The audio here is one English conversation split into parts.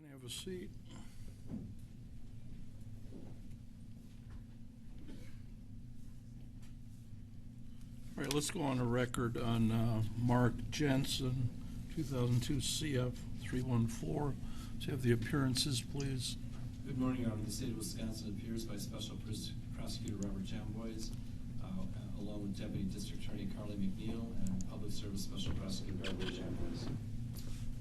Can I have a seat? All right, let's go on a record on Mark Jensen, 2002 CF 314. So you have the appearances, please. Good morning, Your Honor. The state of Wisconsin appears by Special Prosecutor Robert Jamboys, along with Deputy District Attorney Carly McNeil and Public Service Special Prosecutor Margaret Jamboys.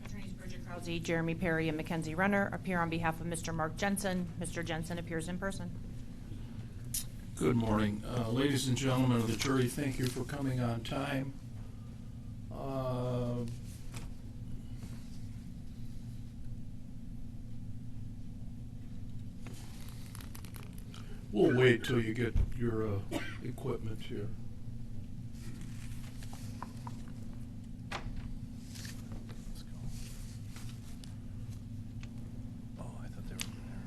Attorneys Bridget Krause, Jeremy Perry, and Mackenzie Renner appear on behalf of Mr. Mark Jensen. Mr. Jensen appears in person. Good morning. Ladies and gentlemen of the jury, thank you for coming on time. We'll wait till you get your equipment here. Let's go. Oh, I thought they were in there.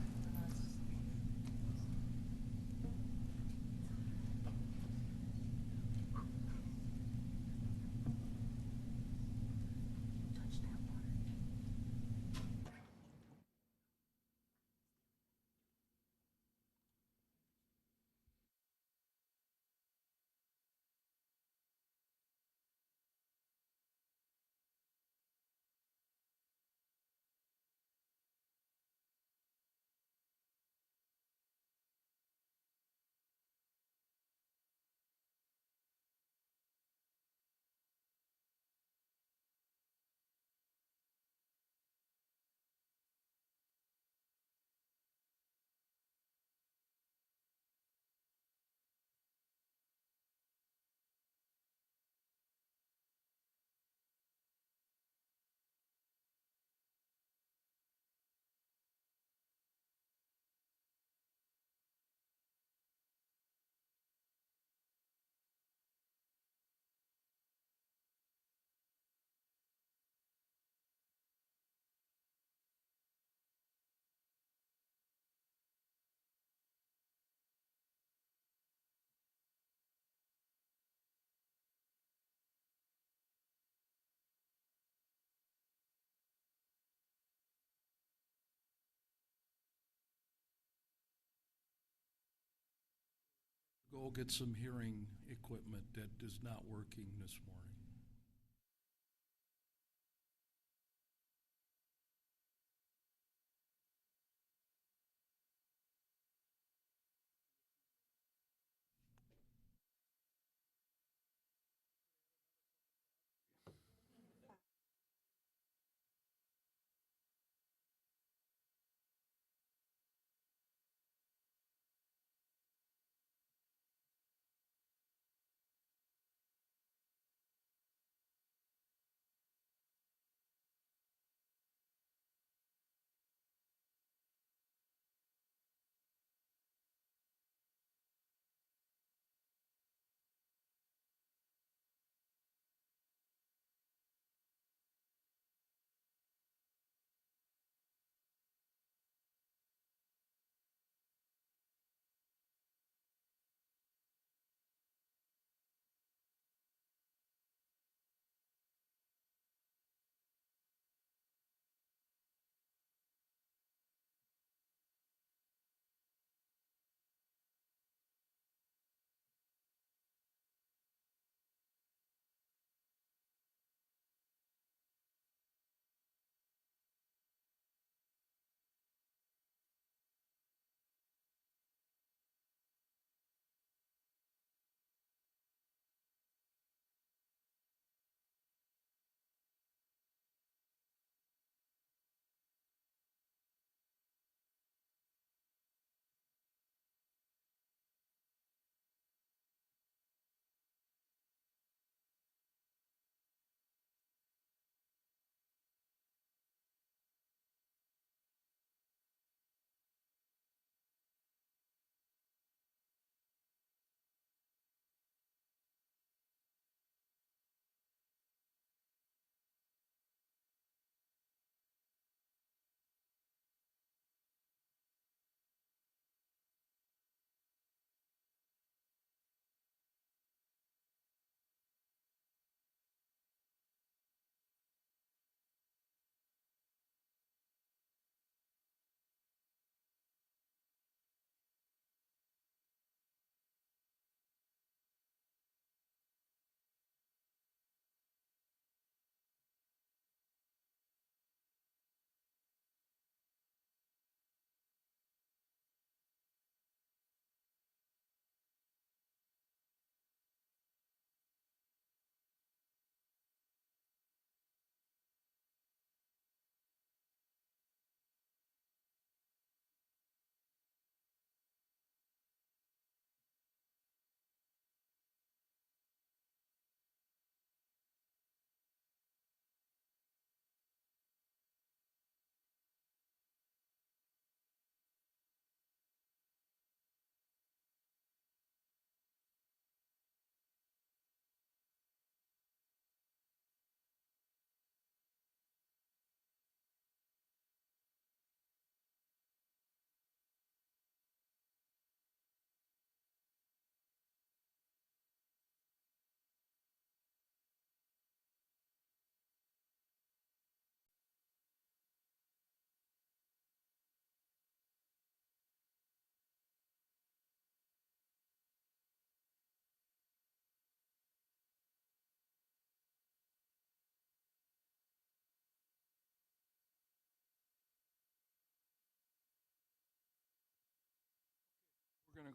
Go get some hearing equipment that is not working this morning.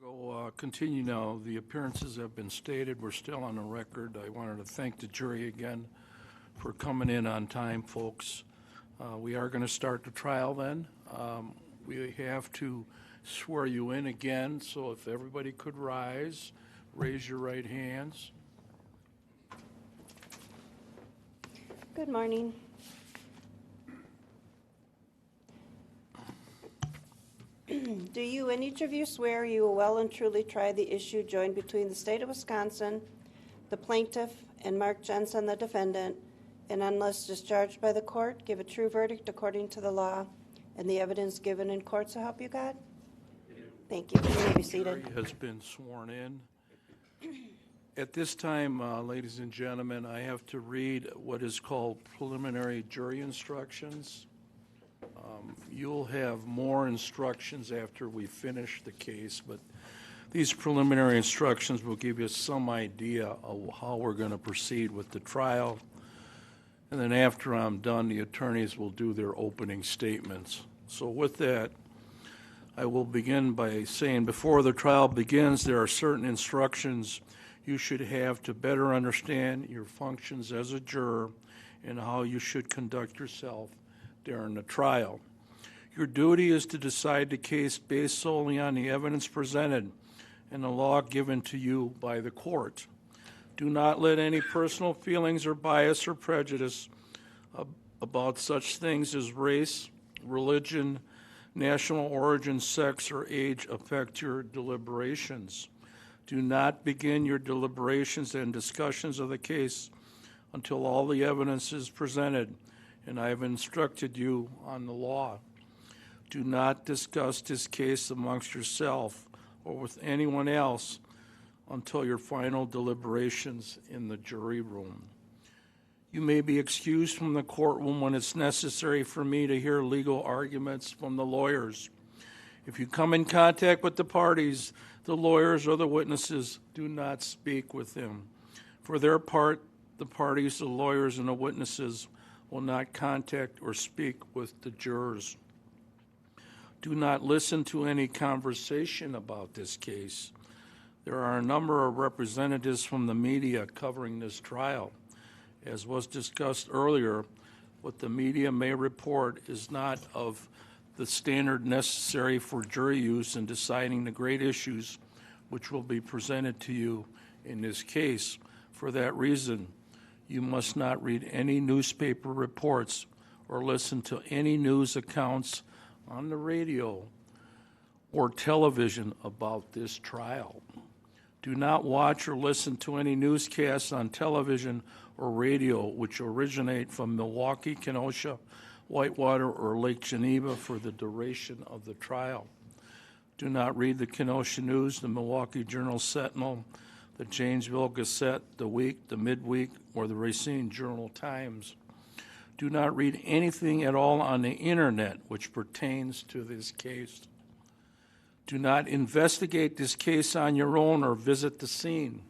Go continue now. The appearances have been stated. We're still on the record. I wanted to thank the jury again for coming in on time, folks. We are going to start the trial then. We have to swear you in again, so if everybody could rise, raise your right hands. Good morning. Do you and each of you swear you will well and truly try the issue joined between the state of Wisconsin, the plaintiff, and Mark Jensen, the defendant, and unless discharged by the court, give a true verdict according to the law and the evidence given in court, so help you God? Thank you. You may be seated. Jury has been sworn in. At this time, ladies and gentlemen, I have to read what is called preliminary jury instructions. You'll have more instructions after we finish the case, but these preliminary instructions will give you some idea of how we're going to proceed with the trial. And then after I'm done, the attorneys will do their opening statements. So with that, I will begin by saying before the trial begins, there are certain instructions you should have to better understand your functions as a juror and how you should conduct yourself during the trial. Your duty is to decide the case based solely on the evidence presented and the law given to you by the court. Do not let any personal feelings or bias or prejudice about such things as race, religion, national origin, sex, or age affect your deliberations. Do not begin your deliberations and discussions of the case until all the evidence is presented and I have instructed you on the law. Do not discuss this case amongst yourself or with anyone else until your final deliberations in the jury room. You may be excused from the courtroom when it's necessary for me to hear legal arguments from the lawyers. If you come in contact with the parties, the lawyers or the witnesses, do not speak with them. For their part, the parties, the lawyers, and the witnesses will not contact or speak with the jurors. Do not listen to any conversation about this case. There are a number of representatives from the media covering this trial. As was discussed earlier, what the media may report is not of the standard necessary for jury use in deciding the great issues which will be presented to you in this case. For that reason, you must not read any newspaper reports or listen to any news accounts on the radio or television about this trial. Do not watch or listen to any newscasts on television or radio which originate from Milwaukee, Kenosha, Whitewater, or Lake Geneva for the duration of the trial. Do not read the Kenosha News, the Milwaukee Journal-Sentinel, the Janesville Gazette, the Week, the Midweek, or the Racine Journal-Times. Do not read anything at all on the internet which pertains to this case. Do not investigate this case on your own or visit the scene.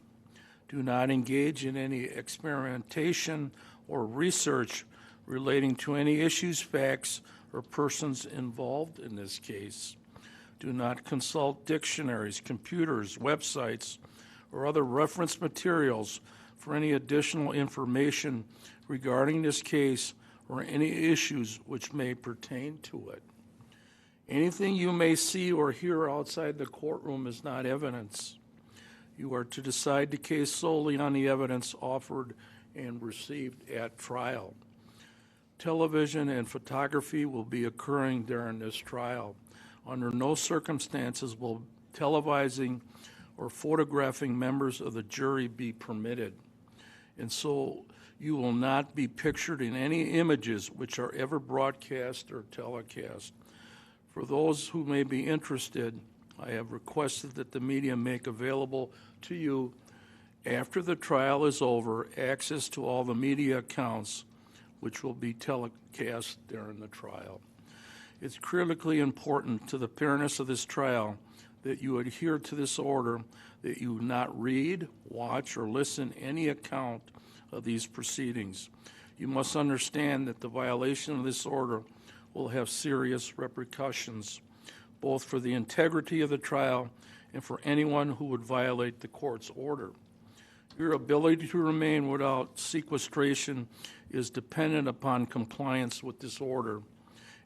Do not engage in any experimentation or research relating to any issues, facts, or persons involved in this case. Do not consult dictionaries, computers, websites, or other reference materials for any additional information regarding this case or any issues which may pertain to it. Anything you may see or hear outside the courtroom is not evidence. You are to decide the case solely on the evidence offered and received at trial. Television and photography will be occurring during this trial. Under no circumstances will televising or photographing members of the jury be permitted. And so you will not be pictured in any images which are ever broadcast or telecast. For those who may be interested, I have requested that the media make available to you, after the trial is over, access to all the media accounts which will be telecast during the trial. It's critically important to the fairness of this trial that you adhere to this order, that you not read, watch, or listen any account of these proceedings. You must understand that the violation of this order will have serious repercussions, both for the integrity of the trial and for anyone who would violate the court's order. Your ability to remain without sequestration is dependent upon compliance with this order,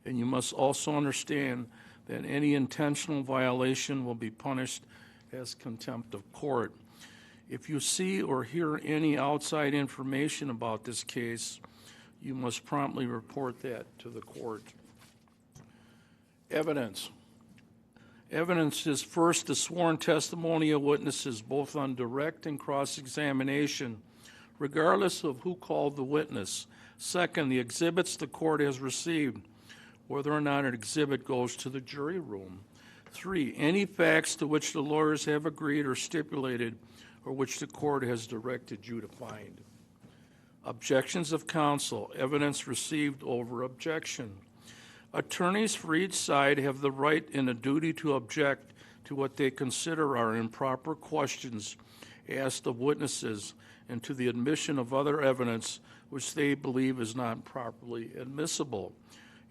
and you must also understand that any intentional violation will be punished as contempt of court. If you see or hear any outside information about this case, you must promptly report that to the court. Evidence. Evidence is first the sworn testimony of witnesses, both on direct and cross-examination, regardless of who called the witness. Second, the exhibits the court has received, whether or not an exhibit goes to the jury room. 3, any facts to which the lawyers have agreed or stipulated or which the court has directed you to find. Objections of counsel, evidence received over objection. Attorneys for each side have the right and a duty to object to what they consider are improper questions asked of witnesses and to the admission of other evidence which they believe is not properly admissible.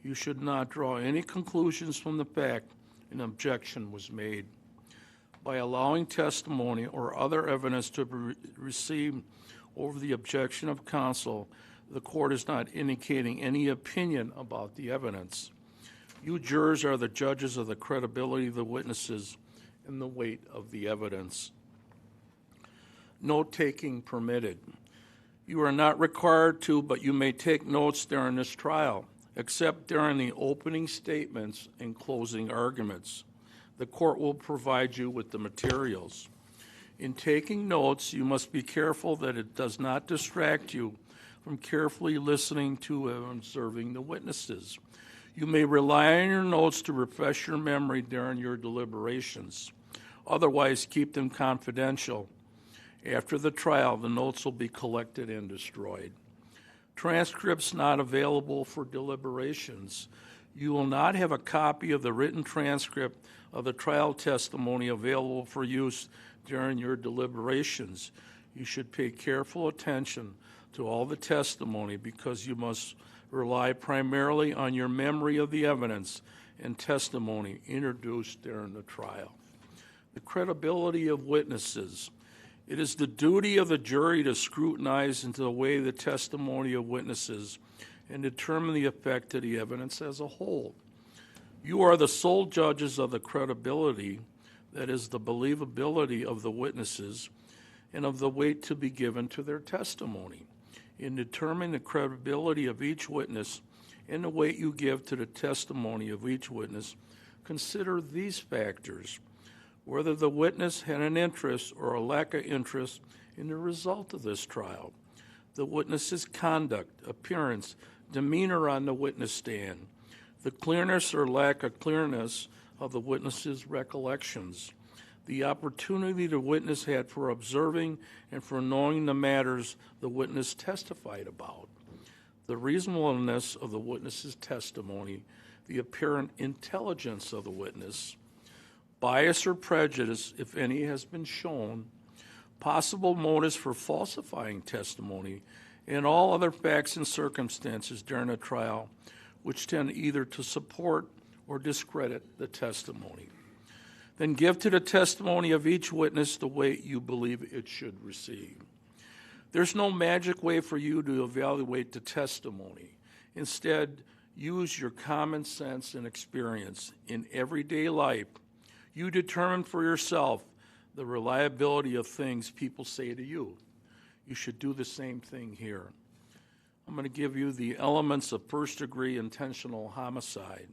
You should not draw any conclusions from the fact an objection was made. By allowing testimony or other evidence to be received over the objection of counsel, the court is not indicating any opinion about the evidence. You jurors are the judges of the credibility of the witnesses and the weight of the evidence. Note-taking permitted. You are not required to, but you may take notes during this trial, except during the opening statements and closing arguments. The court will provide you with the materials. In taking notes, you must be careful that it does not distract you from carefully listening to and observing the witnesses. You may rely on your notes to refresh your memory during your deliberations. Otherwise, keep them confidential. After the trial, the notes will be collected and destroyed. Transcripts not available for deliberations. You will not have a copy of the written transcript of the trial testimony available for use during your deliberations. You should pay careful attention to all the testimony because you must rely primarily on your memory of the evidence and testimony introduced during the trial. The credibility of witnesses. It is the duty of the jury to scrutinize into the way the testimony of witnesses and determine the effect of the evidence as a whole. You are the sole judges of the credibility, that is, the believability of the witnesses, and of the weight to be given to their testimony. In determining the credibility of each witness and the weight you give to the testimony of each witness, consider these factors: whether the witness had an interest or a lack of interest in the result of this trial, the witness's conduct, appearance, demeanor on the witness stand, the clearness or lack of clearness of the witness's recollections, the opportunity the witness had for observing and for knowing the matters the witness testified about, the reasonableness of the witness's testimony, the apparent intelligence of the witness, bias or prejudice, if any has been shown, possible motives for falsifying testimony, and all other facts and circumstances during a trial which tend either to support or discredit the testimony. Then give to the testimony of each witness the weight you believe it should receive. There's no magic way for you to evaluate the testimony. Instead, use your common sense and experience. In everyday life, you determine for yourself the reliability of things people say to you. You should do the same thing here. I'm going to give you the elements of first-degree intentional homicide.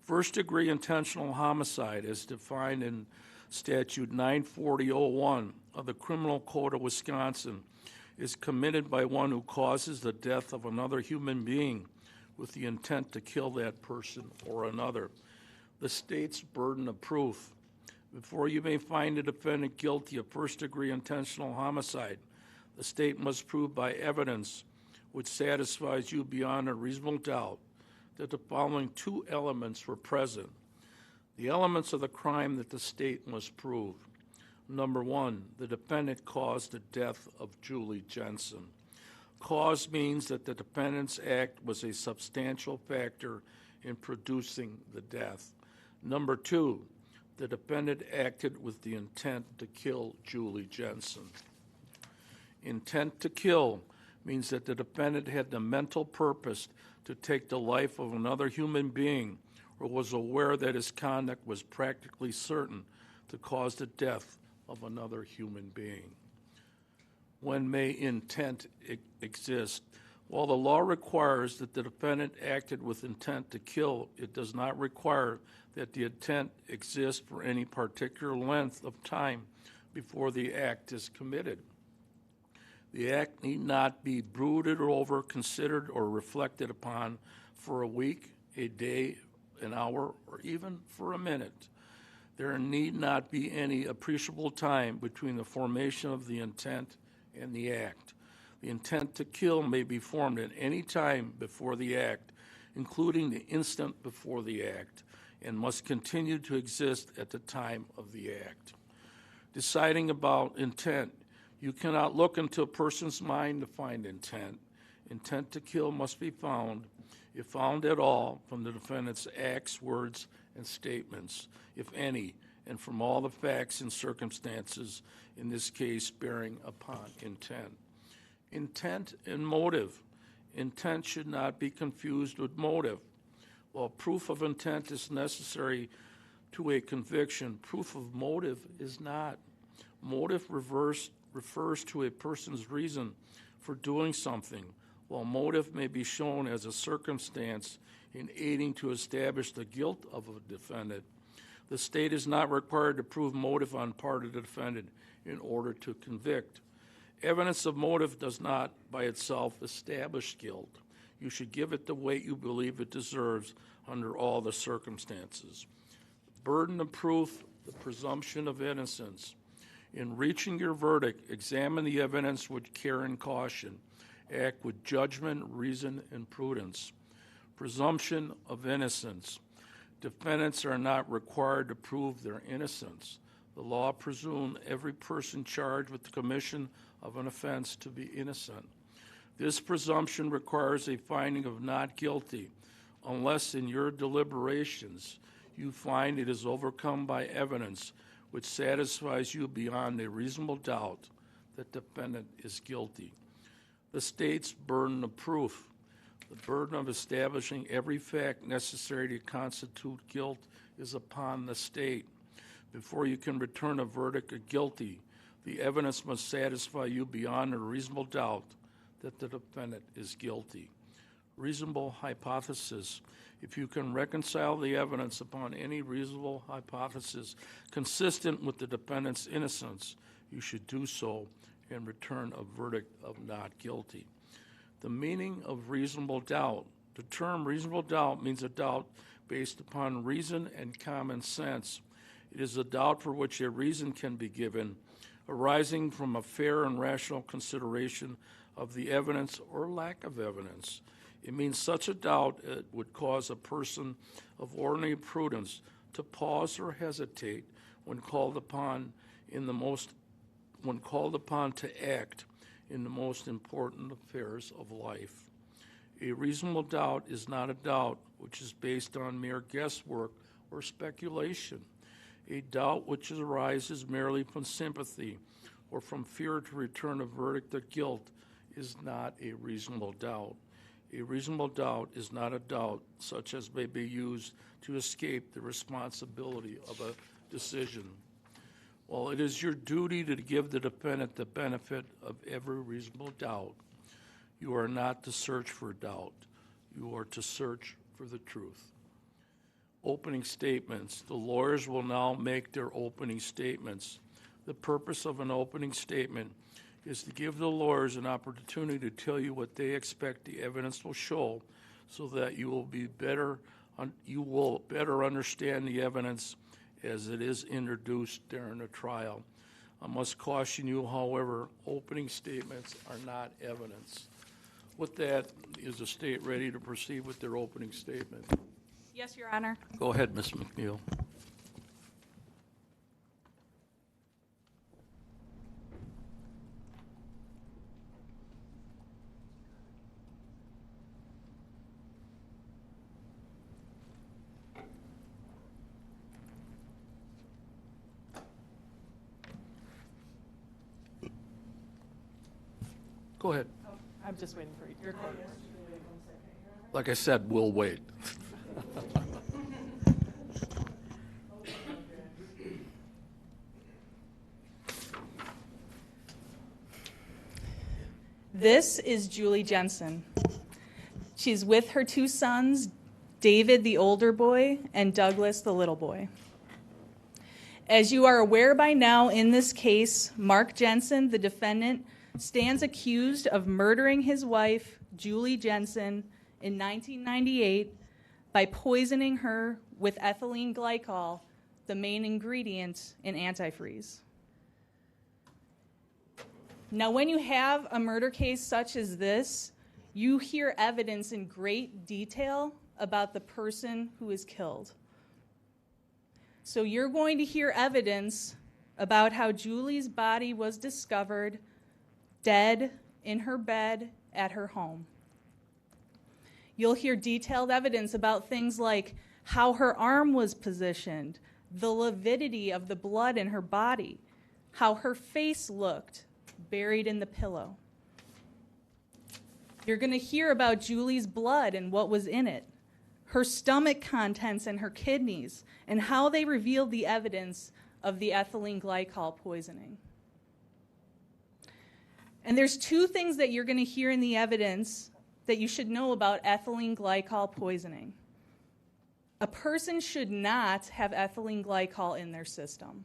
First-degree intentional homicide, as defined in Statute 940-01 of the Criminal Code of Wisconsin, is committed by one who causes the death of another human being with the intent to kill that person or another. The state's burden of proof. Before you may find a defendant guilty of first-degree intentional homicide, the state must prove by evidence which satisfies you beyond a reasonable doubt that the following two elements were present. The elements of the crime that the state must prove. Number one, the defendant caused the death of Julie Jensen. Cause means that the defendant's act was a substantial factor in producing the death. Number two, the defendant acted with the intent to kill Julie Jensen. Intent to kill means that the defendant had the mental purpose to take the life of another human being or was aware that his conduct was practically certain to cause the death of another human being. When may intent exist? While the law requires that the defendant acted with intent to kill, it does not require that the intent exists for any particular length of time before the act is committed. The act need not be brooded over, considered, or reflected upon for a week, a day, an hour, or even for a minute. There need not be any appreciable time between the formation of the intent and the act. The intent to kill may be formed at any time before the act, including the instant before the act, and must continue to exist at the time of the act. Deciding about intent, you cannot look into a person's mind to find intent. Intent to kill must be found, if found at all, from the defendant's acts, words, and statements, if any, and from all the facts and circumstances, in this case, bearing upon intent. Intent and motive. Intent should not be confused with motive. While proof of intent is necessary to a conviction, proof of motive is not. Motive refers to a person's reason for doing something, while motive may be shown as a circumstance in aiding to establish the guilt of a defendant. The state is not required to prove motive on part of the defendant in order to convict. Evidence of motive does not, by itself, establish guilt. You should give it the weight you believe it deserves under all the circumstances. Burden of proof, the presumption of innocence. In reaching your verdict, examine the evidence with care and caution. Act with judgment, reason, and prudence. Presumption of innocence. Defendants are not required to prove their innocence. The law presumes every person charged with the commission of an offense to be innocent. This presumption requires a finding of not guilty, unless in your deliberations you find it is overcome by evidence which satisfies you beyond a reasonable doubt that the defendant is guilty. The state's burden of proof. The burden of establishing every fact necessary to constitute guilt is upon the state. Before you can return a verdict of guilty, the evidence must satisfy you beyond a reasonable doubt that the defendant is guilty. Reasonable hypothesis. If you can reconcile the evidence upon any reasonable hypothesis consistent with the defendant's innocence, you should do so and return a verdict of not guilty. The meaning of reasonable doubt. The term reasonable doubt means a doubt based upon reason and common sense. It is a doubt for which a reason can be given, arising from a fair and rational consideration of the evidence or lack of evidence. It means such a doubt would cause a person of ordinary prudence to pause or hesitate when called upon to act in the most important affairs of life. A reasonable doubt is not a doubt which is based on mere guesswork or speculation. A doubt which arises merely from sympathy or from fear to return a verdict of guilt is not a reasonable doubt. A reasonable doubt is not a doubt such as may be used to escape the responsibility of a decision. While it is your duty to give the defendant the benefit of every reasonable doubt, you are not to search for doubt. You are to search for the truth. Opening statements. The lawyers will now make their opening statements. The purpose of an opening statement is to give the lawyers an opportunity to tell you what they expect the evidence will show, so that you will better understand the evidence as it is introduced during the trial. I must caution you, however, opening statements are not evidence. With that, is the state ready to proceed with their opening statement? Yes, Your Honor. Go ahead, Ms. McNeil. Go ahead. I'm just waiting for your quote. Like I said, we'll wait. This is Julie Jensen. She's with her two sons, David, the older boy, and Douglas, the little boy. As you are aware by now, in this case, Mark Jensen, the defendant, stands accused of murdering his wife, Julie Jensen, in 1998 by poisoning her with ethylene glycol, the main ingredient in antifreeze. Now, when you have a murder case such as this, you hear evidence in great detail about the person who is killed. So you're going to hear evidence about how Julie's body was discovered dead in her bed at her home. You'll hear detailed evidence about things like how her arm was positioned, the lividity of the blood in her body, how her face looked buried in the pillow. You're going to hear about Julie's blood and what was in it, her stomach contents and her kidneys, and how they revealed the evidence of the ethylene glycol poisoning. And there's two things that you're going to hear in the evidence that you should know about ethylene glycol poisoning. A person should not have ethylene glycol in their system.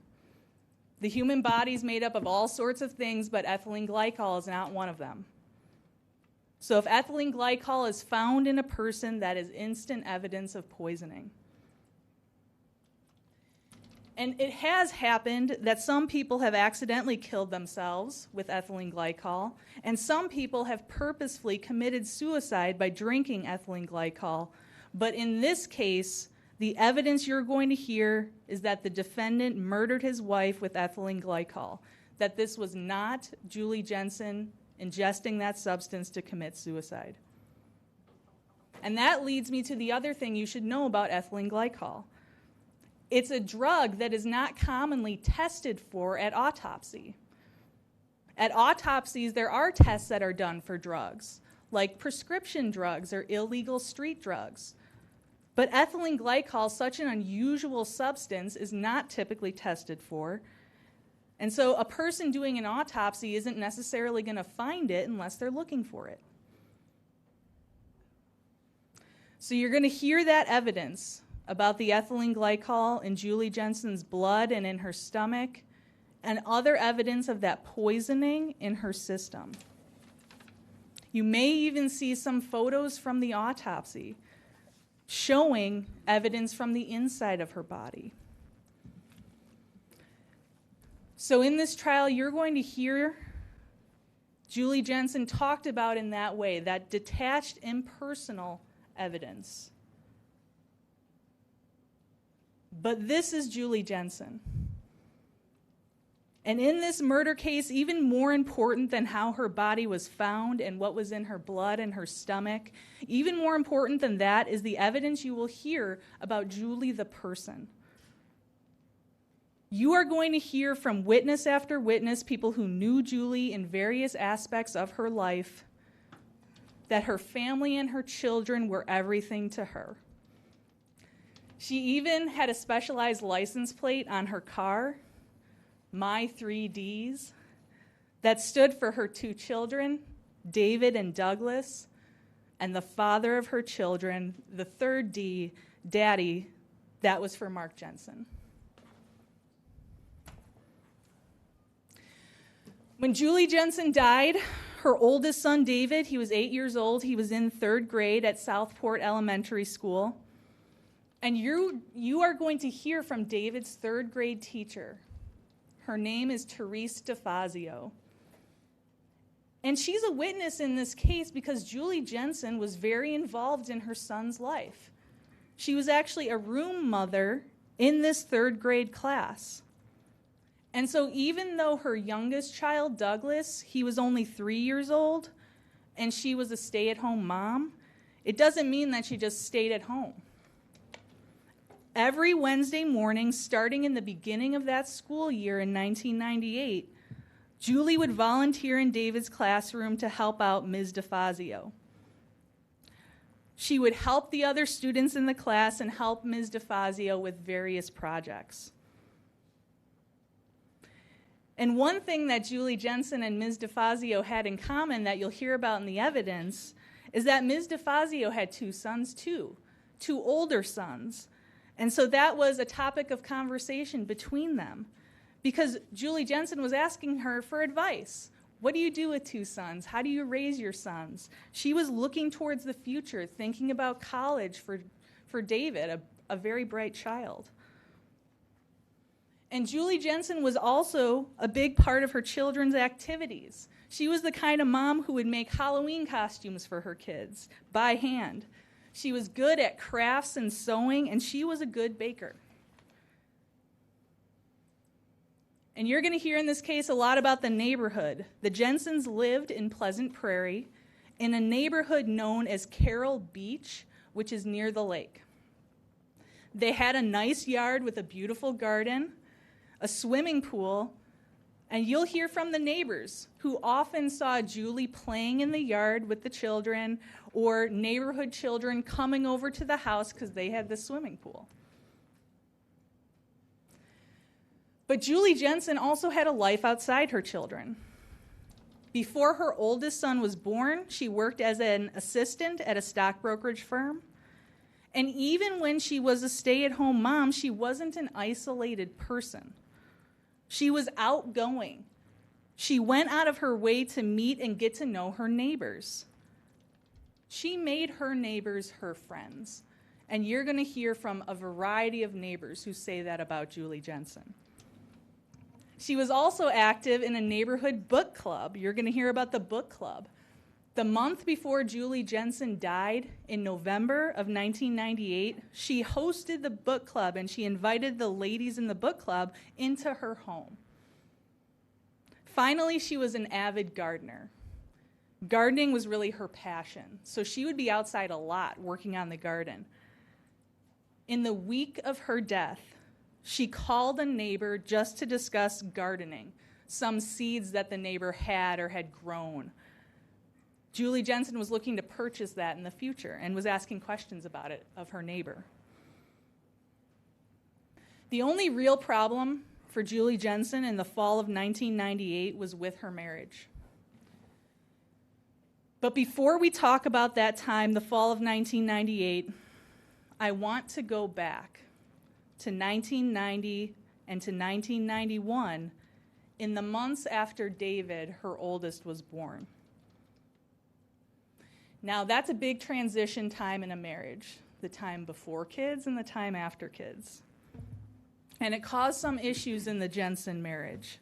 The human body is made up of all sorts of things, but ethylene glycol is not one of them. So if ethylene glycol is found in a person, that is instant evidence of poisoning. And it has happened that some people have accidentally killed themselves with ethylene glycol, and some people have purposefully committed suicide by drinking ethylene glycol. But in this case, the evidence you're going to hear is that the defendant murdered his wife with ethylene glycol, that this was not Julie Jensen ingesting that substance to commit suicide. And that leads me to the other thing you should know about ethylene glycol. It's a drug that is not commonly tested for at autopsy. At autopsies, there are tests that are done for drugs, like prescription drugs or illegal street drugs. But ethylene glycol, such an unusual substance, is not typically tested for. And so a person doing an autopsy isn't necessarily going to find it unless they're looking for it. So you're going to hear that evidence about the ethylene glycol in Julie Jensen's blood and in her stomach, and other evidence of that poisoning in her system. You may even see some photos from the autopsy showing evidence from the inside of her body. So in this trial, you're going to hear Julie Jensen talked about in that way, that detached, impersonal evidence. But this is Julie Jensen. And in this murder case, even more important than how her body was found and what was in her blood and her stomach, even more important than that is the evidence you will hear about Julie the person. You are going to hear from witness after witness, people who knew Julie in various aspects of her life, that her family and her children were everything to her. She even had a specialized license plate on her car, My 3Ds, that stood for her two children, David and Douglas, and the father of her children, the third D, Daddy, that was for Mark Jensen. When Julie Jensen died, her oldest son, David, he was 8 years old. He was in third grade at Southport Elementary School. And you are going to hear from David's third grade teacher. Her name is Therese DeFazio. And she's a witness in this case because Julie Jensen was very involved in her son's life. She was actually a room mother in this third grade class. And so even though her youngest child, Douglas, he was only 3 years old, and she was a stay-at-home mom, it doesn't mean that she just stayed at home. Every Wednesday morning, starting in the beginning of that school year in 1998, Julie would volunteer in David's classroom to help out Ms. DeFazio. She would help the other students in the class and help Ms. DeFazio with various projects. And one thing that Julie Jensen and Ms. DeFazio had in common that you'll hear about in the evidence is that Ms. DeFazio had two sons too, two older sons. And so that was a topic of conversation between them because Julie Jensen was asking her for advice. What do you do with two sons? How do you raise your sons? She was looking towards the future, thinking about college for David, a very bright child. And Julie Jensen was also a big part of her children's activities. She was the kind of mom who would make Halloween costumes for her kids by hand. She was good at crafts and sewing, and she was a good baker. And you're going to hear in this case a lot about the neighborhood. The Jensens lived in Pleasant Prairie in a neighborhood known as Carroll Beach, which is near the lake. They had a nice yard with a beautiful garden, a swimming pool, and you'll hear from the neighbors who often saw Julie playing in the yard with the children or neighborhood children coming over to the house because they had the swimming pool. But Julie Jensen also had a life outside her children. Before her oldest son was born, she worked as an assistant at a stock brokerage firm. And even when she was a stay-at-home mom, she wasn't an isolated person. She was outgoing. She went out of her way to meet and get to know her neighbors. She made her neighbors her friends. And you're going to hear from a variety of neighbors who say that about Julie Jensen. She was also active in a neighborhood book club. You're going to hear about the book club. The month before Julie Jensen died, in November of 1998, she hosted the book club and she invited the ladies in the book club into her home. Finally, she was an avid gardener. Gardening was really her passion, so she would be outside a lot working on the garden. In the week of her death, she called a neighbor just to discuss gardening, some seeds that the neighbor had or had grown. Julie Jensen was looking to purchase that in the future and was asking questions about it of her neighbor. The only real problem for Julie Jensen in the fall of 1998 was with her marriage. But before we talk about that time, the fall of 1998, I want to go back to 1990 and to 1991 in the months after David, her oldest, was born. Now, that's a big transition time in a marriage, the time before kids and the time after kids. And it caused some issues in the Jensen marriage.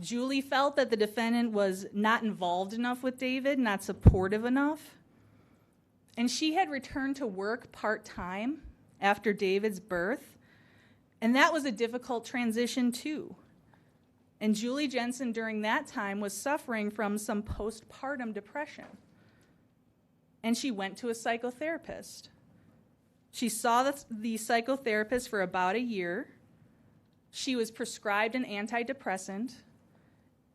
Julie felt that the defendant was not involved enough with David, not supportive enough. And she had returned to work part-time after David's birth, and that was a difficult transition too. And Julie Jensen during that time was suffering from some postpartum depression. And she went to a psychotherapist. She saw the psychotherapist for about a year. She was prescribed an antidepressant.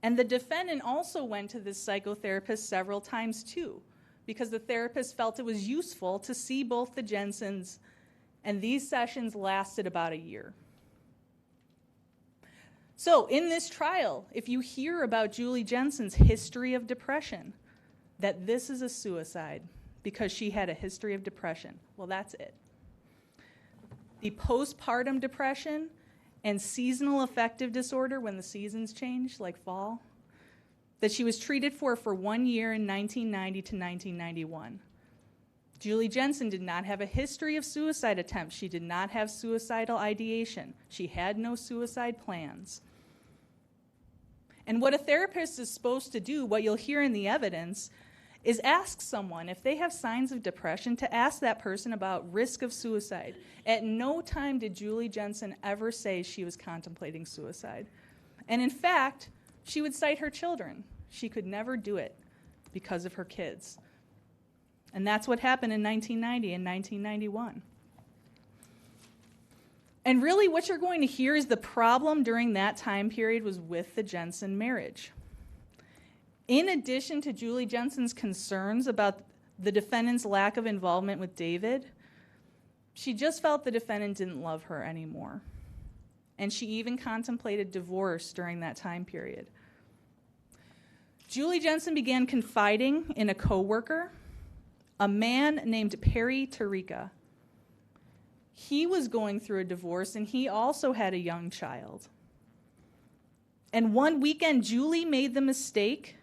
And the defendant also went to this psychotherapist several times too, because the therapist felt it was useful to see both the Jensens, and these sessions lasted about a year. So in this trial, if you hear about Julie Jensen's history of depression, that this is a suicide because she had a history of depression, well, that's it. The postpartum depression and seasonal affective disorder when the seasons change, like fall, that she was treated for 1 year in 1990 to 1991. Julie Jensen did not have a history of suicide attempts. She did not have suicidal ideation. She had no suicide plans. And what a therapist is supposed to do, what you'll hear in the evidence, is ask someone, if they have signs of depression, to ask that person about risk of suicide. At no time did Julie Jensen ever say she was contemplating suicide. And in fact, she would cite her children. She could never do it because of her kids. And that's what happened in 1990 and 1991. And really what you're going to hear is the problem during that time period was with the Jensen marriage. In addition to Julie Jensen's concerns about the defendant's lack of involvement with David, she just felt the defendant didn't love her anymore. And she even contemplated divorce during that time period. Julie Jensen began confiding in a coworker, a man named Perry Tarica. He was going through a divorce, and he also had a young child. And one weekend, Julie made the mistake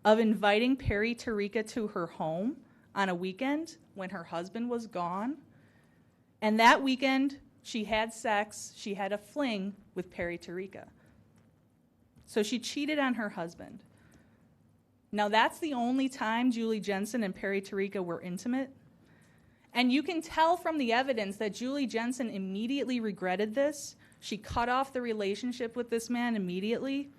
of inviting Perry Tarica to her home on a weekend when her husband was gone. And that weekend, she had sex, she had a fling with Perry Tarica. So she cheated on her husband. Now, that's the only time Julie Jensen and Perry Tarica were intimate. And you can tell from the evidence that Julie Jensen immediately regretted this. She cut off the relationship with this man immediately.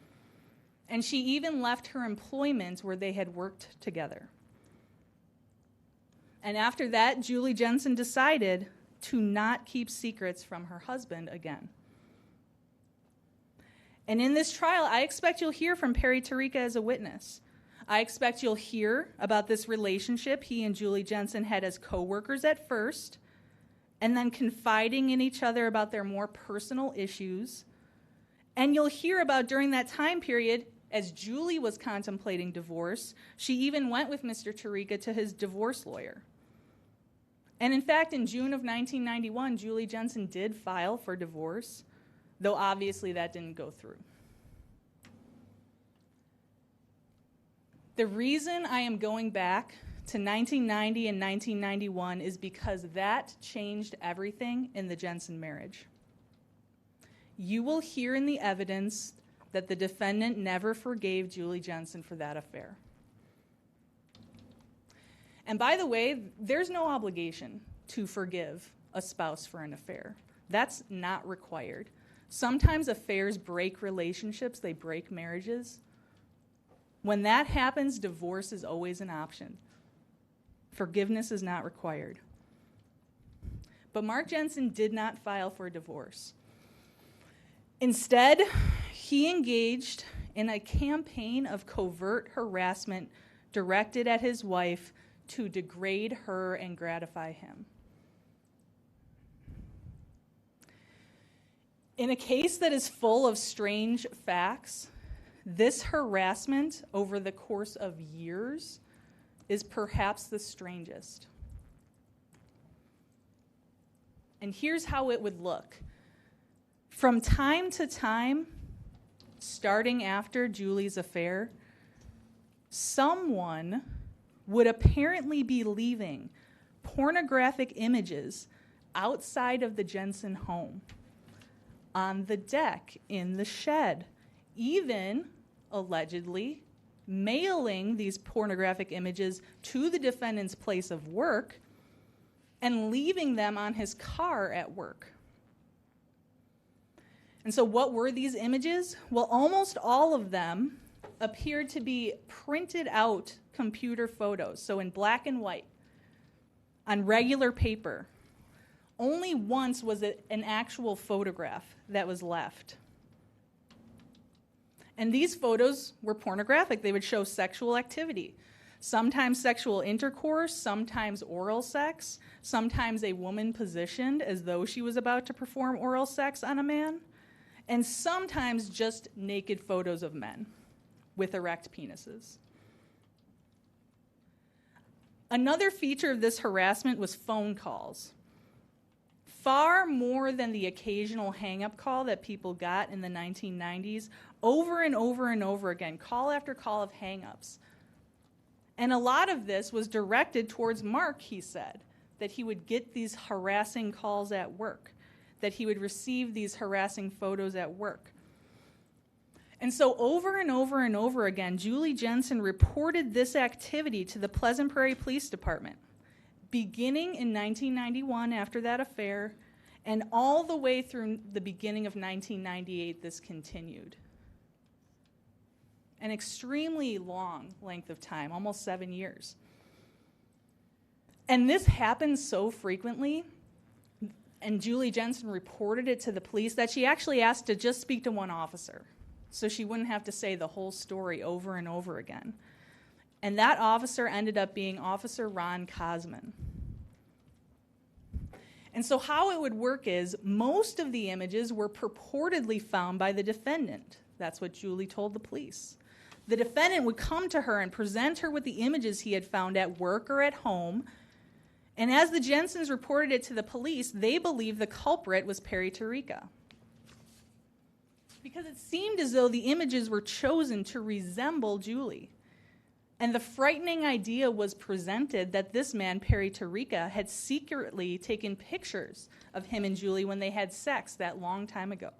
And she even left her employment where they had worked together. And after that, Julie Jensen decided to not keep secrets from her husband again. And in this trial, I expect you'll hear from Perry Tarica as a witness. I expect you'll hear about this relationship he and Julie Jensen had as co-workers at first, and then confiding in each other about their more personal issues. And you'll hear about during that time period, as Julie was contemplating divorce, she even went with Mr. Tarica to his divorce lawyer. And in fact, in June of 1991, Julie Jensen did file for divorce, though obviously that didn't go through. The reason I am going back to 1990 and 1991 is because that changed everything in the Jensen marriage. You will hear in the evidence that the defendant never forgave Julie Jensen for that affair. And by the way, there's no obligation to forgive a spouse for an affair. That's not required. Sometimes affairs break relationships, they break marriages. When that happens, divorce is always an option. Forgiveness is not required. But Mark Jensen did not file for divorce. Instead, he engaged in a campaign of covert harassment directed at his wife to degrade her and gratify him. In a case that is full of strange facts, this harassment over the course of years is perhaps the strangest. And here's how it would look. From time to time, starting after Julie's affair, someone would apparently be leaving pornographic images outside of the Jensen home, on the deck, in the shed, even, allegedly, mailing these pornographic images to the defendant's place of work and leaving them on his car at work. And so what were these images? Well, almost all of them appeared to be printed out computer photos, so in black and white, on regular paper. Only once was it an actual photograph that was left. And these photos were pornographic. They would show sexual activity. Sometimes sexual intercourse, sometimes oral sex, sometimes a woman positioned as though she was about to perform oral sex on a man, and sometimes just naked photos of men with erect penises. Another feature of this harassment was phone calls. Far more than the occasional hang-up call that people got in the 1990s, over and over and over again, call after call of hang-ups. And a lot of this was directed towards Mark, he said, that he would get these harassing calls at work, that he would receive these harassing photos at work. And so over and over and over again, Julie Jensen reported this activity to the Pleasant Prairie Police Department, beginning in 1991 after that affair, and all the way through the beginning of 1998, this continued. An extremely long length of time, almost 7 years. And this happens so frequently and Julie Jensen reported it to the police, that she actually asked to just speak to one officer so she wouldn't have to say the whole story over and over again. And that officer ended up being Officer Ron Kosman. And so how it would work is most of the images were purportedly found by the defendant. That's what Julie told the police. The defendant would come to her and present her with the images he had found at work or at home. And as the Jensens reported it to the police, they believed the culprit was Perry Tarica, because it seemed as though the images were chosen to resemble Julie. And the frightening idea was presented that this man, Perry Tarica, had secretly taken pictures of him and Julie when they had sex that long time ago.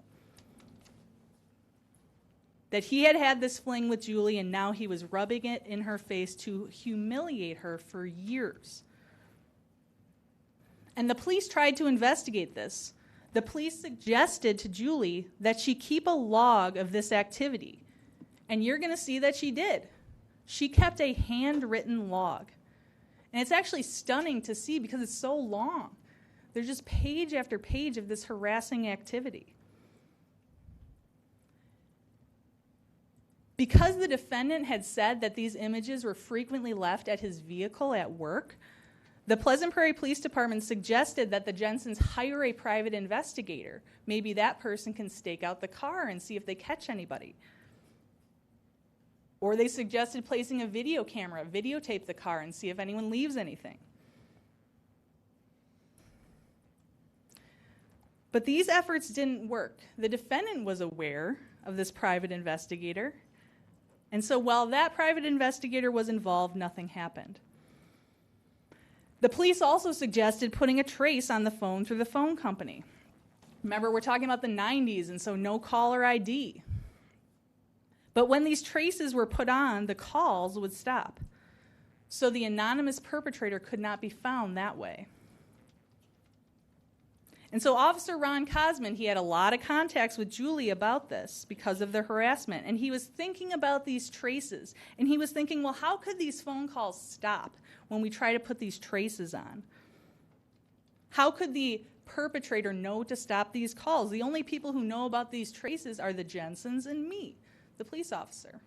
That he had had this fling with Julie, and now he was rubbing it in her face to humiliate her for years. And the police tried to investigate this. The police suggested to Julie that she keep a log of this activity. And you're going to see that she did. She kept a handwritten log. And it's actually stunning to see because it's so long. There's just page after page of this harassing activity. Because the defendant had said that these images were frequently left at his vehicle at work, the Pleasant Prairie Police Department suggested that the Jensens hire a private investigator. Maybe that person can stake out the car and see if they catch anybody. Or they suggested placing a video camera, videotape the car, and see if anyone leaves anything. But these efforts didn't work. The defendant was aware of this private investigator, and so while that private investigator was involved, nothing happened. The police also suggested putting a trace on the phone through the phone company. Remember, we're talking about the 90s, and so no caller ID. But when these traces were put on, the calls would stop. So the anonymous perpetrator could not be found that way. And so Officer Ron Kosman, he had a lot of contacts with Julie about this because of the harassment. And he was thinking about these traces. And he was thinking, well, how could these phone calls stop when we try to put these traces on? How could the perpetrator know to stop these calls? The only people who know about these traces are the Jensens and me, the police officer.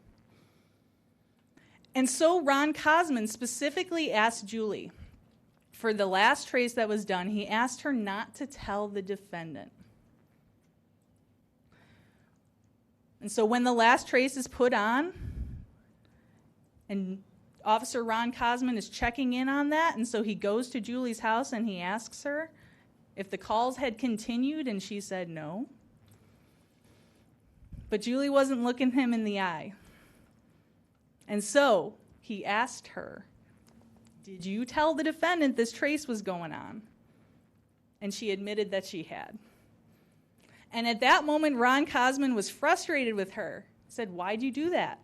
And so Ron Kosman specifically asked Julie, for the last trace that was done, he asked her not to tell the defendant. And so when the last trace is put on, and Officer Ron Kosman is checking in on that, and so he goes to Julie's house and he asks her if the calls had continued, and she said no. But Julie wasn't looking him in the eye. And so he asked her, did you tell the defendant this trace was going on? And she admitted that she had. And at that moment, Ron Kosman was frustrated with her. He said, why'd you do that?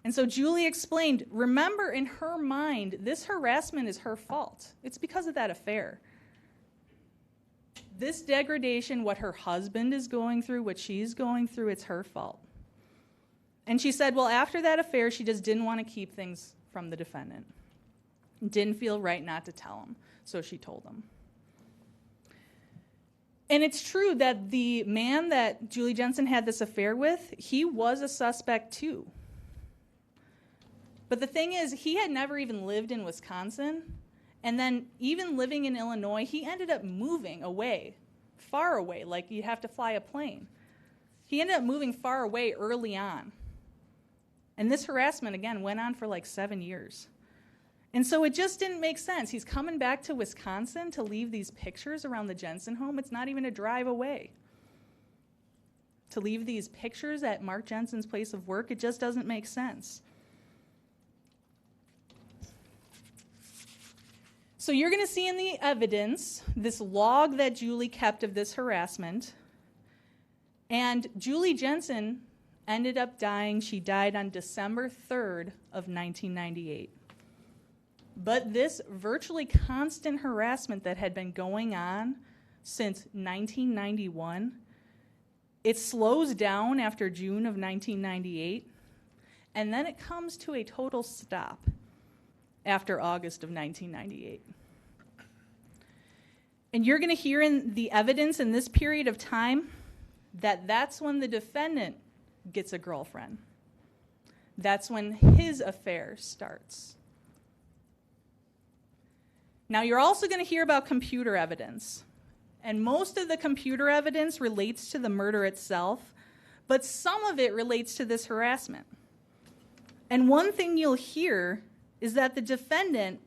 And so Julie explained, remember, in her mind, this harassment is her fault. It's because of that affair. This degradation, what her husband is going through, what she's going through, it's her fault. And she said, well, after that affair, she just didn't want to keep things from the defendant. Didn't feel right not to tell him, so she told him. And it's true that the man that Julie Jensen had this affair with, he was a suspect too. But the thing is, he had never even lived in Wisconsin, and then even living in Illinois, he ended up moving away, far away, like you have to fly a plane. He ended up moving far away early on. And this harassment, again, went on for like 7 years. And so it just didn't make sense. He's coming back to Wisconsin to leave these pictures around the Jensen home. It's not even a drive away. To leave these pictures at Mark Jensen's place of work, it just doesn't make sense. So you're going to see in the evidence this log that Julie kept of this harassment. And Julie Jensen ended up dying. She died on December 3rd of 1998. But this virtually constant harassment that had been going on since 1991, it slows down after June of 1998, and then it comes to a total stop after August of 1998. And you're going to hear in the evidence in this period of time that that's when the defendant gets a girlfriend. That's when his affair starts. Now, you're also going to hear about computer evidence. And most of the computer evidence relates to the murder itself, but some of it relates to this harassment. And one thing you'll hear is that the defendant,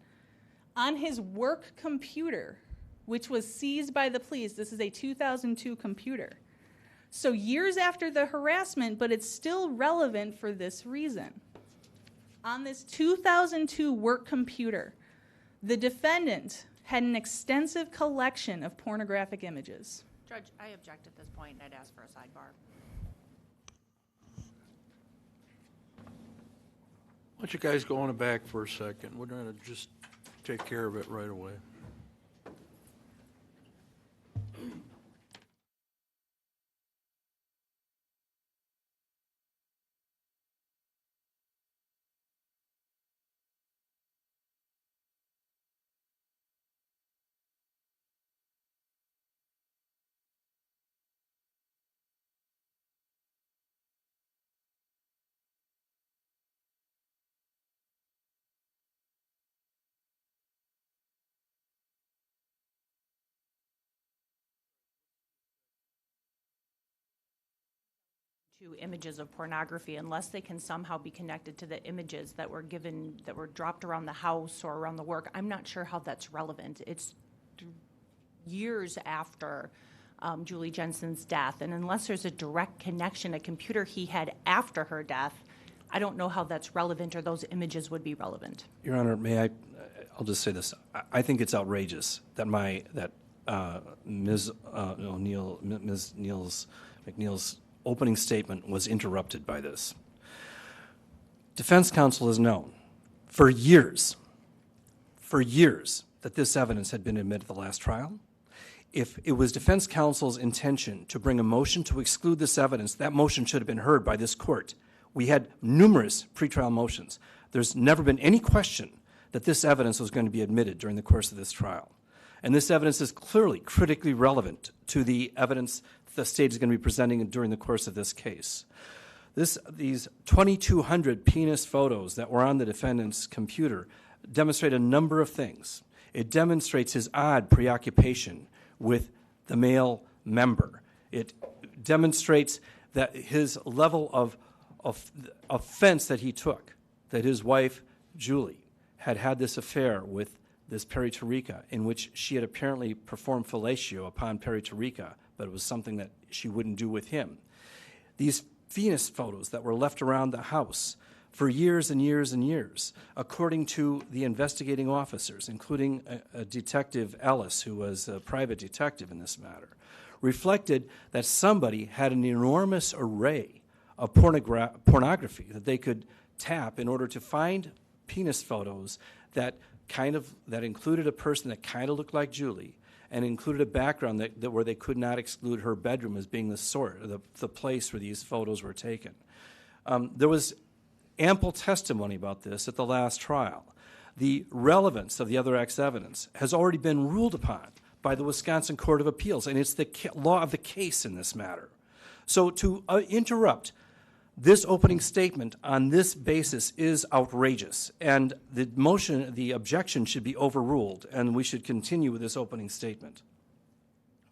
on his work computer, which was seized by the police, this is a 2002 computer. So years after the harassment, but it's still relevant for this reason. On this 2002 work computer, the defendant had an extensive collection of pornographic images. Judge, I object at this point, and I'd ask for a sidebar. Why don't you guys go on the back for a second? We're going to just take care of it right away. To images of pornography, unless they can somehow be connected to the images that were given, that were dropped around the house or around the work, I'm not sure how that's relevant. It's years after Julie Jensen's death, and unless there's a direct connection, a computer he had after her death, I don't know how that's relevant or those images would be relevant. Your Honor, I'll just say this. I think it's outrageous that Ms. McNeil's opening statement was interrupted by this. Defense counsel has known for years that this evidence had been admitted at the last trial. If it was defense counsel's intention to bring a motion to exclude this evidence, that motion should have been heard by this court. We had numerous pretrial motions. There's never been any question that this evidence was going to be admitted during the course of this trial. And this evidence is clearly critically relevant to the evidence the state is going to be presenting during the course of this case. These 2,200 penis photos that were on the defendant's computer demonstrate a number of things. It demonstrates his odd preoccupation with the male member. It demonstrates that his level of offense that he took, that his wife, Julie, had this affair with this Perry Tariqa, in which she had apparently performed fellatio upon Perry Tariqa, but it was something that she wouldn't do with him. These Venus photos that were left around the house for years and years and years, according to the investigating officers, including a Detective Ellis, who was a private detective in this matter, reflected that somebody had an enormous array of pornography that they could tap in order to find penis photos that included a person that kind of looked like Julie, and included a background where they could not exclude her bedroom as being the place where these photos were taken. There was ample testimony about this at the last trial. The relevance of the other act's evidence has already been ruled upon by the Wisconsin Court of Appeals, and it's the law of the case in this matter. So to interrupt this opening statement on this basis is outrageous, and the objection should be overruled, and we should continue with this opening statement.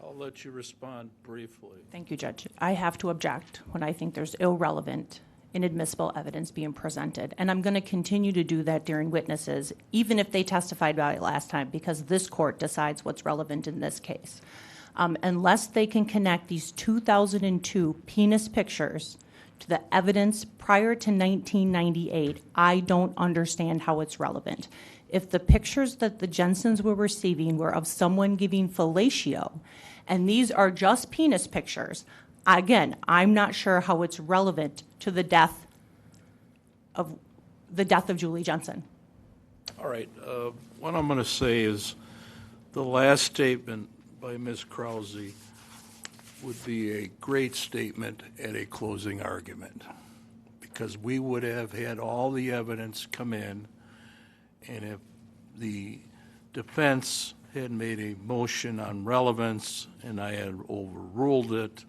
I'll let you respond briefly. Thank you, Judge. I have to object when I think there's irrelevant, inadmissible evidence being presented, and I'm going to continue to do that during witnesses, even if they testified about it last time, because this court decides what's relevant in this case. Unless they can connect these 2002 penis pictures to the evidence prior to 1998, I don't understand how it's relevant. If the pictures that the Jensens were receiving were of someone giving fellatio, and these are just penis pictures, again, I'm not sure how it's relevant to the death of Julie Jensen. All right. What I'm going to say is the last statement by Ms. Krause would be a great statement at a closing argument, because we would have had all the evidence come in, and if the defense had made a motion on relevance and I had overruled it,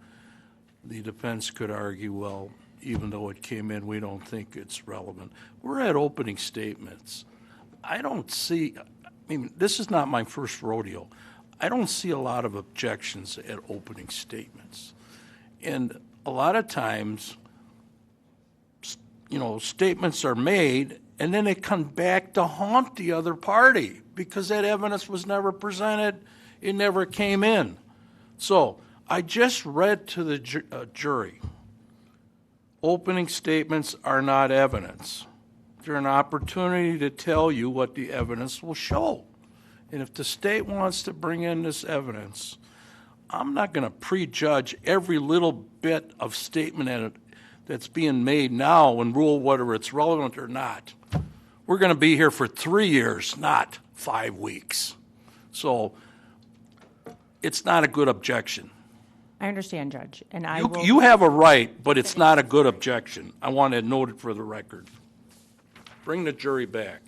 the defense could argue, well, even though it came in, we don't think it's relevant. We're at opening statements. I don't see, I mean, this is not my first rodeo. I don't see a lot of objections at opening statements. And a lot of times, you know, statements are made and then they come back to haunt the other party because that evidence was never presented, it never came in. So I just read to the jury, opening statements are not evidence. They're an opportunity to tell you what the evidence will show. And if the state wants to bring in this evidence, I'm not going to prejudge every little bit of statement that's being made now and rule whether it's relevant or not. We're going to be here for 3 years, not 5 weeks. So it's not a good objection. I understand, Judge, and You have a right, but it's not a good objection. I want it noted for the record. Bring the jury back.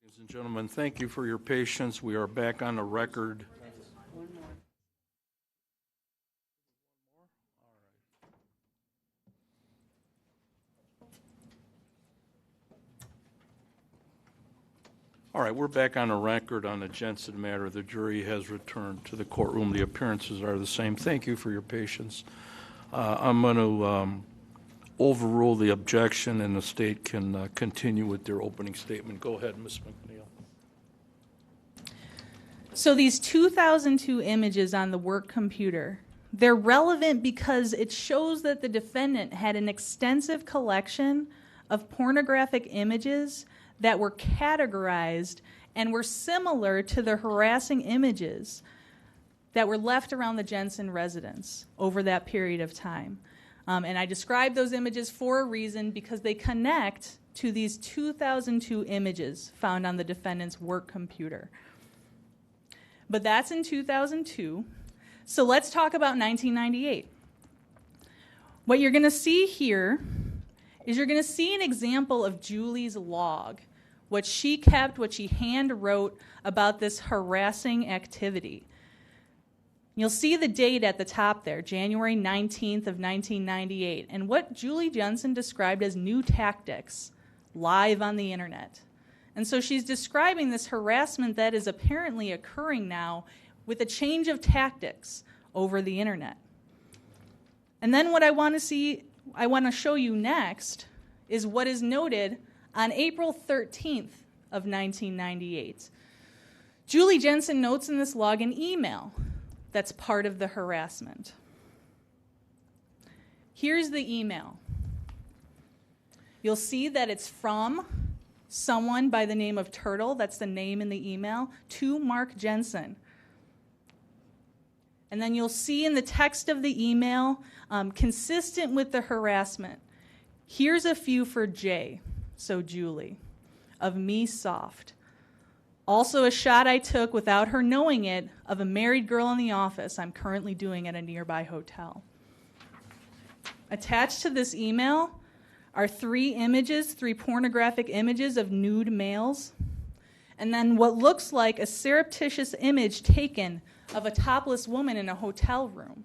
Ladies and gentlemen, thank you for your patience. We are back on the record. All right, we're back on the record on the Jensen matter. The jury has returned to the courtroom. The appearances are the same. Thank you for your patience. I'm going to overrule the objection, and the state can continue with their opening statement. Go ahead, Ms. McNeil. So these 2002 images on the work computer, they're relevant because it shows that the defendant had an extensive collection of pornographic images that were categorized and were similar to the harassing images that were left around the Jensen residence over that period of time. And I describe those images for a reason, because they connect to these 2002 images found on the defendant's work computer. But that's in 2002. So let's talk about 1998. What you're going to see here is you're going to see an example of Julie's log, what she kept, what she hand wrote about this harassing activity. You'll see the date at the top there, January 19th of 1998, and what Julie Jensen described as new tactics live on the internet. And so she's describing this harassment that is apparently occurring now with a change of tactics over the internet. And then what I want to show you next is what is noted on April 13th of 1998. Julie Jensen notes in this log an email that's part of the harassment. Here's the email. You'll see that it's from someone by the name of Turtle, that's the name in the email, to Mark Jensen. And then you'll see in the text of the email, consistent with the harassment, here's a few for Jay, so Julie, of me soft. Also a shot I took without her knowing it of a married girl in the office I'm currently doing at a nearby hotel. Attached to this email are three pornographic images of nude males. and then what looks like a surreptitious image taken of a topless woman in a hotel room.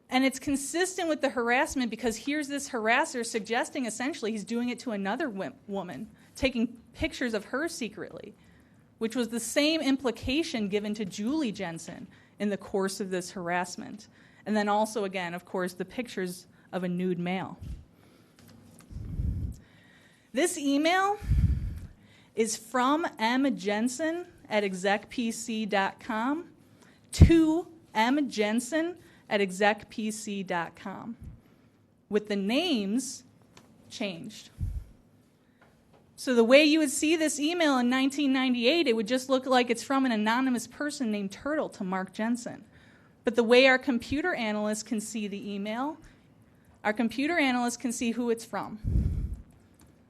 And it's consistent with the harassment because here's this harasser suggesting essentially he's doing it to another woman, taking pictures of her secretly, which was the same implication given to Julie Jensen in the course of this harassment. And then also, again, of course, the pictures of a nude male. This email is from M. Jensen at execpc.com to M. Jensen at execpc.com, with the names changed. So the way you would see this email in 1998, it would just look like it's from an anonymous person named Turtle to Mark Jensen. But the way our computer analysts can see the email, our computer analysts can see who it's from.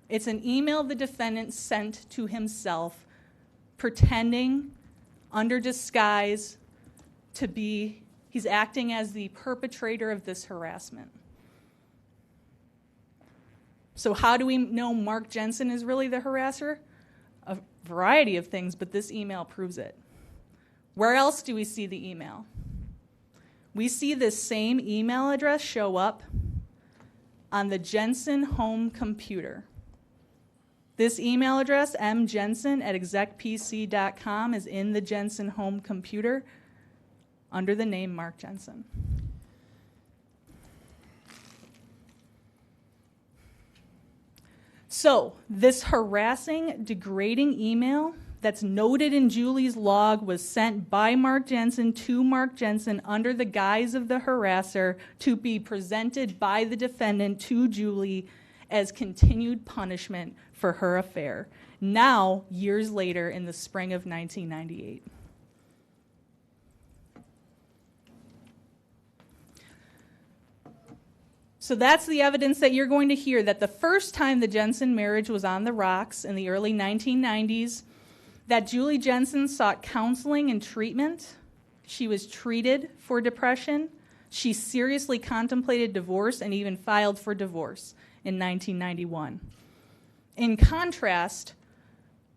It's an email the defendant sent to himself, pretending, under disguise, to be, he's acting as the perpetrator of this harassment. So how do we know Mark Jensen is really the harasser? A variety of things, but this email proves it. Where else do we see the email? We see this same email address show up on the Jensen home computer. This email address, mjensen at execpc.com, is in the Jensen home computer under the name Mark Jensen. So, this harassing, degrading email that's noted in Julie's log was sent by Mark Jensen to Mark Jensen under the guise of the harasser to be presented by the defendant to Julie as continued punishment for her affair, now years later in the spring of 1998. So that's the evidence that you're going to hear, that the first time the Jensen marriage was on the rocks in the early 1990s, that Julie Jensen sought counseling and treatment. She was treated for depression. She seriously contemplated divorce and even filed for divorce in 1991. In contrast,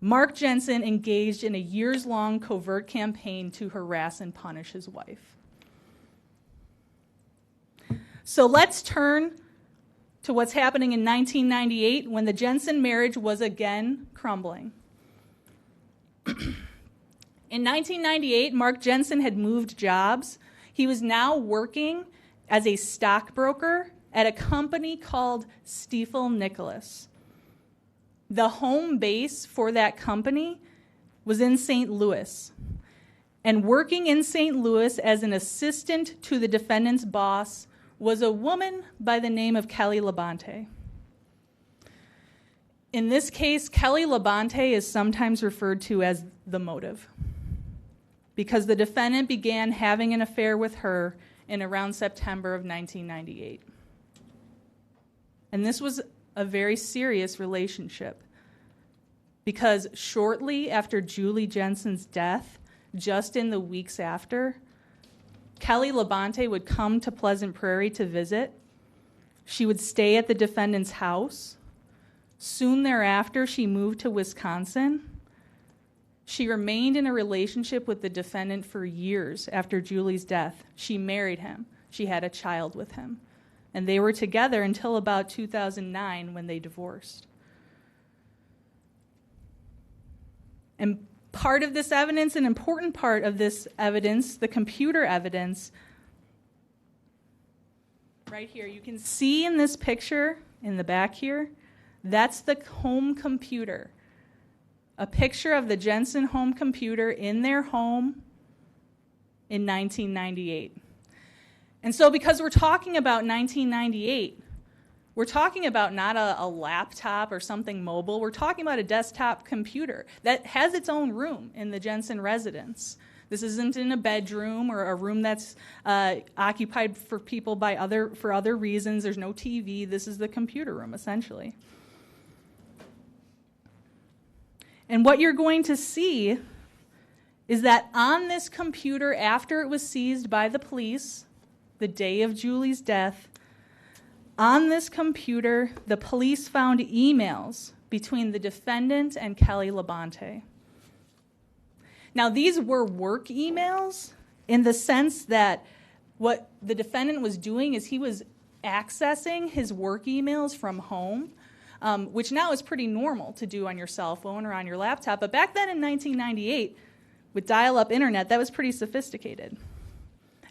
Mark Jensen engaged in a years-long covert campaign to harass and punish his wife. So let's turn to what's happening in 1998 when the Jensen marriage was again crumbling. In 1998, Mark Jensen had moved jobs. He was now working as a stockbroker at a company called Stiefel Nicholas. The home base for that company was in St. Louis. And working in St. Louis as an assistant to the defendant's boss was a woman by the name of Kelly Labonte. In this case, Kelly Labonte is sometimes referred to as the motive, because the defendant began having an affair with her in around September of 1998. And this was a very serious relationship, because shortly after Julie Jensen's death, just in the weeks after, Kelly Labonte would come to Pleasant Prairie to visit. She would stay at the defendant's house. Soon thereafter, she moved to Wisconsin. She remained in a relationship with the defendant for years after Julie's death. She married him. She had a child with him. And they were together until about 2009 when they divorced. And part of this evidence, an important part of this evidence, the computer evidence, right here, you can see in this picture in the back here, that's the home computer. A picture of the Jensen home computer in their home in 1998. And so because we're talking about 1998, we're talking about not a laptop or something mobile. We're talking about a desktop computer that has its own room in the Jensen residence. This isn't in a bedroom or a room that's occupied for people for other reasons. There's no TV. This is the computer room, essentially. And what you're going to see is that on this computer, after it was seized by the police, the day of Julie's death, on this computer, the police found emails between the defendant and Kelly Labonte. Now, these were work emails in the sense that what the defendant was doing is he was accessing his work emails from home, which now is pretty normal to do on your cell phone or on your laptop. But back then in 1998, with dial-up internet, that was pretty sophisticated.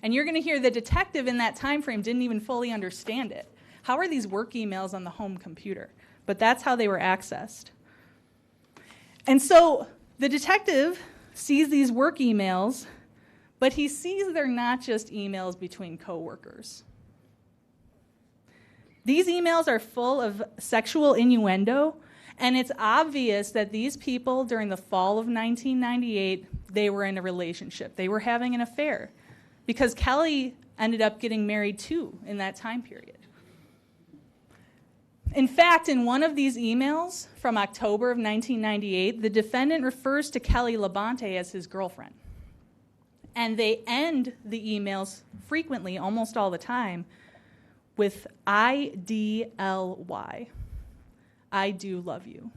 And you're going to hear the detective in that time frame didn't even fully understand it. How are these work emails on the home computer? But that's how they were accessed. And so the detective sees these work emails, but he sees they're not just emails between coworkers. These emails are full of sexual innuendo, and it's obvious that these people, during the fall of 1998, they were in a relationship. They were having an affair, because Kelly ended up getting married too in that time period. In fact, in one of these emails from October of 1998, the defendant refers to Kelly Labonte as his girlfriend. And they end the emails frequently, almost all the time, with IDLY. I do love you.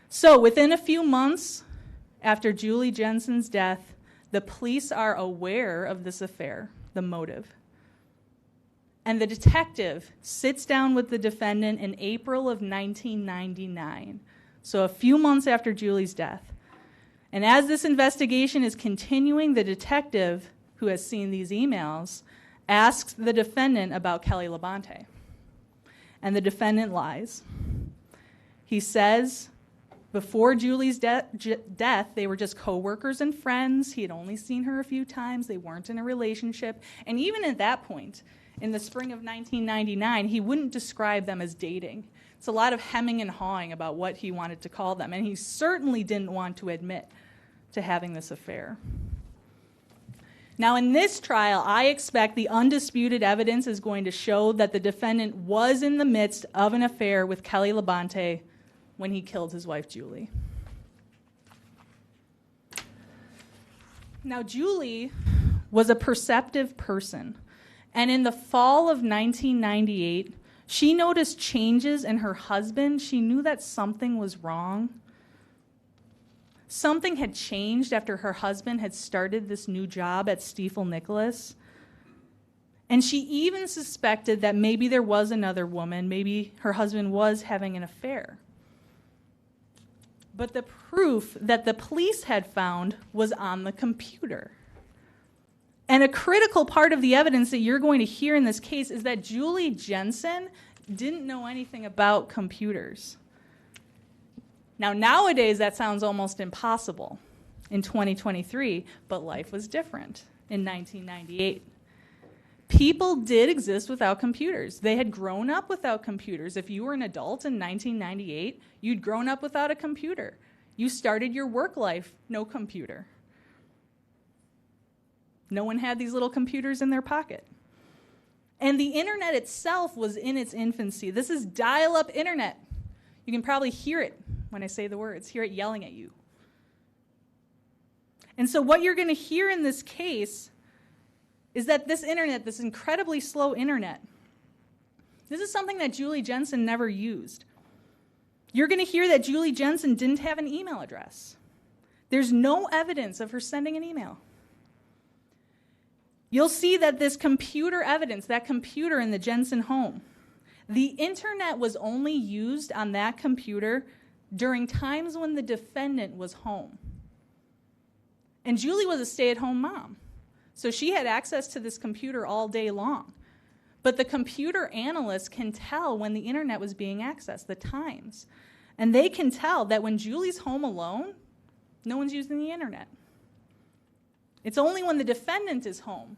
So within a few months after Julie Jensen's death, the police are aware of this affair, the motive. And the detective sits down with the defendant in April of 1999, so a few months after Julie's death. And as this investigation is continuing, the detective, who has seen these emails, asks the defendant about Kelly Labonte. And the defendant lies. He says before Julie's death, they were just co-workers and friends. He had only seen her a few times. They weren't in a relationship. And even at that point, in the spring of 1999, he wouldn't describe them as dating. It's a lot of hemming and hawing about what he wanted to call them, and he certainly didn't want to admit to having this affair. Now, in this trial, I expect the undisputed evidence is going to show that the defendant was in the midst of an affair with Kelly Labonte when he killed his wife, Julie. Now, Julie was a perceptive person. And in the fall of 1998, she noticed changes in her husband. She knew that something was wrong. Something had changed after her husband had started this new job at Stiefel Nicholas. And she even suspected that maybe there was another woman, maybe her husband was having an affair. But the proof that the police had found was on the computer. And a critical part of the evidence that you're going to hear in this case is that Julie Jensen didn't know anything about computers. Now, nowadays, that sounds almost impossible in 2023, but life was different in 1998. People did exist without computers. They had grown up without computers. If you were an adult in 1998, you'd grown up without a computer. You started your work life, no computer. No one had these little computers in their pocket. And the internet itself was in its infancy. This is dial-up internet. You can probably hear it when I say the words, hear it yelling at you. And so what you're going to hear in this case is that this internet, this incredibly slow internet, this is something that Julie Jensen never used. You're going to hear that Julie Jensen didn't have an email address. There's no evidence of her sending an email. You'll see that this computer evidence, that computer in the Jensen home, the internet was only used on that computer during times when the defendant was home. And Julie was a stay-at-home mom, so she had access to this computer all day long. But the computer analysts can tell when the internet was being accessed, the times. And they can tell that when Julie's home alone, no one's using the internet. It's only when the defendant is home,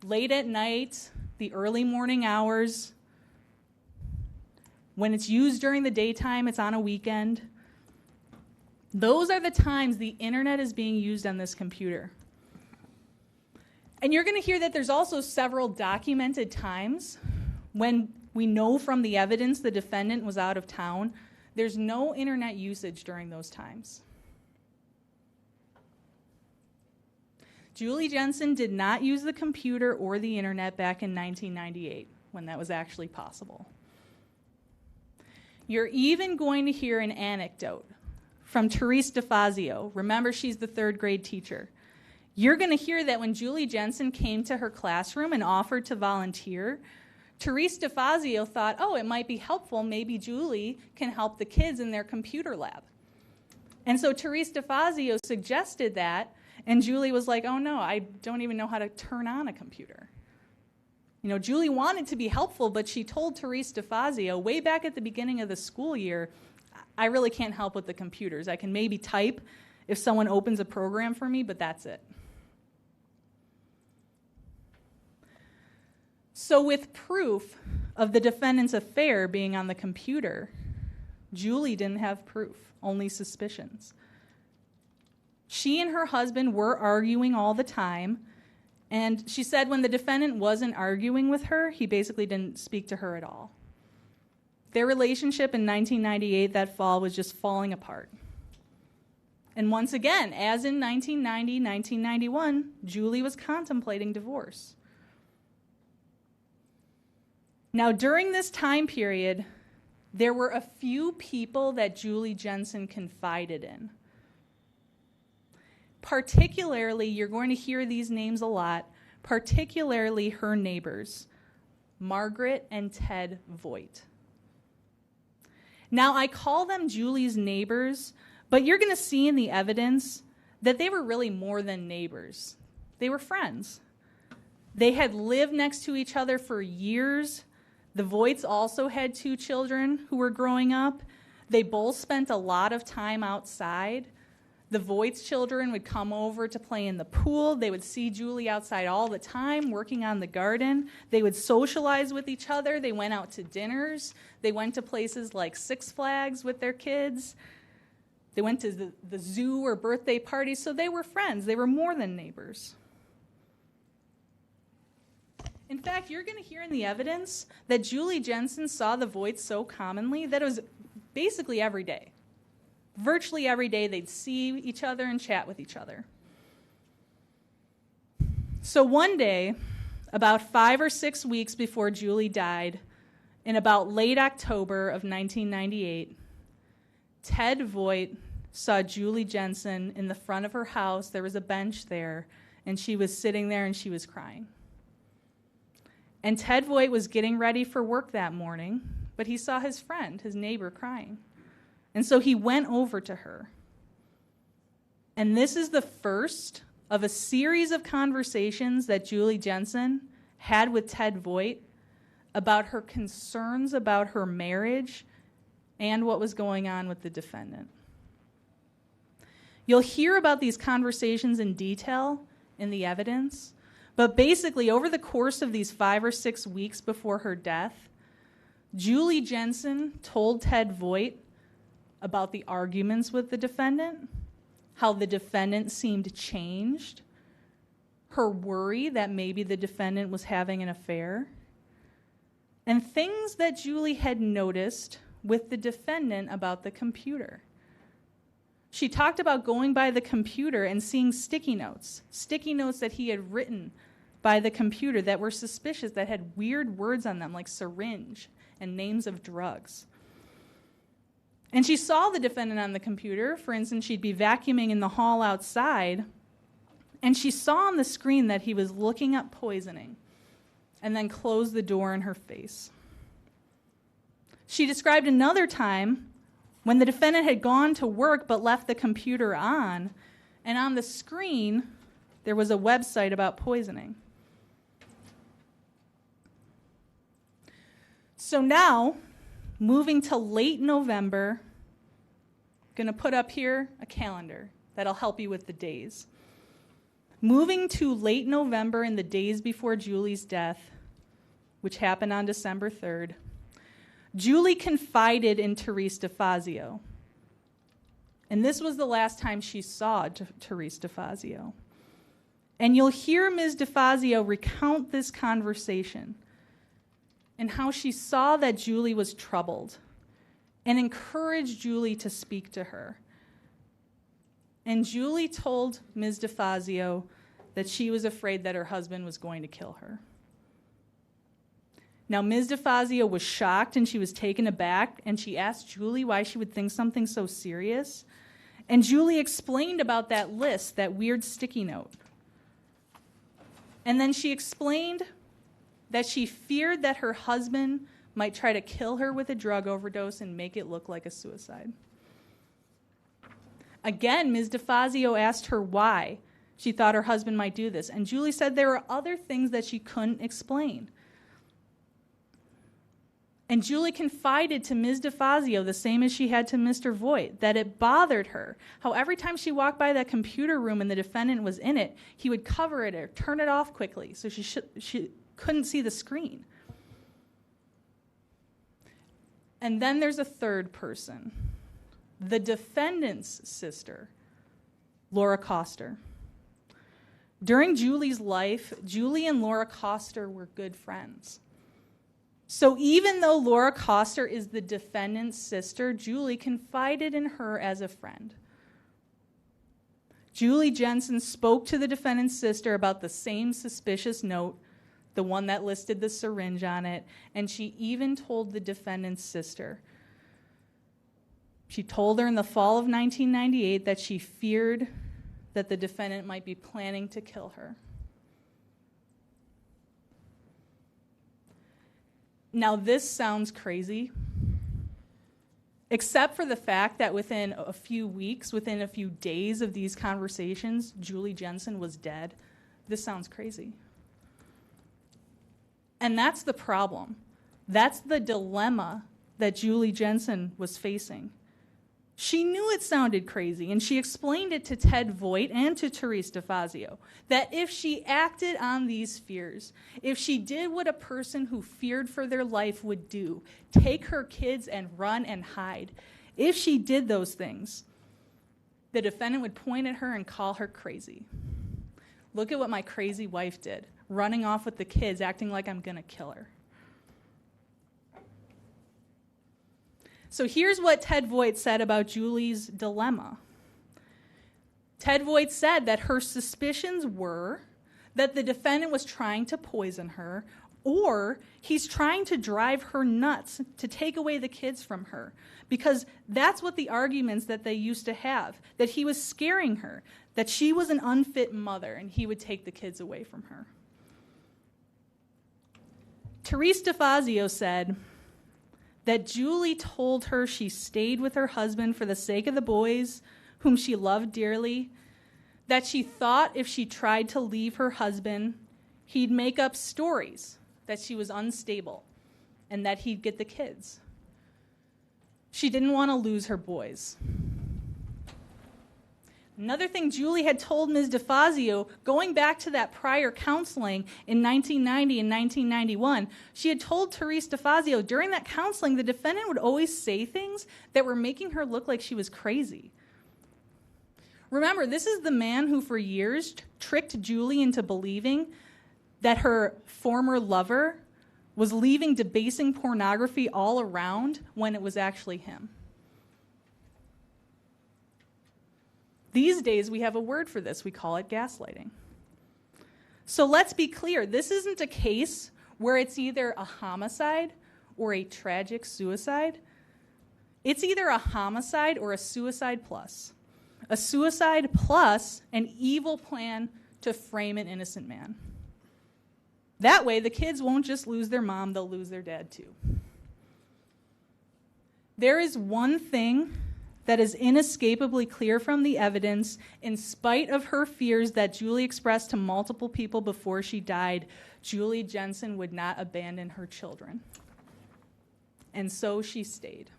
late at night, the early morning hours, when it's used during the daytime, it's on a weekend. Those are the times the internet is being used on this computer. And you're going to hear that there's also several documented times when we know from the evidence the defendant was out of town. There's no internet usage during those times. Julie Jensen did not use the computer or the internet back in 1998 when that was actually possible. You're even going to hear an anecdote from Therese DeFazio. Remember, she's the third grade teacher. You're going to hear that when Julie Jensen came to her classroom and offered to volunteer, Therese DeFazio thought, oh, it might be helpful. Maybe Julie can help the kids in their computer lab. And so Therese DeFazio suggested that, and Julie was like, oh, no, I don't even know how to turn on a computer. You know, Julie wanted to be helpful, but she told Therese DeFazio way back at the beginning of the school year, I really can't help with the computers. I can maybe type if someone opens a program for me, but that's it. So with proof of the defendant's affair being on the computer, Julie didn't have proof, only suspicions. She and her husband were arguing all the time, and she said when the defendant wasn't arguing with her, he basically didn't speak to her at all. Their relationship in 1998, that fall, was just falling apart. And once again, as in 1990, 1991, Julie was contemplating divorce. Now, during this time period, there were a few people that Julie Jensen confided in. Particularly, you're going to hear these names a lot, particularly her neighbors, Margaret and Ted Wojt. Now, I call them Julie's neighbors, but you're going to see in the evidence that they were really more than neighbors. They were friends. They had lived next to each other for years. The Wojts also had 2 children who were growing up. They both spent a lot of time outside. The Wojts' children would come over to play in the pool. They would see Julie outside all the time working on the garden. They would socialize with each other. They went out to dinners. They went to places like Six Flags with their kids. They went to the zoo or birthday parties. So they were friends. They were more than neighbors. In fact, you're going to hear in the evidence that Julie Jensen saw the Wojts so commonly that it was basically every day. Virtually every day they'd see each other and chat with each other. So one day, about 5 or 6 weeks before Julie died, in about late October of 1998, Ted Wojt saw Julie Jensen in the front of her house. There was a bench there, and she was sitting there and she was crying. And Ted Wojt was getting ready for work that morning, but he saw his friend, his neighbor, crying. And so he went over to her. And this is the first of a series of conversations that Julie Jensen had with Ted Wojt about her concerns about her marriage and what was going on with the defendant. You'll hear about these conversations in detail in the evidence, but basically over the course of these 5 or 6 weeks before her death, Julie Jensen told Ted Wojt about the arguments with the defendant, how the defendant seemed changed, her worry that maybe the defendant was having an affair, and things that Julie had noticed with the defendant about the computer. She talked about going by the computer and seeing sticky notes that he had written by the computer that were suspicious, that had weird words on them like syringe and names of drugs. And she saw the defendant on the computer. For instance, she'd be vacuuming in the hall outside, and she saw on the screen that he was looking up poisoning and then closed the door in her face. She described another time when the defendant had gone to work but left the computer on, and on the screen there was a website about poisoning. So now, moving to late November, I'm going to put up here a calendar that'll help you with the days. Moving to late November in the days before Julie's death, which happened on December 3rd, Julie confided in Therese DeFazio. And this was the last time she saw Therese DeFazio. And you'll hear Ms. DeFazio recount this conversation and how she saw that Julie was troubled and encouraged Julie to speak to her. And Julie told Ms. DeFazio that she was afraid that her husband was going to kill her. Now, Ms. DeFazio was shocked and she was taken aback, and she asked Julie why she would think something so serious. And Julie explained about that list, that weird sticky note. And then she explained that she feared that her husband might try to kill her with a drug overdose and make it look like a suicide. Again, Ms. DeFazio asked her why she thought her husband might do this, and Julie said there were other things that she couldn't explain. And Julie confided to Ms. DeFazio, the same as she had to Mr. Wojt, that it bothered her how every time she walked by that computer room and the defendant was in it, he would cover it or turn it off quickly so she couldn't see the screen. And then there's a third person, the defendant's sister, Laura Koster. During Julie's life, Julie and Laura Koster were good friends. So even though Laura Koster is the defendant's sister, Julie confided in her as a friend. Julie Jensen spoke to the defendant's sister about the same suspicious note, the one that listed the syringe on it, and she even told the defendant's sister. She told her in the fall of 1998 that she feared that the defendant might be planning to kill her. Now, this sounds crazy, except for the fact that within a few weeks, within a few days of these conversations, Julie Jensen was dead. This sounds crazy. And that's the problem. That's the dilemma that Julie Jensen was facing. She knew it sounded crazy, and she explained it to Ted Vojt and to Therese DeFazio, that if she acted on these fears, if she did what a person who feared for their life would do, take her kids and run and hide, if she did those things, the defendant would point at her and call her crazy. Look at what my crazy wife did, running off with the kids, acting like I'm going to kill her. So here's what Ted Vojt said about Julie's dilemma. Ted Vojt said that her suspicions were that the defendant was trying to poison her, or he's trying to drive her nuts to take away the kids from her, because that's what the arguments that they used to have, that he was scaring her, that she was an unfit mother and he would take the kids away from her. Therese DeFazio said that Julie told her she stayed with her husband for the sake of the boys, whom she loved dearly, that she thought if she tried to leave her husband, he'd make up stories that she was unstable and that he'd get the kids. She didn't want to lose her boys. Another thing Julie had told Ms. DeFazio, going back to that prior counseling in 1990 and 1991, she had told Therese DeFazio during that counseling the defendant would always say things that were making her look like she was crazy. Remember, this is the man who for years tricked Julie into believing that her former lover was leaving debasing pornography all around when it was actually him. These days, we have a word for this. We call it gaslighting. So let's be clear. This isn't a case where it's either a homicide or a tragic suicide. It's either a homicide or a suicide plus. A suicide plus an evil plan to frame an innocent man. That way, the kids won't just lose their mom, they'll lose their dad too. There is one thing that is inescapably clear from the evidence, in spite of her fears that Julie expressed to multiple people before she died, Julie Jensen would not abandon her children. And so she stayed.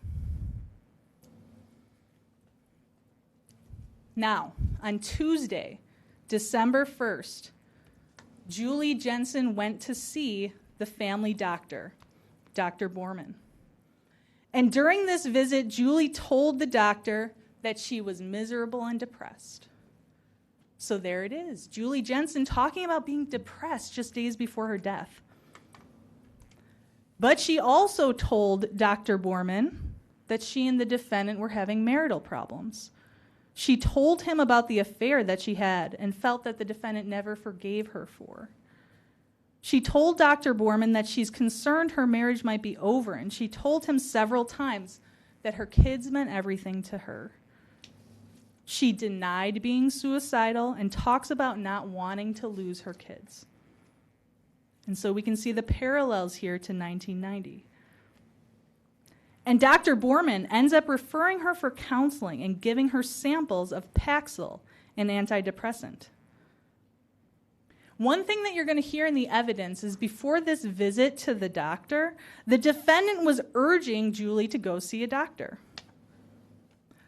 Now, on Tuesday, December 1st, Julie Jensen went to see the family doctor, Dr. Borman. And during this visit, Julie told the doctor that she was miserable and depressed. So there it is, Julie Jensen talking about being depressed just days before her death. But she also told Dr. Borman that she and the defendant were having marital problems. She told him about the affair that she had and felt that the defendant never forgave her for. She told Dr. Borman that she's concerned her marriage might be over, and she told him several times that her kids meant everything to her. She denied being suicidal and talks about not wanting to lose her kids. And so we can see the parallels here to 1990. And Dr. Borman ends up referring her for counseling and giving her samples of Paxil, an antidepressant. One thing that you're going to hear in the evidence is before this visit to the doctor, the defendant was urging Julie to go see a doctor.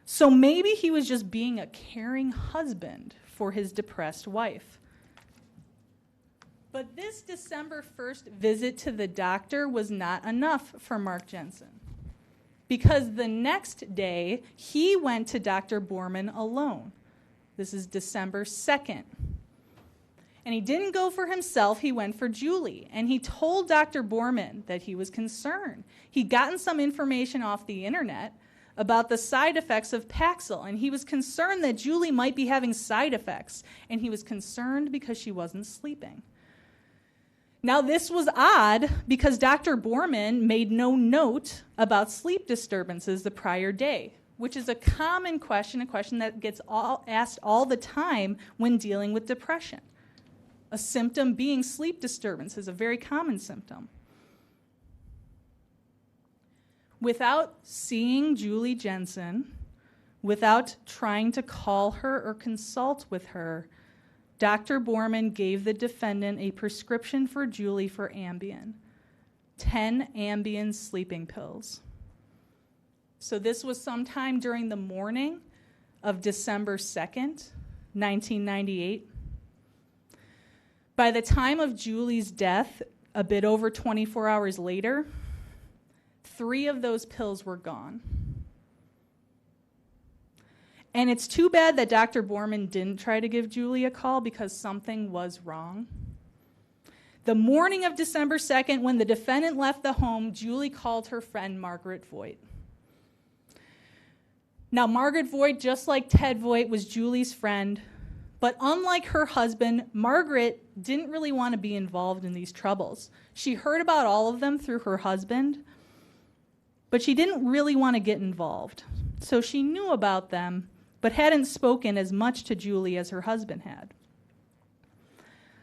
So maybe he was just being a caring husband for his depressed wife. But this December 1st visit to the doctor was not enough for Mark Jensen, because the next day he went to Dr. Borman alone. This is December 2nd. And he didn't go for himself, he went for Julie. And he told Dr. Borman that he was concerned. He'd gotten some information off the internet about the side effects of Paxil, and he was concerned that Julie might be having side effects, and he was concerned because she wasn't sleeping. Now, this was odd because Dr. Borman made no note about sleep disturbances the prior day, which is a common question, a question that gets asked all the time when dealing with depression. A symptom being sleep disturbance is a very common symptom. Without seeing Julie Jensen, without trying to call her or consult with her, Dr. Borman gave the defendant a prescription for Julie for Ambien, 10 Ambien sleeping pills. So this was sometime during the morning of December 2nd, 1998. By the time of Julie's death, a bit over 24 hours later, 3 of those pills were gone. And it's too bad that Dr. Borman didn't try to give Julie a call because something was wrong. The morning of December 2nd, when the defendant left the home, Julie called her friend Margaret Wojt. Now, Margaret Wojt, just like Ted Wojt, was Julie's friend, but unlike her husband, Margaret didn't really want to be involved in these troubles. She heard about all of them through her husband, but she didn't really want to get involved. So she knew about them, but hadn't spoken as much to Julie as her husband had.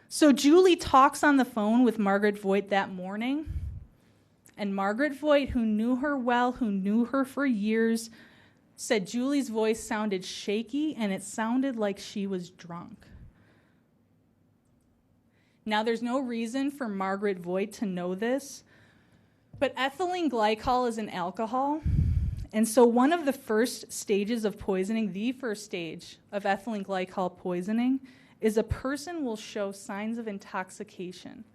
So Julie talks on the phone with Margaret Wojt that morning, and Margaret Wojt, who knew her well, who knew her for years, said Julie's voice sounded shaky and it sounded like she was drunk. Now, there's no reason for Margaret Wojt to know this, but ethylene glycol is an alcohol, and so one of the first stages of poisoning, the first stage of ethylene glycol poisoning, is a person will show signs of intoxication,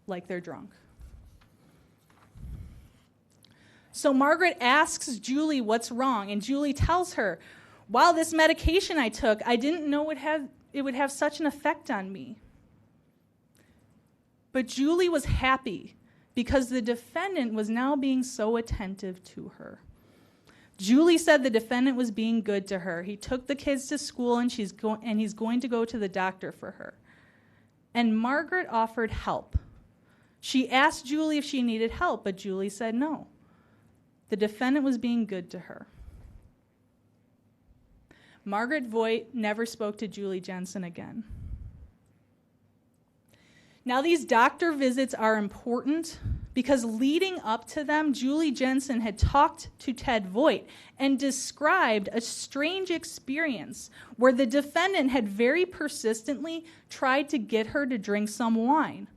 like they're drunk. So Margaret asks Julie what's wrong, and Julie tells her, "Wow, this medication I took, I didn't know it would have such an effect on me." But Julie was happy because the defendant was now being so attentive to her. Julie said the defendant was being good to her. He took the kids to school, and he's going to go to the doctor for her. And Margaret offered help. She asked Julie if she needed help, but Julie said no. The defendant was being good to her. Margaret Wojt never spoke to Julie Jensen again. Now, these doctor visits are important because leading up to them, Julie Jensen had talked to Ted Wojt and described a strange experience where the defendant had very persistently tried to get her to drink some wine.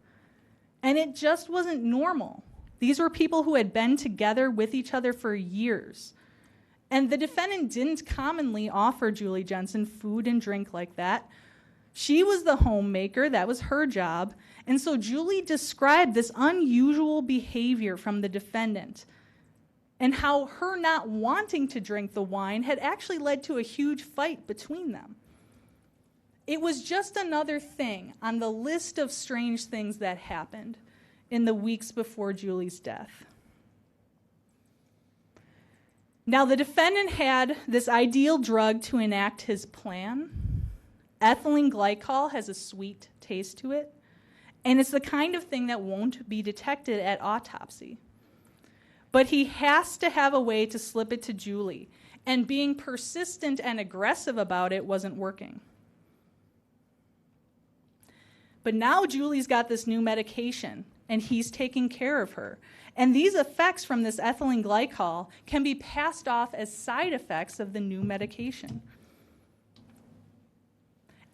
And it just wasn't normal. These were people who had been together with each other for years. And the defendant didn't commonly offer Julie Jensen food and drink like that. She was the homemaker, that was her job. And so Julie described this unusual behavior from the defendant and how her not wanting to drink the wine had actually led to a huge fight between them. It was just another thing on the list of strange things that happened in the weeks before Julie's death. Now, the defendant had this ideal drug to enact his plan. Ethylene glycol has a sweet taste to it, And it's the kind of thing that won't be detected at autopsy. But he has to have a way to slip it to Julie, and being persistent and aggressive about it wasn't working. But now Julie's got this new medication, and he's taking care of her. And these effects from this ethylene glycol can be passed off as side effects of the new medication.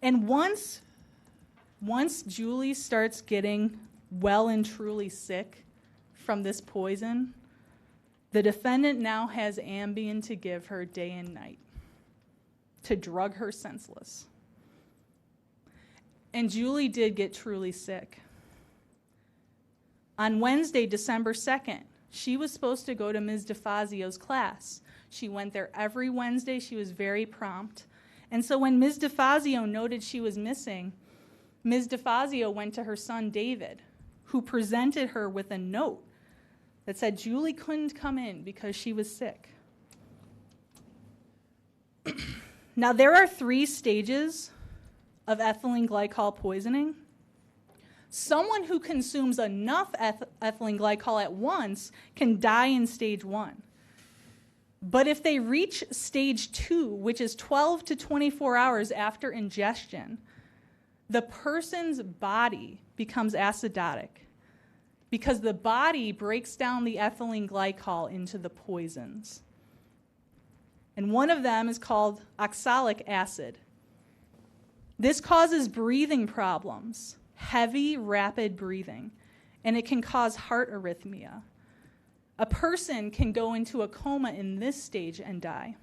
And once Julie starts getting well and truly sick from this poison, the defendant now has Ambien to give her day and night, to drug her senseless. And Julie did get truly sick. On Wednesday, December 2nd, she was supposed to go to Ms. DeFazio's class. She went there every Wednesday. She was very prompt. And so when Ms. DeFazio noted she was missing, Ms. DeFazio went to her son, David, who presented her with a note that said Julie couldn't come in because she was sick. Now, there are 3 stages of ethylene glycol poisoning. Someone who consumes enough ethylene glycol at once can die in stage 1. But if they reach stage 2, which is 12 to 24 hours after ingestion, the person's body becomes acidotic because the body breaks down the ethylene glycol into the poisons. And one of them is called oxalic acid. This causes breathing problems, heavy, rapid breathing, and it can cause heart arrhythmia. A person can go into a coma in this stage and die.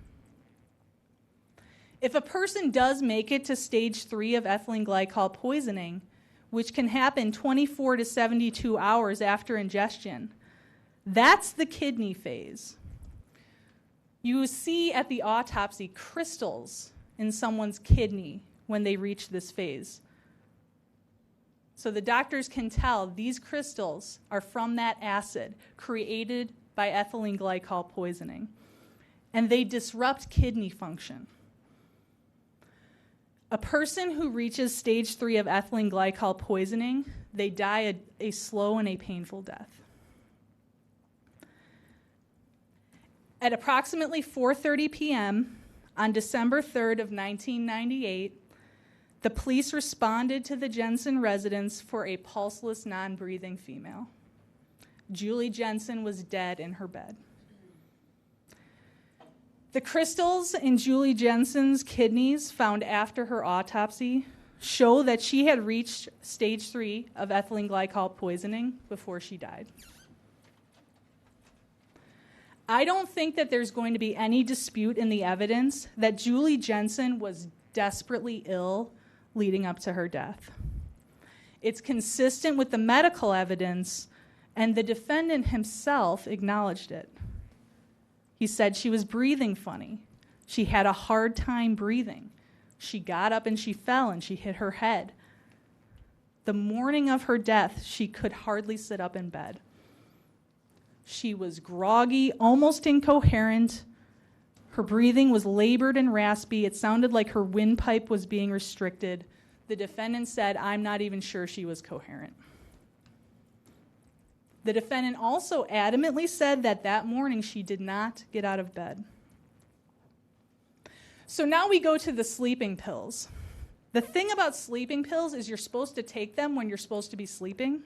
If a person does make it to stage 3 of ethylene glycol poisoning, which can happen 24 to 72 hours after ingestion, that's the kidney phase. You see at the autopsy crystals in someone's kidney when they reach this phase. So the doctors can tell these crystals are from that acid created by ethylene glycol poisoning, and they disrupt kidney function. A person who reaches stage 3 of ethylene glycol poisoning, they die a slow and a painful death. At approximately 4:30 p.m. on December 3rd of 1998, the police responded to the Jensen residence for a pulseless, non-breathing female. Julie Jensen was dead in her bed. The crystals in Julie Jensen's kidneys found after her autopsy show that she had reached stage 3 of ethylene glycol poisoning before she died. I don't think that there's going to be any dispute in the evidence that Julie Jensen was desperately ill leading up to her death. It's consistent with the medical evidence, and the defendant himself acknowledged it. He said she was breathing funny. She had a hard time breathing. She got up and she fell and she hit her head. The morning of her death, she could hardly sit up in bed. She was groggy, almost incoherent. Her breathing was labored and raspy. It sounded like her windpipe was being restricted. The defendant said, "I'm not even sure she was coherent." The defendant also adamantly said that that morning she did not get out of bed. So now we go to the sleeping pills. The thing about sleeping pills is you're supposed to take them when you're supposed to be sleeping.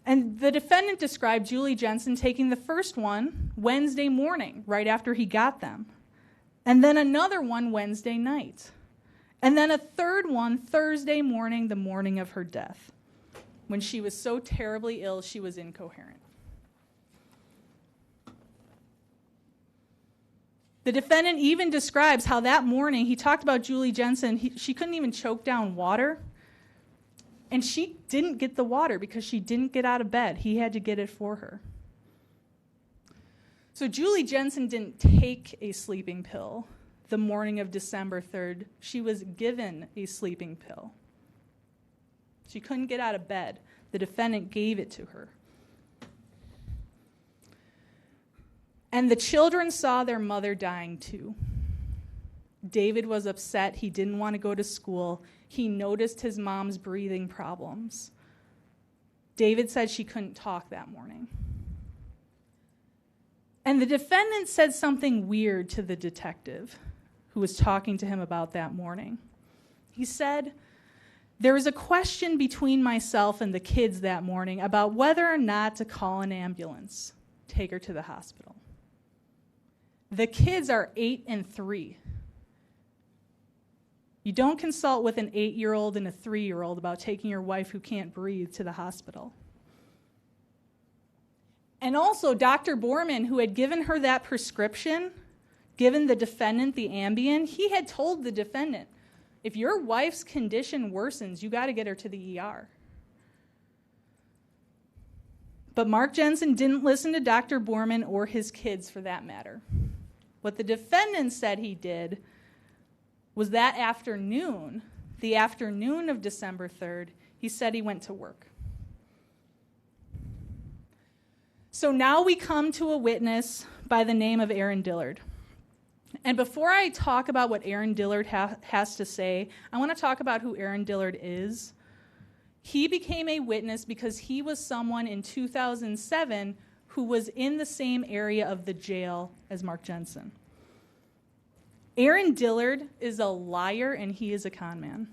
And the defendant described Julie Jensen taking the first one Wednesday morning, right after he got them. And then another one Wednesday night. And then a third one Thursday morning, the morning of her death, when she was so terribly ill she was incoherent. The defendant even describes how that morning, he talked about Julie Jensen, she couldn't even choke down water. And she didn't get the water because she didn't get out of bed. He had to get it for her. So Julie Jensen didn't take a sleeping pill the morning of December 3rd. She was given a sleeping pill. She couldn't get out of bed. The defendant gave it to her. And the children saw their mother dying too. David was upset. He didn't want to go to school. He noticed his mom's breathing problems. David said she couldn't talk that morning. And the defendant said something weird to the detective who was talking to him about that morning. He said, "There was a question between myself and the kids that morning about whether or not to call an ambulance, take her to the hospital. The kids are 8 and 3. You don't consult with an 8-year-old and a 3-year-old about taking your wife who can't breathe to the hospital." And also, Dr. Borman, who had given her that prescription, given the defendant the Ambien, he had told the defendant, if your wife's condition worsens, you got to get her to the ER. But Mark Jensen didn't listen to Dr. Borman or his kids for that matter. What the defendant said he did was that afternoon, the afternoon of December 3rd, he said he went to work. So now we come to a witness by the name of Aaron Dillard. And before I talk about what Aaron Dillard has to say, I want to talk about who Aaron Dillard is. He became a witness because he was someone in 2007 who was in the same area of the jail as Mark Jensen. Aaron Dillard is a liar and he is a con man.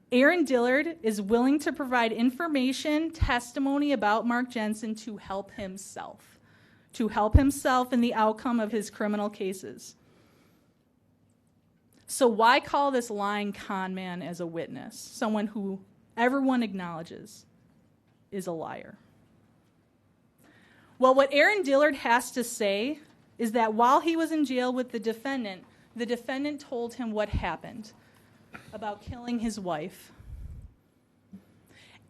Aaron Dillard is willing to provide information, testimony about Mark Jensen to help himself in the outcome of his criminal cases. So why call this lying con man as a witness, someone who everyone acknowledges is a liar? Well, what Aaron Dillard has to say is that while he was in jail with the defendant told him what happened about killing his wife.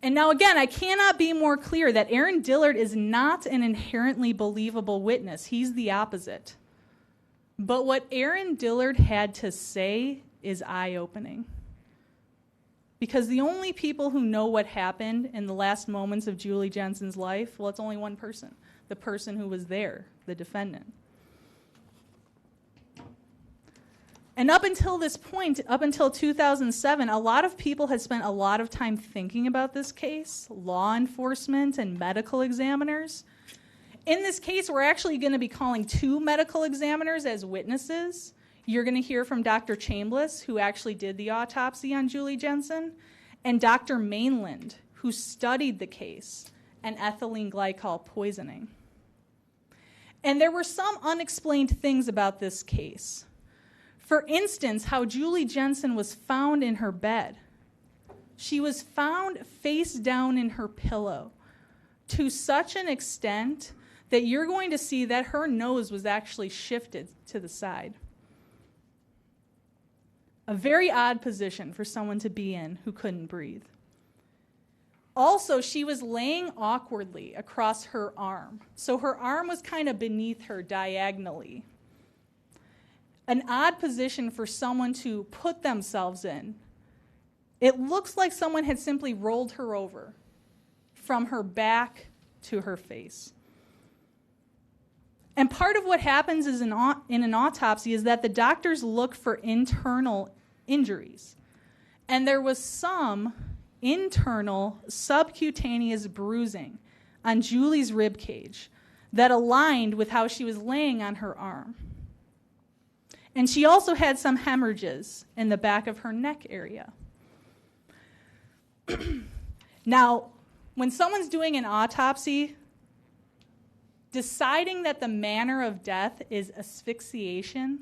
And now again, I cannot be more clear that Aaron Dillard is not an inherently believable witness. He's the opposite. But what Aaron Dillard had to say is eye-opening. Because the only people who know what happened in the last moments of Julie Jensen's life, well, it's only one person, the person who was there, the defendant. And up until this point, up until 2007, a lot of people had spent a lot of time thinking about this case, law enforcement and medical examiners. In this case, we're actually going to be calling 2 medical examiners as witnesses. You're going to hear from Dr. Chambliss, who actually did the autopsy on Julie Jensen, and Dr. Mainland, who studied the case and ethylene glycol poisoning. And there were some unexplained things about this case. For instance, how Julie Jensen was found in her bed. She was found face down in her pillow to such an extent that you're going to see that her nose was actually shifted to the side. A very odd position for someone to be in who couldn't breathe. Also, she was laying awkwardly across her arm. So her arm was kind of beneath her diagonally. An odd position for someone to put themselves in. It looks like someone had simply rolled her over from her back to her face. And part of what happens is in an autopsy is that the doctors look for internal injuries. And there was some internal subcutaneous bruising on Julie's rib cage that aligned with how she was laying on her arm. And she also had some hemorrhages in the back of her neck area. Now, when someone's doing an autopsy, deciding that the manner of death is asphyxiation,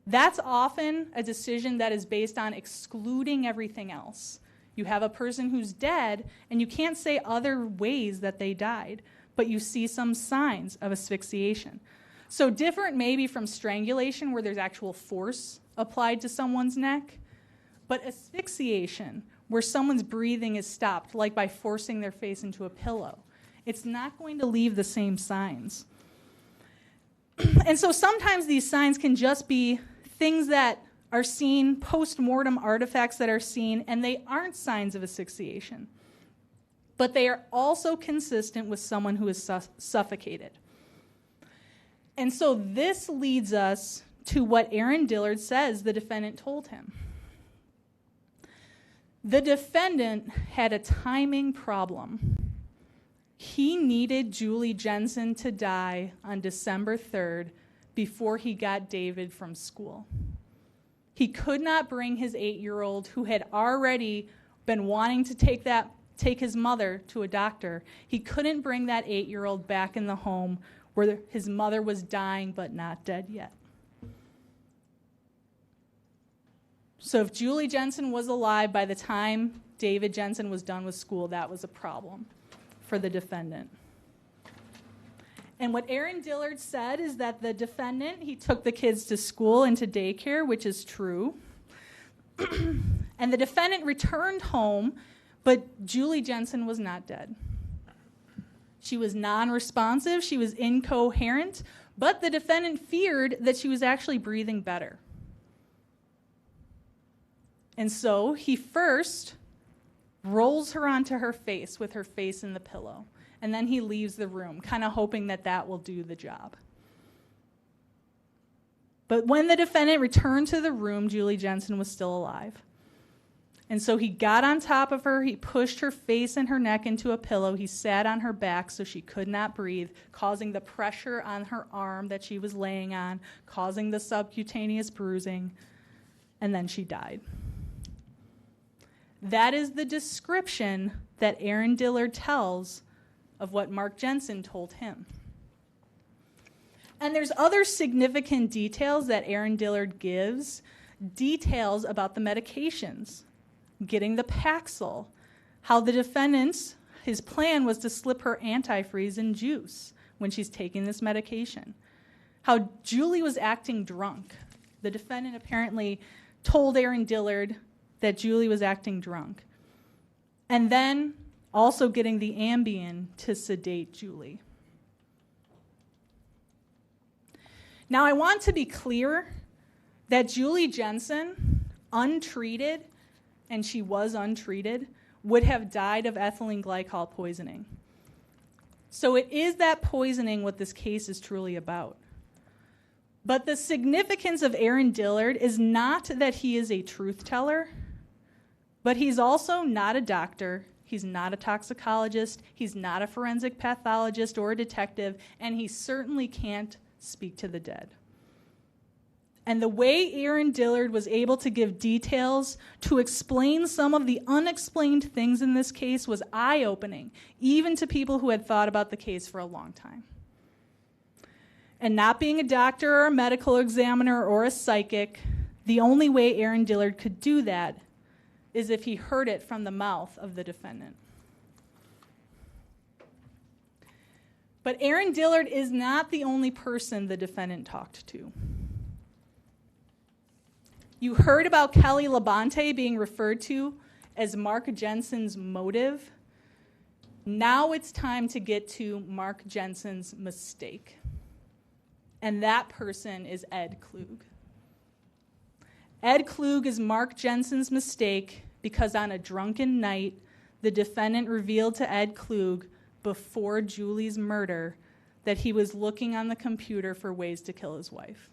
that's often a decision that is based on excluding everything else. You have a person who's dead, and you can't say other ways that they died, but you see some signs of asphyxiation. So different maybe from strangulation, where there's actual force applied to someone's neck, but asphyxiation, where someone's breathing is stopped, like by forcing their face into a pillow. It's not going to leave the same signs. And so sometimes these signs can just be things that are seen, post-mortem artifacts that are seen, and they aren't signs of asphyxiation. But they are also consistent with someone who is suffocated. And so this leads us to what Aaron Dillard says the defendant told him. The defendant had a timing problem. He needed Julie Jensen to die on December 3rd before he got David from school. He could not bring his 8-year-old, who had already been wanting to take his mother to a doctor. He couldn't bring that 8-year-old back in the home where his mother was dying but not dead yet. So if Julie Jensen was alive by the time David Jensen was done with school, that was a problem for the defendant. And what Aaron Dillard said is that the defendant, he took the kids to school and to daycare, which is true. And the defendant returned home, but Julie Jensen was not dead. She was non-responsive, she was incoherent, but the defendant feared that she was actually breathing better. And so he first rolls her onto her face with her face in the pillow. And then he leaves the room, kind of hoping that that will do the job. But when the defendant returned to the room, Julie Jensen was still alive. And so he got on top of her, he pushed her face and her neck into a pillow, he sat on her back so she could not breathe, causing the pressure on her arm that she was laying on, causing the subcutaneous bruising, and then she died. That is the description that Aaron Dillard tells of what Mark Jensen told him. And there's other significant details that Aaron Dillard gives, details about the medications, getting the Paxil, how the defendant's, his plan was to slip her antifreeze in juice when she's taking this medication, how Julie was acting drunk. The defendant apparently told Aaron Dillard that Julie was acting drunk. And then also getting the Ambien to sedate Julie. Now, I want to be clear that Julie Jensen, untreated, and she was untreated, would have died of ethylene glycol poisoning. So it is that poisoning what this case is truly about. But the significance of Aaron Dillard is not that he is a truth teller, but he's also not a doctor, he's not a toxicologist, he's not a forensic pathologist or a detective, and he certainly can't speak to the dead. And the way Aaron Dillard was able to give details to explain some of the unexplained things in this case was eye-opening, even to people who had thought about the case for a long time. And not being a doctor or a medical examiner or a psychic, the only way Aaron Dillard could do that is if he heard it from the mouth of the defendant. But Aaron Dillard is not the only person the defendant talked to. You heard about Kelly Labonte being referred to as Mark Jensen's motive. Now it's time to get to Mark Jensen's mistake. And that person is Ed Klug. Ed Klug is Mark Jensen's mistake because on a drunken night, the defendant revealed to Ed Klug before Julie's murder that he was looking on the computer for ways to kill his wife.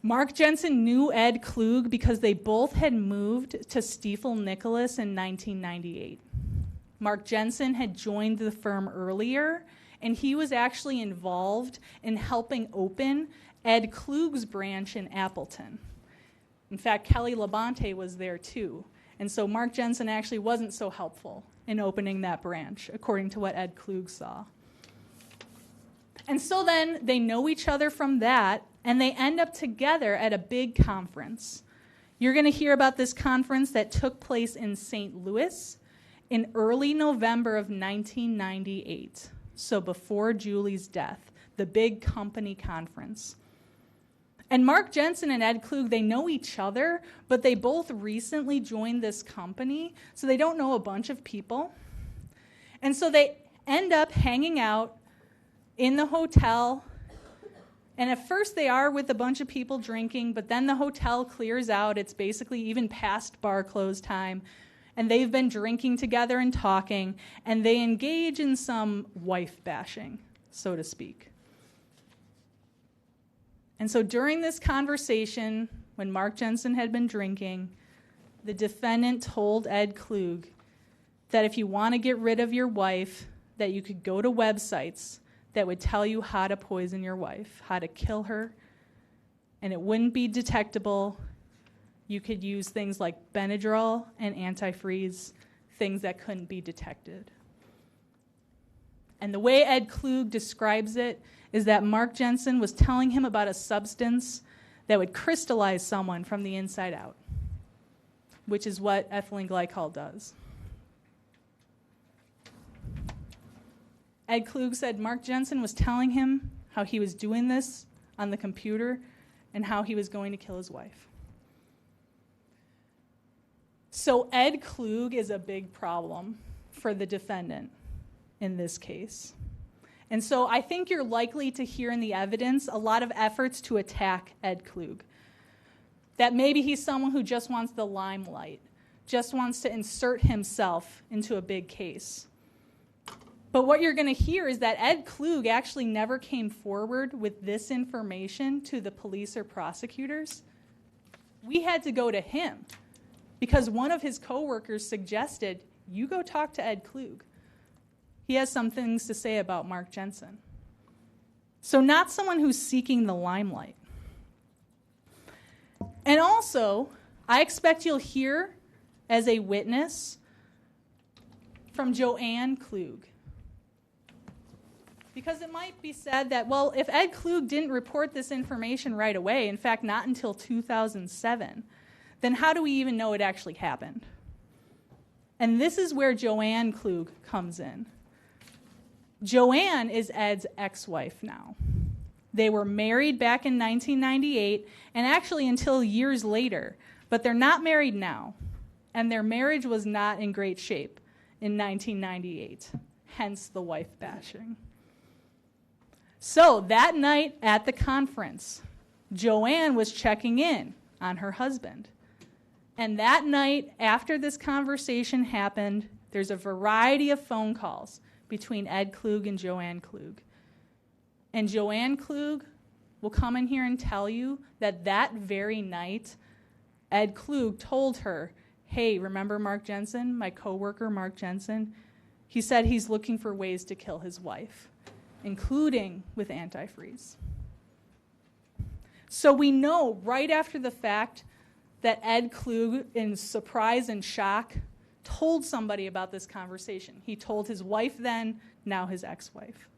Mark Jensen knew Ed Klug because they both had moved to Stiefel Nicholas in 1998. Mark Jensen had joined the firm earlier, and he was actually involved in helping open Ed Klug's branch in Appleton. In fact, Kelly Labonte was there too. And so Mark Jensen actually wasn't so helpful in opening that branch, according to what Ed Klug saw. And so then they know each other from that, and they end up together at a big conference. You're going to hear about this conference that took place in St. Louis in early November of 1998, so before Julie's death, the big company conference. And Mark Jensen and Ed Klug, they know each other, but they both recently joined this company, so they don't know a bunch of people. And so they end up hanging out in the hotel. And at first they are with a bunch of people drinking, but then the hotel clears out. It's basically even past bar close time. And they've been drinking together and talking, and they engage in some wife bashing, so to speak. And so during this conversation, when Mark Jensen had been drinking, the defendant told Ed Klug that if you want to get rid of your wife, that you could go to websites that would tell you how to poison your wife, how to kill her, and it wouldn't be detectable. You could use things like Benadryl and antifreeze, things that couldn't be detected. And the way Ed Klug describes it is that Mark Jensen was telling him about a substance that would crystallize someone from the inside out, which is what ethylene glycol does. Ed Klug said Mark Jensen was telling him how he was doing this on the computer and how he was going to kill his wife. So Ed Klug is a big problem for the defendant in this case. And so I think you're likely to hear in the evidence a lot of efforts to attack Ed Klug. That maybe he's someone who just wants the limelight, just wants to insert himself into a big case. But what you're going to hear is that Ed Klug actually never came forward with this information to the police or prosecutors. We had to go to him because one of his coworkers suggested, you go talk to Ed Klug. He has some things to say about Mark Jensen. So not someone who's seeking the limelight. And also, I expect you'll hear as a witness from Joanne Klug. Because it might be said that, well, if Ed Klug didn't report this information right away, in fact, not until 2007, then how do we even know it actually happened? And this is where Joanne Klug comes in. Joanne is Ed's ex-wife now. They were married back in 1998, and actually until years later, but they're not married now, and their marriage was not in great shape in 1998, hence the wife bashing. So that night at the conference, Joanne was checking in on her husband. And that night, after this conversation happened, there's a variety of phone calls between Ed Klug and Joanne Klug. And Joanne Klug will come in here and tell you that that very night, Ed Klug told her, hey, remember Mark Jensen, my coworker Mark Jensen? He said he's looking for ways to kill his wife, including with antifreeze. So we know right after the fact that Ed Klug, in surprise and shock, told somebody about this conversation. He told his wife then, now his ex-wife.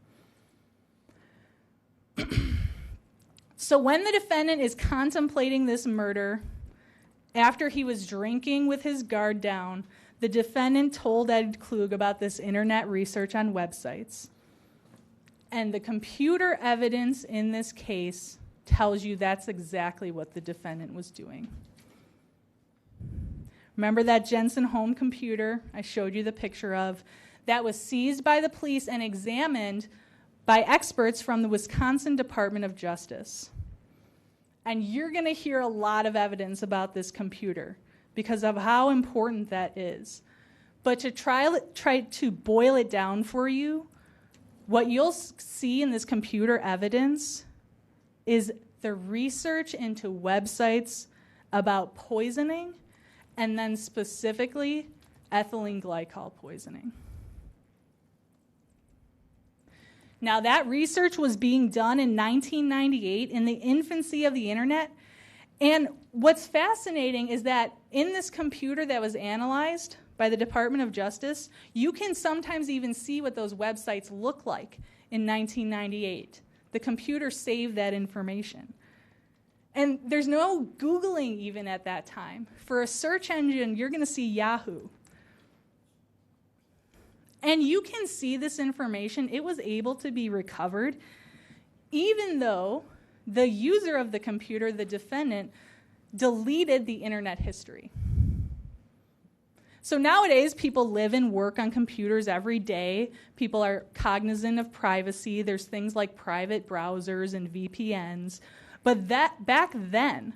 So when the defendant is contemplating this murder, after he was drinking with his guard down, the defendant told Ed Klug about this internet research on websites. And the computer evidence in this case tells you that's exactly what the defendant was doing. Remember that Jensen home computer I showed you the picture of? That was seized by the police and examined by experts from the Wisconsin Department of Justice. And you're going to hear a lot of evidence about this computer because of how important that is. But to try to boil it down for you, what you'll see in this computer evidence is the research into websites about poisoning, and then specifically ethylene glycol poisoning. Now, that research was being done in 1998 in the infancy of the internet. And what's fascinating is that in this computer that was analyzed by the Department of Justice, you can sometimes even see what those websites look like in 1998. The computer saved that information. And there's no Googling even at that time. For a search engine, you're going to see Yahoo. And you can see this information. It was able to be recovered, even though the user of the computer, the defendant, deleted the internet history. So nowadays, people live and work on computers every day. People are cognizant of privacy. There's things like private browsers and VPNs. But that back then,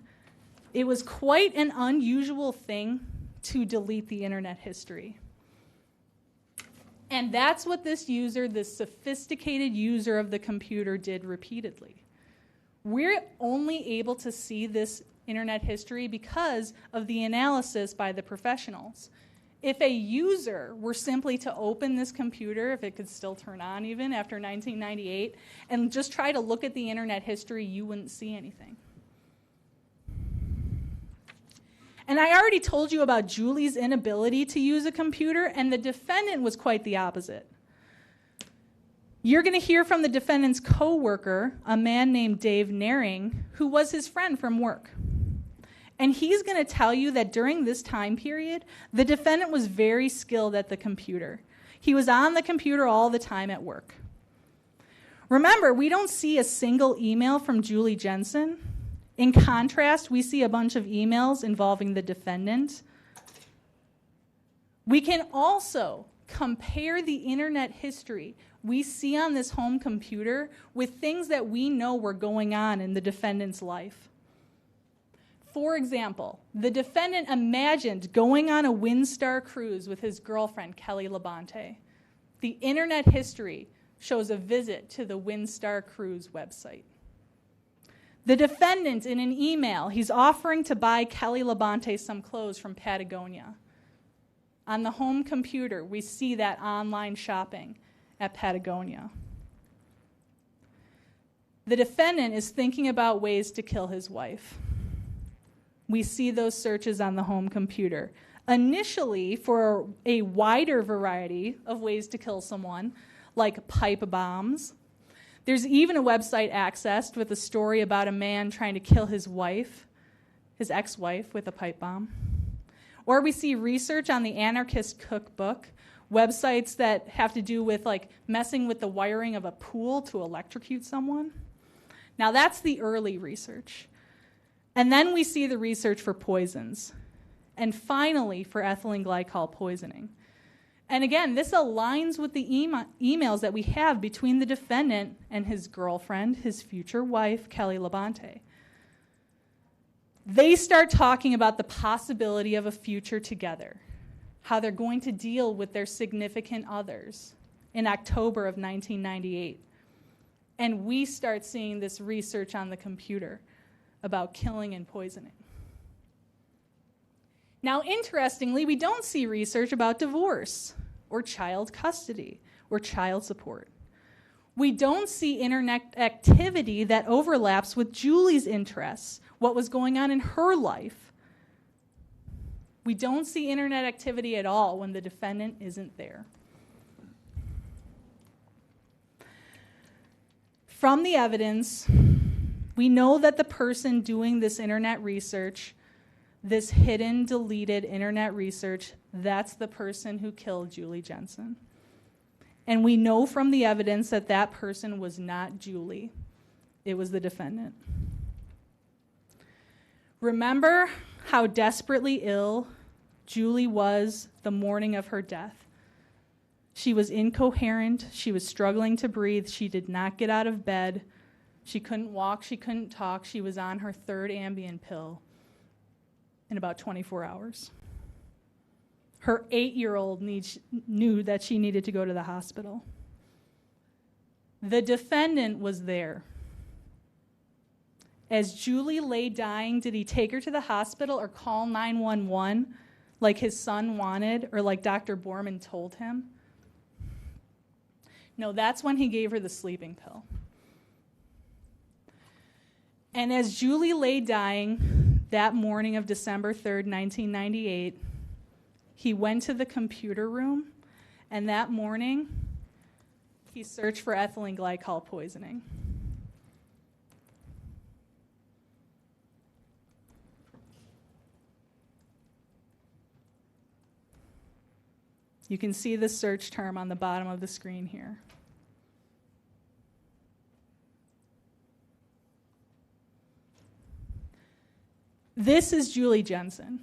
it was quite an unusual thing to delete the internet history. And that's what this user, this sophisticated user of the computer, did repeatedly. We're only able to see this internet history because of the analysis by the professionals. If a user were simply to open this computer, if it could still turn on even after 1998, and just try to look at the internet history, you wouldn't see anything. And I already told you about Julie's inability to use a computer, and the defendant was quite the opposite. You're going to hear from the defendant's co-worker, a man named Dave Naring, who was his friend from work. And he's going to tell you that during this time period, the defendant was very skilled at the computer. He was on the computer all the time at work. Remember, we don't see a single email from Julie Jensen. In contrast, we see a bunch of emails involving the defendant. We can also compare the internet history we see on this home computer with things that we know were going on in the defendant's life. For example, the defendant imagined going on a Windstar cruise with his girlfriend, Kelly Labonte. The internet history shows a visit to the Windstar cruise website. The defendant, in an email, he's offering to buy Kelly Labonte some clothes from Patagonia. On the home computer, we see that online shopping at Patagonia. The defendant is thinking about ways to kill his wife. We see those searches on the home computer. Initially, for a wider variety of ways to kill someone, like pipe bombs. There's even a website accessed with a story about a man trying to kill his wife, his ex-wife, with a pipe bomb. Or we see research on the Anarchist Cookbook, websites that have to do with like messing with the wiring of a pool to electrocute someone. Now that's the early research. And then we see the research for poisons. And finally, for ethylene glycol poisoning. And again, this aligns with the emails that we have between the defendant and his girlfriend, his future wife, Kelly Labonte. They start talking about the possibility of a future together, how they're going to deal with their significant others in October of 1998. And we start seeing this research on the computer about killing and poisoning. Now, interestingly, we don't see research about divorce or child custody or child support. We don't see internet activity that overlaps with Julie's interests, what was going on in her life. We don't see internet activity at all when the defendant isn't there. From the evidence, we know that the person doing this internet research, this hidden, deleted internet research, that's the person who killed Julie Jensen. And we know from the evidence that that person was not Julie. It was the defendant. Remember how desperately ill Julie was the morning of her death. She was incoherent. She was struggling to breathe. She did not get out of bed. She couldn't walk. She couldn't talk. She was on her third Ambien pill in about 24 hours. Her 8-year-old knew that she needed to go to the hospital. The defendant was there. As Julie lay dying, did he take her to the hospital or call 911 like his son wanted or like Dr. Borman told him? No, that's when he gave her the sleeping pill. And as Julie lay dying that morning of December 3rd, 1998, he went to the computer room, and that morning, he searched for ethylene glycol poisoning. You can see the search term on the bottom of the screen here. This is Julie Jensen.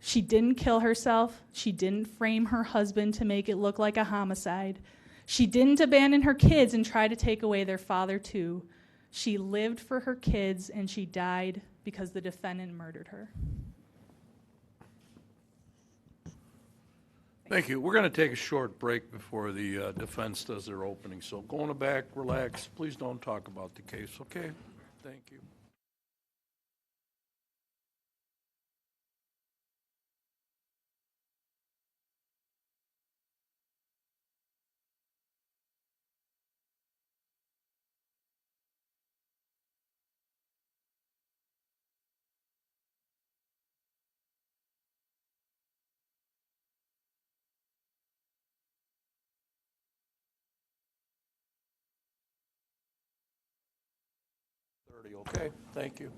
She didn't kill herself. She didn't frame her husband to make it look like a homicide. She didn't abandon her kids and try to take away their father too. She lived for her kids and she died because the defendant murdered her. Thank you. We're going to take a short break before the defense does their opening. So go in the back, relax. Please don't talk about the case, okay? Thank you. Okay, thank you.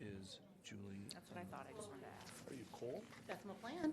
is Julie. That's what I thought. I just wanted to ask. Are you cold? That's my plan.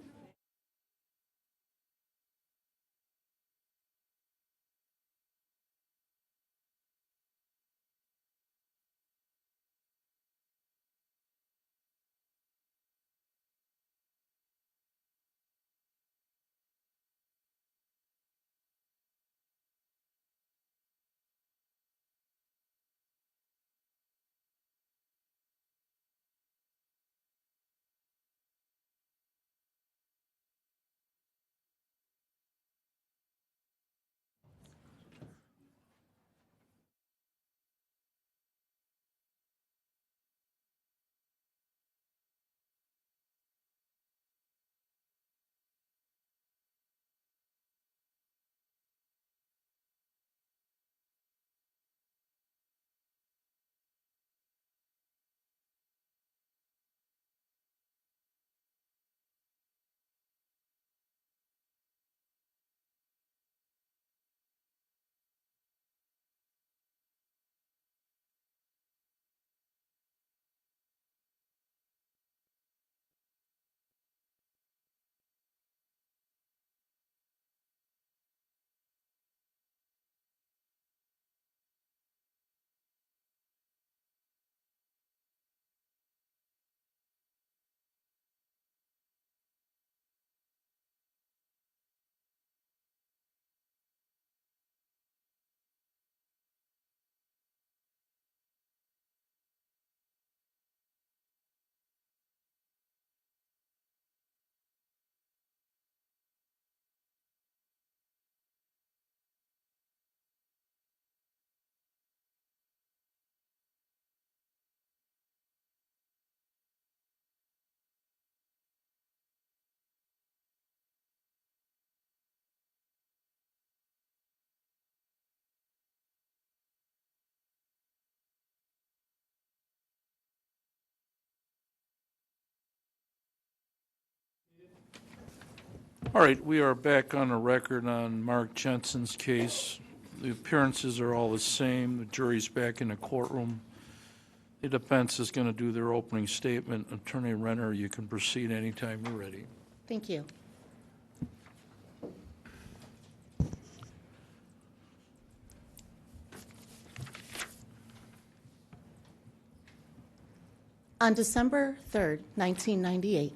All right, we are back on the record on Mark Jensen's case. The appearances are all the same. The jury's back in the courtroom. The defense is going to do their opening statement. Attorney Renner, you can proceed anytime you're ready. Thank you. On December 3rd, 1998,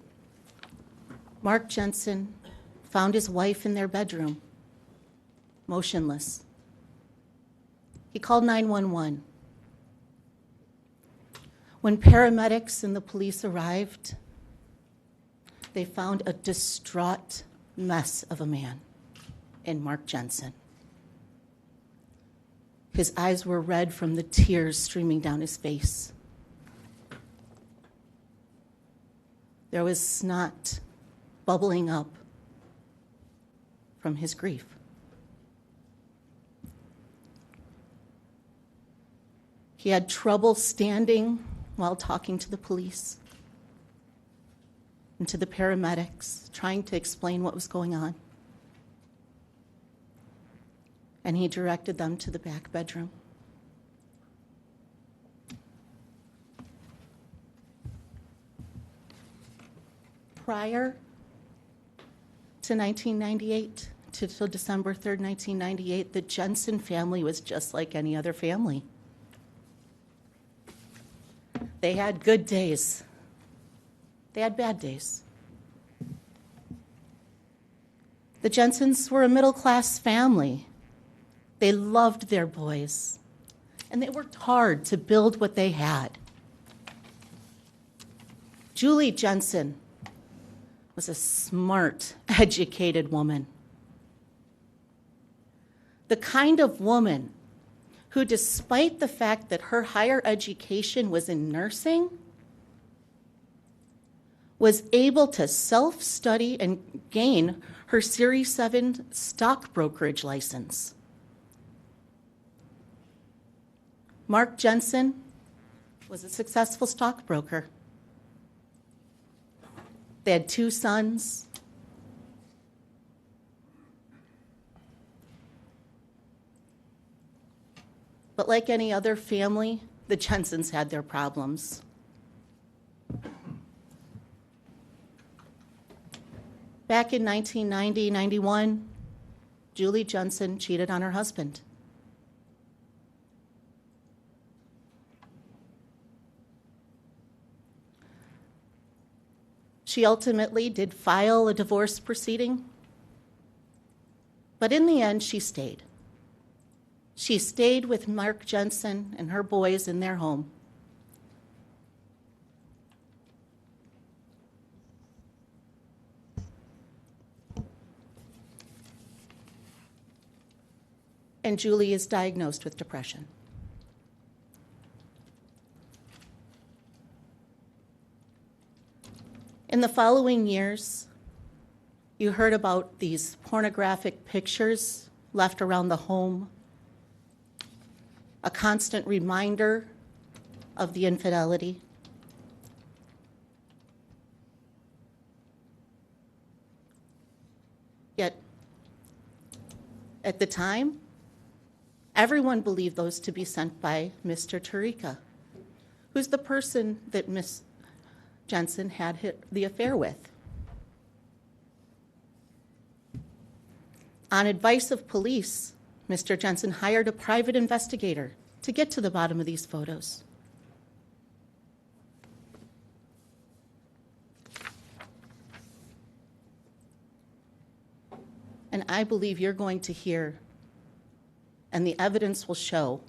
Mark Jensen found his wife in their bedroom, motionless. He called 911. When paramedics and the police arrived, they found a distraught mess of a man in Mark Jensen. His eyes were red from the tears streaming down his face. There was snot bubbling up from his grief. He had trouble standing while talking to the police and to the paramedics, trying to explain what was going on. And he directed them to the back bedroom. Prior to 1998, till December 3rd, 1998, the Jensen family was just like any other family. They had good days. They had bad days. The Jensens were a middle-class family. They loved their boys, and they worked hard to build what they had. Julie Jensen was a smart, educated woman. The kind of woman who, despite the fact that her higher education was in nursing, was able to self-study and gain her Series 7 stock brokerage license. Mark Jensen was a successful stockbroker. They had 2 sons. But like any other family, the Jensens had their problems. Back in 1990-91, Julie Jensen cheated on her husband. She ultimately did file a divorce proceeding, but in the end, she stayed. She stayed with Mark Jensen and her boys in their home. And Julie is diagnosed with depression. In the following years, you heard about these pornographic pictures left around the home, a constant reminder of the infidelity. Yet, at the time, everyone believed those to be sent by Mr. Tariqa, who's the person that Miss Jensen had the affair with. On advice of police, Mr. Jensen hired a private investigator to get to the bottom of these photos. And I believe you're going to hear, and the evidence will show,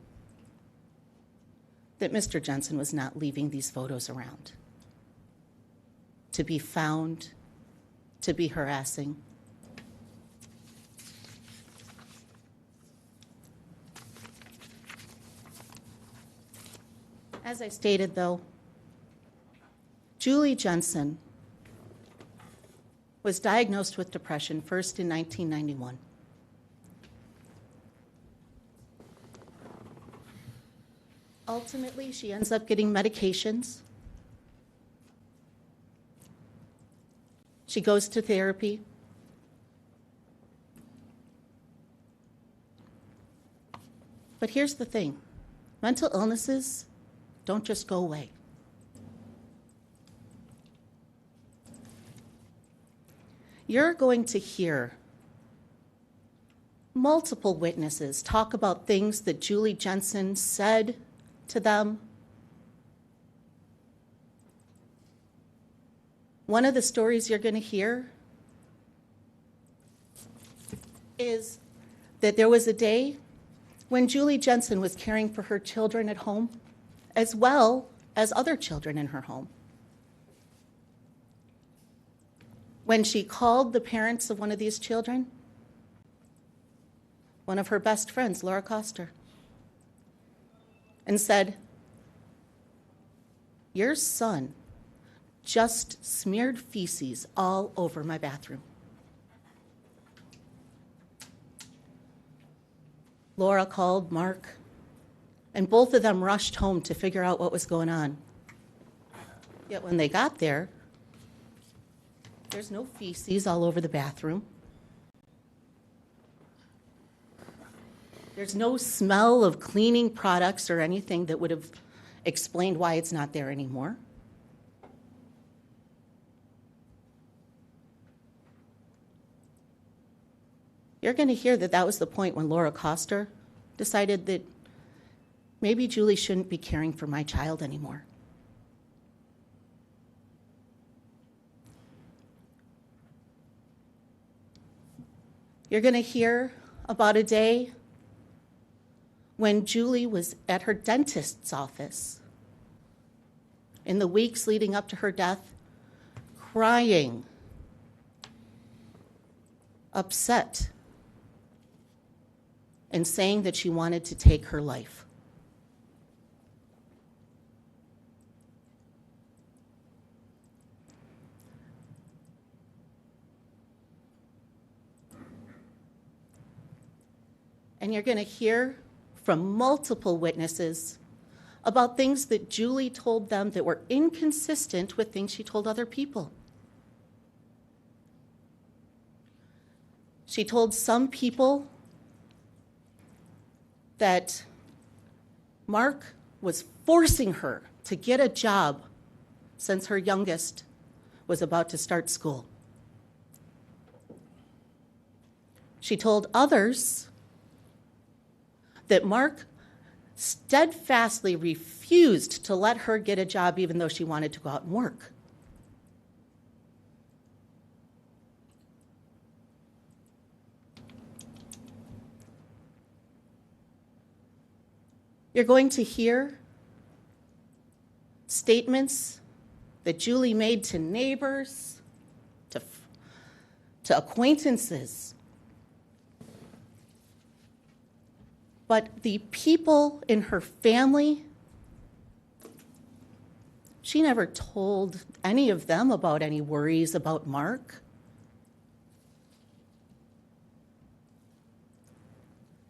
that Mr. Jensen was not leaving these photos around to be found, to be harassing. As I stated, though, Julie Jensen was diagnosed with depression first in 1991. Ultimately, she ends up getting medications. She goes to therapy. But here's the thing. Mental illnesses don't just go away. You're going to hear multiple witnesses talk about things that Julie Jensen said to them. One of the stories you're going to hear is that there was a day when Julie Jensen was caring for her children at home, as well as other children in her home. When she called the parents of one of these children, one of her best friends, Laura Coster, and said, "Your son just smeared feces all over my bathroom." Laura called Mark, and both of them rushed home to figure out what was going on. Yet when they got there, there's no feces all over the bathroom. There's no smell of cleaning products or anything that would have explained why it's not there anymore. You're going to hear that that was the point when Laura Coster decided that maybe Julie shouldn't be caring for my child anymore. You're going to hear about a day when Julie was at her dentist's office in the weeks leading up to her death, crying, upset, and saying that she wanted to take her life. And you're going to hear from multiple witnesses about things that Julie told them that were inconsistent with things she told other people. She told some people that Mark was forcing her to get a job since her youngest was about to start school. She told others that Mark steadfastly refused to let her get a job even though she wanted to go out and work. You're going to hear statements that Julie made to neighbors, to acquaintances. But the people in her family, she never told any of them about any worries about Mark.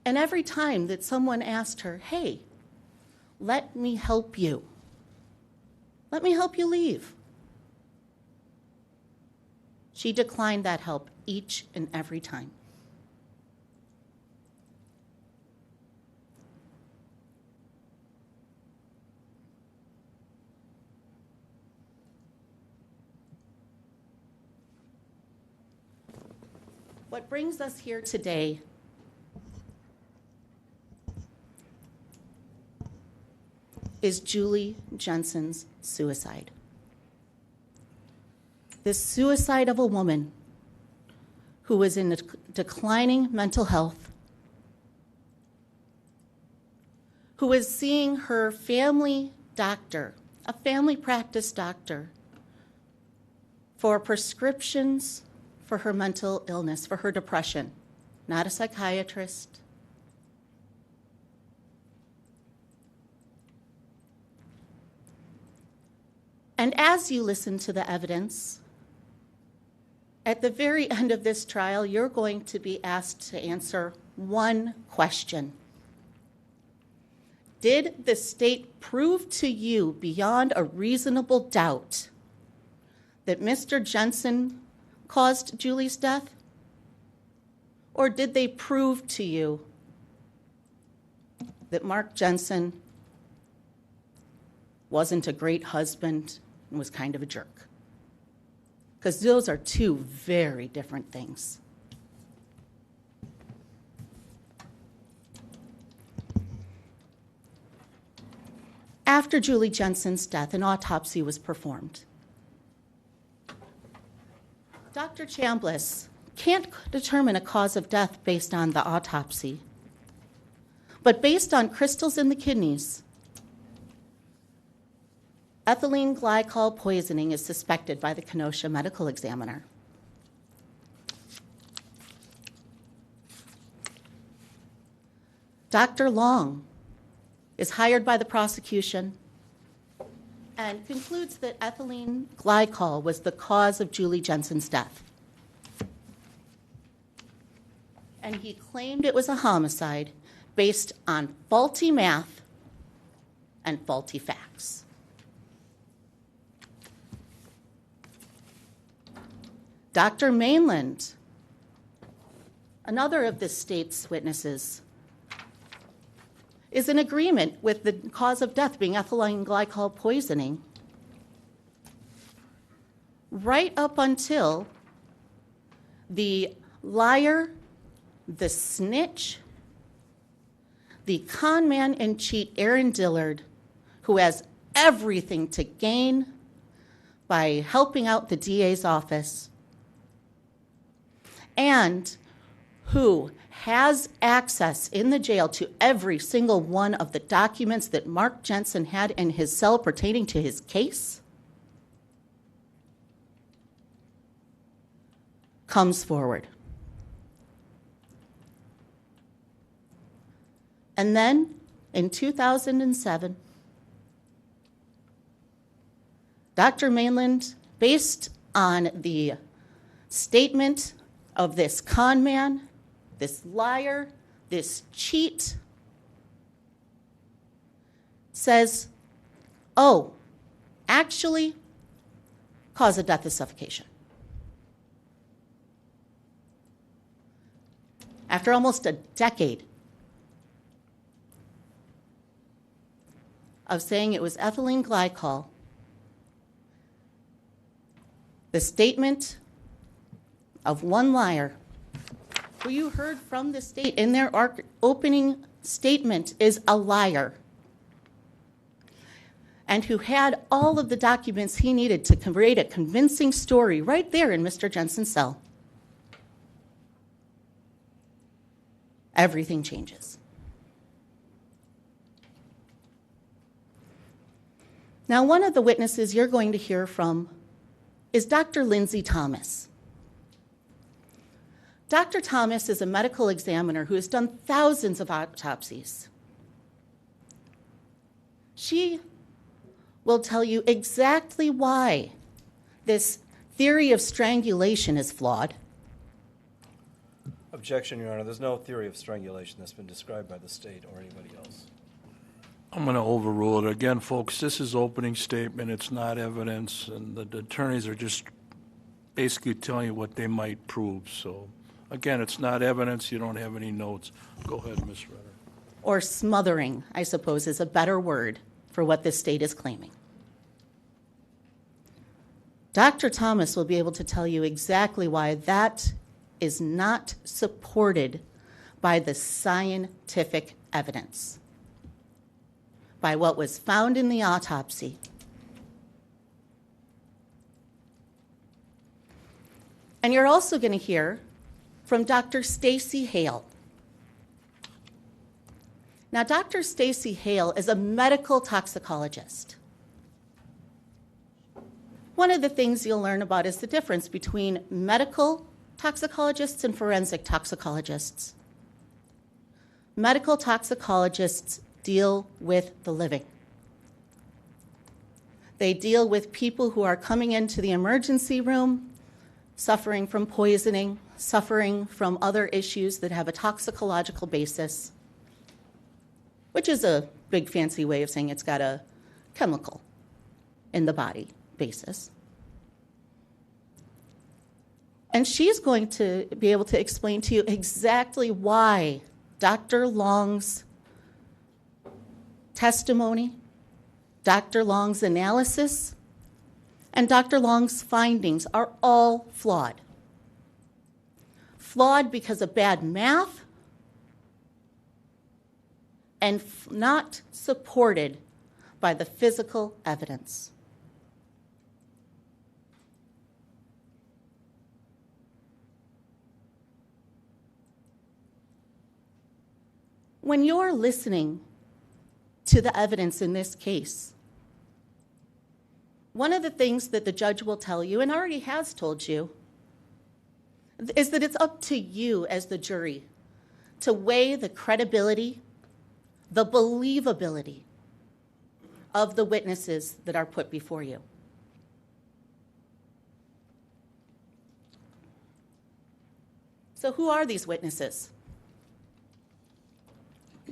And every time that someone asked her, hey, let me help you leave, she declined that help each and every time. What brings us here today is Julie Jensen's suicide. This suicide of a woman who was in declining mental health, who was seeing her family doctor, a family practice doctor, for prescriptions for her mental illness, for her depression, not a psychiatrist. And as you listen to the evidence, at the very end of this trial, you're going to be asked to answer one question. Did the state prove to you beyond a reasonable doubt that Mr. Jensen caused Julie's death? Or did they prove to you that Mark Jensen wasn't a great husband and was kind of a jerk? Because those are two very different things. After Julie Jensen's death, an autopsy was performed. Dr. Chambliss can't determine a cause of death based on the autopsy, but based on crystals in the kidneys, ethylene glycol poisoning is suspected by the Kenosha medical examiner. Dr. Long is hired by the prosecution and concludes that ethylene glycol was the cause of Julie Jensen's death. And he claimed it was a homicide based on faulty math and faulty facts. Dr. Mainland, another of the state's witnesses, is in agreement with the cause of death being ethylene glycol poisoning, right up until the liar, the snitch, the con man and cheat Aaron Dillard, who has everything to gain by helping out the DA's office, and who has access in the jail to every single one of the documents that Mark Jensen had in his cell pertaining to his case, comes forward. And then, in 2007, Dr. Mainland, based on the statement of this con man, this liar, this cheat, says, oh, actually, cause of death is suffocation. After almost a decade of saying it was ethylene glycol, the statement of one liar who you heard from the state in their opening statement is a liar, and who had all of the documents he needed to create a convincing story right there in Mr. Jensen's cell. Everything changes. Now, one of the witnesses you're going to hear from is Dr. Lindsay Thomas. Dr. Thomas is a medical examiner who has done thousands of autopsies. She will tell you exactly why this theory of strangulation is flawed. Objection, Your Honor. There's no theory of strangulation that's been described by the state or anybody else. I'm going to overrule it. Again, folks, this is opening statement. It's not evidence, and the attorneys are just basically telling you what they might prove. So, again, it's not evidence. You don't have any notes. Go ahead, Ms. Ritter. Or smothering, I suppose, is a better word for what this state is claiming. Dr. Thomas will be able to tell you exactly why that is not supported by the scientific evidence, by what was found in the autopsy. And you're also going to hear from Dr. Stacy Hale. Now, Dr. Stacy Hale is a medical toxicologist. One of the things you'll learn about is the difference between medical toxicologists and forensic toxicologists. Medical toxicologists deal with the living. They deal with people who are coming into the emergency room, suffering from poisoning, suffering from other issues that have a toxicological basis, which is a big fancy way of saying it's got a chemical in the body basis. And she's going to be able to explain to you exactly why Dr. Long's testimony, Dr. Long's analysis, and Dr. Long's findings are all flawed. Flawed because of bad math and not supported by the physical evidence. When you're listening to the evidence in this case, one of the things that the judge will tell you, and already has told you, is that it's up to you as the jury to weigh the credibility, the believability of the witnesses that are put before you. So who are these witnesses?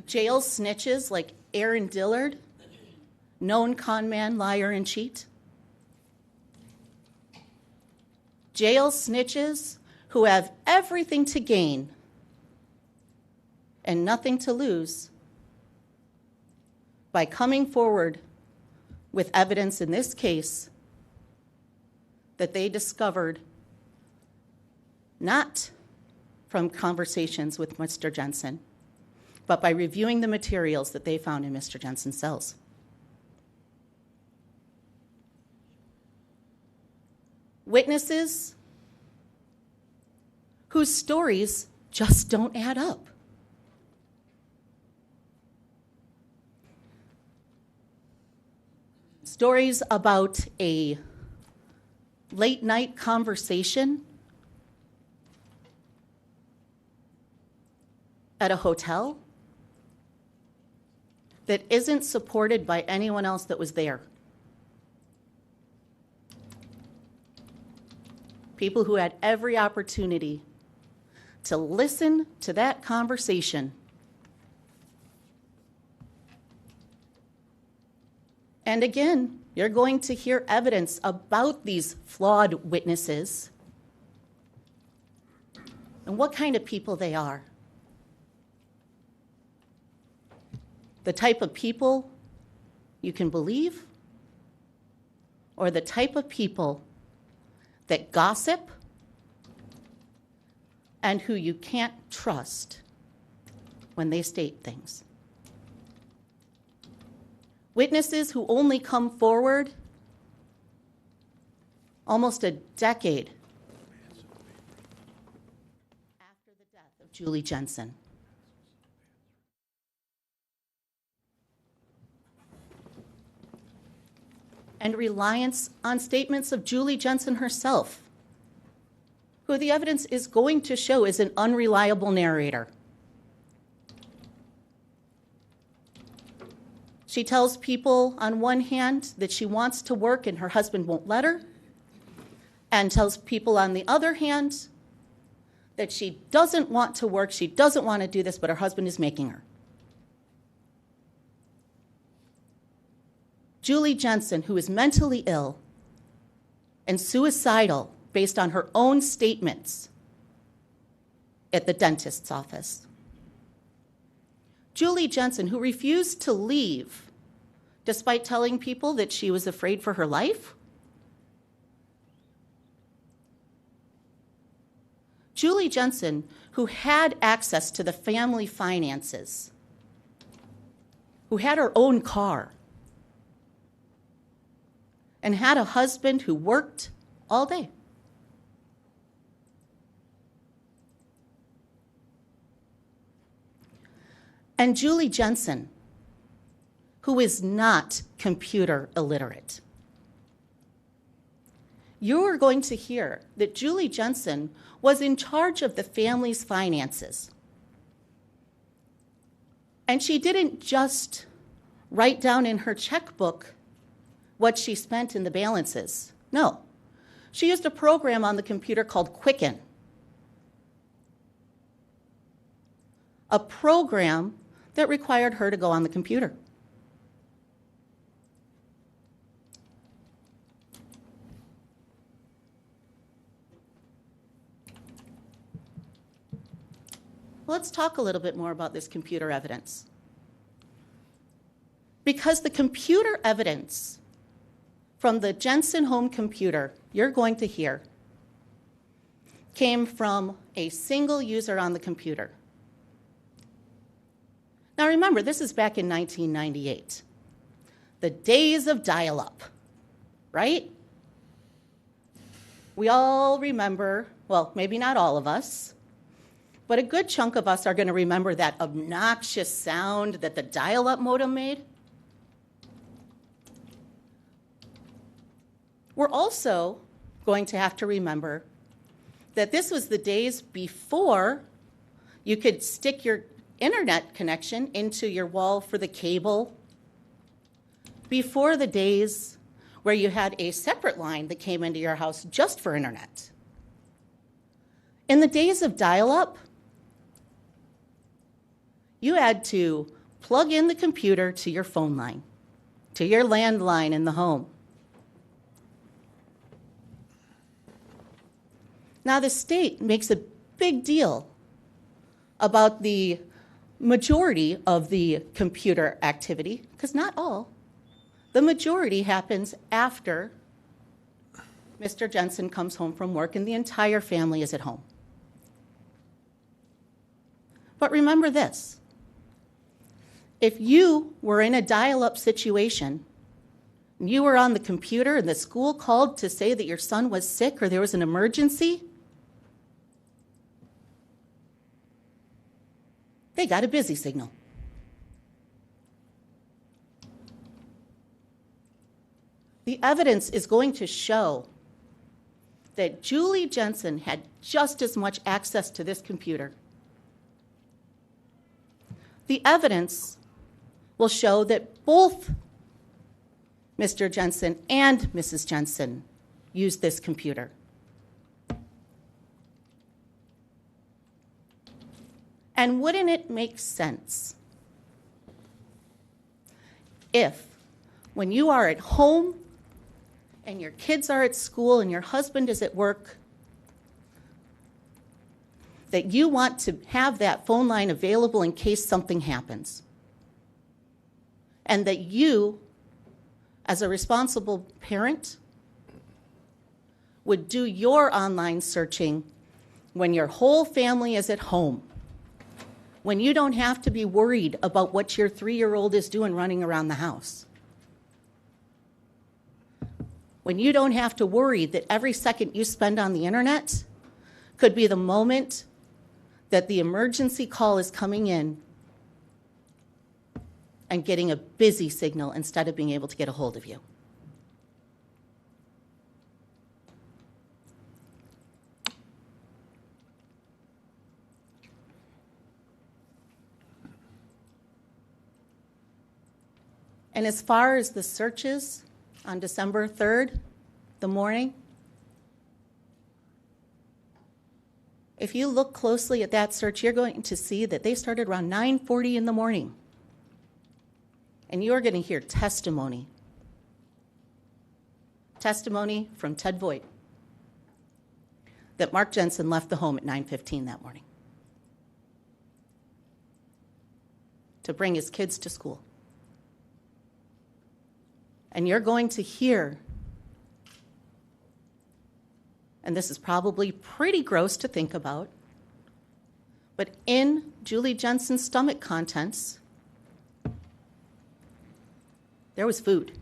Jail snitches like Aaron Dillard, known con man, liar, and cheat? Jail snitches who have everything to gain and nothing to lose by coming forward with evidence in this case that they discovered not from conversations with Mr. Jensen, but by reviewing the materials that they found in Mr. Jensen's cells. Witnesses whose stories just don't add up. Stories about a late night conversation at a hotel that isn't supported by anyone else that was there. People who had every opportunity to listen to that conversation and again, you're going to hear evidence about these flawed witnesses and what kind of people they are. The type of people you can believe or the type of people that gossip and who you can't trust when they state things. Witnesses who only come forward almost a decade after the death of Julie Jensen. And reliance on statements of Julie Jensen herself, who the evidence is going to show is an unreliable narrator. She tells people on one hand that she wants to work and her husband won't let her, and tells people on the other hand that she doesn't want to work, she doesn't want to do this, but her husband is making her. Julie Jensen, who is mentally ill and suicidal based on her own statements at the dentist's office. Julie Jensen, who refused to leave despite telling people that she was afraid for her life. Julie Jensen, who had access to the family finances, who had her own car, and had a husband who worked all day. And Julie Jensen, who is not computer illiterate. You are going to hear that Julie Jensen was in charge of the family's finances. And she didn't just write down in her checkbook what she spent in the balances. No, she used a program on the computer called Quicken. A program that required her to go on the computer. Let's talk a little bit more about this computer evidence. Because the computer evidence from the Jensen home computer you're going to hear came from a single user on the computer. Now remember, this is back in 1998, the days of dial-up, right? We all remember, well, maybe not all of us, but a good chunk of us are going to remember that obnoxious sound that the dial-up modem made. We're also going to have to remember that this was the days before you could stick your internet connection into your wall for the cable, before the days where you had a separate line that came into your house just for internet. In the days of dial-up, you had to plug in the computer to your phone line, to your landline in the home. Now, the state makes a big deal about the majority of the computer activity, because not all. The majority happens after Mr. Jensen comes home from work and the entire family is at home. But remember this. If you were in a dial-up situation, and you were on the computer and the school called to say that your son was sick or there was an emergency, they got a busy signal. The evidence is going to show that Julie Jensen had just as much access to this computer. The evidence will show that both Mr. Jensen and Mrs. Jensen used this computer. And wouldn't it make sense if, when you are at home and your kids are at school and your husband is at work, that you want to have that phone line available in case something happens? And that you as a responsible parent, would do your online searching when your whole family is at home, when you don't have to be worried about what your 3-year-old is doing running around the house, when you don't have to worry that every second you spend on the internet could be the moment that the emergency call is coming in and getting a busy signal instead of being able to get a hold of you. And as far as the searches on December 3rd, the morning, if you look closely at that search, you're going to see that they started around 9:40 in the morning. And you're going to hear testimony from Ted Voigt that Mark Jensen left the home at 9:15 that morning to bring his kids to school. And you're going to hear, and this is probably pretty gross to think about, but in Julie Jensen's stomach contents, there was food,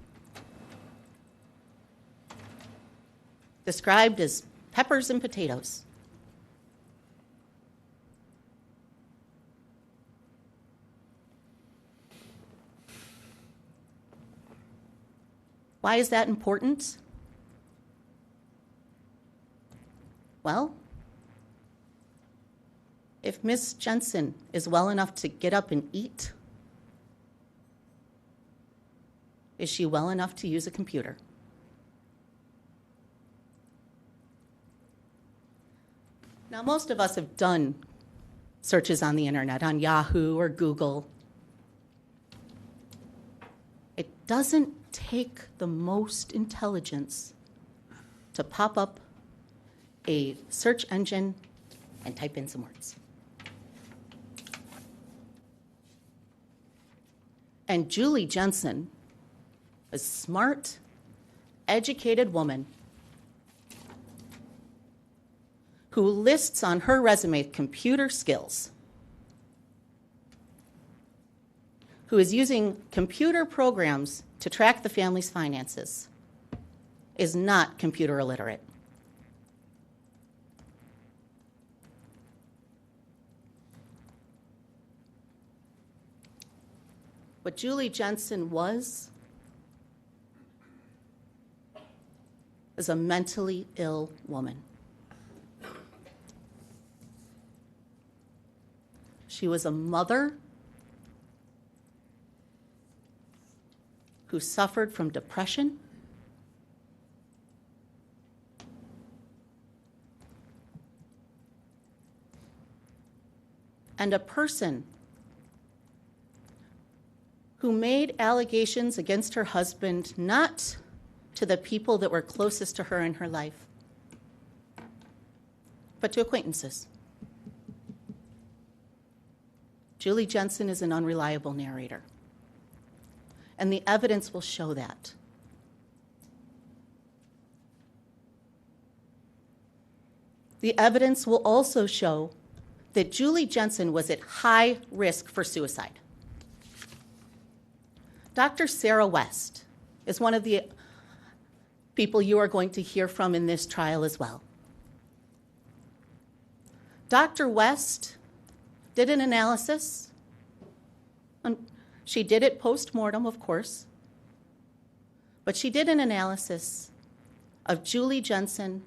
described as peppers and potatoes. Why is that important? Well, if Miss Jensen is well enough to get up and eat, is she well enough to use a computer? Now, most of us have done searches on the internet, on Yahoo or Google. It doesn't take the most intelligence to pop up a search engine and type in some words. And Julie Jensen, a smart, educated woman who lists on her resume computer skills, who is using computer programs to track the family's finances, is not computer illiterate. What Julie Jensen was is a mentally ill woman. She was a mother who suffered from depression, and a person who made allegations against her husband not to the people that were closest to her in her life, but to acquaintances. Julie Jensen is an unreliable narrator, and the evidence will show that. The evidence will also show that Julie Jensen was at high risk for suicide. Dr. Sarah West is one of the people you are going to hear from in this trial as well. Dr. West did an analysis. She did it post-mortem, of course, but she did an analysis of Julie Jensen,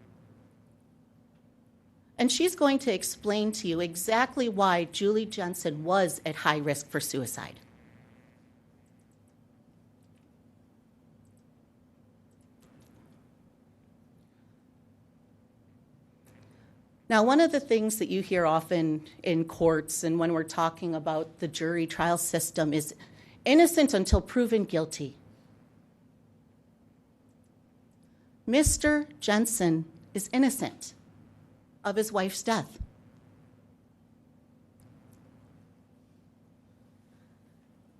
and she's going to explain to you exactly why Julie Jensen was at high risk for suicide. Now, one of the things that you hear often in courts and when we're talking about the jury trial system is innocent until proven guilty. Mr. Jensen is innocent of his wife's death.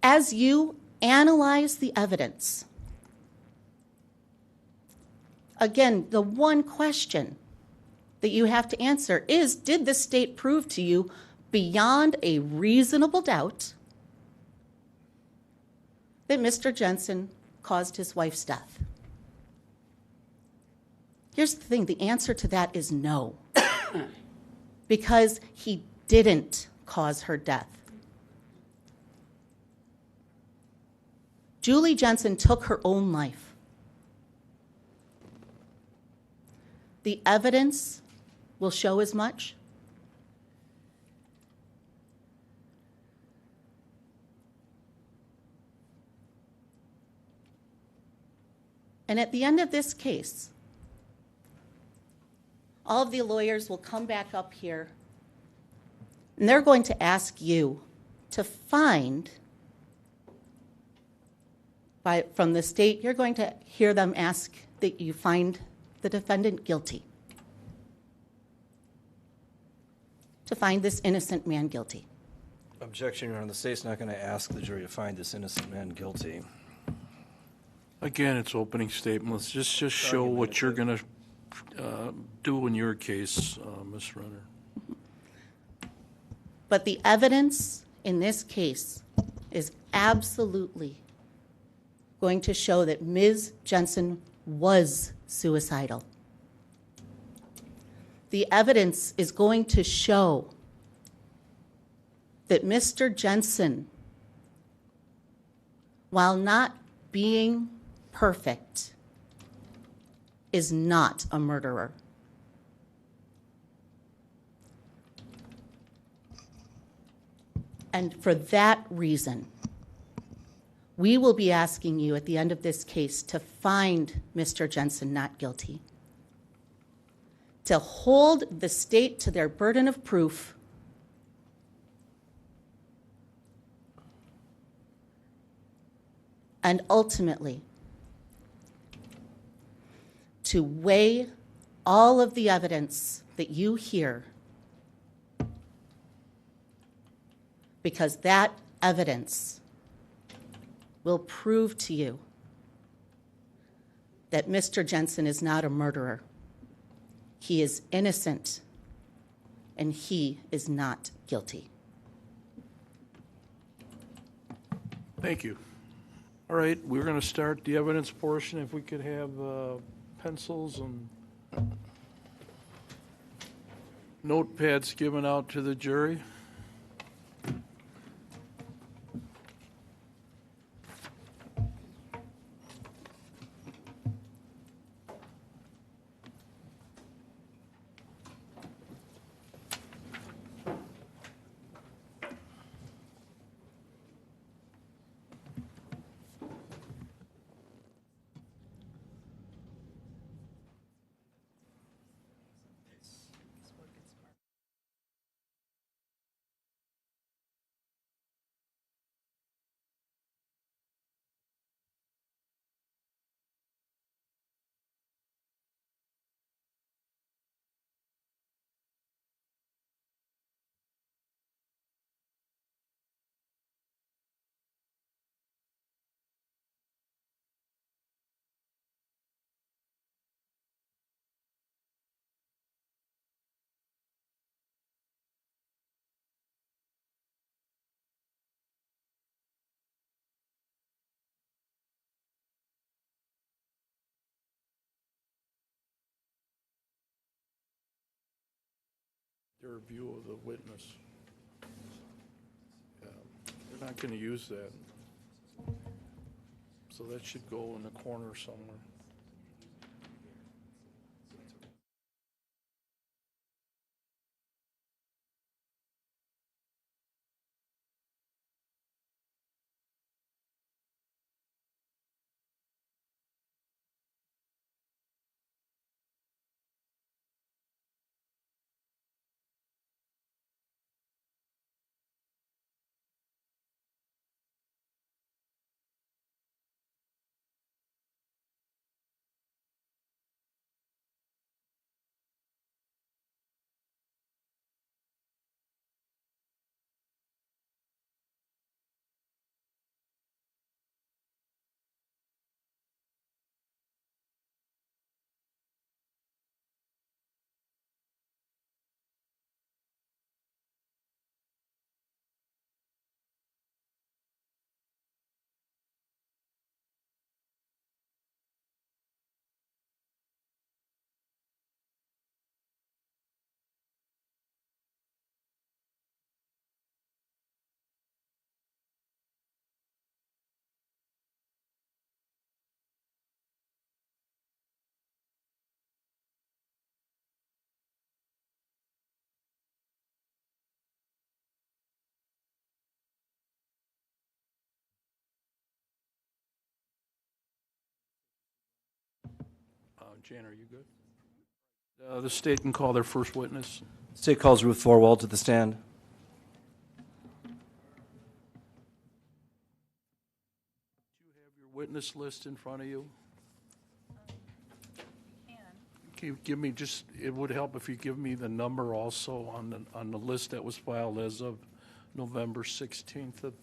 As you analyze the evidence, Again, the one question that you have to answer is, did the state prove to you beyond a reasonable doubt that Mr. Jensen caused his wife's death? Here's the thing, the answer to that is no, because he didn't cause her death. Julie Jensen took her own life. The evidence will show as much. And at the end of this case, all of the lawyers will come back up here and they're going to ask you to find, from the state, you're going to hear them ask that you find the defendant guilty, to find this innocent man guilty. Objection, Your Honor. The state's not going to ask the jury to find this innocent man guilty. Again, it's opening statement. Let's just show what you're going to do in your case, Ms. Renner. But the evidence in this case is absolutely going to show that Ms. Jensen was suicidal. The evidence is going to show that Mr. Jensen, while not being perfect, is not a murderer. And for that reason, we will be asking you at the end of this case to find Mr. Jensen not guilty, to hold the state to their burden of proof, and ultimately to weigh all of the evidence that you hear, because that evidence will prove to you that Mr. Jensen is not a murderer. He is innocent, and he is not guilty. Thank you. All right, we're going to start the evidence portion. If we could have pencils and notepads given out to the jury. Their view of the witness. Yeah, they're not going to use that. So that should go in the corner somewhere. Jan, are you good? The state can call their first witness. State calls Ruth Vorwald to the stand. Do you have your witness list in front of you? Can you give me just, it would help if you give me the number also on the list that was filed as of November 16th of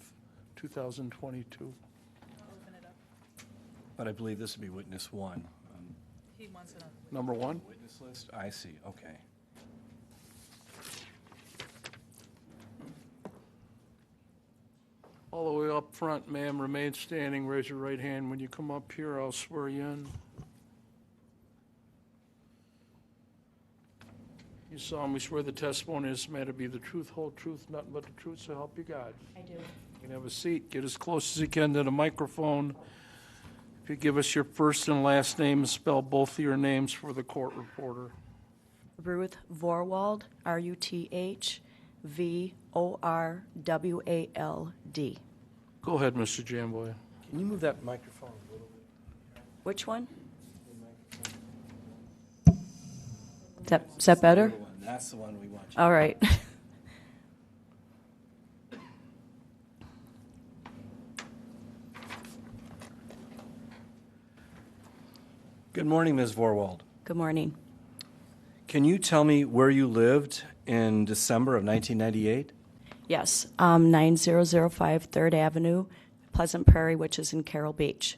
2022. But I believe this would be witness one. He wants it on. Number one? Witness list? I see, okay. All the way up front, ma'am, remain standing, raise your right hand. When you come up here, I'll swear you in. You solemnly swear the testimony in this matter to be the truth, whole truth, nothing but the truth, so help you God. I do. You can have a seat. Get as close as you can to the microphone. If you give us your first and last name and spell both of your names for the court reporter. Ruth Vorwald, RuthVorwald. Go ahead, Mr. Jamboy. Can you move that microphone a little bit? Which one? Is that better? That's the one we want. All right. Good morning, Ms. Vorwald. Good morning. Can you tell me where you lived in December of 1998? Yes, 9005 3rd Avenue, Pleasant Prairie, which is in Carroll Beach.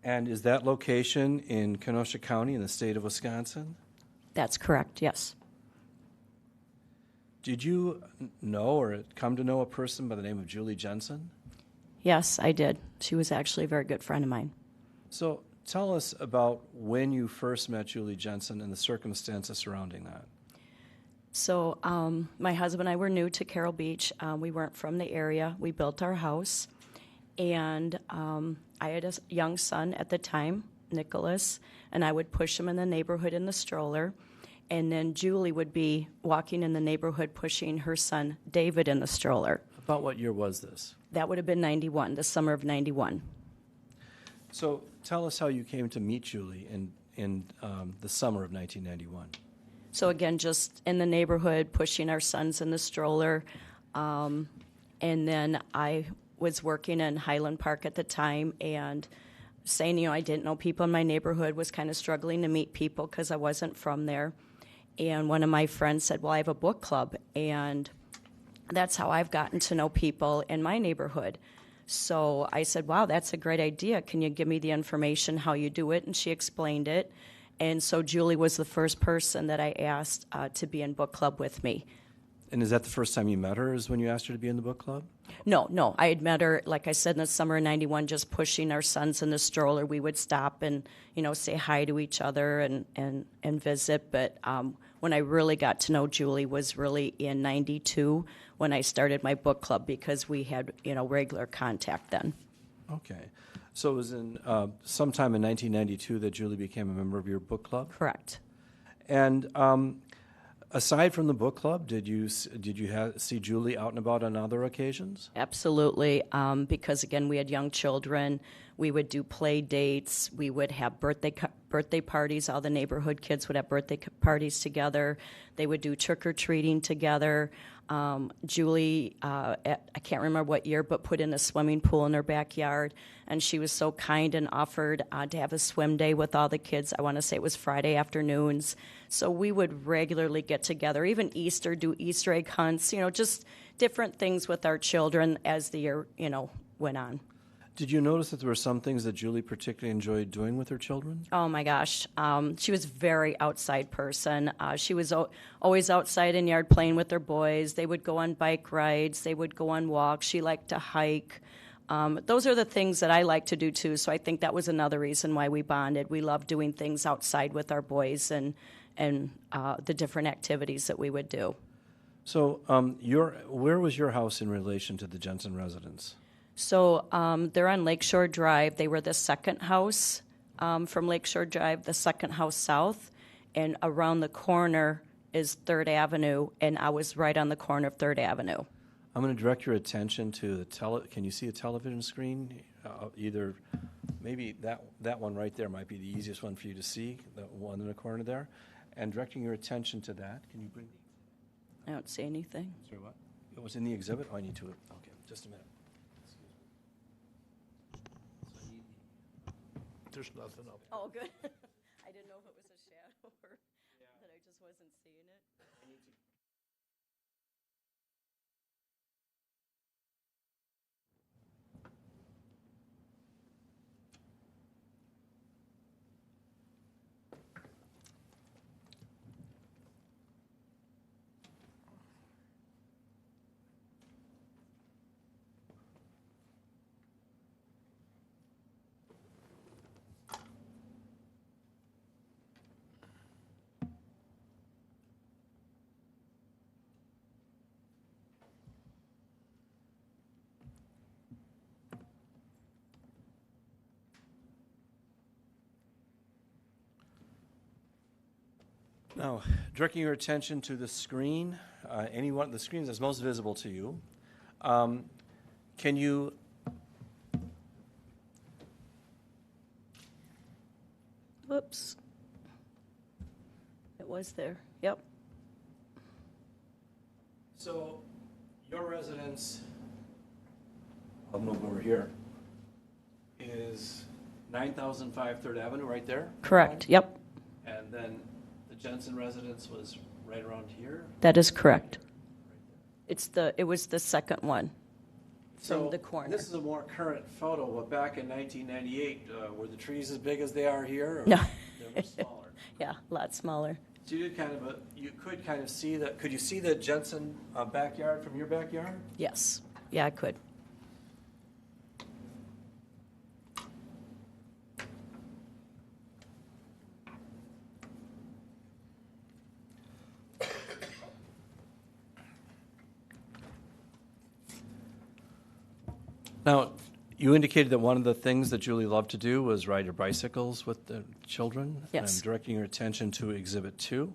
And is that location in Kenosha County in the state of Wisconsin? That's correct, yes. Did you know or come to know a person by the name of Julie Jensen? Yes, I did. She was actually a very good friend of mine. So tell us about when you first met Julie Jensen and the circumstances surrounding that. So my husband and I were new to Carroll Beach. We weren't from the area. We built our house. And I had a young son at the time, Nicholas, and I would push him in the neighborhood in the stroller. And then Julie would be walking in the neighborhood pushing her son, David, in the stroller. About what year was this? That would have been 91, the summer of 91. So tell us how you came to meet Julie in the summer of 1991. So again, just in the neighborhood, pushing our sons in the stroller. And then I was working in Highland Park at the time and saying, I didn't know people in my neighborhood, was kind of struggling to meet people because I wasn't from there. And one of my friends said, well, I have a book club. And that's how I've gotten to know people in my neighborhood. So I said, wow, that's a great idea. Can you give me the information how you do it? And she explained it. And so Julie was the first person that I asked to be in book club with me. And is that the first time you met her, is when you asked her to be in the book club? No. I had met her, like I said, in the summer of 91, just pushing our sons in the stroller. We would stop and, say hi to each other and visit. But when I really got to know Julie was really in 92 when I started my book club because we had, regular contact then. Okay. So it was in sometime in 1992 that Julie became a member of your book club? Correct. And aside from the book club, did you see Julie out and about on other occasions? Absolutely, because again, we had young children. We would do play dates. We would have birthday parties. All the neighborhood kids would have birthday parties together. They would do trick-or-treating together. Julie, I can't remember what year, but put in a swimming pool in her backyard, and she was so kind and offered to have a swim day with all the kids. I want to say it was Friday afternoons. So we would regularly get together, even Easter, do Easter egg hunts, just different things with our children as the year, went on. Did you notice that there were some things that Julie particularly enjoyed doing with her children? Oh, my gosh. She was a very outside person. She was always outside in yard playing with her boys. They would go on bike rides. They would go on walks. She liked to hike. Those are the things that I like to do, too, so I think that was another reason why we bonded. We loved doing things outside with our boys and the different activities that we would do. So where was your house in relation to the Jensen residence? So they're on Lakeshore Drive. They were the second house from Lakeshore Drive, the second house south, and around the corner is 3rd Avenue, and I was right on the corner of 3rd Avenue. I'm going to direct your attention to can you see a television screen? Either maybe that one right there might be the easiest one for you to see, the one in the corner there. And directing your attention to that, can you bring? I don't see anything. Sorry, what? It was in the exhibit? Oh, I need to, okay, just a minute. There's nothing up. Oh, good. I didn't know if it was a shadow or that I just wasn't seeing it. Now, directing your attention to the screen, the screen that's most visible to you, can you Whoops. It was there. Yep. So, your residence, I'll move over here, is 9005 3rd Avenue, right there? Correct. Yep. And then the Jensen residence was right around here? That is correct. It was the second one So from the corner. this is a more current photo, but back in 1998, were the trees as big as they are here? Or No. They were smaller. Yeah, a lot smaller. So you could kind of see that. Could you see the Jensen backyard from your backyard? Yes. Yeah, I could. Now, you indicated that one of the things that Julie loved to do was ride her bicycles with the children. Yes. I'm directing your attention to Exhibit 2.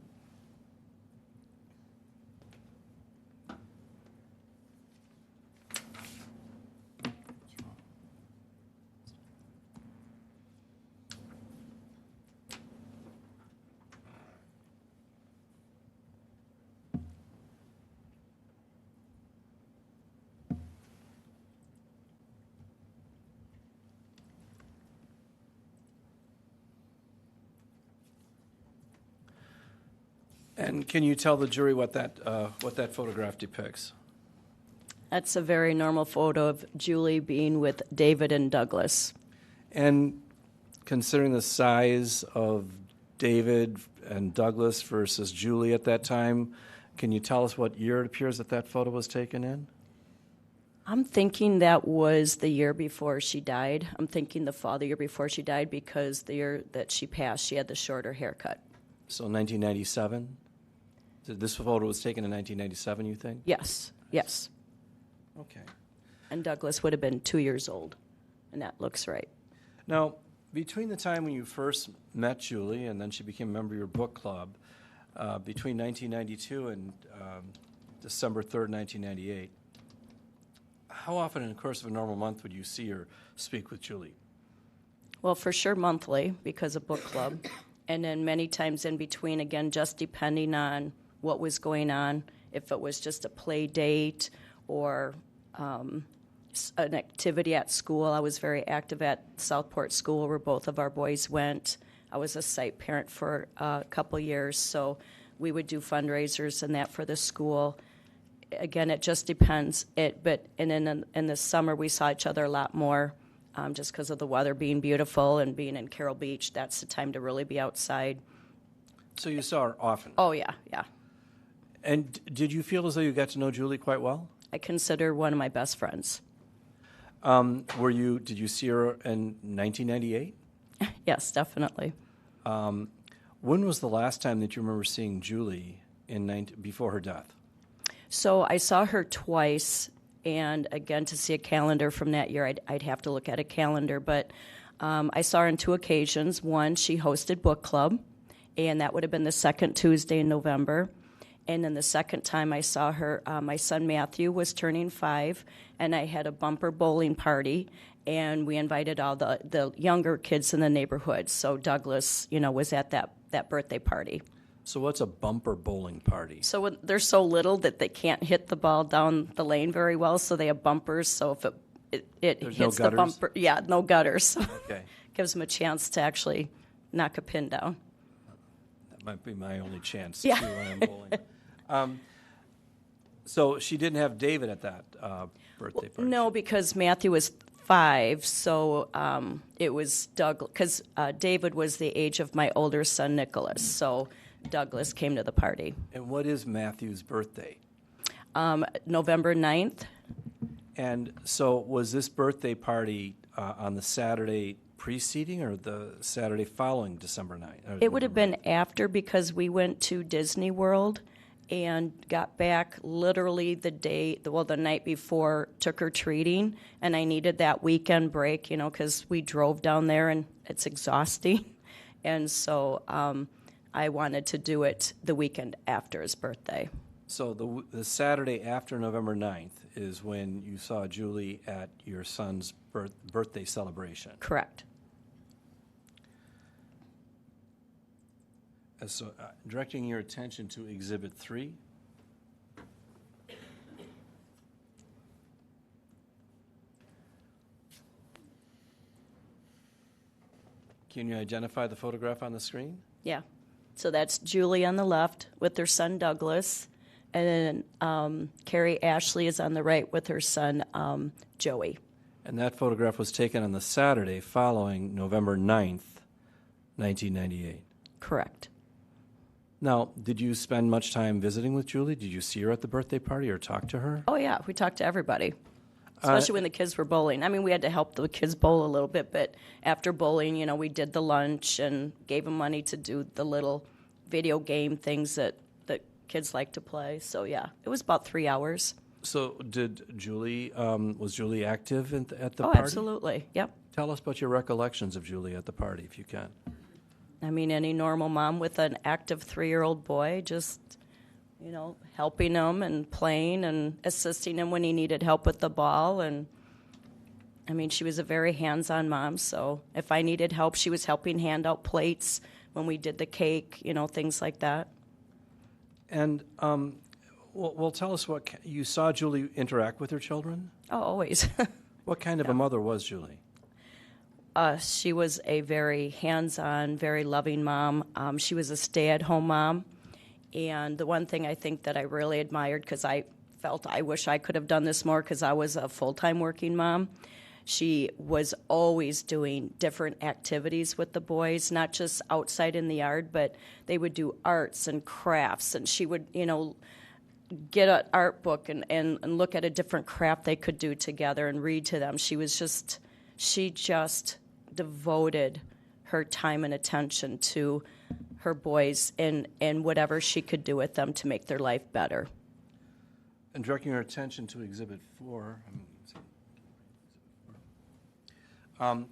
And can you tell the jury what that photograph depicts? That's a very normal photo of Julie being with David and Douglas. And considering the size of David and Douglas versus Julie at that time, can you tell us what year it appears that photo was taken in? I'm thinking that was the year before she died. I'm thinking the fall the year before she died because the year that she passed, she had the shorter haircut. So 1997? This photo was taken in 1997, you think? Yes, yes. Okay. And Douglas would have been 2 years old, and that looks right. Now, between the time when you first met Julie and then she became a member of your book club, between 1992 and December 3rd, 1998, how often in the course of a normal month would you see or speak with Julie? Well, for sure monthly because of book club, and then many times in between, again, just depending on what was going on, if it was just a play date or an activity at school. I was very active at Southport School where both of our boys went. I was a site parent for a couple years, so we would do fundraisers and that for the school. Again, it just depends. And then in the summer, we saw each other a lot more just because of the weather being beautiful and being in Carroll Beach. That's the time to really be outside. So you saw her often? Oh, yeah, yeah. And did you feel as though you got to know Julie quite well? I consider her one of my best friends. Did you see her in 1998? Yes, definitely. When was the last time that you remember seeing Julie before her death? So I saw her twice, and again, to see a calendar from that year, I'd have to look at a calendar, but I saw her on 2 occasions. One, she hosted book club, and that would have been the second Tuesday in November. And then the second time I saw her, my son Matthew was turning 5, and I had a bumper bowling party, and we invited all the younger kids in the neighborhood. So Douglas, was at that birthday party. So what's a bumper bowling party? So they're so little that they can't hit the ball down the lane very well, so they have bumpers. So if it There's hits no the gutters? bumper, no gutters. So Okay. gives them a chance to actually knock a pin down. That might be my only chance Yeah. to when I'm bowling. So she didn't have David at that birthday party? No, because Matthew was 5, so it was Douglas, because David was the age of my older son, Nicholas, so Douglas came to the party. And what is Matthew's birthday? November 9th. And so was this birthday party on the Saturday preceding or the Saturday following December 9th? It would have been after, because we went to Disney World and got back literally the night before trick-or-treating, and I needed that weekend break, because we drove down there and it's exhausting. And so I wanted to do it the weekend after his birthday. So the Saturday after November 9th is when you saw Julie at your son's birthday celebration. Correct. So directing your attention to Exhibit 3. Can you identify the photograph on the screen? Yeah. So that's Julie on the left with her son Douglas, and then Carrie Ashley is on the right with her son Joey. And that photograph was taken on the Saturday following November 9th, 1998. Correct. Now, did you spend much time visiting with Julie? Did you see her at the birthday party or talk to her? Oh, yeah, we talked to everybody, especially when the kids were bowling. I mean, we had to help the kids bowl a little bit, but after bowling, we did the lunch and gave them money to do the little video game things that kids like to play. So, yeah, it was about 3 hours. So did Julie, was Julie active at the Oh, party? absolutely, yep. Tell us about your recollections of Julie at the party, if you can. I mean, any normal mom with an active 3-year-old boy, just, helping him and playing and assisting him when he needed help with the ball. And, I mean, she was a very hands-on mom, so if I needed help, she was helping hand out plates when we did the cake, things like that. And, well, tell us what, you saw Julie interact with her children? Oh, always. What kind of a mother was Julie? She was a very hands-on, very loving mom. She was a stay-at-home mom. And the one thing I think that I really admired, because I felt I wish I could have done this more because I was a full-time working mom, she was always doing different activities with the boys, not just outside in the yard, but they would do arts and crafts. And she would, get an art book and look at a different craft they could do together and read to them. She just devoted her time and attention to her boys and whatever she could do with them to make their life better. And directing our attention to Exhibit 4.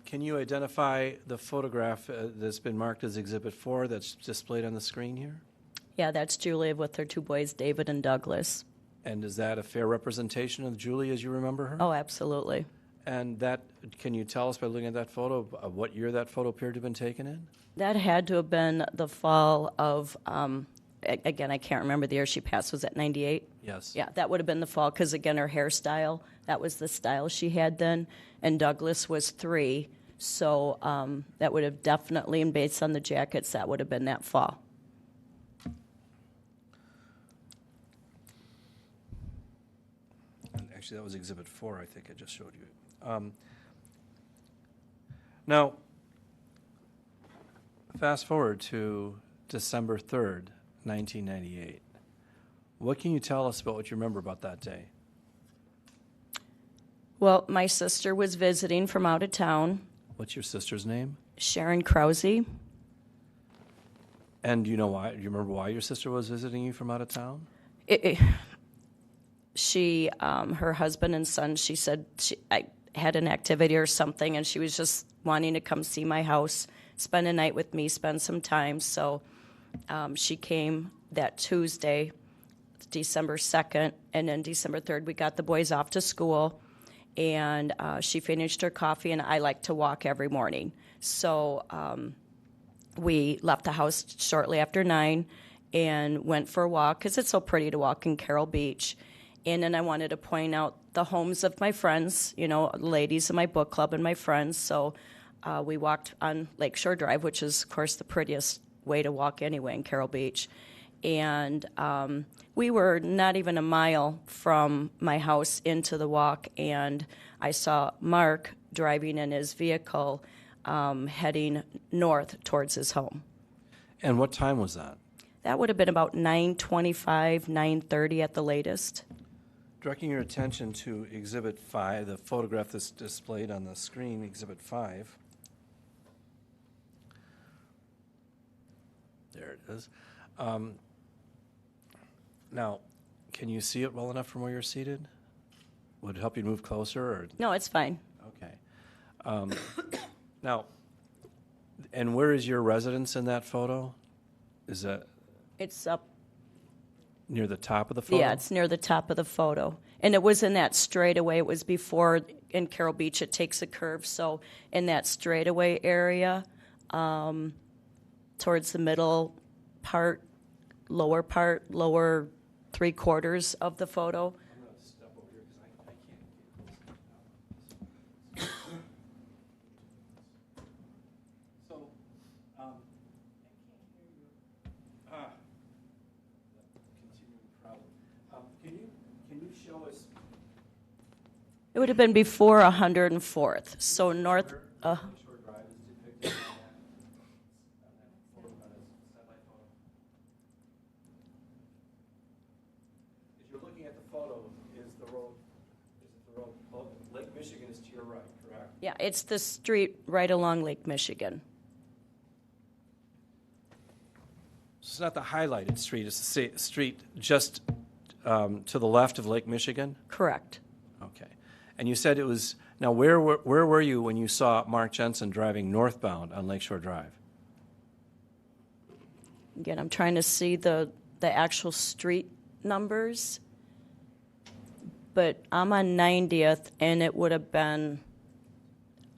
Can you identify the photograph that's been marked as Exhibit 4 that's displayed on the screen here? Yeah, that's Julie with her 2 boys, David and Douglas. And is that a fair representation of Julie as you remember her? Oh, absolutely. And that, can you tell us by looking at that photo what year that photo appeared to have been taken in? That had to have been the fall of, again, I can't remember the year she passed. Was that 98? Yes. Yeah, that would have been the fall because, again, her hairstyle, that was the style she had then. And Douglas was 3, so that would have definitely, and based on the jackets, that would have been that fall. Actually, that was Exhibit 4, I think I just showed you. Now, fast forward to December 3rd, 1998. What can you tell us about what you remember about that day? Well, my sister was visiting from out of town, What's your sister's name? Sharon Krause. And do you know why? Do you remember why your sister was visiting you from out of town? She, her husband and son, she said I had an activity or something, and she was just wanting to come see my house, spend a night with me, spend some time. So she came that Tuesday, December 2nd, and then December 3rd, we got the boys off to school, and she finished her coffee, and I like to walk every morning. So we left the house shortly after 9 and went for a walk, because it's so pretty to walk in Carroll Beach. And then I wanted to point out the homes of my friends, you know, ladies in my book club and my friends. So we walked on Lakeshore Drive, which is, of course, the prettiest way to walk anyway in Carroll Beach. And we were not even a mile from my house into the walk, and I saw Mark driving in his vehicle heading north towards his home. And what time was that? That would have been about 9:25, 9:30 at the latest. Directing your attention to Exhibit 5, the photograph that's displayed on the screen, Exhibit 5. There it is. Now, can you see it well enough from where you're seated? Would it help you move closer? Or? No, it's fine. Okay. Now, and where is your residence in that photo? Is that It's up. near the top of the photo? Yeah, it's near the top of the photo. And it was in that straightaway. It was before, in Carroll Beach, it takes a curve. So in that straightaway area, towards the middle part, lower 3/4 of the photo. I'm going to step over here because I can't get close enough. So, I can't hear you. Continuing problem. Can you show us? It would have been before 104th. So north. Shore Drive is depicted on that photo, on a satellite photo. As you're looking at the photo, is the road? Lake Michigan is to your right, correct? Yeah, it's the street right along Lake Michigan. It's not the highlighted street, it's the street just to the left of Lake Michigan? Correct. Okay. And you said it was, now where were you when you saw Mark Jensen driving northbound on Lakeshore Drive? Again, I'm trying to see the actual street numbers. But I'm on 90th, and it would have been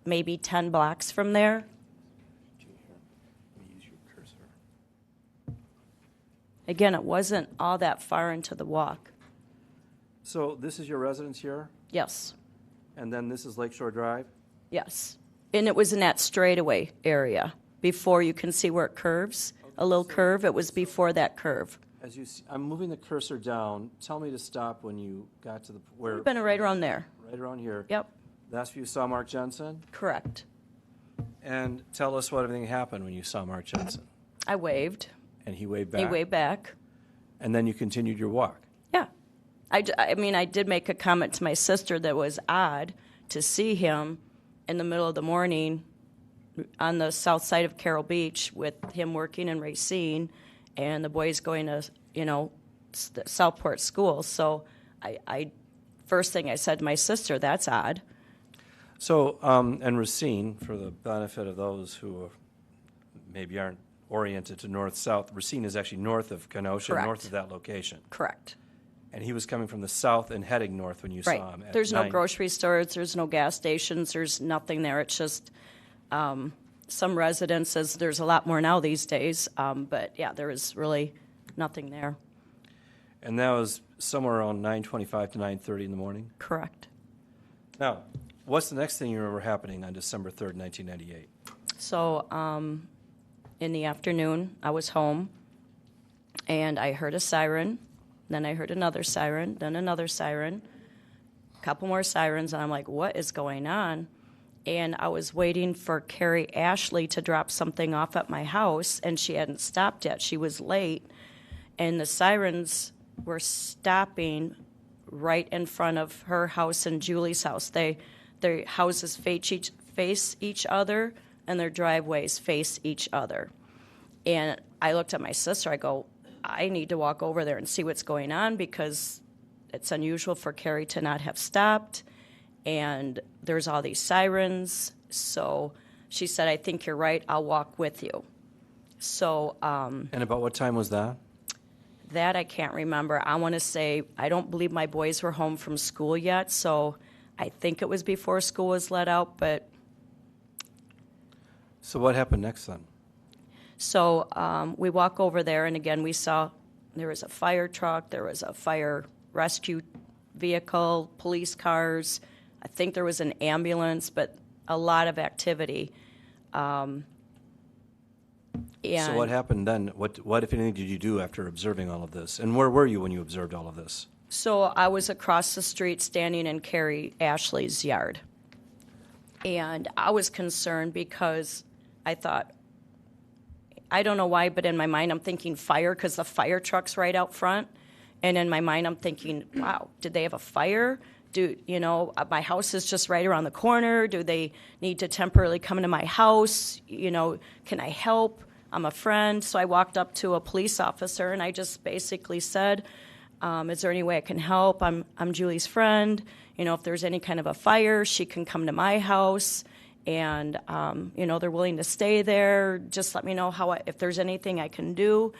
maybe 10 blocks from there. Let me use your cursor. Again, it wasn't all that far into the walk. So this is your residence here, Yes, and then this is Lakeshore Drive? yes. And it was in that straightaway area before you can see where it curves. A little curve, it was before that curve. As you see, I'm moving the cursor down. Tell me to stop when you got to the, where, It's been right around there. right around here. Yep, That's where you saw Mark Jensen? correct. And tell us what everything happened when you saw Mark Jensen. I waved. And he waved back. He waved back. And then you continued your walk. Yeah. I mean, I did make a comment to my sister that was odd to see him in the middle of the morning on the south side of Carroll Beach with him working in Racine and the boys going to, Southport School. So I first thing I said to my sister, that's odd. So, and Racine, for the benefit of those who maybe aren't oriented to north-south, Racine is actually north of Kenosha, Correct. north of that location. Correct. And he was coming from the south and heading north when you Right. saw him at There's no 9. grocery stores. There's no gas stations. There's nothing there. It's just some residences. There's a lot more now these days. But, yeah, there is really nothing there. And that was somewhere around 9:25 to 9:30 in the morning? Correct. Now, what's the next thing you remember happening on December 3rd, 1998? So in the afternoon, I was home, and I heard a siren. Then I heard another siren, then another siren, a couple more sirens, and I'm like, what is going on? And I was waiting for Carrie Ashley to drop something off at my house, and she hadn't stopped yet. She was late, and the sirens were stopping right in front of her house and Julie's house. Their houses face each other, and their driveways face each other. And I looked at my sister. I go, I need to walk over there and see what's going on because it's unusual for Carrie to not have stopped. And there's all these sirens. So she said, I think you're right. I'll walk with you. So And about what time was that? That I can't remember. I want to say, I don't believe my boys were home from school yet, so I think it was before school was let out, but... So what happened next then? So we walk over there, and again, we saw there was a fire truck, there was a fire rescue vehicle, police cars. I think there was an ambulance, but a lot of activity. And So what happened then? What, if anything, did you do after observing all of this? And where were you when you observed all of this? So I was across the street standing in Carrie Ashley's yard. And I was concerned because I thought, I don't know why, but in my mind I'm thinking fire because the fire truck's right out front. And in my mind I'm thinking, wow, did they have a fire? My house is just right around the corner. Do they need to temporarily come into my house? Can I help? I'm a friend. So I walked up to a police officer and I just basically said, is there any way I can help? I'm Julie's friend. If there's any kind of a fire, she can come to my house. And, they're willing to stay there. Just let me know if there's anything I can do.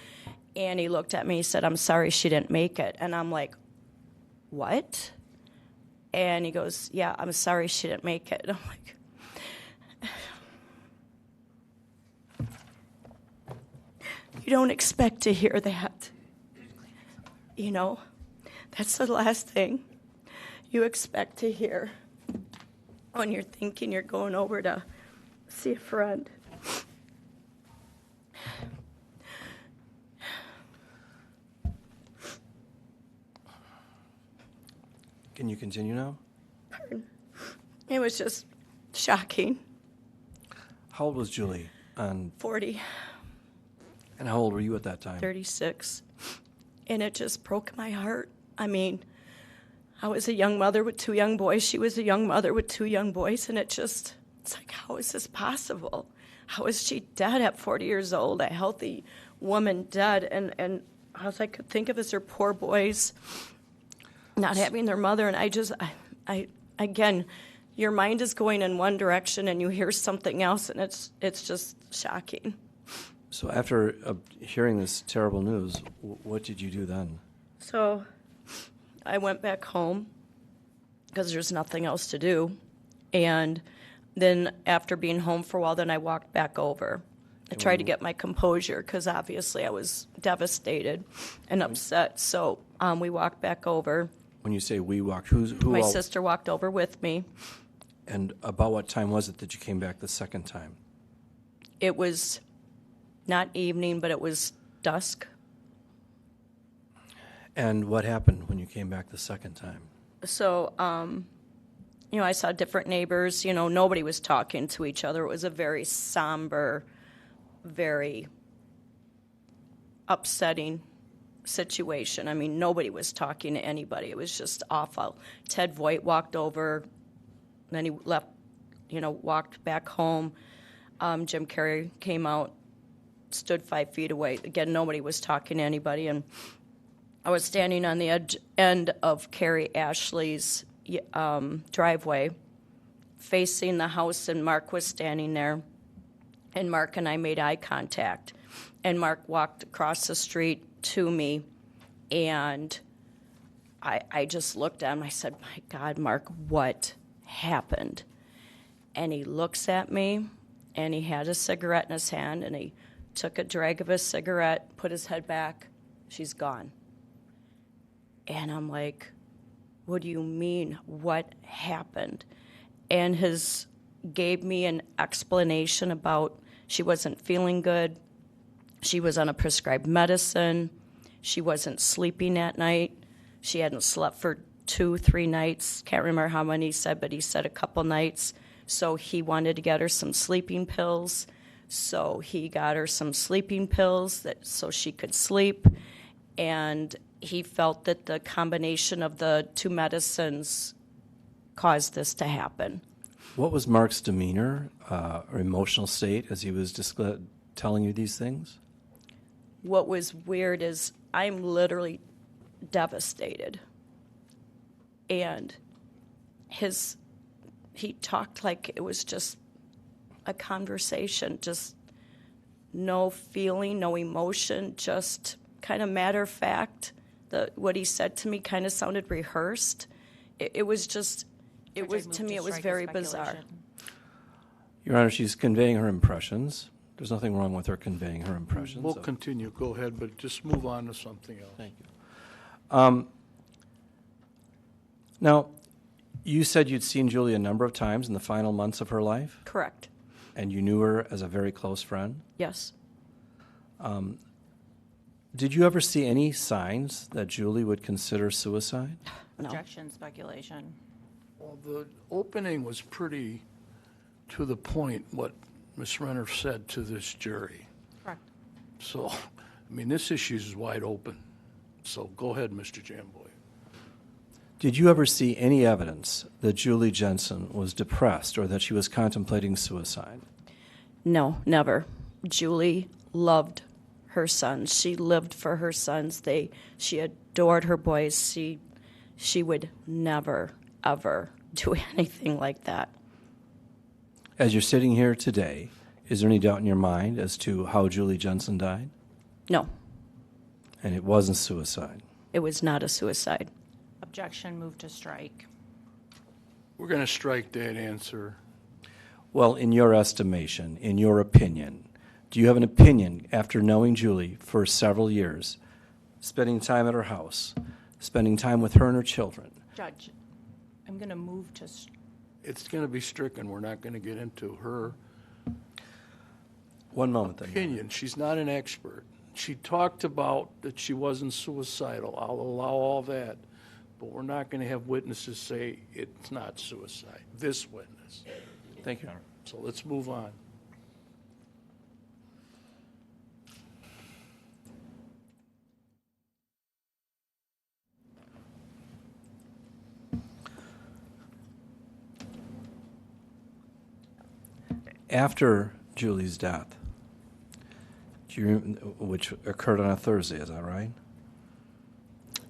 And he looked at me, he said, I'm sorry she didn't make it. And I'm like, what? And he goes, yeah, I'm sorry she didn't make it. And I'm like, you don't expect to hear that. That's the last thing you expect to hear when you're thinking you're going over to see a friend. Can you continue now? Pardon. It was just shocking. How old was Julie? 40. And how old were you at that time? 36. And it just broke my heart. I mean, I was a young mother with 2 young boys. She was a young mother with 2 young boys. And it's like, how is this possible? How is she dead at 40 years old, a healthy woman dead? And all I could think of is her poor boys not having their mother. And I again, your mind is going in one direction and you hear something else, and it's just shocking. So after hearing this terrible news, what did you do then? So I went back home because there's nothing else to do. And then after being home for a while, then I walked back over. I tried to get my composure because obviously I was devastated and upset. So we walked back over. When you say we walked, who My all? sister walked over with me. And about what time was it that you came back the second time? It was not evening, but it was dusk. And what happened when you came back the second time? So, I saw different neighbors. Nobody was talking to each other. It was a very somber, very upsetting situation. I mean, nobody was talking to anybody. It was just awful. Ted Voigt walked over, then he left, walked back home. Jim Carrey came out, stood 5 feet away. Again, nobody was talking to anybody, and I was standing on the end of Carrie Ashley's driveway, facing the house, and Mark was standing there, and Mark and I made eye contact, and Mark walked across the street to me, and I just looked at him. I said, my God, Mark, what happened? And he looks at me, and he had a cigarette in his hand, and he took a drag of his cigarette, put his head back. She's gone. And I'm like, what do you mean? What happened? And gave me an explanation about she wasn't feeling good. She was on a prescribed medicine. She wasn't sleeping at night. She hadn't slept for 2-3 nights. Can't remember how many he said, but he said a couple nights. So he wanted to get her some sleeping pills. So he got her some sleeping pills so she could sleep. And he felt that the combination of the 2 medicines caused this to happen. What was Mark's demeanor or emotional state as he was telling you these things? What was weird is I'm literally devastated. And he talked like it was just a conversation, just no feeling, no emotion, just kind of matter of fact. What he said to me kind of sounded rehearsed. It was just, Judge, I move to me, it was strike the very bizarre. speculation. Your Honor, she's conveying her impressions. There's nothing wrong with her conveying her impressions. We'll continue, go ahead, but just move on to something else. Thank you. Now, you said you'd seen Julie a number of times in the final months of her life, Correct. and you knew her as a very close friend. Yes. Did you ever see any signs that Julie would consider suicide? No. Objection, speculation. Well, the opening was pretty to the point, what Ms. Renner said to this jury. Correct. So, I mean, this issue is wide open. So go ahead, Mr. Jamboy. Did you ever see any evidence that Julie Jensen was depressed or that she was contemplating suicide? No, never. Julie loved her sons. She lived for her sons. She adored her boys. She would never, ever do anything like that. As you're sitting here today, is there any doubt in your mind as to how Julie Jensen died? No, And it wasn't suicide. it was not a suicide. Objection, move to strike. We're going to strike that answer. Well, in your estimation, in your opinion, do you have an opinion after knowing Julie for several years, spending time at her house, spending time with her and her children? Judge, I'm going to move to, It's going to be stricken. We're not going to get into her One moment, then. opinion. She's not an expert. She talked about that she wasn't suicidal. I'll allow all that. But we're not going to have witnesses say it's not suicide. This witness. Thank you, Your Honor. So let's move on. After Julie's death, which occurred on a Thursday, is that right?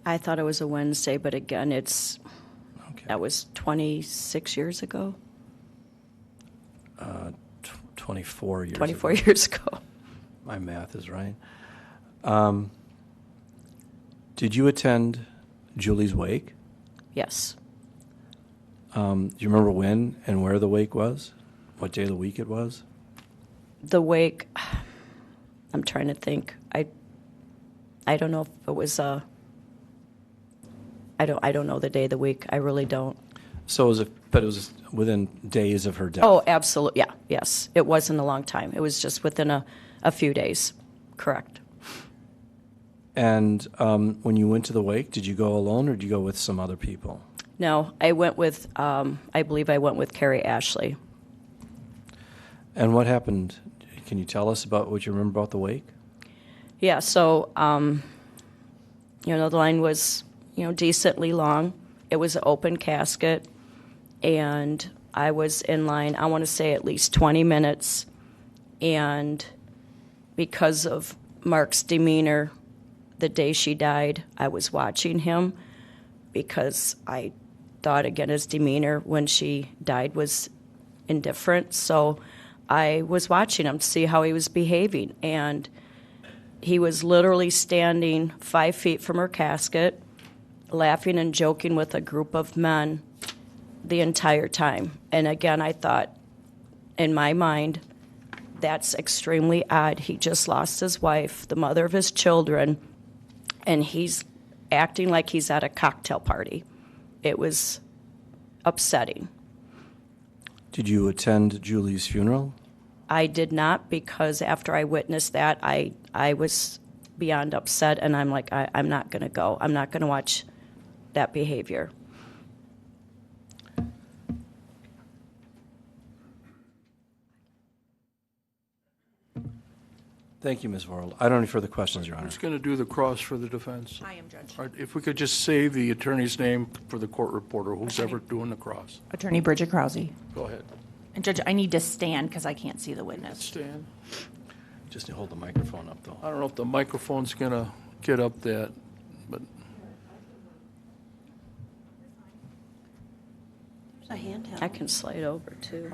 I thought it was a Wednesday, but again, Okay. that was 26 years ago, 24 years 24 ago. years ago. My math is right. Did you attend Julie's wake? Yes. Do you remember when and where the wake was? What day of the week it was? The wake, I'm trying to think. I don't know if it was I don't know the day of the week. I really don't. So but it was within days of her death. Oh, absolutely. Yeah, yes. It wasn't a long time. It was just within a few days. Correct. And when you went to the wake, did you go alone or did you go with some other people? No, I went with, I believe I went with Carrie Ashley. And what happened? Can you tell us about what you remember about the wake? Yeah, so, the line was, decently long. It was an open casket, and I was in line, I want to say at least 20 minutes, and because of Mark's demeanor the day she died, I was watching him because I thought, again, his demeanor when she died was indifferent, so I was watching him to see how he was behaving, and he was literally standing 5 feet from her casket, laughing and joking with a group of men the entire time. And again, I thought, in my mind, that's extremely odd. He just lost his wife, the mother of his children, and he's acting like he's at a cocktail party. It was upsetting. Did you attend Julie's funeral? I did not, because after I witnessed that, I was beyond upset, and I'm like, I'm not going to go. I'm not going to watch that behavior. Thank you, Ms. Vorwald. I don't have any further questions, Your Honor. Who's going to do the cross for the defense? I am, Judge. All right, if we could just say the attorney's name for the court reporter, who's ever doing the cross. Attorney Bridget Krause. Go ahead. And Judge, I need to stand because I can't see the witness. Stan? Just to hold the microphone up, though. I don't know if the microphone's going to get up that, but There's a handheld. I can slide over, too.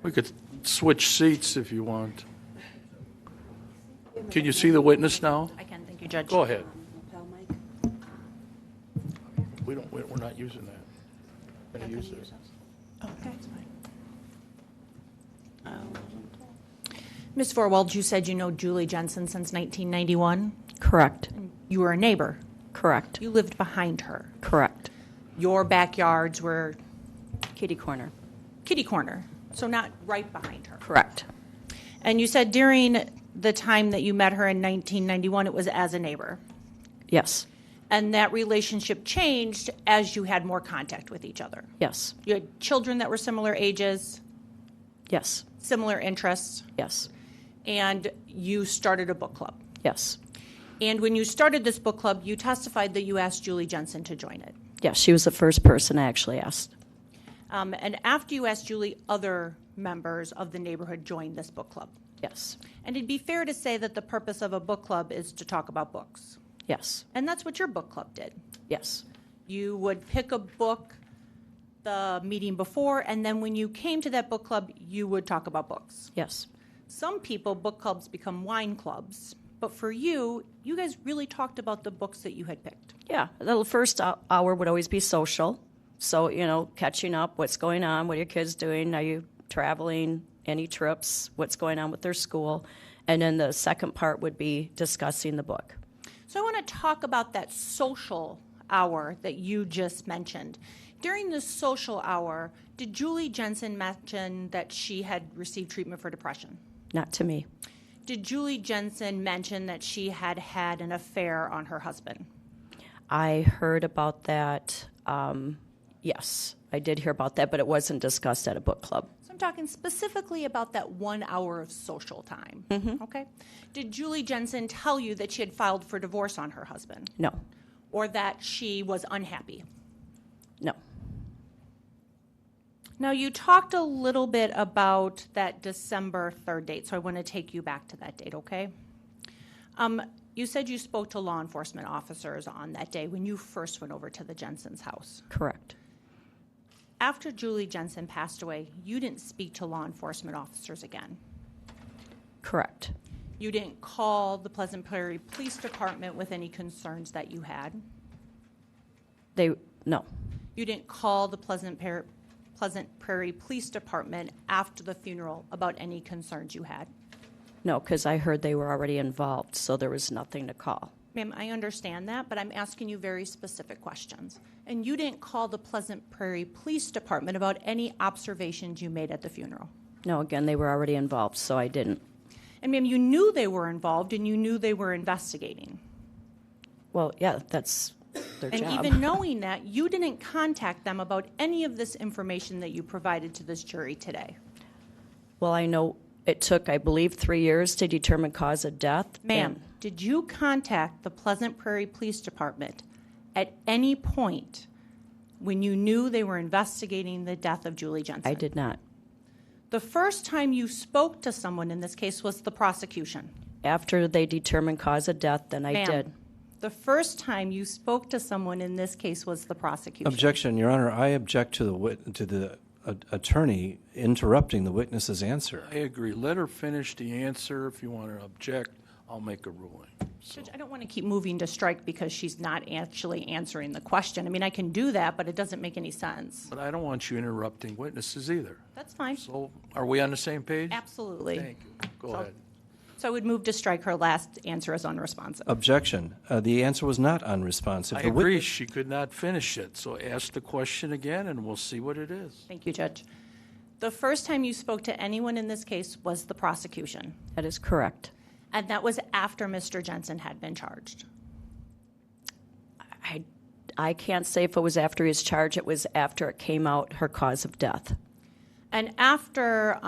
we could switch seats if you want. You Can you see the witness now? I can, thank you, Judge. Go ahead. Lapel mic. We're not using that. Gonna use this. Okay, that's fine. Ms. Vorwald, you said you know Julie Jensen since 1991. Correct. You were a neighbor. Correct. You lived behind her. Correct. Your backyards were Kitty corner. kitty corner, so not right behind her. Correct. And you said during the time that you met her in 1991, it was as a neighbor. Yes. And that relationship changed as you had more contact with each other. Yes. You had children that were similar ages, Yes. similar interests, Yes. and you started a book club. Yes. And when you started this book club, you testified that you asked Julie Jensen to join it. Yes. She was the first person I actually asked. And after you asked Julie, other members of the neighborhood joined this book club. Yes. And it'd be fair to say that the purpose of a book club is to talk about books. Yes. And that's what your book club did. Yes. You would pick a book the meeting before, and then when you came to that book club, you would talk about books. Yes. Some people, book clubs become wine clubs. But for you, you guys really talked about the books that you had picked. Yeah. The first hour would always be social. So, catching up, what's going on, what are your kids doing, are you traveling, any trips, what's going on with their school. And then the second part would be discussing the book. So I want to talk about that social hour that you just mentioned. During the social hour, did Julie Jensen mention that she had received treatment for depression? Not to me. Did Julie Jensen mention that she had had an affair on her husband? I heard about that. Yes, I did hear about that, but it wasn't discussed at a book club. So I'm talking specifically about that 1 hour of social time. Okay. Did Julie Jensen tell you that she had filed for divorce on her husband? No. Or that she was unhappy? No. Now, you talked a little bit about that December 3rd date, so I want to take you back to that date, okay? You said you spoke to law enforcement officers on that day when you first went over to the Jensen's house. Correct. After Julie Jensen passed away, you didn't speak to law enforcement officers again. Correct. You didn't call the Pleasant Prairie Police Department with any concerns that you had. No. You didn't call the Pleasant Prairie Police Department after the funeral about any concerns you had. No, because I heard they were already involved, so there was nothing to call. Ma'am, I understand that, but I'm asking you very specific questions. And you didn't call the Pleasant Prairie Police Department about any observations you made at the funeral. No, again, they were already involved, so I didn't. And ma'am, you knew they were involved and you knew they were investigating. Well, yeah, that's their And job. even knowing that, you didn't contact them about any of this information that you provided to this jury today. Well, I know it took, I believe, 3 years to determine cause of death. Ma'am, and did you contact the Pleasant Prairie Police Department at any point when you knew they were investigating the death of Julie Jensen? I did not. The first time you spoke to someone in this case was the prosecution. After they determined cause of death, then I Ma'am, did. the first time you spoke to someone in this case was the prosecution. Objection, Your Honor. I object to the attorney interrupting the witness's answer. I agree. Let her finish the answer. If you want to object, I'll make a ruling. So, Judge, I don't want to keep moving to strike because she's not actually answering the question. I mean, I can do that, but it doesn't make any sense. but I don't want you interrupting witnesses either. That's fine. So are we on the same page? Absolutely. Thank you. Go So- ahead. So I would move to strike her last answer as unresponsive. Objection. The answer was not unresponsive. I The agree. She could not finish it. So ask the question again and we'll see what it is. Thank you, Judge. The first time you spoke to anyone in this case was the prosecution, That is correct. and that was after Mr. Jensen had been charged. I can't say if it was after his charge. It was after it came out her cause of death. And after,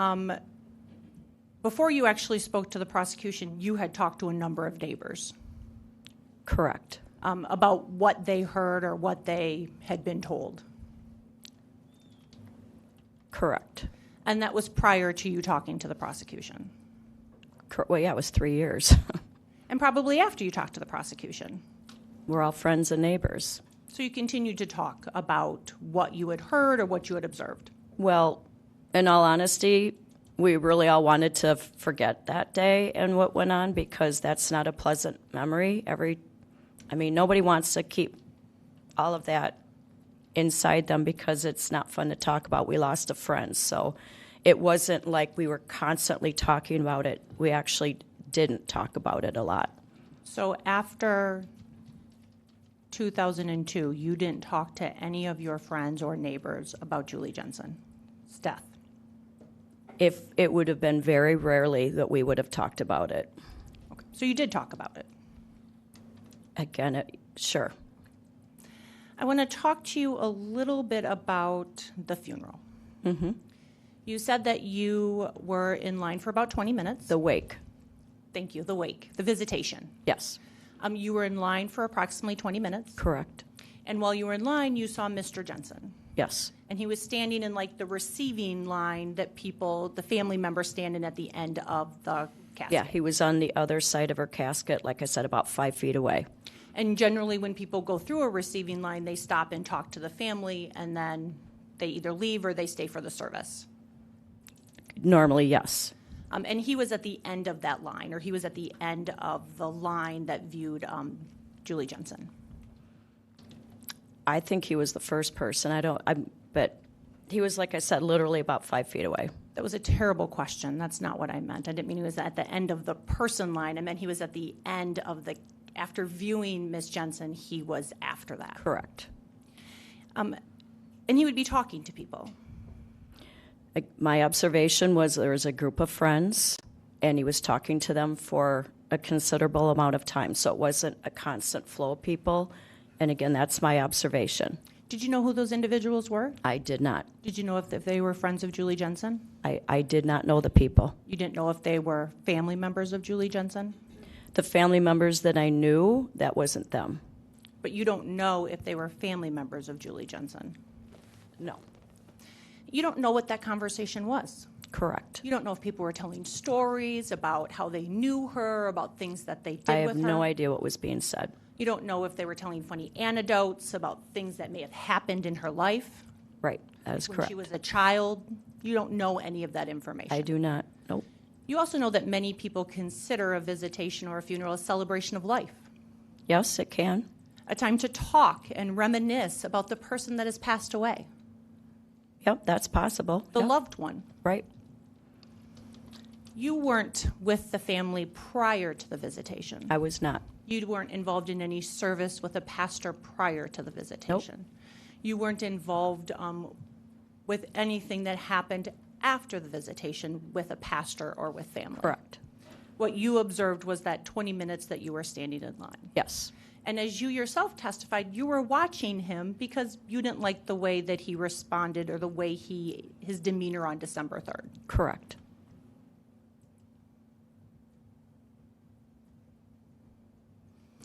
before you actually spoke to the prosecution, you had talked to a number of neighbors Correct. about what they heard or what they had been told. Correct. And that was prior to you talking to the prosecution. Well, yeah, it was 3 years. And probably after you talked to the prosecution. We're all friends and neighbors. So you continued to talk about what you had heard or what you had observed. Well, in all honesty, we really all wanted to forget that day and what went on because that's not a pleasant memory. Nobody wants to keep all of that inside them because it's not fun to talk about. We lost a friend, so it wasn't like we were constantly talking about it. We actually didn't talk about it a lot. So after 2002, you didn't talk to any of your friends or neighbors about Julie Jensen's death? If it would have been very rarely that we would have talked about it. Okay. So you did talk about it? Again, sure. I want to talk to you a little bit about the funeral. Mm-hmm. You said that you were in line for about 20 minutes. The wake. Thank you, the wake, the visitation. Yes. You were in line for approximately 20 minutes. Correct. And while you were in line, you saw Mr. Jensen. Yes. And he was standing in like the receiving line that the family members stand in at the end of the casket. Yeah, he was on the other side of her casket, like I said, about 5 feet away. And generally when people go through a receiving line, they stop and talk to the family, and then they either leave or they stay for the service. Normally, yes. And he was at the end of that line, or he was at the end of the line that viewed Julie Jensen. I think he was the first person. But he was, like I said, literally about 5 feet away. That was a terrible question. That's not what I meant. I didn't mean he was at the end of the person line. I meant he was at the end of after viewing Miss Jensen, he was after that. Correct. And he would be talking to people. My observation was there was a group of friends, and he was talking to them for a considerable amount of time. So it wasn't a constant flow of people. And again, that's my observation. Did you know who those individuals were? I did not. Did you know if they were friends of Julie Jensen? I did not know the people. You didn't know if they were family members of Julie Jensen? The family members that I knew, that wasn't them. But you don't know if they were family members of Julie Jensen? No. You don't know what that conversation was? Correct. You don't know if people were telling stories about how they knew her, about things that they did with her? I have no idea what was being said. You don't know if they were telling funny anecdotes about things that may have happened in her life? Right, that is When correct. she was a child? You don't know any of that information? I do not. Nope. You also know that many people consider a visitation or a funeral a celebration of life, Yes, it can. a time to talk and reminisce about the person that has passed away, Yep, that's possible. the Yep. loved one. Right. You weren't with the family prior to the visitation. I was not. You weren't involved in any service with a pastor prior to the visitation. You weren't involved with anything that happened after the visitation with a pastor or with family. Correct. What you observed was that 20 minutes that you were standing in line. Yes. And as you yourself testified, you were watching him because you didn't like the way that he responded or the way his demeanor on December 3rd. Correct.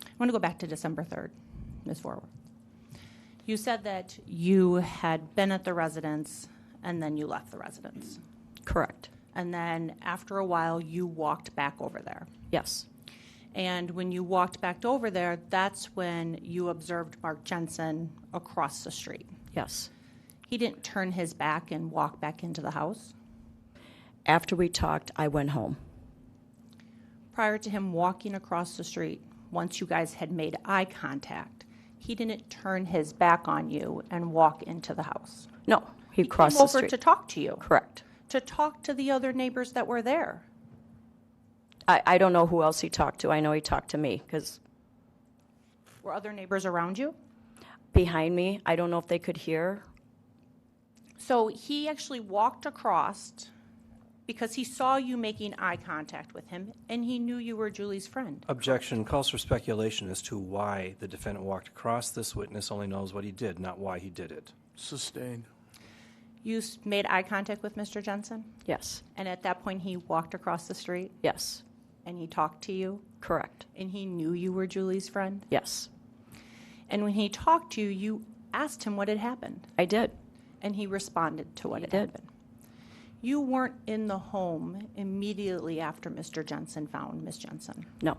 I want to go back to December 3rd, Ms. Vorwald. You said that you had been at the residence and then you left the residence. Correct. And then after a while, you walked back over there. Yes. And when you walked back over there, that's when you observed Mark Jensen across the street. Yes. He didn't turn his back and walk back into the house. After we talked, I went home. Prior to him walking across the street, once you guys had made eye contact, he didn't turn his back on you and walk into the house. No, he crossed came the over street. to talk to you, Correct. to talk to the other neighbors that were there. I don't know who else he talked to. I know he talked to me because Were other neighbors around you? behind me, I don't know if they could hear. So he actually walked across because he saw you making eye contact with him, and he knew you were Julie's friend. Objection calls for speculation as to why the defendant walked across. This witness only knows what he did, not why he did it. Sustained. You made eye contact with Mr. Jensen, Yes. and at that point he walked across the street, Yes. and he talked to you, Correct. and he knew you were Julie's friend. Yes. And when he talked to you, you asked him what had happened, I did. and he responded to what He had did. happened. You weren't in the home immediately after Mr. Jensen found Miss Jensen. No.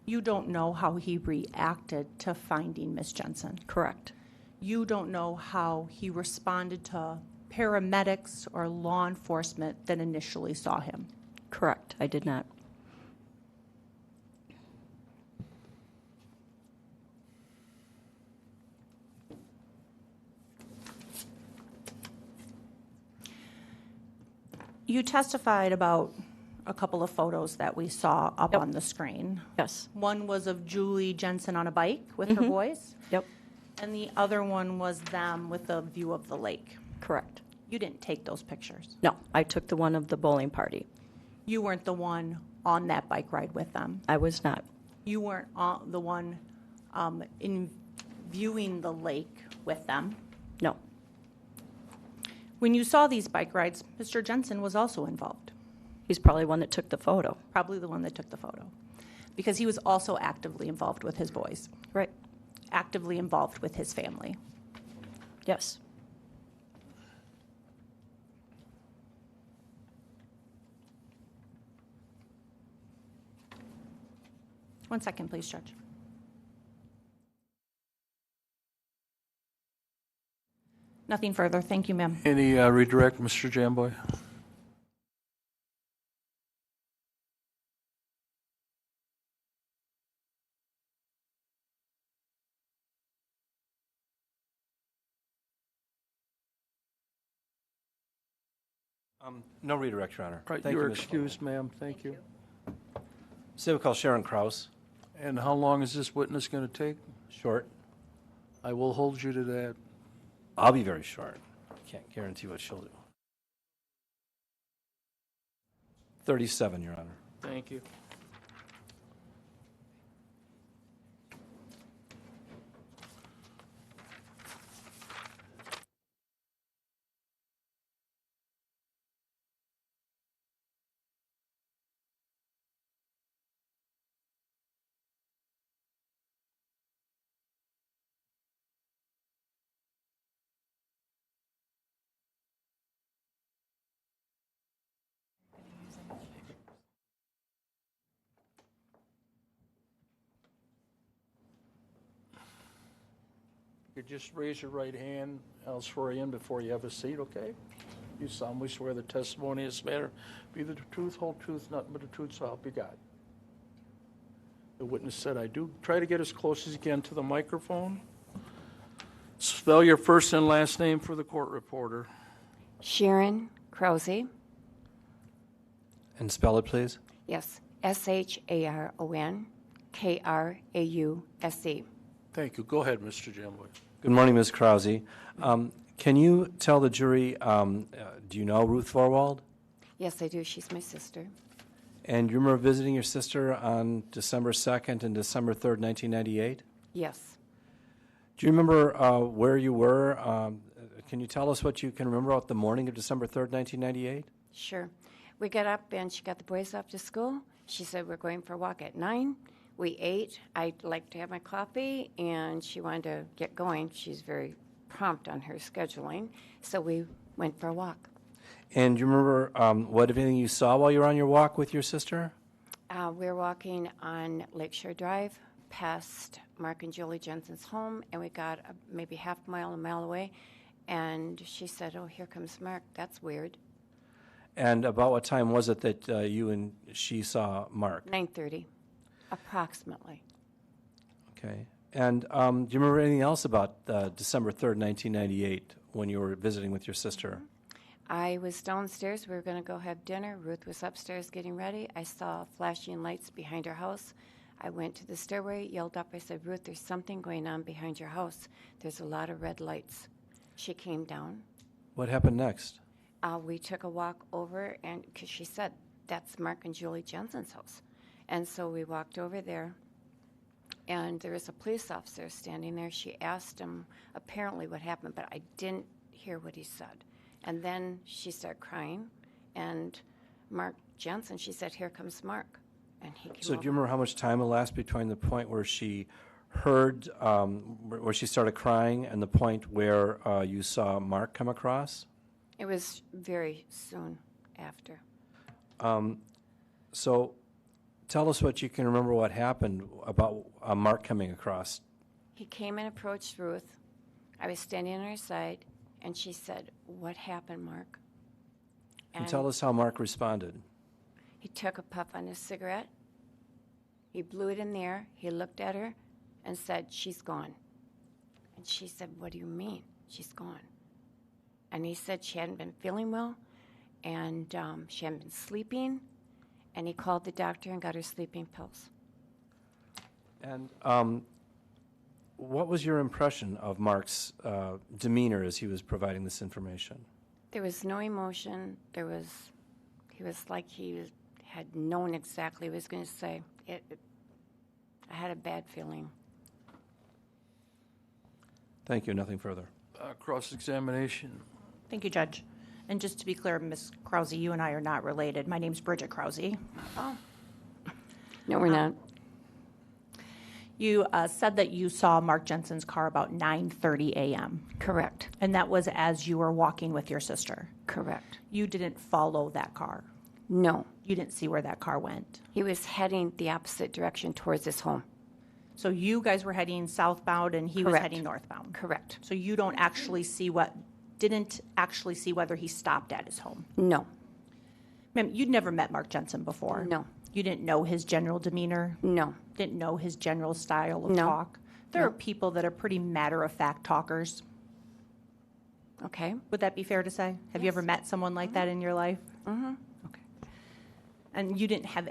You don't know how he reacted to finding Miss Jensen. Correct. You don't know how he responded to paramedics or law enforcement that initially saw him? Correct, I did not. You testified about a couple of photos that we saw up on the screen. Yes. One was of Julie Jensen on a bike with her boys, Yep, and the other one was them with a view of the lake. correct. You didn't take those pictures. No, I took the one of the bowling party. You weren't the one on that bike ride with them. I was not. You weren't the one in viewing the lake with them. No, When you saw these bike rides, Mr. Jensen was also involved, he's probably one that took the photo. probably the one that took the photo, because he was also actively involved with his boys, Right, actively involved with his family. yes. One second, please, Judge. Nothing further. Thank you, ma'am. Any redirect, Mr. Jamboy? No redirect, Your Honor. Right, Thank you are Ms. excused, ma'am. Thank you. Vorwald. Say we call Sharon Krause. And how long is this witness going to take? Short. I will hold you to that. I'll be very short. Can't guarantee what she'll do. 37, Your Honor. Thank you. You just raise your right hand. I'll swear you in before you have a seat, okay? You solemnly swear the testimony in this matter be the truth, whole truth, nothing but the truth, so help you God. The witness said, I do. Try to get as close as you can to the microphone. Spell your first and last name for the court reporter. Sharon Krause. And spell it, please. Yes, SharonKrause. Thank you. Go ahead, Mr. Jamboy. Good morning, Ms. Krause. Can you tell the jury, do you know Ruth Vorwald? Yes, I do. She's my sister. And you remember visiting your sister on December 2nd and December 3rd, 1998? Yes. Do you remember where you were? Can you tell us what you can remember about the morning of December 3rd, 1998? Sure. We got up and she got the boys off to school. She said, we're going for a walk at 9. We ate. I'd like to have my coffee, and she wanted to get going. She's very prompt on her scheduling, so we went for a walk. And do you remember what, if anything, you saw while you were on your walk with your sister? We were walking on Lakeshore Drive past Mark and Julie Jensen's home, and we got maybe half a mile away, and she said, oh, here comes Mark. That's weird. And about what time was it that you and she saw Mark? 9:30, approximately. Okay. And do you remember anything else about December 3rd, 1998, when you were visiting with your sister? I was downstairs. We were going to go have dinner. Ruth was upstairs getting ready. I saw flashing lights behind her house. I went to the stairway, yelled up. I said, Ruth, there's something going on behind your house. There's a lot of red lights. She came down. What happened next? We took a walk over, and because she said, that's Mark and Julie Jensen's house. And so we walked over there, and there was a police officer standing there. She asked him apparently what happened, but I didn't hear what he said. And then she started crying, and Mark Jensen, she said, here comes Mark. And he came So over. do you remember how much time elapsed between the point where she heard, where she started crying, and the point where you saw Mark come across? It was very soon after. So tell us what you can remember what happened about Mark coming across. He came and approached Ruth. I was standing on her side. And she said, "What happened, Mark?" And tell us how Mark responded. He took a puff on his cigarette. He blew it in the air. He looked at her and said, "She's gone." And she said, "What do you mean, she's gone?" And he said she hadn't been feeling well, and she hadn't been sleeping. And he called the doctor and got her sleeping pills. And what was your impression of Mark's demeanor as he was providing this information? There was no emotion. He was like he had known exactly what he was going to say. I had a bad feeling. Thank you. Nothing further. Cross-examination. Thank you, Judge. And just to be clear, Ms. Krause, you and I are not related. My name's Bridget Krause. Oh. No, we're not. You said that you saw Mark Jensen's car about 9:30 a.m. Correct. And that was as you were walking with your sister. Correct. You didn't follow that car. No. You didn't see where that car went. He was heading the opposite direction towards his home. So you guys were heading southbound and he was Correct. heading northbound. Correct. So you didn't actually see whether he stopped at his home. No. Ma'am, you'd never met Mark Jensen before. No. You didn't know his general demeanor. No. Didn't know his general style of No. talk. There No. are people that are pretty matter-of-fact talkers. Okay. Would that be fair to say? Have you ever met someone like that in your life? Mm-hmm. Okay. And you didn't have,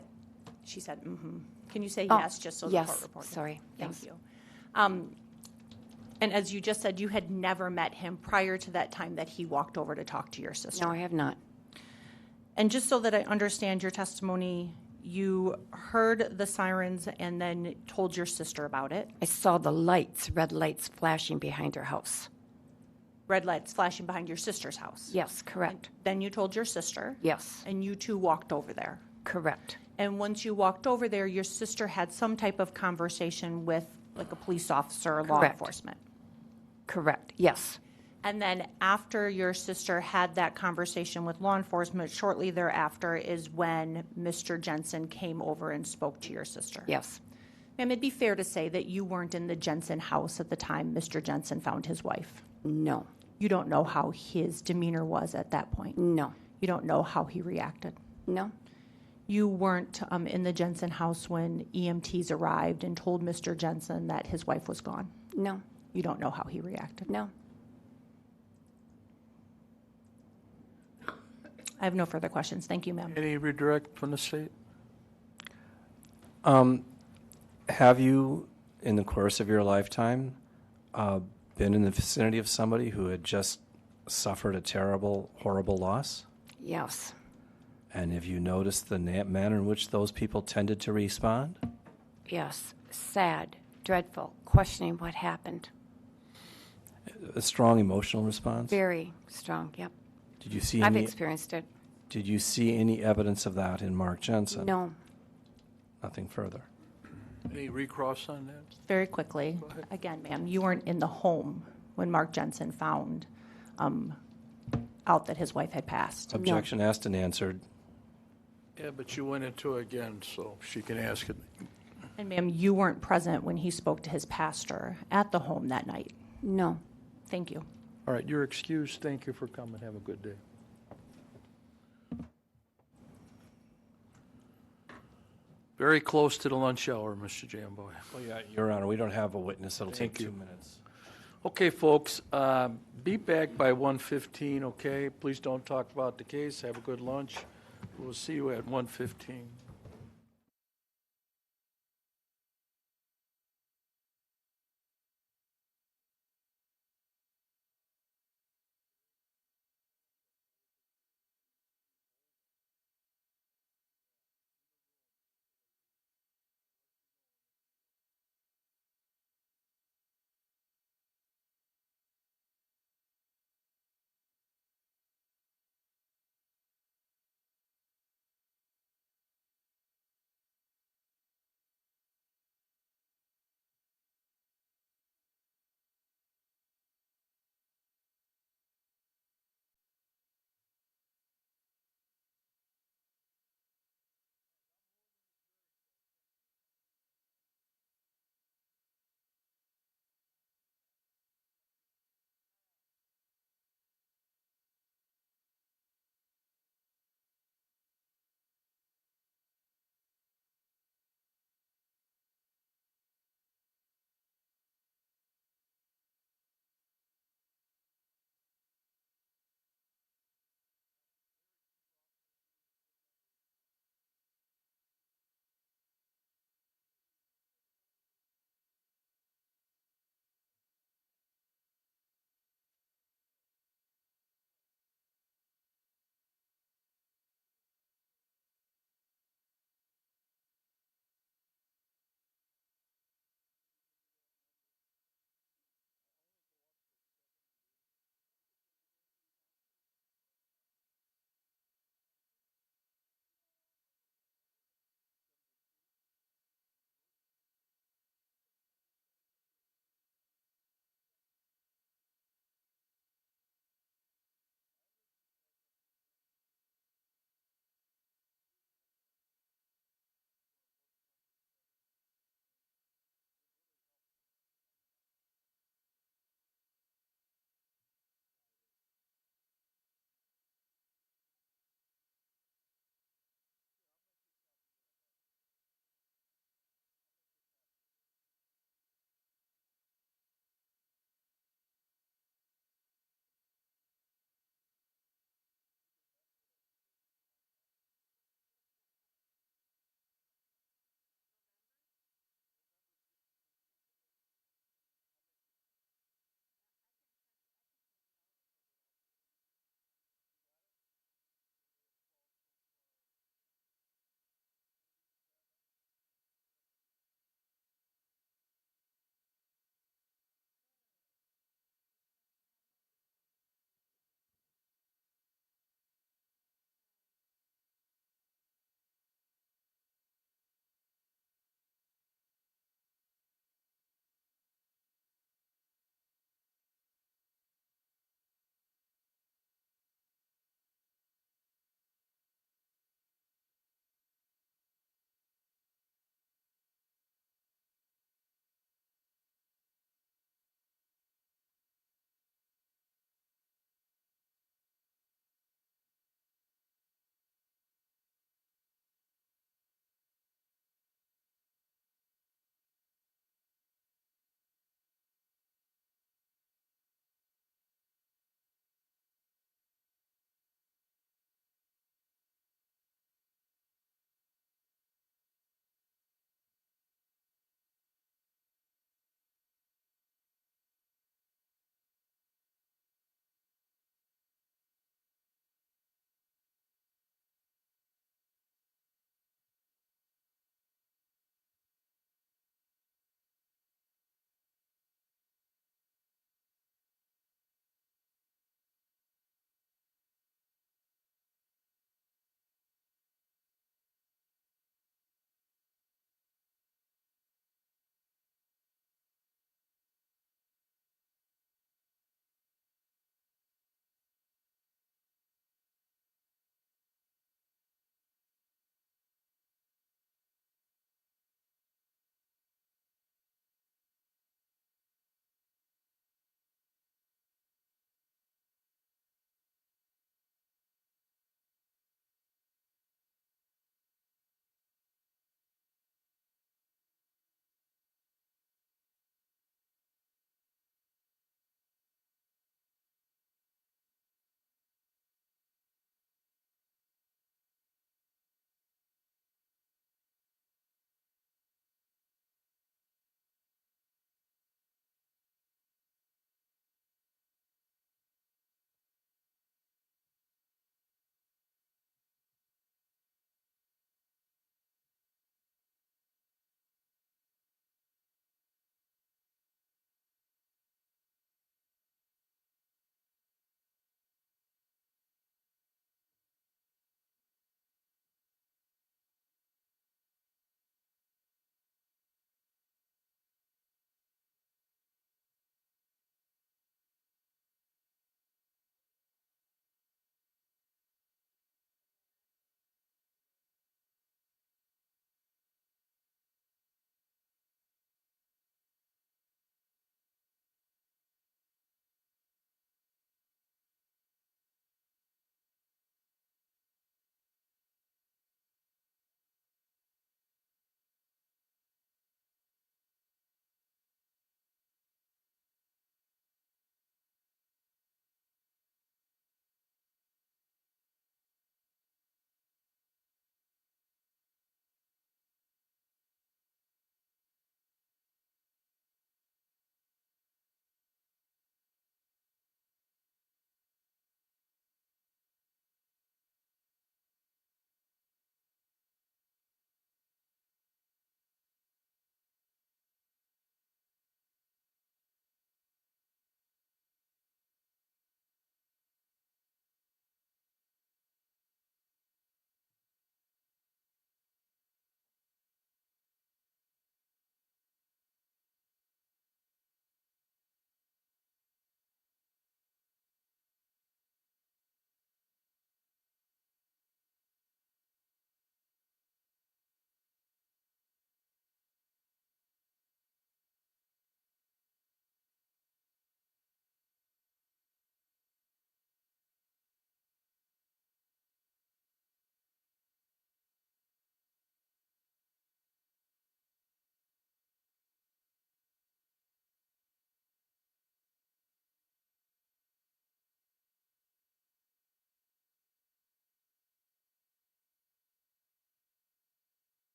she said, mm-hmm. Can you say Oh, yes, just so the yes. court reports? it? Sorry. Thank Yes. you. And as you just said, you had never met him prior to that time that he walked over to talk to your sister. No, I have not. And just so that I understand your testimony, you heard the sirens and then told your sister about it. I saw the lights, red lights flashing behind her house. Red lights flashing behind your sister's house. Yes, correct. Then you told your sister. Yes, And you two walked over there. correct. And once you walked over there, your sister had some type of conversation with like a police officer or law Correct. enforcement. Correct. Yes. And then after your sister had that conversation with law enforcement, shortly thereafter is when Mr. Jensen came over and spoke to your sister. Yes. Ma'am, it'd be fair to say that you weren't in the Jensen house at the time Mr. Jensen found his wife. No. You don't know how his demeanor was at that point. No. You don't know how he reacted. No. You weren't in the Jensen house when EMTs arrived and told Mr. Jensen that his wife was gone. No. You don't know how he reacted. No. I have no further questions. Thank you, ma'am. Any redirect from the state? Have you, in the course of your lifetime, been in the vicinity of somebody who had just suffered a terrible, horrible loss? Yes. And have you noticed the manner in which those people tended to respond? Yes. Sad, dreadful, questioning what happened. A strong emotional response? Very strong. Yep. Did you see I've any? experienced it. Did you see any evidence of that in Mark Jensen? No. Nothing further. Any recross on that? Very quickly, again, ma'am, you weren't in the home when Mark Jensen found out that his wife had passed. Objection asked and answered. Yeah, but you went into it again, so she can ask it. And ma'am, you weren't present when he spoke to his pastor at the home that night. No. Thank you. All right, you're excused. Thank you for coming. Have a good day. Very close to the lunch hour, Mr. Jamboy. Well, yeah, Your Honor, we don't have a witness. It'll take Thank you. 2 minutes. Okay, folks, be back by 1:15, okay? Please don't talk about the case. Have a good lunch. We'll see you at 1:15.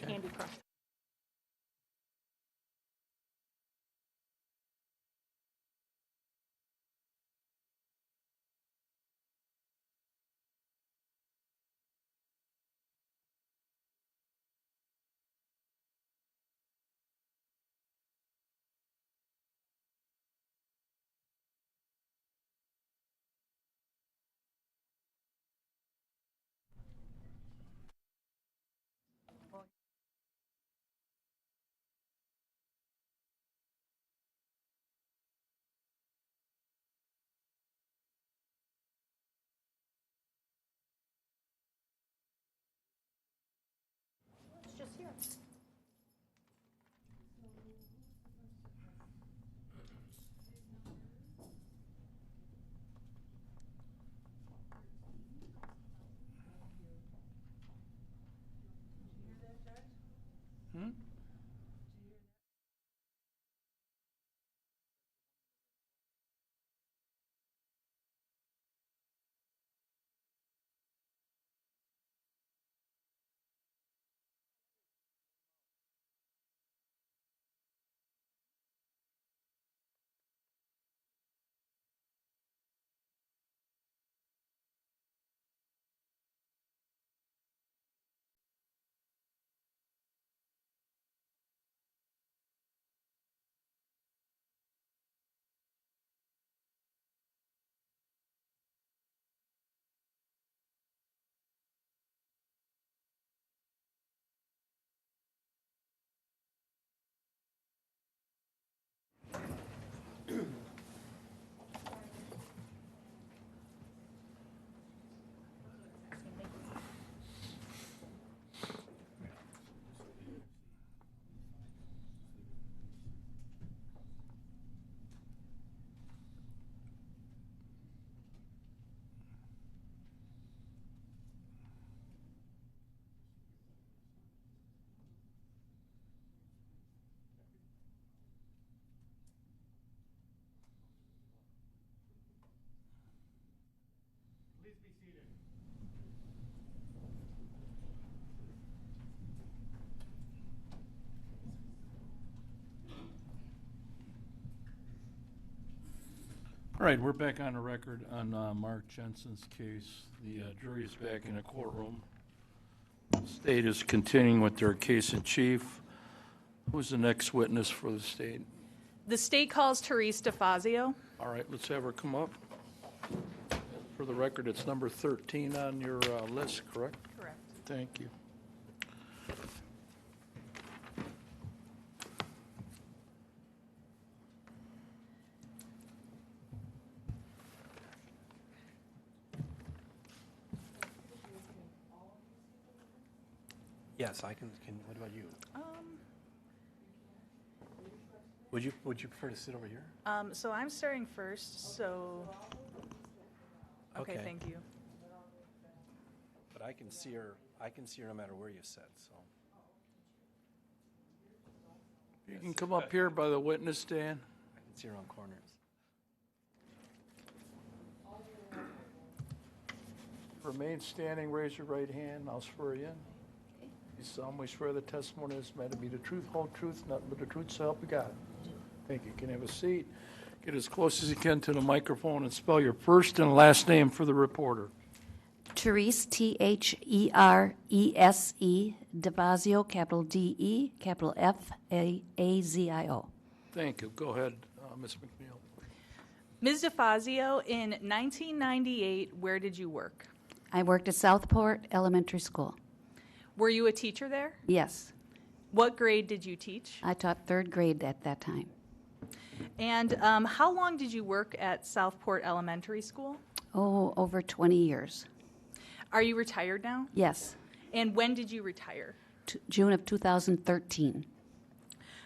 Candy Crush. It's just here. All right, we're back on the record on Mark Jensen's case. The jury is back in the courtroom. The state is continuing with their case in chief. Who's the next witness for the state? The state calls Therese DeFazio. All right, let's have her come up. For the record, it's number 13 on your list, correct? Correct. Thank you. Yes, I can, what about you? Would you prefer to sit over here? So I'm starting first, so. Okay, thank you. But I can see her no matter where you sit, so. You can come up here by the witness stand. I can see her on corners. Remain standing, raise your right hand, I'll swear you in. You solemnly swear the testimony is meant to be the truth, whole truth, nothing but the truth, so help you God. Thank you. Can you have a seat? Get as close as you can to the microphone and spell your first and last name for the reporter. Therese, Therese, DeFazio, capital D-E, capital F-A-A-Z-I-O. Thank you. Go ahead, Ms. McNeil. Ms. DeFazio, in 1998, where did you work? I worked at Southport Elementary School. Were you a teacher there? Yes, What grade did you teach? I taught third grade at that time. And how long did you work at Southport Elementary School? Oh, over 20 years. Are you retired now? Yes, And when did you retire? June of 2013.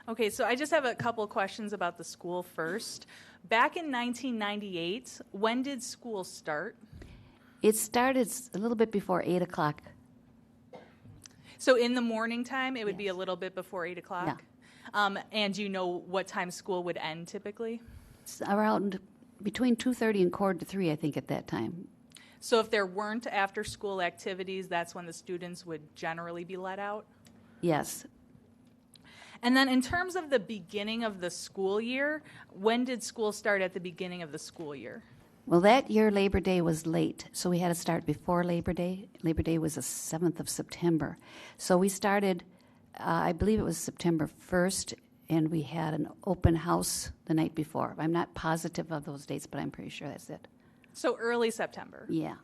Okay, so I just have a couple of questions about the school first. Back in 1998, when did school start? It started a little bit before 8 o'clock. So in the morning time, it would be a Yes. little bit before 8 o'clock? Yeah. And do you know what time school would end typically? It's around between 2:30 and 2:45, I think, at that time. So if there weren't after-school activities, that's when the students would generally be let out? Yes. And then in terms of the beginning of the school year, when did school start at the beginning of the school year? Well, that year Labor Day was late, so we had to start before Labor Day. Labor Day was the 7th of September. So we started, I believe it was September 1st, and we had an open house the night before. I'm not positive of those dates, but I'm pretty sure that's it. So early September. Yeah.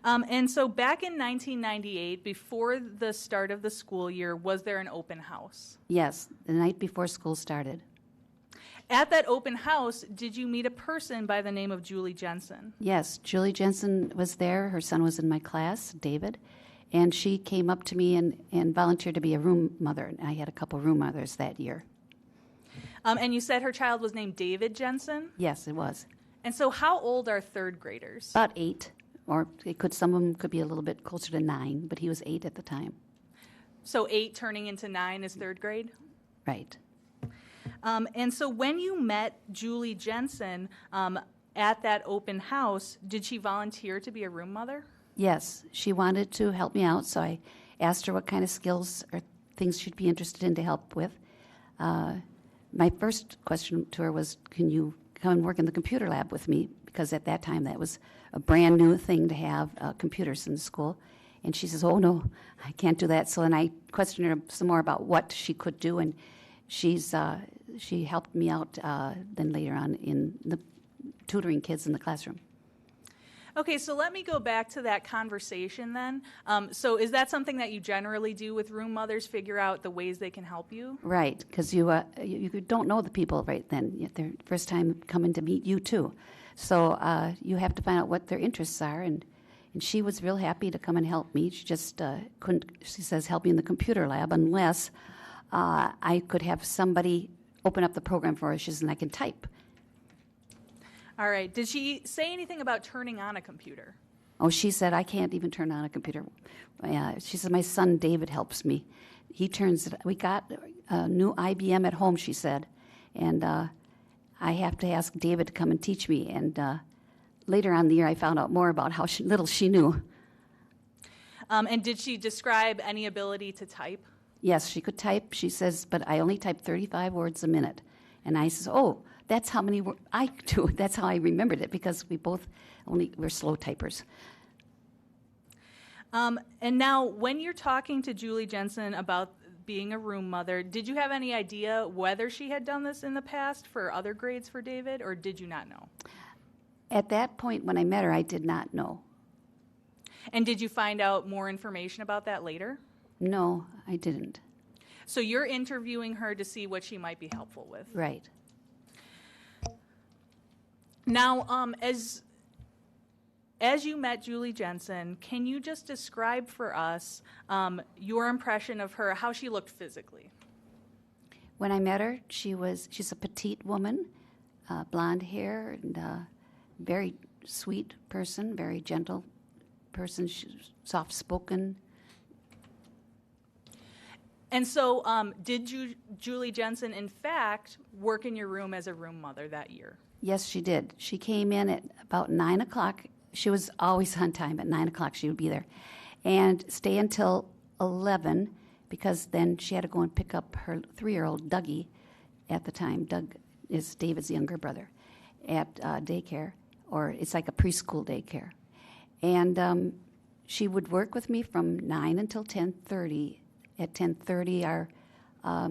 And so back in 1998, before the start of the school year, was there an open house? Yes, the night before school started. At that open house, did you meet a person by the name of Julie Jensen? Yes, Julie Jensen was there. Her son was in my class, David, and she came up to me and volunteered to be a room mother. And I had a couple room mothers that year. And you said her child was named David Jensen? Yes, it was. And so how old are third graders? About 8, or some of them could be a little bit closer to 9, but he was 8 at the time. So 8 turning into 9 is third grade? Right. And so when you met Julie Jensen at that open house, did she volunteer to be a room mother? Yes, she wanted to help me out, so I asked her what kind of skills or things she'd be interested in to help with. My first question to her was, can you come and work in the computer lab with me? Because at that time that was a brand new thing to have computers in the school. And she says, oh, no, I can't do that. So then I questioned her some more about what she could do, and she helped me out then later on in the tutoring kids in the classroom. Okay, so let me go back to that conversation then. So is that something that you generally do with room mothers, figure out the ways they can help you? Right, because you don't know the people right then. They're first time coming to meet you too. So you have to find out what their interests are, and she was real happy to come and help me. She just couldn't, she says, help me in the computer lab unless I could have somebody open up the program for her, and I can type. All right. Did she say anything about turning on a computer? Oh, she said, I can't even turn on a computer. She said, my son David helps me. He turns it. We got a new IBM at home, she said, and I have to ask David to come and teach me. And later on in the year, I found out more about how little she knew. And did she describe any ability to type? Yes, she could type. She says, but I only type 35 words a minute. And I says, oh, that's how many I do. That's how I remembered it, because we're slow typers. And now, when you're talking to Julie Jensen about being a room mother, did you have any idea whether she had done this in the past for other grades for David, or did you not know? At that point, when I met her, I did not know. And did you find out more information about that later? No, I didn't. So you're interviewing her to see what she might be helpful with. Right. Now, as you met Julie Jensen, can you just describe for us your impression of her, how she looked physically? When I met her, she's a petite woman, blonde hair, and very sweet person, very gentle person, soft-spoken. And so did Julie Jensen, in fact, work in your room as a room mother that year? Yes, she did. She came in at about 9 o'clock. She was always on time. At 9 o'clock, she would be there. And stay until 11, because then she had to go and pick up her 3-year-old Dougie at the time. Doug is David's younger brother, at daycare, or it's like a preschool daycare. And she would work with me from 9 until 10:30. At 10:30, our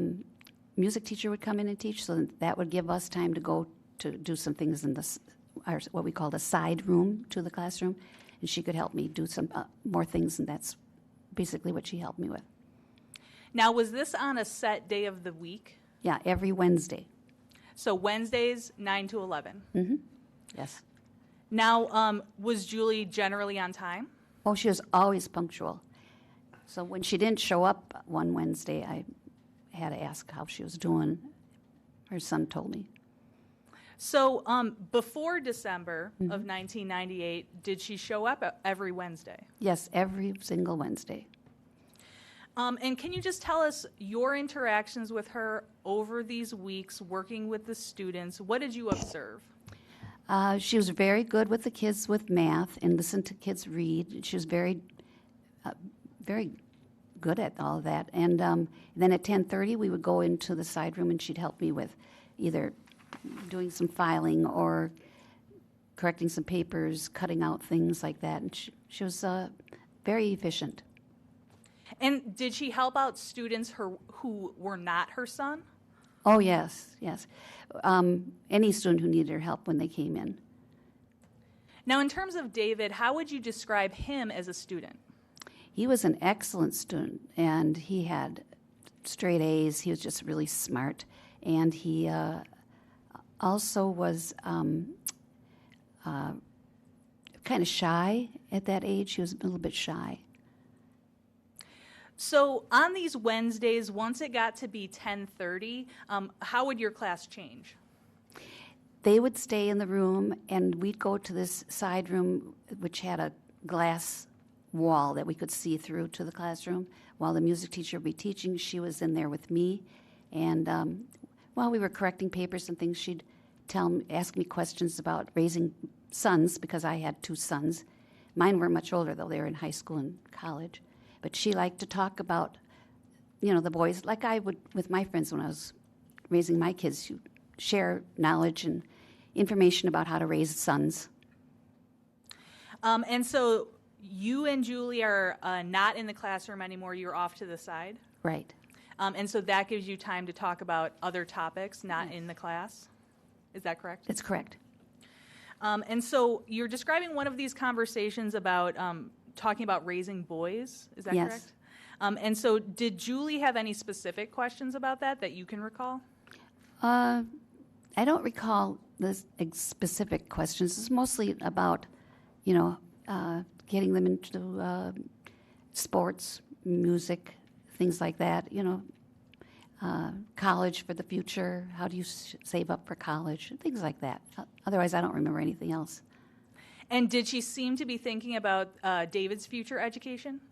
music teacher would come in and teach, so that would give us time to go to do some things in what we call the side room to the classroom, and she could help me do some more things, and that's basically what she helped me with. Now, was this on a set day of the week? Yeah, every Wednesday. So Wednesdays, 9 to 11? Mm-hmm. Yes. Now, was Julie generally on time? Oh, she was always punctual. So when she didn't show up one Wednesday, I had to ask how she was doing. Her son told me. So before December of 1998, did she show up every Wednesday? Yes, every single Wednesday. And can you just tell us your interactions with her over these weeks working with the students? What did you observe? She was very good with the kids with math and listened to kids read. She was very good at all of that. And then at 10:30, we would go into the side room and she'd help me with either doing some filing or correcting some papers, cutting out things like that. And she was very efficient. And did she help out students who were not her son? Oh, yes, yes. Any student who needed her help when they came in. Now, in terms of David, how would you describe him as a student? He was an excellent student, and he had straight A's. He was just really smart. And he also was kind of shy at that age. He was a little bit shy. So on these Wednesdays, once it got to be 10:30, how would your class change? They would stay in the room, and we'd go to this side room, which had a glass wall that we could see through to the classroom. While the music teacher would be teaching, she was in there with me. And while we were correcting papers and things, she'd ask me questions about raising sons, because I had 2 sons. Mine were much older, though. They were in high school and college. But she liked to talk about, the boys, like I would with my friends when I was raising my kids. You share knowledge and information about how to raise sons. And so you and Julie are not in the classroom anymore. You're off to the side. Right. And so that gives you time to talk about other topics not in the class. Is that correct? That's correct. And so you're describing one of these conversations about talking about raising boys. Is that Yes. correct? And so did Julie have any specific questions about that you can recall? I don't recall the specific questions. It's mostly about, getting them into sports, music, things like that. College for the future. How do you save up for college? Things like that. Otherwise, I don't remember anything else. And did she seem to be thinking about David's future education?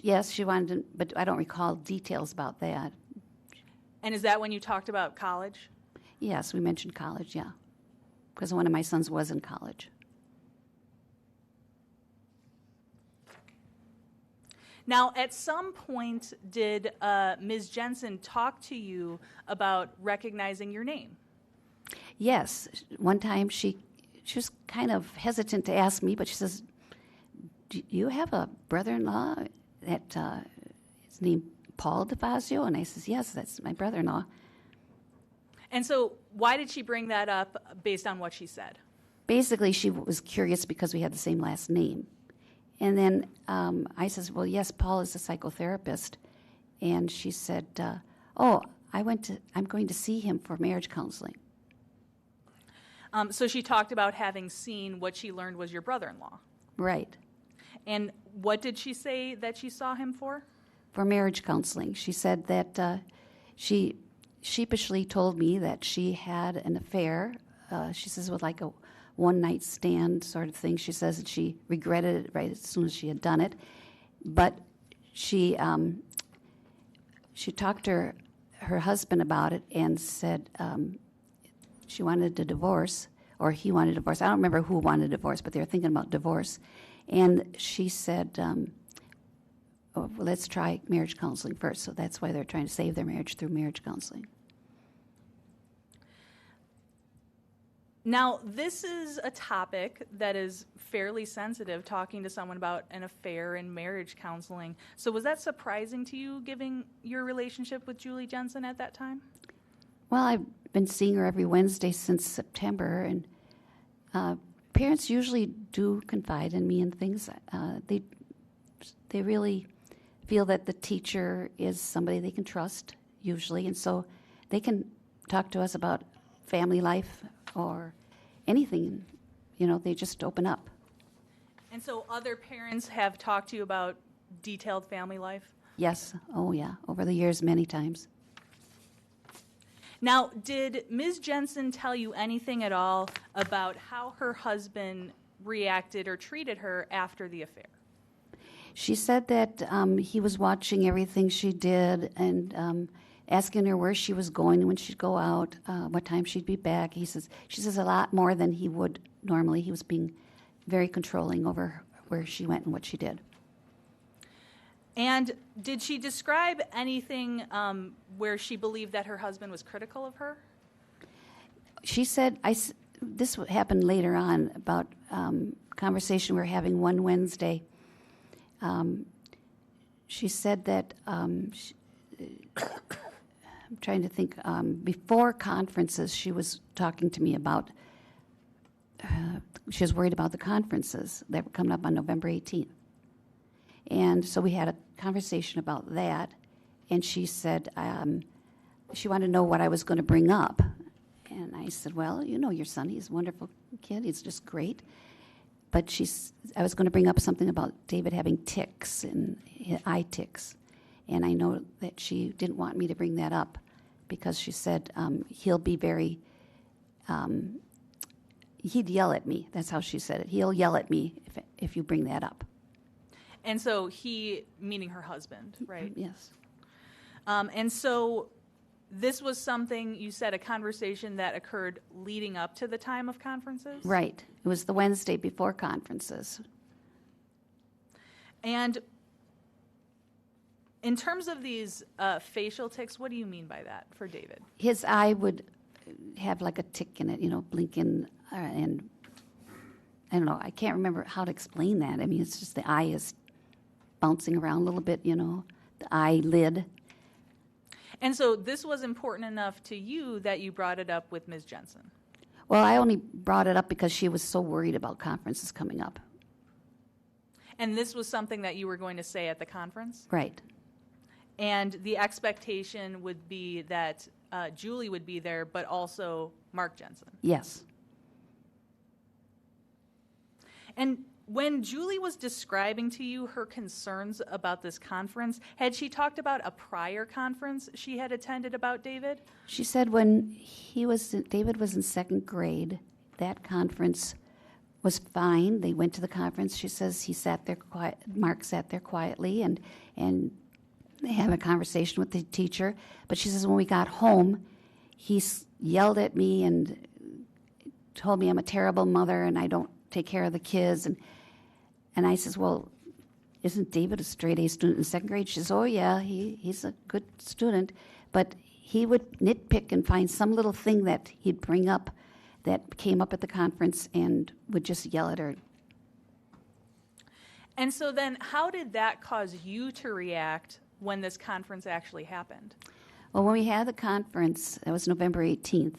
Yes, she wanted to, but I don't recall details about that. And is that when you talked about college? Yes, we mentioned college, yeah, because one of my sons was in college. Now, at some point, did Ms. Jensen talk to you about recognizing your name? Yes, one time she was kind of hesitant to ask me, but she says, "Do you have a brother-in-law that is named Paul DeFazio?" And I says, "Yes, that's my brother-in-law." And so why did she bring that up based on what she said? Basically, she was curious because we had the same last name. And then I says, "Well, yes, Paul is a psychotherapist." And she said, I'm going to see him for marriage counseling. So she talked about having seen what she learned was your brother-in-law. Right. And what did she say that she saw him for? For marriage counseling. She said that she sheepishly told me that she had an affair. She says with like a one-night stand sort of thing. She says that she regretted it right as soon as she had done it. But she talked to her husband about it and said she wanted a divorce, or he wanted a divorce. I don't remember who wanted a divorce, but they were thinking about divorce. And she said, well, let's try marriage counseling first. So that's why they're trying to save their marriage through marriage counseling. Now, this is a topic that is fairly sensitive, talking to someone about an affair and marriage counseling. So was that surprising to you, given your relationship with Julie Jensen at that time? Well, I've been seeing her every Wednesday since September, and parents usually do confide in me and things. They really feel that the teacher is somebody they can trust, usually, and so they can talk to us about family life or anything. They just open up. And so other parents have talked to you about detailed family life? Yes. Oh, yeah. Over the years, many times. Now, did Ms. Jensen tell you anything at all about how her husband reacted or treated her after the affair? She said that he was watching everything she did and asking her where she was going, when she'd go out, what time she'd be back. She says a lot more than he would normally. He was being very controlling over where she went and what she did. And did she describe anything where she believed that her husband was critical of her? She said, this happened later on, about conversation we were having one Wednesday. She said that, I'm trying to think, before conferences, she was talking to me about, she was worried about the conferences that were coming up on November 18th. And so we had a conversation about that, and she said she wanted to know what I was going to bring up. And I said, well, you know your son, he's a wonderful kid, he's just great. But I was going to bring up something about David having tics and eye tics. And I know that she didn't want me to bring that up because she said he'll be very, he'd yell at me. That's how she said it. He'll yell at me if you bring that up. And so he, meaning her husband, right? Yes. And so this was something, you said, a conversation that occurred leading up to the time of conferences? Right. It was the Wednesday before conferences. And in terms of these facial tics, what do you mean by that for David? His eye would have like a tick in it, blinking, and I don't know, I can't remember how to explain that. I mean, it's just the eye is bouncing around a little bit, the eyelid. And so this was important enough to you that you brought it up with Ms. Jensen? Well, I only brought it up because she was so worried about conferences coming up. And this was something that you were going to say at the conference? Right. And the expectation would be that Julie would be there, but also Mark Jensen? Yes. And when Julie was describing to you her concerns about this conference, had she talked about a prior conference she had attended about David? She said when David was in second grade, that conference was fine. They went to the conference. She says he sat there quiet. Mark sat there quietly, and they had a conversation with the teacher. But she says when we got home, he yelled at me and told me I'm a terrible mother and I don't take care of the kids. And I says, well, isn't David a straight-A student in second grade? She says, oh, yeah, he's a good student. But he would nitpick and find some little thing that he'd bring up that came up at the conference and would just yell at her. And so then how did that cause you to react when this conference actually happened? Well, when we had the conference, it was November 18th,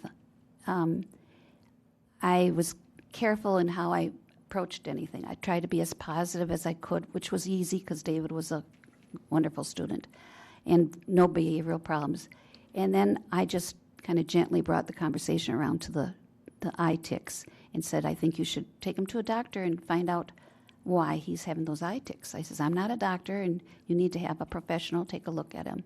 I was careful in how I approached anything. I tried to be as positive as I could, which was easy because David was a wonderful student and no behavioral problems. And then I just kind of gently brought the conversation around to the eye tics and said, I think you should take him to a doctor and find out why he's having those eye tics. I says, I'm not a doctor, and you need to have a professional take a look at him.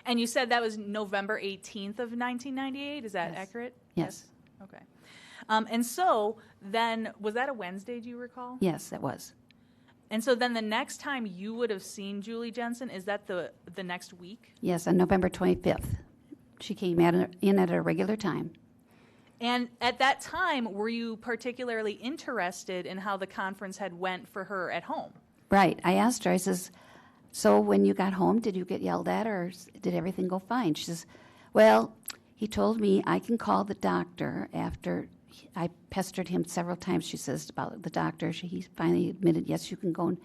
And you said that was November 18th of 1998. Is that accurate? Yes. Okay. And so then, was that a Wednesday, do you recall? Yes, it was. And so then the next time you would have seen Julie Jensen, is that the next week? Yes, on November 25th. She came in at a regular time. And at that time, were you particularly interested in how the conference had went for her at home? Right. I asked her, I says, so when you got home, did you get yelled at or did everything go fine? She says, well, he told me I can call the doctor after I pestered him several times, she says, about the doctor. He finally admitted, yes, you can go and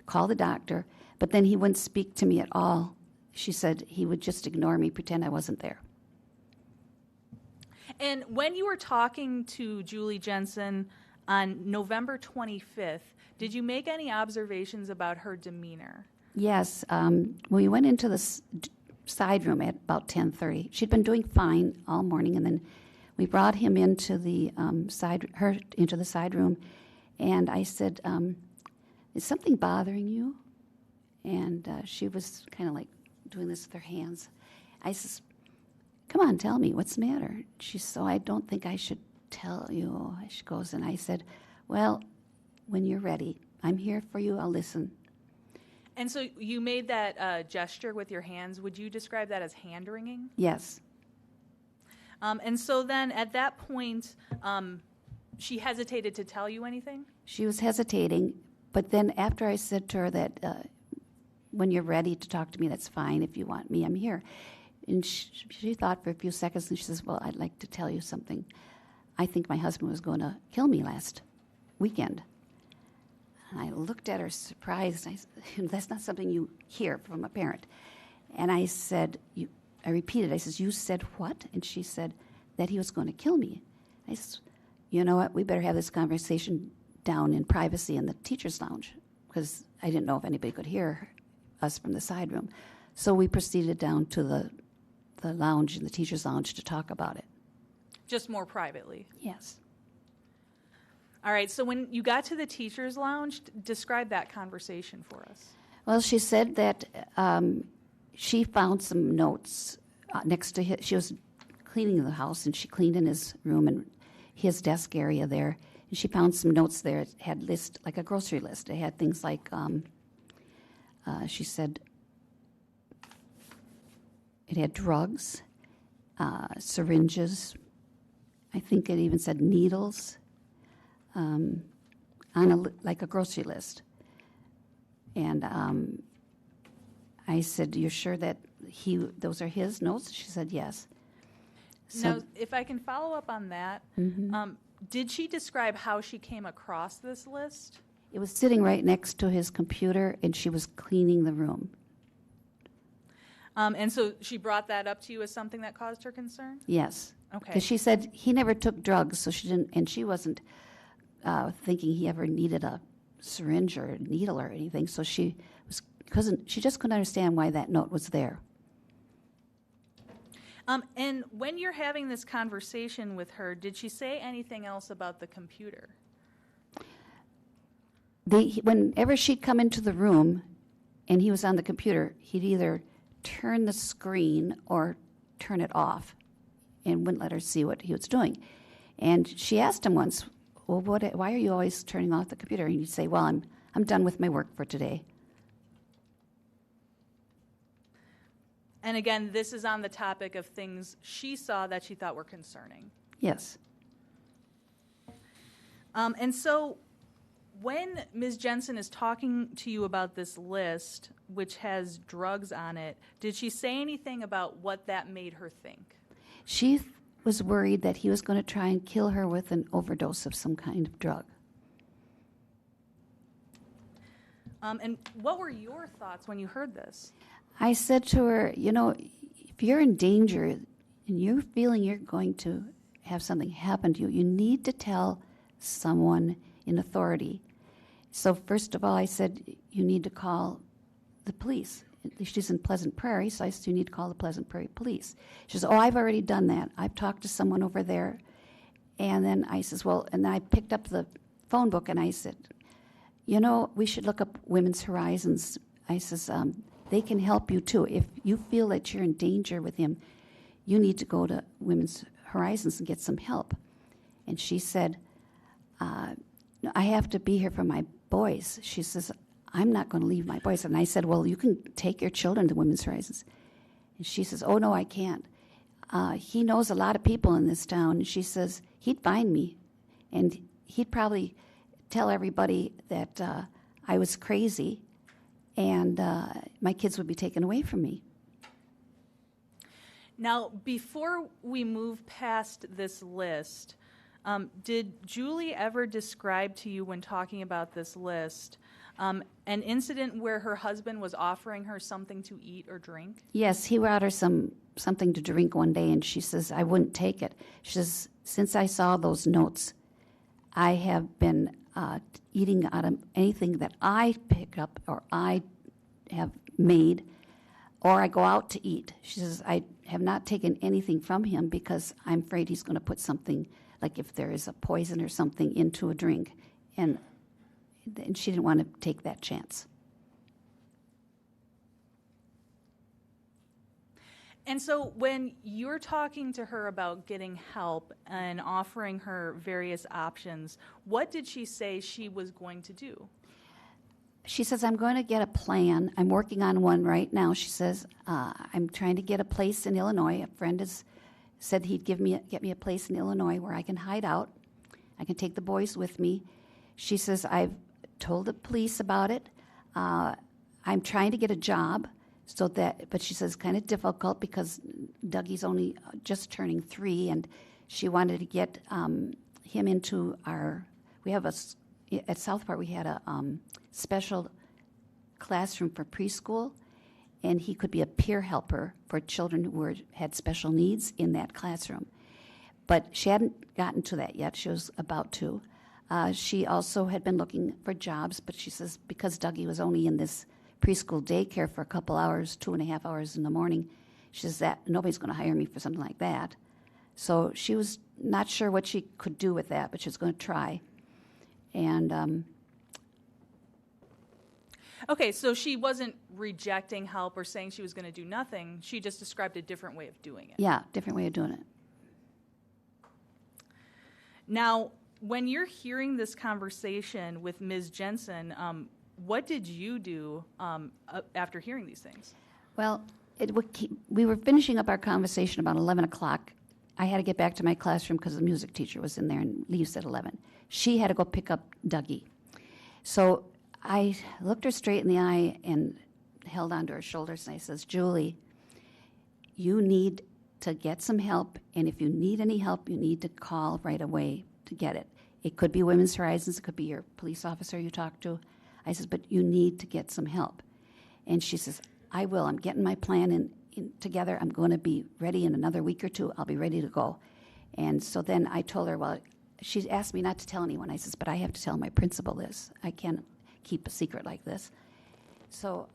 call the doctor. But then he wouldn't speak to me at all. She said he would just ignore me, pretend I wasn't there. And when you were talking to Julie Jensen on November 25th, did you make any observations about her demeanor? Yes. We went into the side room at about 10:30. She'd been doing fine all morning, and then we brought him into the side room, and I said, is something bothering you? And she was kind of like doing this with her hands. I says, come on, tell me, what's the matter? She said, I don't think I should tell you. She goes, and I said, well, when you're ready, I'm here for you. I'll listen. And so you made that gesture with your hands. Would you describe that as hand-wringing? Yes. And so then at that point, she hesitated to tell you anything? She was hesitating, but then after I said to her that when you're ready to talk to me, that's fine. If you want me, I'm here. And she thought for a few seconds, and she says, well, I'd like to tell you something. I think my husband was going to kill me last weekend. And I looked at her surprised. I said, that's not something you hear from a parent. And I said, I repeated, I said, you said what? And she said, that he was going to kill me. I said, you know what, we better have this conversation down in privacy in the teacher's lounge, because I didn't know if anybody could hear us from the side room. So we proceeded down to the lounge, in the teacher's lounge, to talk about it. Just more privately? Yes. All right, so when you got to the teacher's lounge, describe that conversation for us. Well, she said that she found some notes next to his. She was cleaning the house, and she cleaned in his room and his desk area there. And she found some notes there. It had list, like a grocery list. It had things like, she said, it had drugs, syringes. I think it even said needles. On like a grocery list. And I said, you're sure that those are his notes? She said, yes. So, now, if I can follow up on that, did she describe how she came across this list? it was sitting right next to his computer, and she was cleaning the room. And so she brought that up to you as something that caused her concern? Yes. Okay. Because she said he never took drugs, so she didn't, and she wasn't thinking he ever needed a syringe or a needle or anything. So she just couldn't understand why that note was there. And when you're having this conversation with her, did she say anything else about the computer? Whenever she'd come into the room and he was on the computer, he'd either turn the screen or turn it off and wouldn't let her see what he was doing. And she asked him once, well, why are you always turning off the computer? And he'd say, well, I'm done with my work for today. And again, this is on the topic of things she saw that she thought were concerning. Yes. And so when Ms. Jensen is talking to you about this list, which has drugs on it, did she say anything about what that made her think? She was worried that he was going to try and kill her with an overdose of some kind of drug. And what were your thoughts when you heard this? I said to her, if you're in danger and you're feeling you're going to have something happen to you, you need to tell someone in authority. So first of all, I said, you need to call the police. She's in Pleasant Prairie, so I said, you need to call the Pleasant Prairie police. She says, I've already done that. I've talked to someone over there. And then I says, and then I picked up the phone book and I said, we should look up Women's Horizons. I says, they can help you too. If you feel that you're in danger with him, you need to go to Women's Horizons and get some help. And she said, I have to be here for my boys. She says, I'm not going to leave my boys. And I said, well, you can take your children to Women's Horizons. And she says, oh, no, I can't. He knows a lot of people in this town. And she says, he'd find me. And he'd probably tell everybody that I was crazy and my kids would be taken away from me. Now, before we move past this list, did Julie ever describe to you when talking about this list an incident where her husband was offering her something to eat or drink? Yes, he brought her something to drink one day, and she says, I wouldn't take it. She says, since I saw those notes, I have been eating out of anything that I pick up or I have made, or I go out to eat. She says, I have not taken anything from him because I'm afraid he's going to put something, like if there is a poison or something, into a drink. And she didn't want to take that chance. And so when you're talking to her about getting help and offering her various options, what did she say she was going to do? She says, I'm going to get a plan. I'm working on one right now. She says, I'm trying to get a place in Illinois. A friend has said he'd get me a place in Illinois where I can hide out. I can take the boys with me. She says, I've told the police about it. I'm trying to get a job, but she says kind of difficult because Dougie's only just turning 3, and she wanted to get him into at Southport we had a special classroom for preschool, and he could be a peer helper for children who had special needs in that classroom. But she hadn't gotten to that yet. She was about to. She also had been looking for jobs, but she says because Dougie was only in this preschool daycare for a couple hours, 2.5 hours in the morning, she says that nobody's going to hire me for something like that. So she was not sure what she could do with that, but she was going to try. And Okay, so she wasn't rejecting help or saying she was going to do nothing. She just described a different way of doing it. yeah, different way of doing it. Now, when you're hearing this conversation with Ms. Jensen, what did you do after hearing these things? Well, we were finishing up our conversation about 11 o'clock. I had to get back to my classroom because the music teacher was in there and leaves at 11. She had to go pick up Dougie. So I looked her straight in the eye and held onto her shoulders, and I says, Julie, you need to get some help, and if you need any help, you need to call right away to get it. It could be Women's Horizons, it could be your police officer you talk to. I says, but you need to get some help. And she says, I will. I'm getting my plan in together. I'm going to be ready in another week or two. I'll be ready to go. And so then I told her, well, she asked me not to tell anyone. I says, but I have to tell my principal this. I can't keep a secret like this. So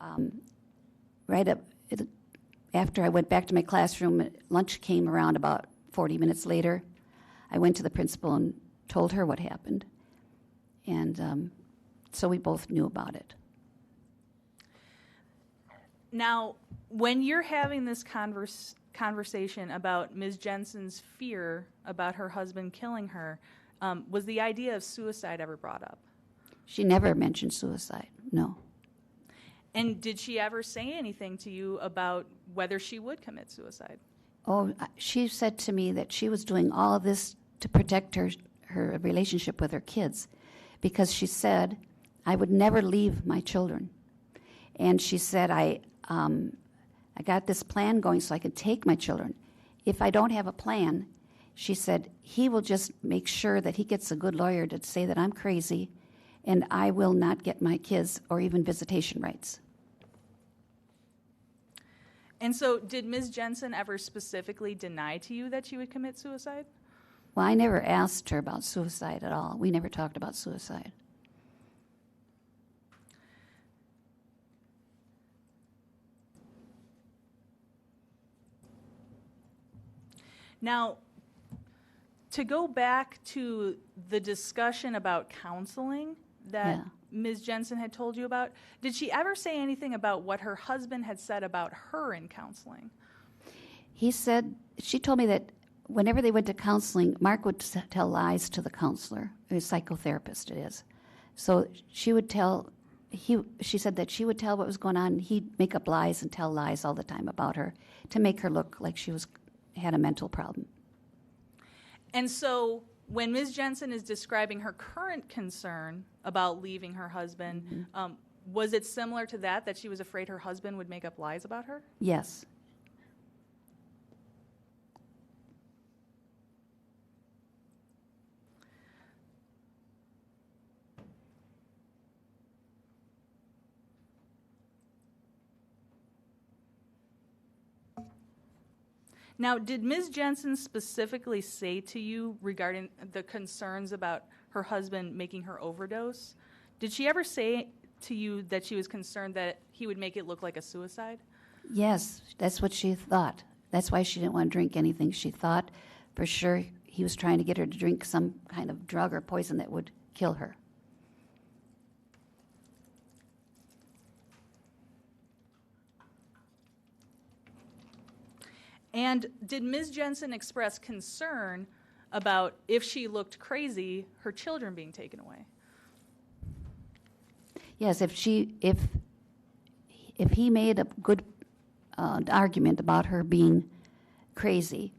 after I went back to my classroom, lunch came around about 40 minutes later. I went to the principal and told her what happened. And so we both knew about it. Now, when you're having this conversation about Ms. Jensen's fear about her husband killing her, was the idea of suicide ever brought up? She never mentioned suicide, no. And did she ever say anything to you about whether she would commit suicide? Oh, she said to me that she was doing all of this to protect her relationship with her kids, because she said, I would never leave my children. And she said, I got this plan going so I could take my children. If I don't have a plan, she said, he will just make sure that he gets a good lawyer to say that I'm crazy, and I will not get my kids or even visitation rights. And so did Ms. Jensen ever specifically deny to you that she would commit suicide? Well, I never asked her about suicide at all. We never talked about suicide. Now, to go back to the discussion about counseling that Yeah. Ms. Jensen had told you about, did she ever say anything about what her husband had said about her in counseling? He said, she told me that whenever they went to counseling, Mark would tell lies to the counselor, a psychotherapist it is. So she would tell, she said that she would tell what was going on, and he'd make up lies and tell lies all the time about her to make her look like she had a mental problem. And so when Ms. Jensen is describing her current concern about leaving her husband, was it similar to that she was afraid her husband would make up lies about her? Yes. Now, did Ms. Jensen specifically say to you regarding the concerns about her husband making her overdose? Did she ever say to you that she was concerned that he would make it look like a suicide? Yes, that's what she thought. That's why she didn't want to drink anything. She thought for sure he was trying to get her to drink some kind of drug or poison that would kill her. And did Ms. Jensen express concern about if she looked crazy, her children being taken away? Yes, if he made a good argument about her being crazy,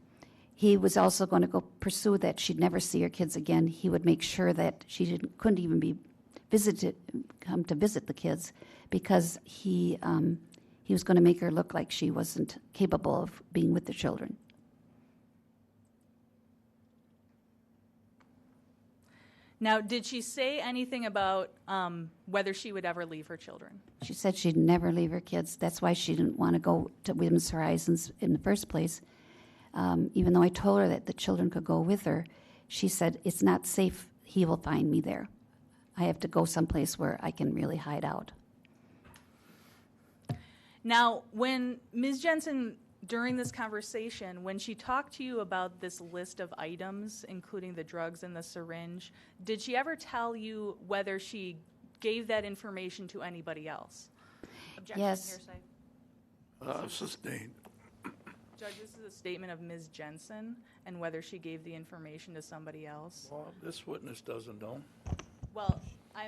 he was also going to go pursue that she'd never see her kids again. He would make sure that she couldn't even be come to visit the kids, because he was going to make her look like she wasn't capable of being with the children. Now, did she say anything about whether she would ever leave her children? She said she'd never leave her kids. That's why she didn't want to go to Women's Horizons in the first place. Even though I told her that the children could go with her, she said, it's not safe. He will find me there. I have to go someplace where I can really hide out. Now, when Ms. Jensen, during this conversation, when she talked to you about this list of items, including the drugs and the syringe, did she ever tell you whether she gave that information to anybody else? Objection, Yes. hearsay. Sustained. Judge, this is a statement of Ms. Jensen and whether she gave the information to somebody else. Well, this witness doesn't know. Well,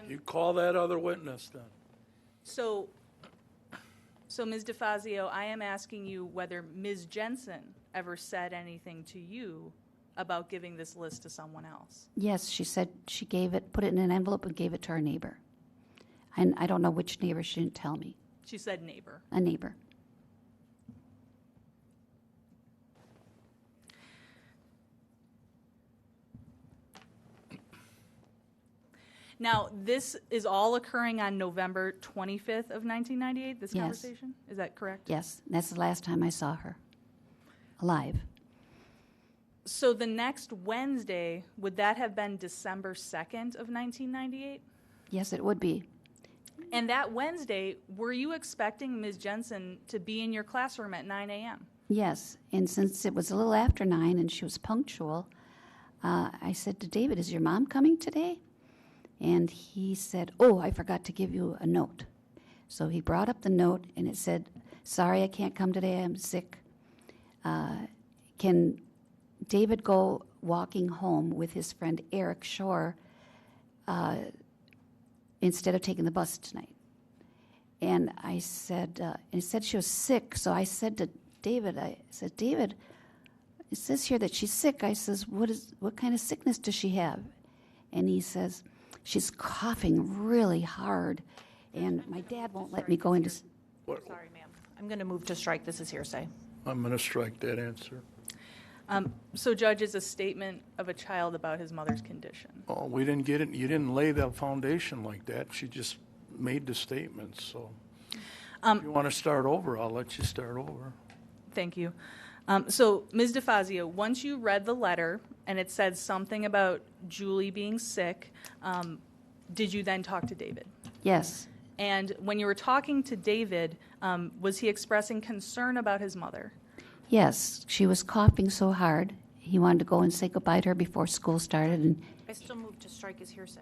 You call that other witness then. So Ms. DeFazio, I am asking you whether Ms. Jensen ever said anything to you about giving this list to someone else. Yes, she said she put it in an envelope and gave it to our neighbor. And I don't know which neighbor, she didn't tell me. She said neighbor. A neighbor. Now, this is all occurring on November 25th of 1998, this Yes. conversation? Is that correct? Yes, that's the last time I saw her alive. So the next Wednesday, would that have been December 2nd of 1998? Yes, it would be. And that Wednesday, were you expecting Ms. Jensen to be in your classroom at 9 a.m.? Yes, and since it was a little after 9 and she was punctual, I said to David, is your mom coming today? And he said, oh, I forgot to give you a note. So he brought up the note, and it said, sorry, I can't come today, I'm sick. Can David go walking home with his friend Eric Shore instead of taking the bus tonight? And I said, it said she was sick, so I said to David, David, it says here that she's sick. I says, what kind of sickness does she have? And he says, she's coughing really hard, and my dad won't let me go into... Sorry, ma'am. I'm going to move to strike. This is hearsay. I'm going to strike that answer. So, Judge, it's a statement of a child about his mother's condition. Oh, we didn't get it. You didn't lay that foundation like that. She just made the statement. So if you want to start over, I'll let you start over. Thank you. So, Ms. DeFazio, once you read the letter and it said something about Julie being sick, did you then talk to David? Yes. And when you were talking to David, was he expressing concern about his mother? Yes, she was coughing so hard. He wanted to go and say goodbye to her before school started. And I still move to strike as hearsay.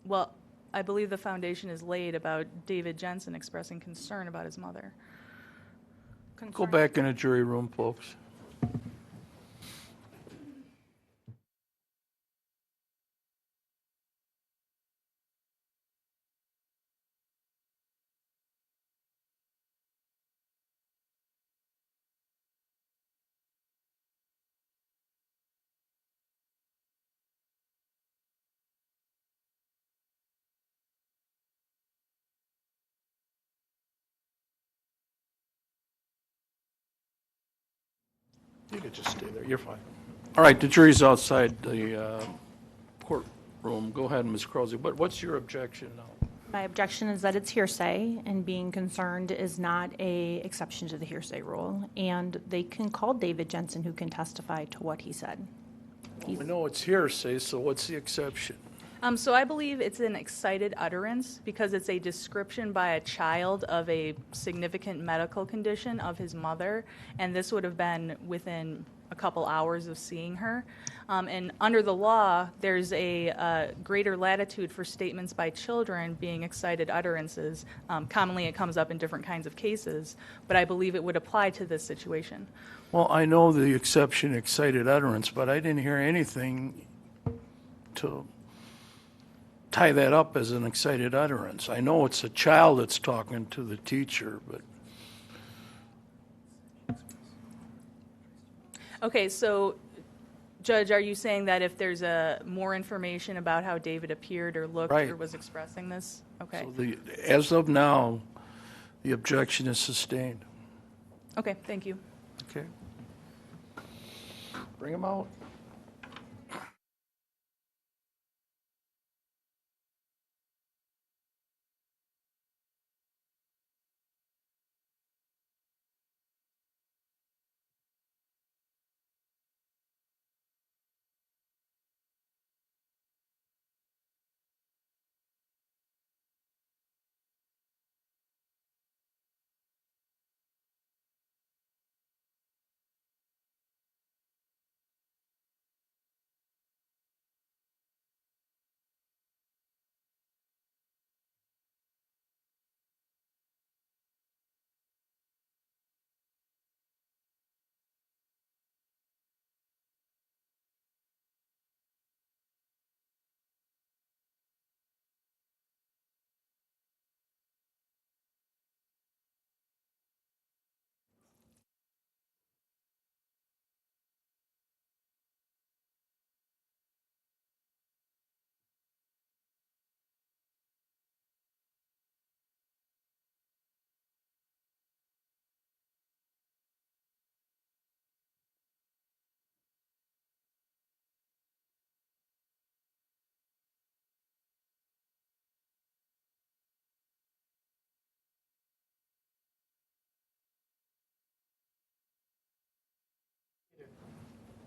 Well, I believe the foundation is laid about David Jensen expressing concern about his mother. Go back in the jury room, folks. You could just stay there. You're fine. All right, the jury's outside the courtroom. Go ahead, Ms. Krause. What's your objection now? My objection is that it's hearsay, and being concerned is not a exception to the hearsay rule. And they can call David Jensen, who can testify to what he said. We know it's hearsay, so what's the exception? So I believe it's an excited utterance because it's a description by a child of a significant medical condition of his mother, and this would have been within a couple hours of seeing her. And under the law, there's a greater latitude for statements by children being excited utterances. Commonly, it comes up in different kinds of cases, but I believe it would apply to this situation. Well, I know the exception, excited utterance, but I didn't hear anything to tie that up as an excited utterance. I know it's a child that's talking to the teacher, but Okay, so, Judge, are you saying that if there's more information about how David appeared or looked Right. or was expressing this? Okay. so as of now, the objection is sustained. Okay, thank you. Okay. Bring him out.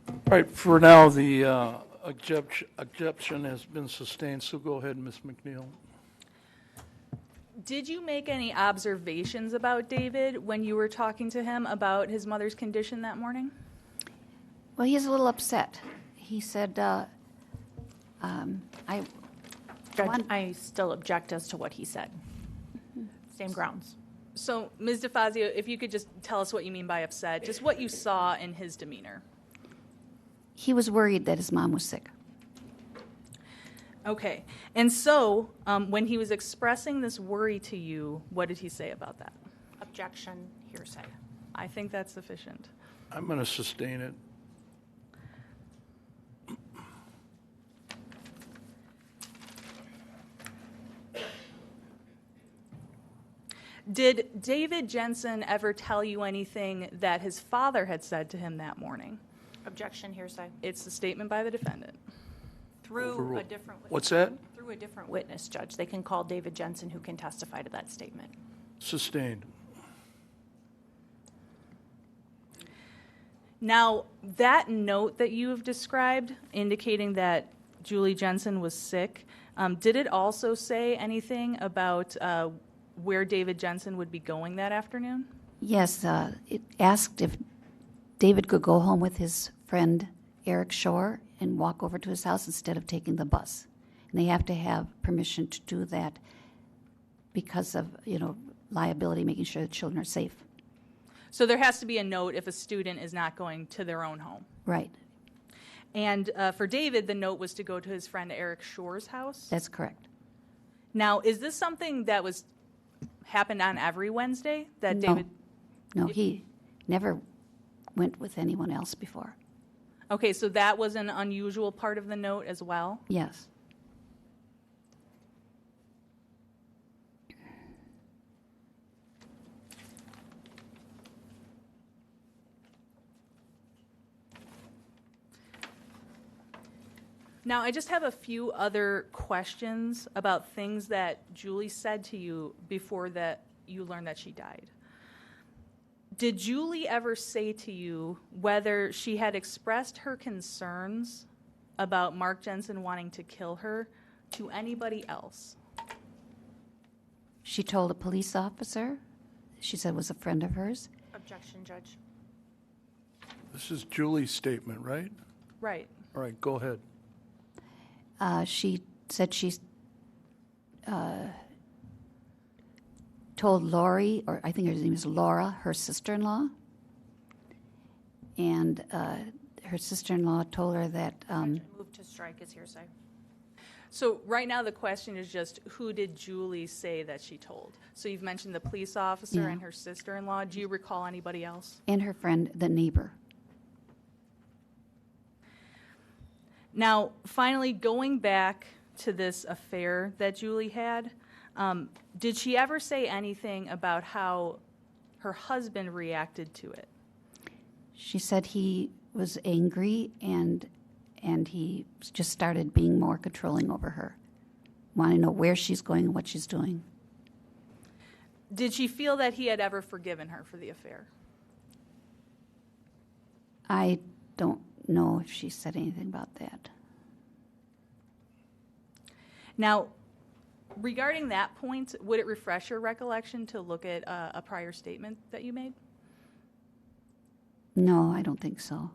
All right, for now, the objection has been sustained, so go ahead, Ms. McNeil. Did you make any observations about David when you were talking to him about his mother's condition that morning? Well, he's a little upset. He said, Judge, I still object as to what he said. Same grounds. So, Ms. DeFazio, if you could just tell us what you mean by upset, just what you saw in his demeanor. he was worried that his mom was sick. Okay. And so, when he was expressing this worry to you, what did he say about that? Objection, hearsay. I think that's sufficient. I'm going to sustain it. Did David Jensen ever tell you anything that his father had said to him that morning? Objection, hearsay. It's a statement by the defendant. Through a Overruled. different witness. What's that? Through a different witness, Judge. They can call David Jensen, who can testify to that statement. Sustained. Now, that note that you have described indicating that Julie Jensen was sick, did it also say anything about where David Jensen would be going that afternoon? Yes, it asked if David could go home with his friend Eric Shore and walk over to his house instead of taking the bus. And they have to have permission to do that because of, liability, making sure the children are safe. So there has to be a note if a student is not going to their own home. Right, And for David, the note was to go to his friend Eric Shore's house. that's correct. Now, is this something that happened on every Wednesday? That No. David? No, he never went with anyone else before. Okay, so that was an unusual part of the note as well. Yes. Now, I just have a few other questions about things that Julie said to you before that you learned that she died. Did Julie ever say to you whether she had expressed her concerns about Mark Jensen wanting to kill her to anybody else? She told a police officer, she said was a friend of hers. Objection, Judge. This is Julie's statement, right? Right. All right, go ahead. She said she told Lori, or I think her name is Laura, her sister-in-law, and her sister-in-law told her that Move to strike is hearsay. So right now the question is just who did Julie say that she told? So you've mentioned the police officer Yeah. and her sister-in-law. Do you recall anybody else? And her friend, the neighbor. Now, finally, going back to this affair that Julie had, did she ever say anything about how her husband reacted to it? She said he was angry and he just started being more controlling over her, wanting to know where she's going and what she's doing. Did she feel that he had ever forgiven her for the affair? I don't know if she said anything about that. Now, regarding that point, would it refresh your recollection to look at a prior statement that you made? No, I don't think so.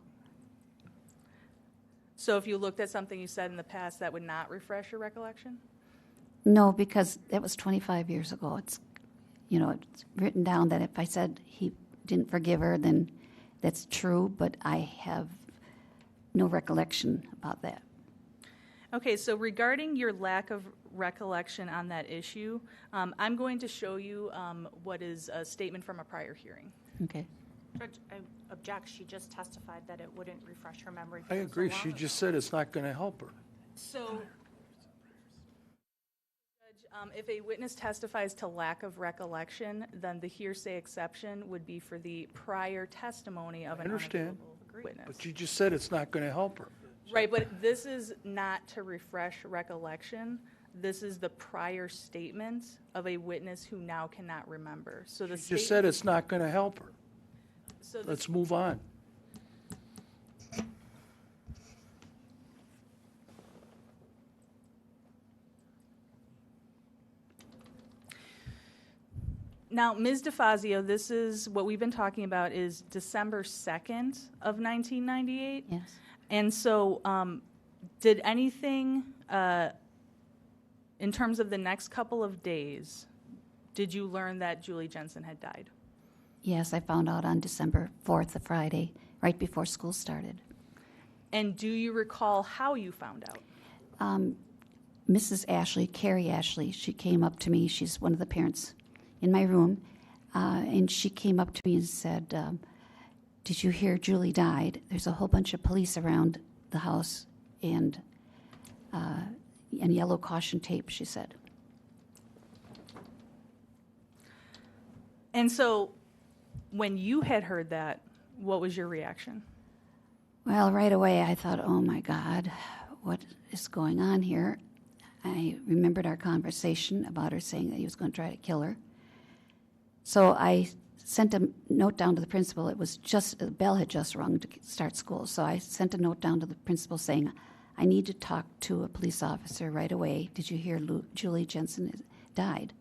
So if you looked at something you said in the past, that would not refresh your recollection? No, because that was 25 years ago. It's written down that if I said he didn't forgive her, then that's true, but I have no recollection about that. Okay, so regarding your lack of recollection on that issue, I'm going to show you what is a statement from a prior hearing. Okay. Judge, I object. She just testified that it wouldn't refresh her memory. I agree. She just said it's not going to help her. So, Judge, if a witness testifies to lack of recollection, then the hearsay exception would be for the prior testimony of an understand, unavailable witness. But you just said it's not going to help her. Right, but this is not to refresh recollection. This is the prior statement of a witness who now cannot remember. So the You just said it's not going to help her. So Let's move on. Now, Ms. DeFazio, this is what we've been talking about is December 2nd of 1998. Yes. And so did anything in terms of the next couple of days, did you learn that Julie Jensen had died? Yes, I found out on December 4th, a Friday, right before school started. And do you recall how you found out? Mrs. Ashley, Carrie Ashley, she came up to me. She's one of the parents in my room. And she came up to me and said, did you hear Julie died? There's a whole bunch of police around the house and yellow caution tape, she said. And so when you had heard that, what was your reaction? Well, right away I thought, oh my God, what is going on here? I remembered our conversation about her saying that he was going to try to kill her. So I sent a note down to the principal. It was just, the bell had just rung to start school. So I sent a note down to the principal saying, I need to talk to a police officer right away. Did you hear Julie Jensen died?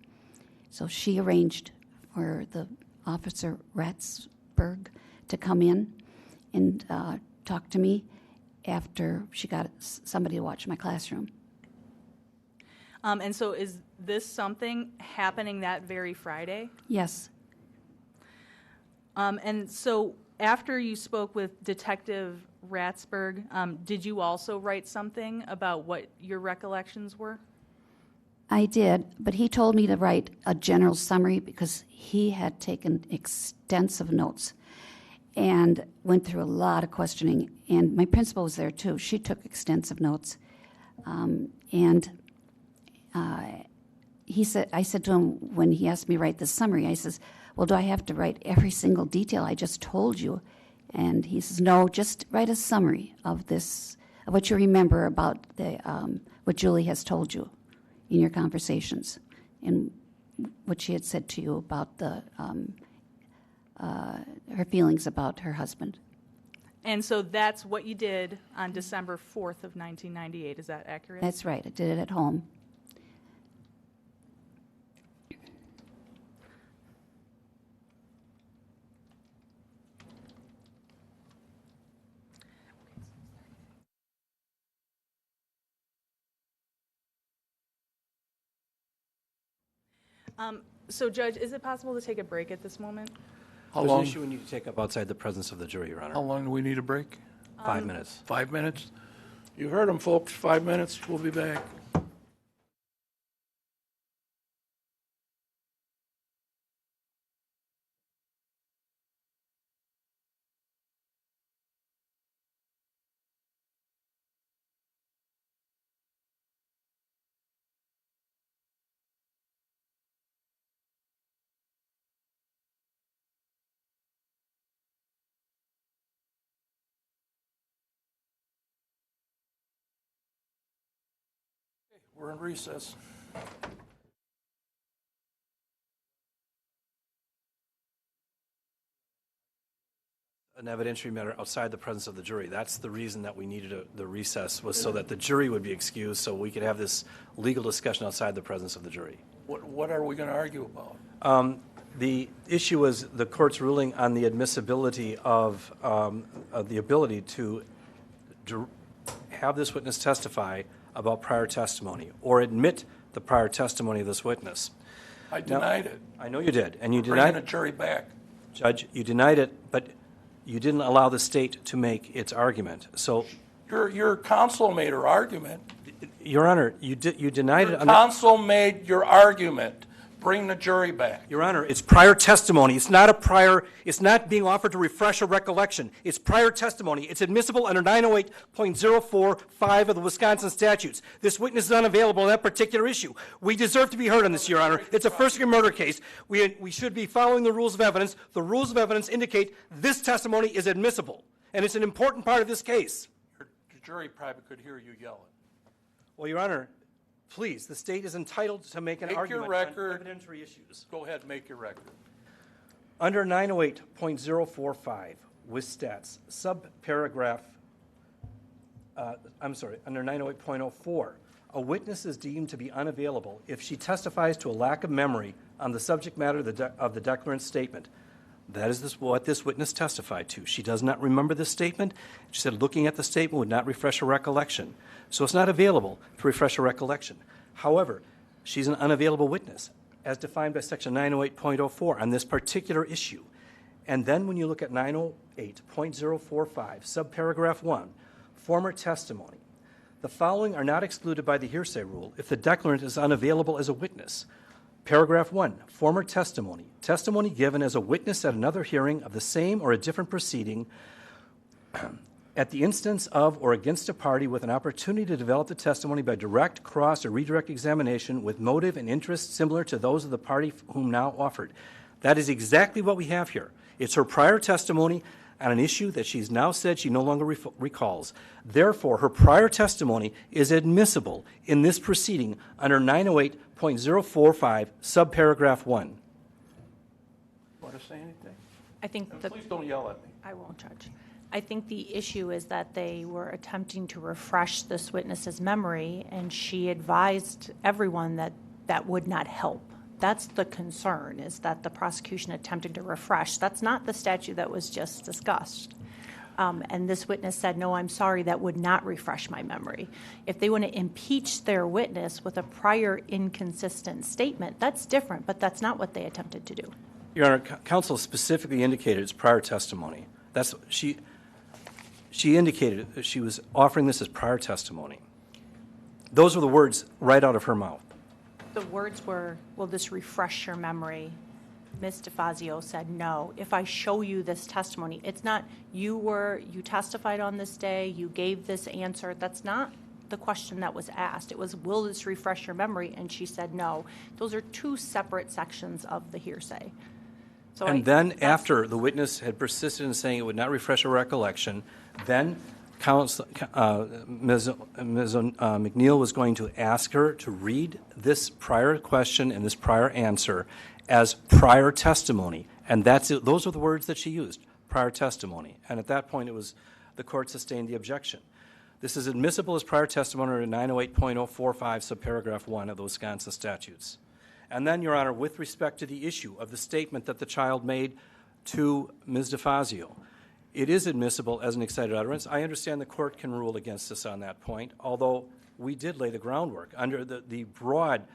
So she arranged for the officer Ratsberg to come in and talk to me after she got somebody to watch my classroom. And so is this something happening that very Friday? Yes. And so after you spoke with Detective Ratsberg, did you also write something about what your recollections were? I did, but he told me to write a general summary because he had taken extensive notes and went through a lot of questioning. And my principal was there too. She took extensive notes. He said, I said to him when he asked me to write the summary, I says, well, do I have to write every single detail I just told you? And he says, no, just write a summary of this, of what you remember about what Julie has told you in your conversations and what she had said to you about her feelings about her husband. And so that's what you did on December 4th of 1998. Is that accurate? That's right. I did it at home. So, Judge, is it possible to take a break at this moment? How There's an long, issue we need to take up outside the presence of the jury, Your Honor. how long do we need a break? 5 minutes. 5 minutes? You heard them, folks, 5 minutes. We'll be back. We're in recess. An evidentiary matter outside the presence of the jury. That's the reason that we needed the recess, was so that the jury would be excused, so we could have this legal discussion outside the presence of the jury. What are we going to argue about? The issue was the court's ruling on the admissibility of the ability to have this witness testify about prior testimony or admit the prior testimony of this witness. I denied it. I know you did, and you Bringing denied the jury back. Judge, you denied it, but you didn't allow the state to make its argument. So, Your counsel made her argument. Your Honor, you denied it. Counsel made your argument. Bring the jury back. Your Honor, it's prior testimony. It's not being offered to refresh a recollection. It's prior testimony. It's admissible under 908.045 of the Wisconsin statutes. This witness is unavailable on that particular issue. We deserve to be heard on this, Your Honor. It's a first-degree murder case. We should be following the rules of evidence. The rules of evidence indicate this testimony is admissible, and it's an important part of this case. Your jury probably could hear you yelling. Well, Your Honor, please, the state is entitled to make an argument on evidentiary issues. Go ahead, make your record. Under 908.045, with stats, subparagraph, under 908.04, a witness is deemed to be unavailable if she testifies to a lack of memory on the subject matter of the declarant's statement. That is what this witness testified to. She does not remember the statement. She said looking at the statement would not refresh her recollection. So it's not available to refresh her recollection. However, she's an unavailable witness, as defined by Section 908.04 on this particular issue. And then when you look at 908.045, subparagraph 1, former testimony, the following are not excluded by the hearsay rule if the declarant is unavailable as a witness. Paragraph 1, former testimony, testimony given as a witness at another hearing of the same or a different proceeding at the instance of or against a party with an opportunity to develop the testimony by direct, cross, or redirect examination with motive and interest similar to those of the party whom now offered. That is exactly what we have here. It's her prior testimony on an issue that she's now said she no longer recalls. Therefore, her prior testimony is admissible in this proceeding under 908.045, subparagraph 1. Want to say anything? I think And that please don't yell at me. I won't, Judge. I think the issue is that they were attempting to refresh this witness's memory, and she advised everyone that that would not help. That's the concern, is that the prosecution attempted to refresh. That's not the statute that was just discussed. And this witness said, no, I'm sorry, that would not refresh my memory. If they want to impeach their witness with a prior inconsistent statement, that's different, but that's not what they attempted to do. Your Honor, counsel specifically indicated it's prior testimony. That's she indicated that she was offering this as prior testimony. Those were the words right out of her mouth. The words were, will this refresh your memory? Ms. DeFazio said, no. If I show you this testimony, it's not you testified on this day, you gave this answer. That's not the question that was asked. It was, will this refresh your memory? And she said, no. Those are two separate sections of the hearsay. So and then after the witness had persisted in saying it would not refresh her recollection, then Ms. McNeil was going to ask her to read this prior question and this prior answer as prior testimony. And those are the words that she used, prior testimony. And at that point, the court sustained the objection. This is admissible as prior testimony under 908.045, subparagraph 1 of the Wisconsin statutes. And then, Your Honor, with respect to the issue of the statement that the child made to Ms. DeFazio, it is admissible as an excited utterance. I understand the court can rule against us on that point, although we did lay the groundwork under the broad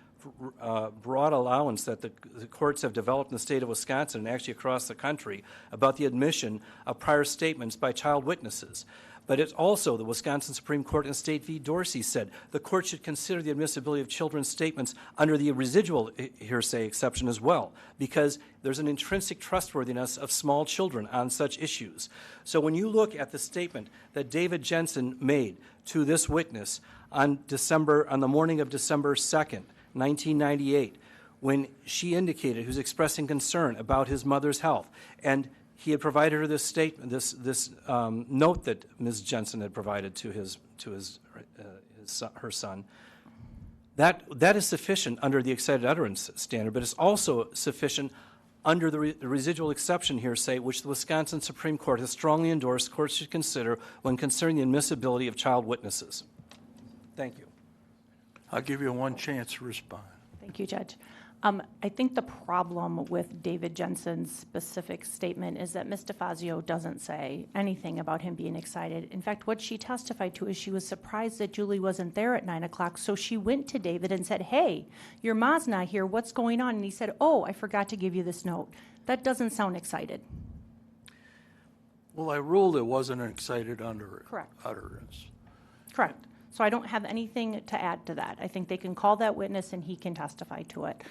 allowance that the courts have developed in the state of Wisconsin and actually across the country about the admission of prior statements by child witnesses. But it's also the Wisconsin Supreme Court in State v. Dorsey said the court should consider the admissibility of children's statements under the residual hearsay exception as well, because there's an intrinsic trustworthiness of small children on such issues. So when you look at the statement that David Jensen made to this witness on the morning of December 2nd, 1998, when she indicated he was expressing concern about his mother's health, and he had provided her this statement, this note that Ms. Jensen had provided to her son. That is sufficient under the excited utterance standard, but it's also sufficient under the residual exception hearsay, which the Wisconsin Supreme Court has strongly endorsed courts should consider when considering the admissibility of child witnesses. Thank you. I'll give you one chance to respond. Thank you, Judge. I think the problem with David Jensen's specific statement is that Ms. DeFazio doesn't say anything about him being excited. In fact, what she testified to is she was surprised that Julie wasn't there at 9 o'clock, so she went to David and said, "Hey, your ma's not here. What's going on?" And he said, "Oh, I forgot to give you this note." That doesn't sound excited. Well, I ruled it wasn't an excited Correct. utterance. Correct. So I don't have anything to add to that. I think they can call that witness and he can testify to it.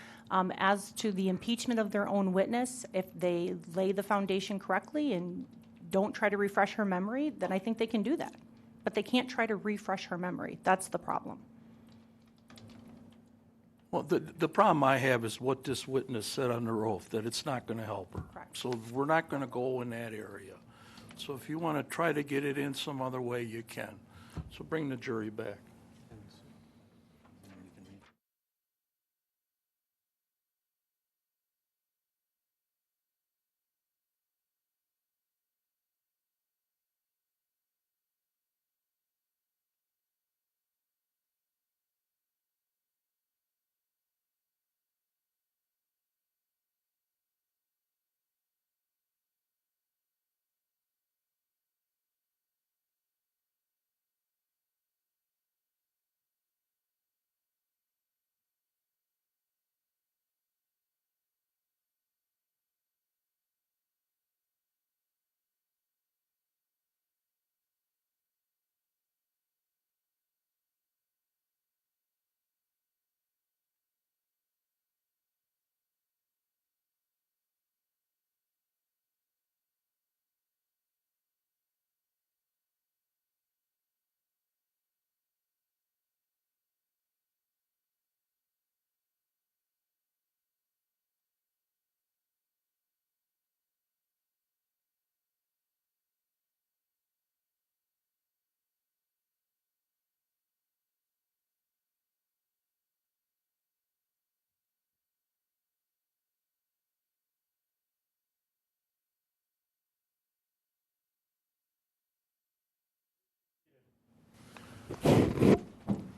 As to the impeachment of their own witness, if they lay the foundation correctly and don't try to refresh her memory, then I think they can do that. But they can't try to refresh her memory. That's the problem. Well, the problem I have is what this witness said under oath, that it's not going to help her. Correct. So we're not going to go in that area. So if you want to try to get it in some other way, you can. So bring the jury back.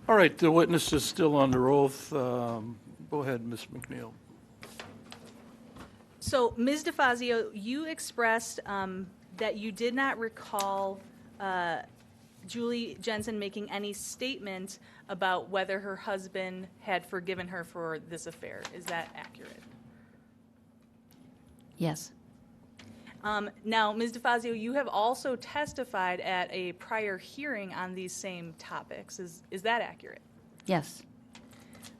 All right, the witness is still under oath. Go ahead, Ms. McNeil. So, Ms. DeFazio, you expressed that you did not recall Julie Jensen making any statement about whether her husband had forgiven her for this affair. Is that accurate? Yes. Now, Ms. DeFazio, you have also testified at a prior hearing on these same topics. Is that accurate? Yes.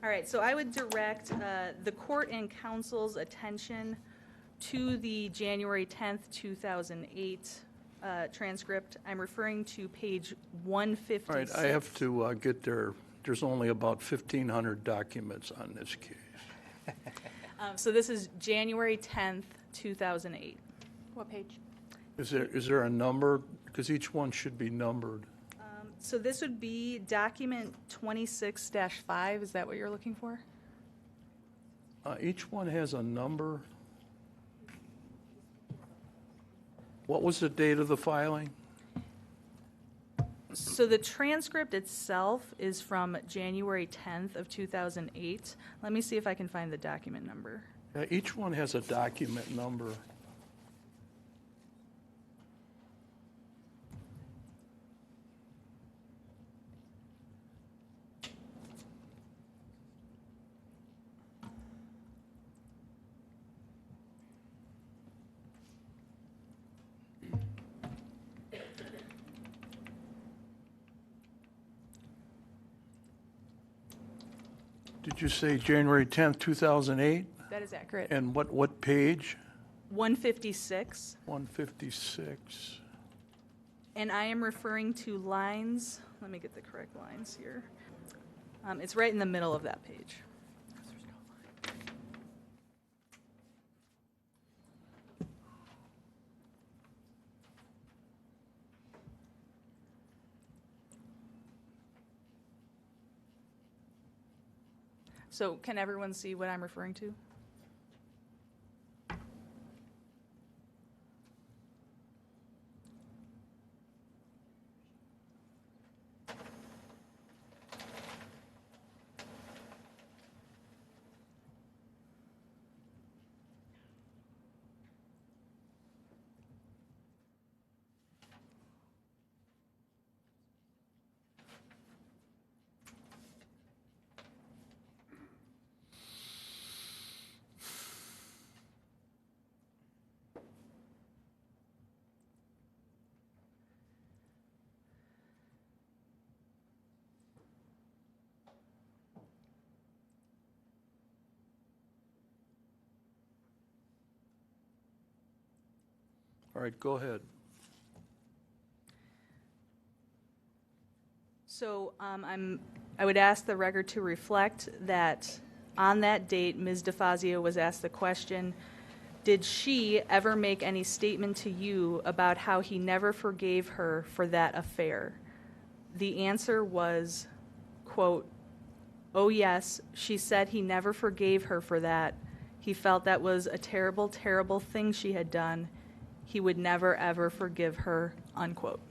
All right, so I would direct the court and counsel's attention to the January 10th, 2008 transcript. I'm referring to page 156. All right, I have to get there. There's only about 1,500 documents on this case. So this is January 10th, 2008. What page? Is there a number? Because each one should be numbered. So this would be document 26-5. Is that what you're looking for? Each one has a number. What was the date of the filing? So the transcript itself is from January 10th of 2008. Let me see if I can find the document number. Each one has a document number. Did you say January 10th, 2008? That is accurate. And what page? 156. 156. And I am referring to lines, let me get the correct lines here. It's right in the middle of that page. So can everyone see what I'm referring to? All right, go ahead. So I would ask the record to reflect that on that date, Ms. DeFazio was asked the question, did she ever make any statement to you about how he never forgave her for that affair? The answer was, quote, "Oh yes, she said he never forgave her for that. He felt that was a terrible, terrible thing she had done. He would never, ever forgive her," unquote.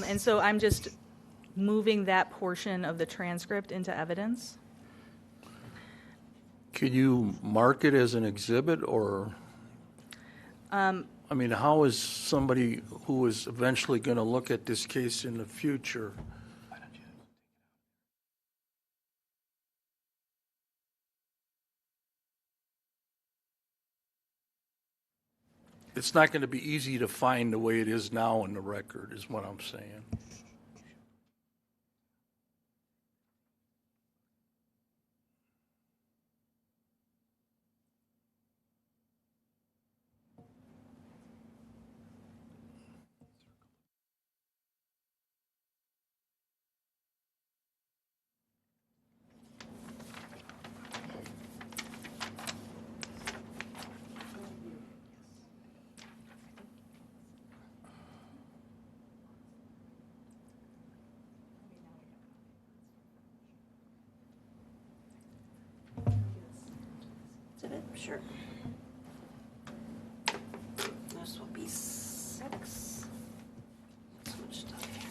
And so I'm just moving that portion of the transcript into evidence. Can you mark it as an exhibit, or, I mean, how is somebody who is eventually going to look at this case in the future? It's not going to be easy to find the way it is now in the record, is what I'm saying. Exhibit? Sure. This will be 6. So much stuff here.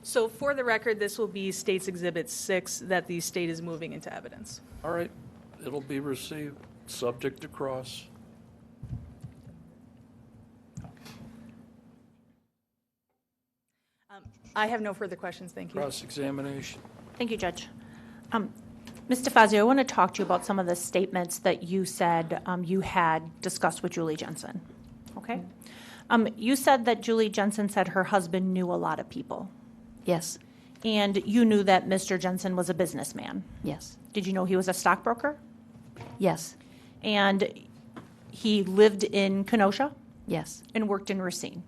So for the record, this will be State's Exhibit 6 that the state is moving into evidence. All right, it'll be received, subject to cross. I have no further questions, thank you. Cross-examination. Thank you, Judge. Ms. DeFazio, I want to talk to you about some of the statements that you said you had discussed with Julie Jensen. Okay? You said that Julie Jensen said her husband knew a lot of people. Yes, And you knew that Mr. Jensen was a businessman. yes, Did you know he was a stockbroker? yes, And he lived in Kenosha yes. and worked in Racine.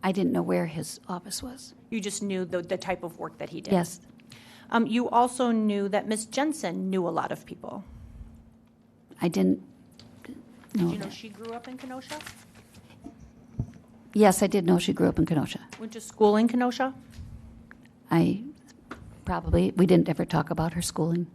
I didn't know where his office was. You just knew the type of work that he did. Yes, You also knew that Ms. Jensen knew a lot of people. I didn't know Did you know that. she grew up in Kenosha? Yes, I did know she grew up in Kenosha. Went to school in Kenosha? We didn't ever talk about her schooling.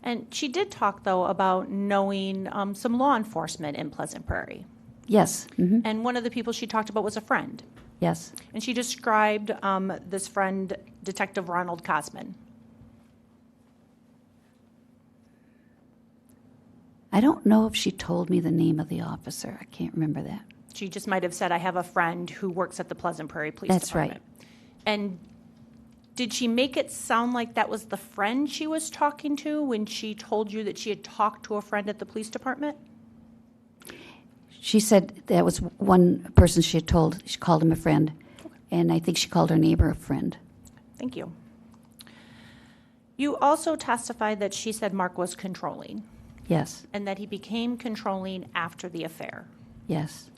And she did talk, though, about knowing some law enforcement in Pleasant Prairie. Yes. And one of the people she talked about was a friend. Yes. And she described this friend, Detective Ronald Cosman. I don't know if she told me the name of the officer. I can't remember that. She just might have said, I have a friend who works at the Pleasant Prairie Police That's Department. right. And did she make it sound like that was the friend she was talking to when she told you that she had talked to a friend at the police department? She said that was one person she had told. She called him a friend, and I think she called her neighbor a friend. Thank you. You also testified that she said Mark was controlling Yes. and that he became controlling after the affair. Yes.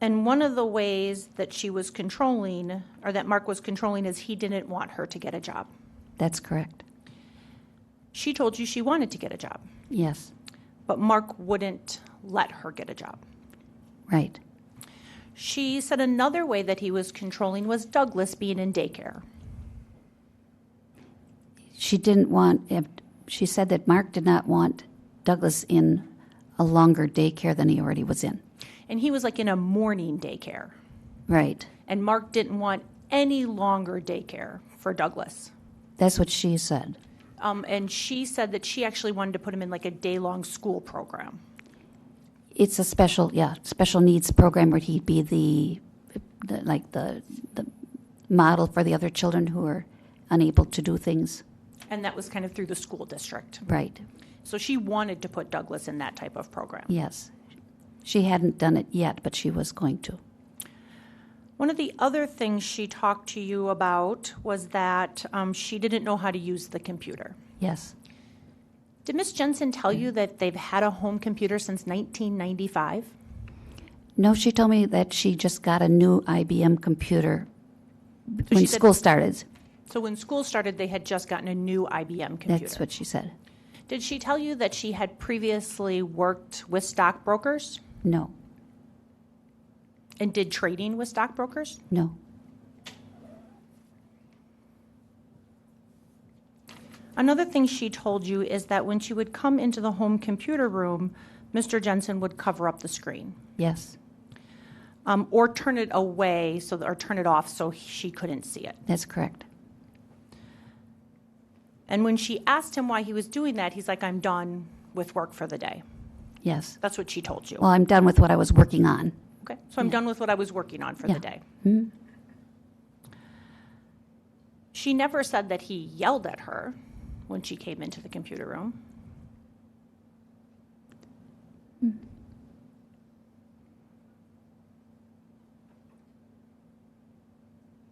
And one of the ways that she was controlling, or that Mark was controlling, is he didn't want her to get a job. That's correct. She told you she wanted to get a job, Yes. but Mark wouldn't let her get a job. Right. She said another way that he was controlling was Douglas being in daycare. She didn't want, she said that Mark did not want Douglas in a longer daycare than he already was in. And he was like in a morning daycare. Right. And Mark didn't want any longer daycare for Douglas. That's what she said. And she said that she actually wanted to put him in like a day-long school program. It's a special needs program where he'd be the model for the other children who are unable to do things. And that was kind of through the school district. Right. So she wanted to put Douglas in that type of program. Yes. She hadn't done it yet, but she was going to. One of the other things she talked to you about was that she didn't know how to use the computer. Yes. Did Ms. Jensen tell you that they've had a home computer since 1995? No, she told me that she just got a new IBM computer she when said- school started. So when school started, they had just gotten a new IBM computer. That's what she said. Did she tell you that she had previously worked with stockbrokers No. and did trading with stockbrokers? No. Another thing she told you is that when she would come into the home computer room, Mr. Jensen would cover up the screen. Yes. Or turn it away, or turn it off so she couldn't see it. That's correct. And when she asked him why he was doing that, he's like, I'm done with work for the day. Yes. That's what she told you. Well, I'm done with what I was working on. Okay, so I'm done with what I was working on for Yeah. the day. Hmm? She never said that he yelled at her when she came into the computer room.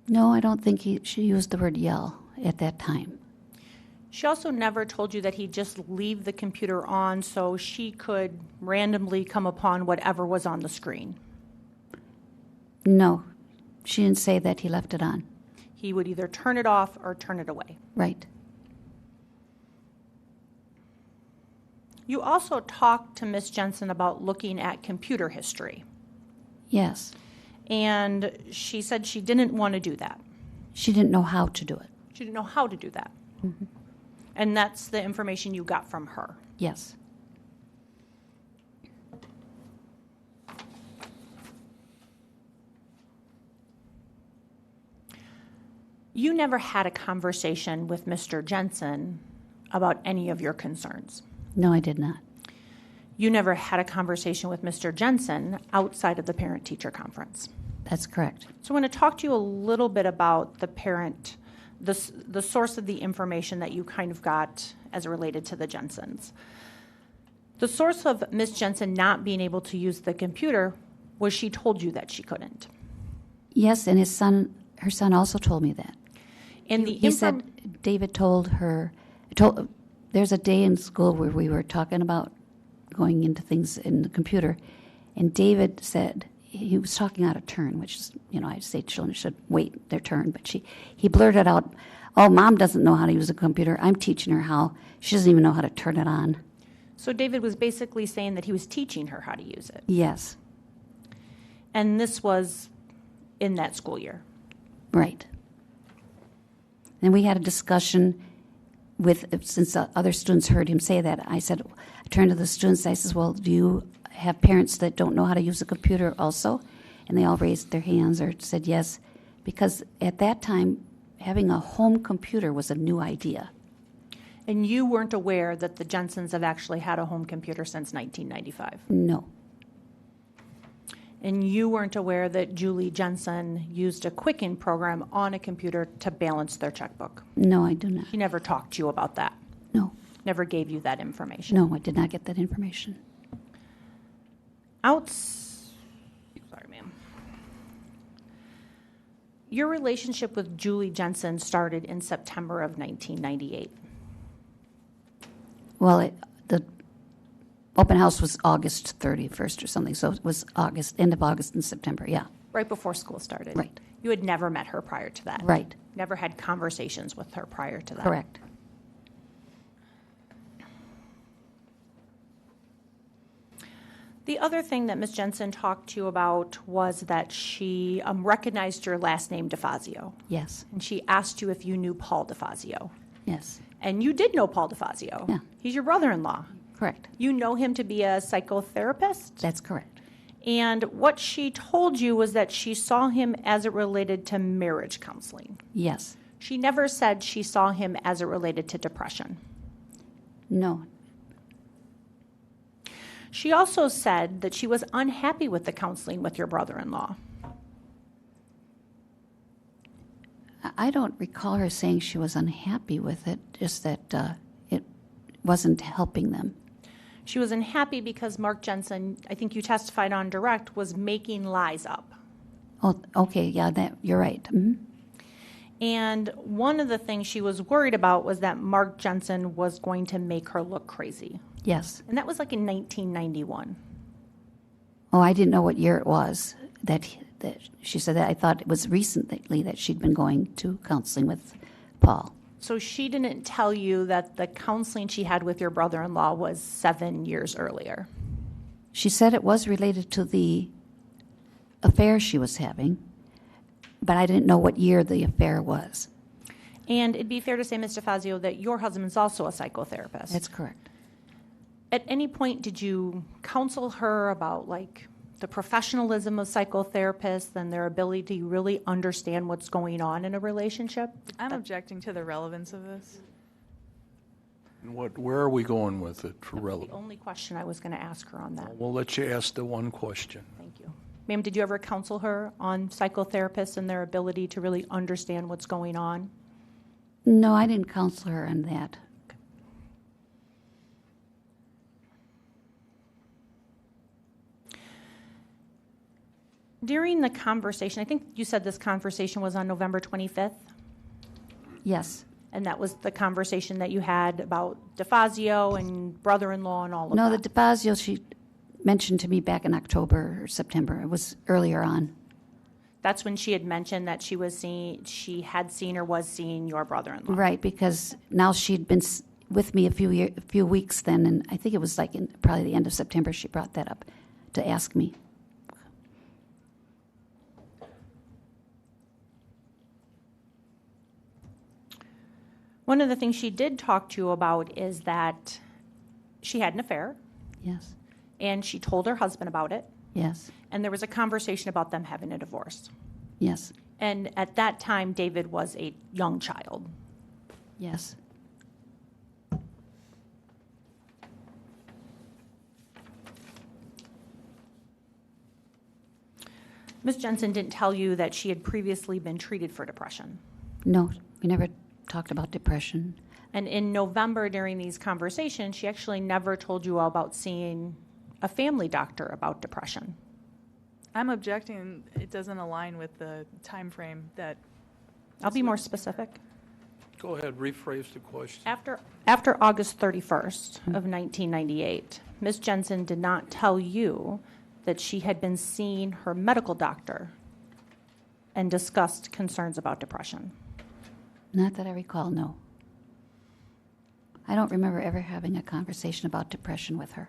No, I don't think she used the word yell at that time. She also never told you that he'd just leave the computer on so she could randomly come upon whatever was on the screen. No, she didn't say that he left it on. He would either turn it off or turn it away. Right. You also talked to Miss Jensen about looking at computer history. Yes. And she said she didn't want to do that. She didn't know how to do it. She didn't know how to do that. Mm-hmm. And that's the information you got from her. Yes. You never had a conversation with Mr. Jensen about any of your concerns. No, I did not. You never had a conversation with Mr. Jensen outside of the parent-teacher conference. That's correct. So I want to talk to you a little bit about the source of the information that you kind of got as it related to the Jensens. The source of Ms. Jensen not being able to use the computer was she told you that she couldn't. Yes, and her son also told me that. And He said David told her, there's a day in school where we were talking about going into things in the computer, and David said, he was talking out of turn, which is, I say children should wait their turn, but he blurted out, oh, Mom doesn't know how to use a computer. I'm teaching her how. She doesn't even know how to turn it on. So David was basically saying that he was teaching her how to use it. Yes. And this was in that school year. Right. Then we had a discussion since the other students heard him say that, I turned to the students, I said, well, do you have parents that don't know how to use a computer also? And they all raised their hands or said yes, because at that time, having a home computer was a new idea. And you weren't aware that the Jensens have actually had a home computer since 1995? No, And you weren't aware that Julie Jensen used a Quicken program on a computer to balance their checkbook? no, I do not. She never talked to you about that? No, Never gave you that information? no, I did not get that information. Sorry, ma'am. Your relationship with Julie Jensen started in September of 1998. Well, the open house was August 31st or something, so it was end of August and September, yeah. Right before school started? Right. You had never met her prior to that? Right. Never had conversations with her prior to that? Correct. The other thing that Ms. Jensen talked to you about was that she recognized your last name, DeFazio. Yes, And she asked you if you knew Paul DeFazio. yes, And you did know Paul DeFazio. Yeah. He's your brother-in-law. correct. You know him to be a psychotherapist? That's correct. And what she told you was that she saw him as it related to marriage counseling. Yes, She never said she saw him as it related to depression. no, She also said that she was unhappy with the counseling with your brother-in-law. I don't recall her saying she was unhappy with it, just that it wasn't helping them. She was unhappy because Mark Jensen, I think you testified on direct, was making lies up. Oh, okay, yeah, you're right. Mhm. And one of the things she was worried about was that Mark Jensen was going to make her look crazy. Yes. And that was like in 1991. Oh, I didn't know what year it was that she said that. I thought it was recently that she'd been going to counseling with Paul. So she didn't tell you that the counseling she had with your brother-in-law was 7 years earlier. She said it was related to the affair she was having, but I didn't know what year the affair was. And it'd be fair to say, Ms. DeFazio, that your husband's also a psychotherapist. That's correct. At any point, did you counsel her about, like, the professionalism of psychotherapists and their ability to really understand what's going on in a relationship? I'm objecting to the relevance of this. And where are we going with it for The relevant? only question I was going to ask her on that. We'll let you ask the one question. Thank you. Ma'am, did you ever counsel her on psychotherapists and their ability to really understand what's going on? No, I didn't counsel her on that. During the conversation, I think you said this conversation was on November 25th, Yes. and that was the conversation that you had about DeFazio and brother-in-law and all of No, that. the DeFazio she mentioned to me back in October or September. It was earlier on. That's when she had mentioned that she had seen or was seeing your brother-in-law. Right, because now she'd been with me a few weeks then, and I think it was like in probably the end of September she brought that up to ask me. One of the things she did talk to you about is that she had an affair, Yes, and she told her husband about it, yes, and there was a conversation about them having a divorce. yes, And at that time, David was a young child. yes. Ms. Jensen didn't tell you that she had previously been treated for depression. No, we never talked about depression. And in November, during these conversations, she actually never told you about seeing a family doctor about depression. I'm objecting. It doesn't align with the time frame that. I'll be more specific. Go ahead, rephrase the question. After August 31st of 1998, Ms. Jensen did not tell you that she had been seeing her medical doctor and discussed concerns about depression. Not that I recall, no. I don't remember ever having a conversation about depression with her.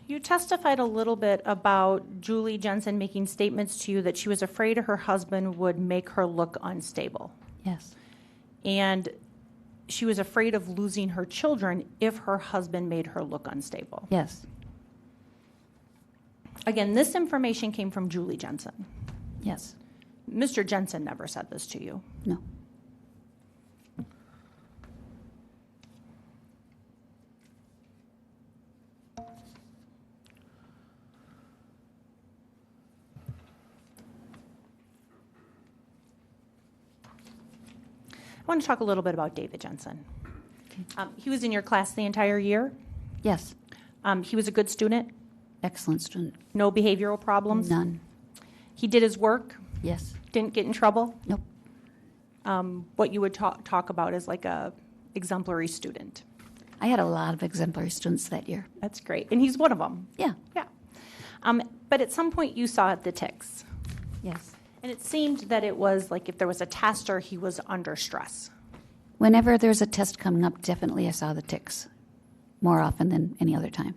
You testified a little bit about Julie Jensen making statements to you that she was afraid her husband would make her look unstable. Yes. And she was afraid of losing her children if her husband made her look unstable. Yes. Again, this information came from Julie Jensen. Yes. Mr. Jensen never said this to you. No. I want to talk a little bit about David Jensen. He was in your class the entire year. Yes. He was a good student, Excellent student. no behavioral problems. None. He did his work, Yes. didn't get in trouble. Nope. What you would talk about is like a exemplary student. I had a lot of exemplary students that year. That's great, and he's one of them. Yeah. Yeah. But at some point you saw the tics, Yes. and it seemed that it was like if there was a test or he was under stress. Whenever there's a test coming up, definitely I saw the tics more often than any other time.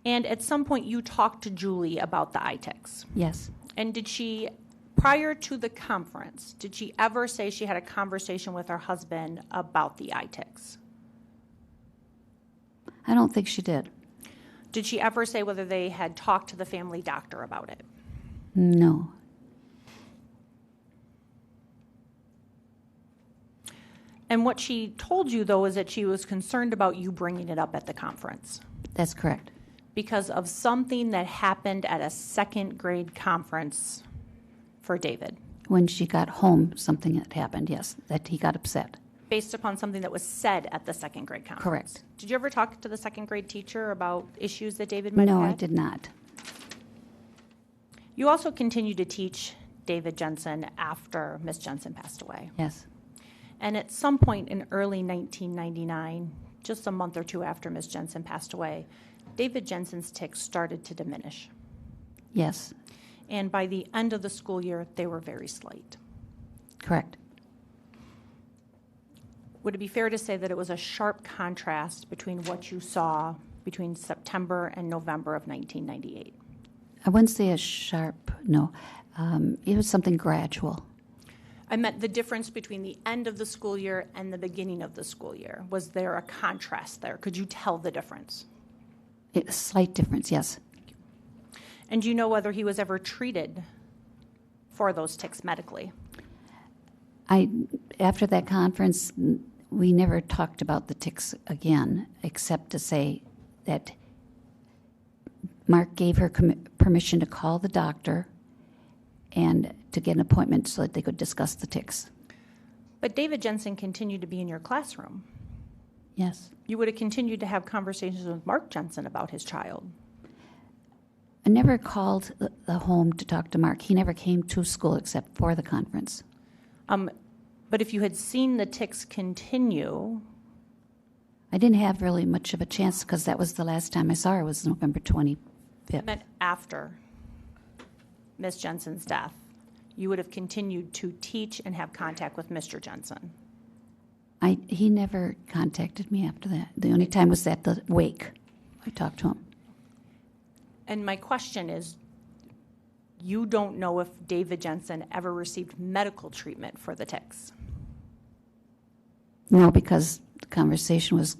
And at some point you talked to Julie about the eye tics. Yes. And did she, prior to the conference, did she ever say she had a conversation with her husband about the eye tics? I don't think she did. Did she ever say whether they had talked to the family doctor about it? No. And what she told you, though, is that she was concerned about you bringing it up at the conference That's correct. because of something that happened at a second grade conference for David, When she got home, something had happened, yes, that he got upset. based upon something that was said at the second grade conference. Correct. Did you ever talk to the second grade teacher about issues that David might have No, had? I did not. You also continued to teach David Jensen after Miss Jensen passed away. Yes. And at some point in early 1999, just a month or two after Miss Jensen passed away, David Jensen's tics started to diminish. Yes. And by the end of the school year, they were very slight. Correct. Would it be fair to say that it was a sharp contrast between what you saw between September and November of 1998? I wouldn't say a sharp, no. It was something gradual. I meant the difference between the end of the school year and the beginning of the school year. Was there a contrast there? Could you tell the difference? A slight difference, yes. And do you know whether he was ever treated for those tics medically? After that conference, we never talked about the tics again, except to say that Mark gave her permission to call the doctor and to get an appointment so that they could discuss the tics. But David Jensen continued to be in your classroom. Yes. You would have continued to have conversations with Mark Jensen about his child. I never called the home to talk to Mark. He never came to school except for the conference. But if you had seen the tics continue, I didn't have really much of a chance because that was the last time I saw her was November 25th. I meant after Miss Jensen's death, you would have continued to teach and have contact with Mr. Jensen. He never contacted me after that. The only time was at the wake. I talked to him. And my question is, you don't know if David Jensen ever received medical treatment for the tics. No, because the conversation was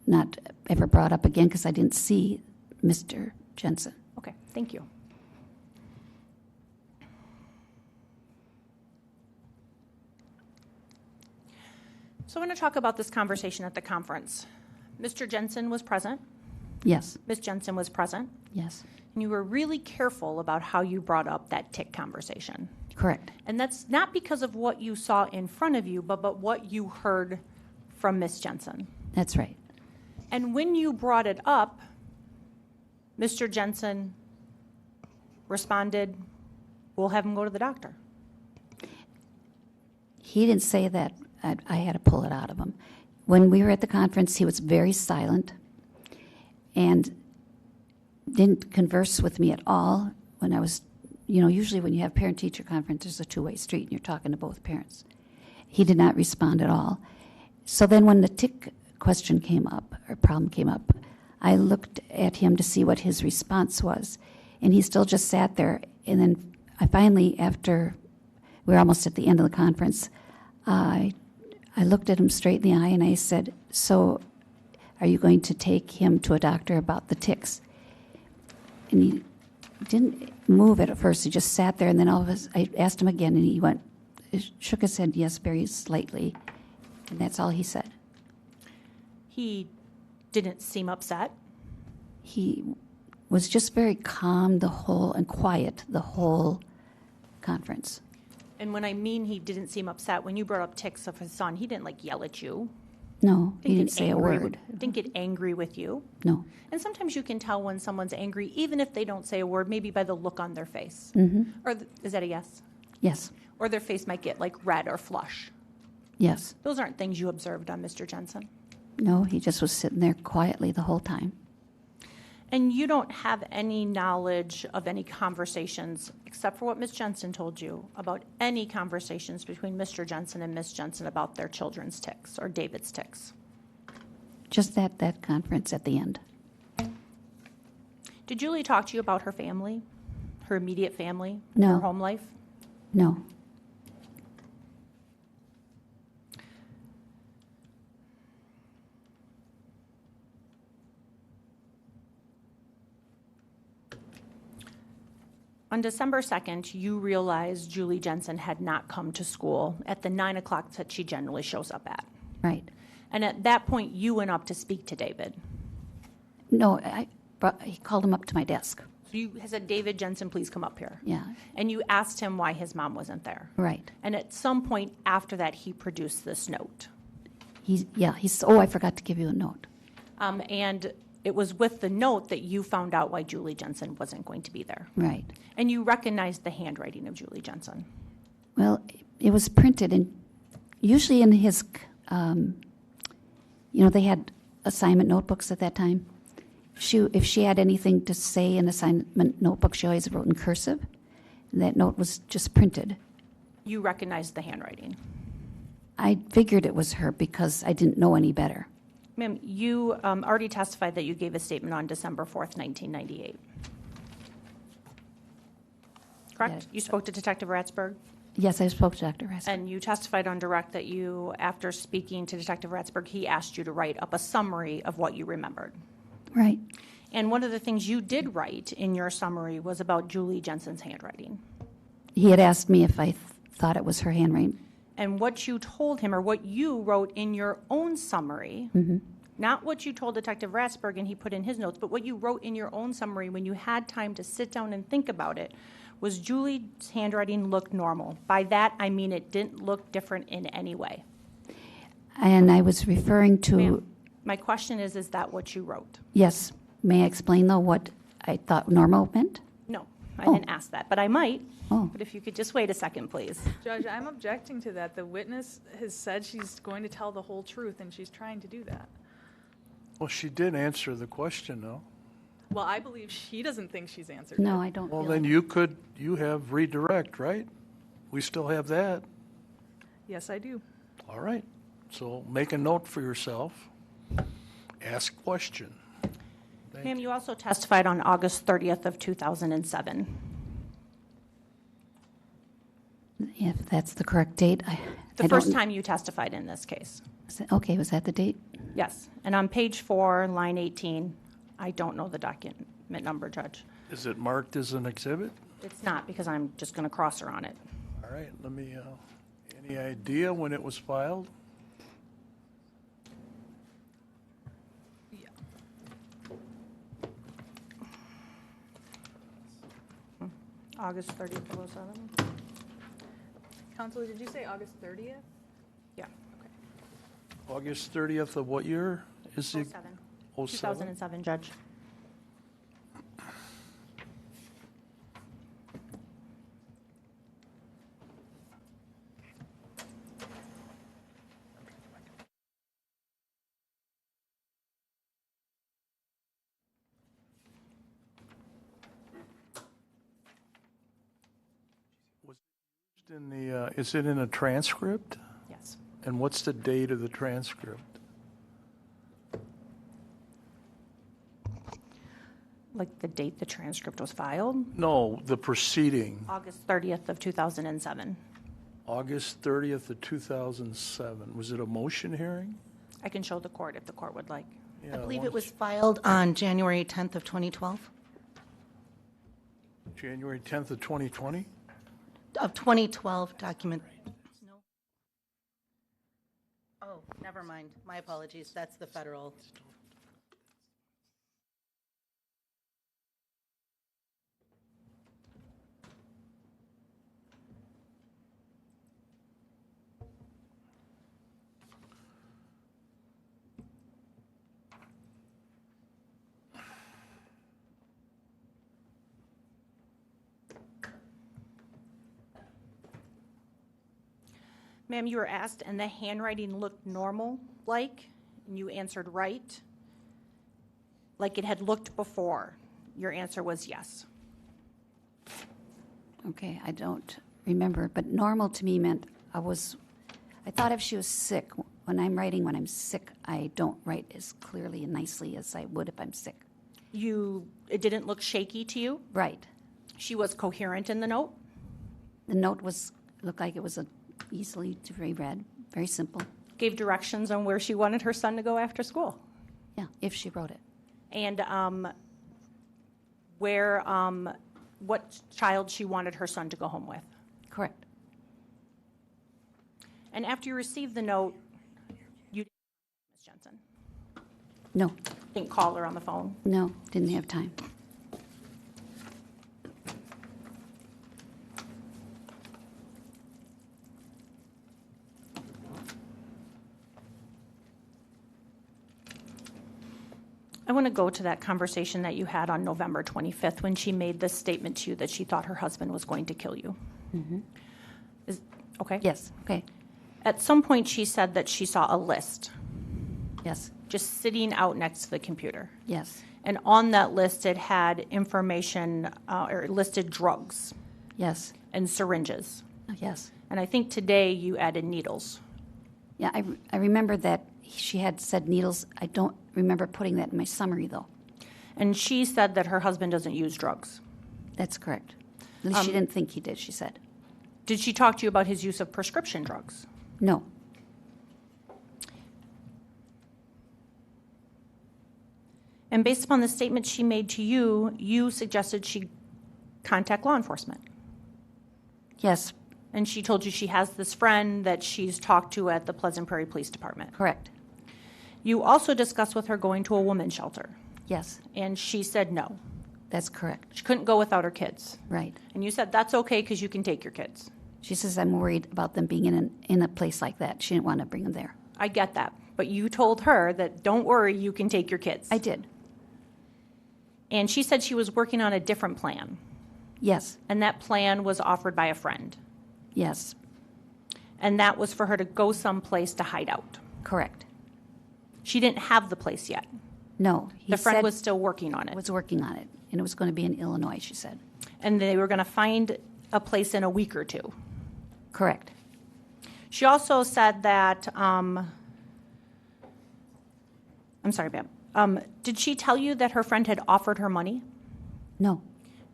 not ever brought up again because I didn't see Mr. Jensen. Okay, thank you. So I want to talk about this conversation at the conference. Mr. Jensen was present. Yes, Ms. Jensen was present. yes, And you were really careful about how you brought up that tic conversation. correct. And that's not because of what you saw in front of you, but what you heard from Ms. Jensen. That's right. And when you brought it up, Mr. Jensen responded, we'll have him go to the doctor. He didn't say that. I had to pull it out of him. When we were at the conference, he was very silent and didn't converse with me at all. When I was, usually when you have parent-teacher conference, there's a two-way street and you're talking to both parents. He did not respond at all. So then when the tic question came up, or problem came up, I looked at him to see what his response was, and he still just sat there. And then I finally, after we were almost at the end of the conference, I looked at him straight in the eye and I said, "So are you going to take him to a doctor about the tics?" And he didn't move at first. He just sat there, and then I asked him again, and he shook his head yes, very slightly, and that's all he said. He didn't seem upset. He was just very calm and quiet the whole conference. And when I mean he didn't seem upset, when you brought up tics of his son, he didn't like yell at you. No, he Didn't didn't get say a angry word. Didn't get angry with you. No. And sometimes you can tell when someone's angry, even if they don't say a word, maybe by the look on their face. Or is that a yes? Yes. Or their face might get like red or flush. Yes. Those aren't things you observed on Mr. Jensen. No, he just was sitting there quietly the whole time. And you don't have any knowledge of any conversations, except for what Ms. Jensen told you, about any conversations between Mr. Jensen and Ms. Jensen about their children's tics or David's tics. Just that conference at the end. Did Julie talk to you about her family, her immediate family, No. her home life? No. On December 2nd, you realized Julie Jensen had not come to school at the 9 o'clock that she generally shows up at. Right. And at that point, you went up to speak to David. No, he called him up to my desk. So you said, "David Jensen, please come up here." Yeah. And you asked him why his mom wasn't there. Right. And at some point after that, he produced this note. I forgot to give you a note. And it was with the note that you found out why Julie Jensen wasn't going to be there. Right. And you recognized the handwriting of Julie Jensen. Well, it was printed, and usually in his, they had assignment notebooks at that time. If she had anything to say in assignment notebook, she always wrote in cursive. And that note was just printed. You recognized the handwriting. I figured it was her because I didn't know any better. Ma'am, you already testified that you gave a statement on December 4th, 1998. Correct? Yes. You spoke to Detective Ratzberg? Yes, I spoke to Dr. Rask. And you testified on direct that you, after speaking to Detective Ratzberg, he asked you to write up a summary of what you remembered. Right. And one of the things you did write in your summary was about Julie Jensen's handwriting. He had asked me if I thought it was her handwriting. And what you told him, or what you wrote in your own summary, not what you told Detective Ratzberg and he put in his notes, but what you wrote in your own summary when you had time to sit down and think about it, was Julie's handwriting looked normal. By that, I mean it didn't look different in any way. And I was referring to... Ma'am, my question is that what you wrote? Yes. May I explain, though, what I thought normal meant? No, I Oh. didn't ask that, but I might. Oh. But if you could just wait a second, please. Judge, I'm objecting to that. The witness has said she's going to tell the whole truth, and she's trying to do that. Well, she did answer the question, though. Well, I believe she doesn't think she's answered No, it. I don't Well, feel then that. you have redirect, right? We still have that. Yes, I do. All right. So make a note for yourself. Ask question. Ma'am, you also testified on August 30th of 2007. If that's the correct date, The I first don't- time you testified in this case. Okay, was that the date? Yes. And on page 4, line 18, I don't know the document number, Judge. Is it marked as an exhibit? It's not, because I'm just going to cross her on it. All right, let me, any idea when it was filed? August 30th, 2007? Counselor, did you say August 30th? Yeah. August 30th of what year? Is it 07. 07? 2007, Judge. In the, is it in a transcript? Yes. And what's the date of the transcript? Like the date the transcript was filed? No, the proceeding, August 30th of 2007. August 30th of 2007. Was it a motion hearing? I can show the court if the court would like. Yeah, I believe why it don't was filed on January 10th of 2012. you- January 10th of 2020? Of 2012 document. No. Oh, never mind. My apologies. That's the federal. Ma'am, you were asked, and the handwriting looked normal-like, and you answered right, like it had looked before. Your answer was yes. Okay, I don't remember, but normal to me meant I thought if she was sick, when I'm sick, I don't write as clearly and nicely as I would if I'm sick. It didn't look shaky to you? Right. She was coherent in the note? The note looked like it was easily to be read, very simple. Gave directions on where she wanted her son to go after school? Yeah, if she wrote it. And what child she wanted her son to go home with? Correct. And after you received the note, you didn't, Ms. Jensen, No, didn't call her on the phone? no, didn't have time. I want to go to that conversation that you had on November 25th when she made this statement to you that she thought her husband was going to kill you. Okay? Yes, okay, At some point, she said that she saw a list yes, just sitting out next to the computer. yes, And on that list, it had information, or it listed drugs yes, and syringes. yes. And I think today you added needles. Yeah, I remember that she had said needles. I don't remember putting that in my summary, though. And she said that her husband doesn't use drugs. That's correct. At least she didn't think he did, she said. Did she talk to you about his use of prescription drugs? No, And based upon the statement she made to you, you suggested she contact law enforcement. yes, And she told you she has this friend that she's talked to at the Pleasant Prairie Police Department. correct. You also discussed with her going to a women's shelter, Yes, and she said no. that's correct. She couldn't go without her kids. Right. And you said, that's okay because you can take your kids. She says, I'm worried about them being in a place like that. She didn't want to bring them there. I get that. But you told her that, don't worry, you can take your kids. I did. And she said she was working on a different plan. Yes, And that plan was offered by a friend. yes, And that was for her to go someplace to hide out. correct. She didn't have the place yet. No, he The friend said was still working on it. was working on it, and it was going to be in Illinois, she said. And they were going to find a place in a week or two. Correct. She also said that, I'm sorry, ma'am. Did she tell you that her friend had offered her money? No,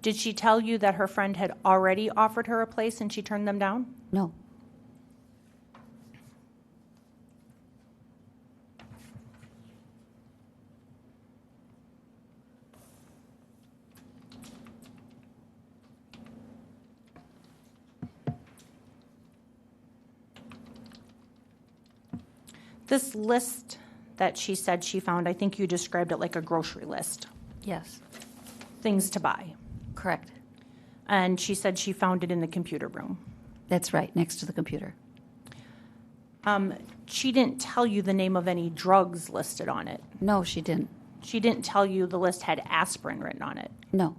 Did she tell you that her friend had already offered her a place and she turned them down? no, This list that she said she found, I think you described it like a grocery list, yes, things to buy. correct. And she said she found it in the computer room. That's right, next to the computer. She didn't tell you the name of any drugs listed on it. No, she didn't. She didn't tell you the list had aspirin written on it. No,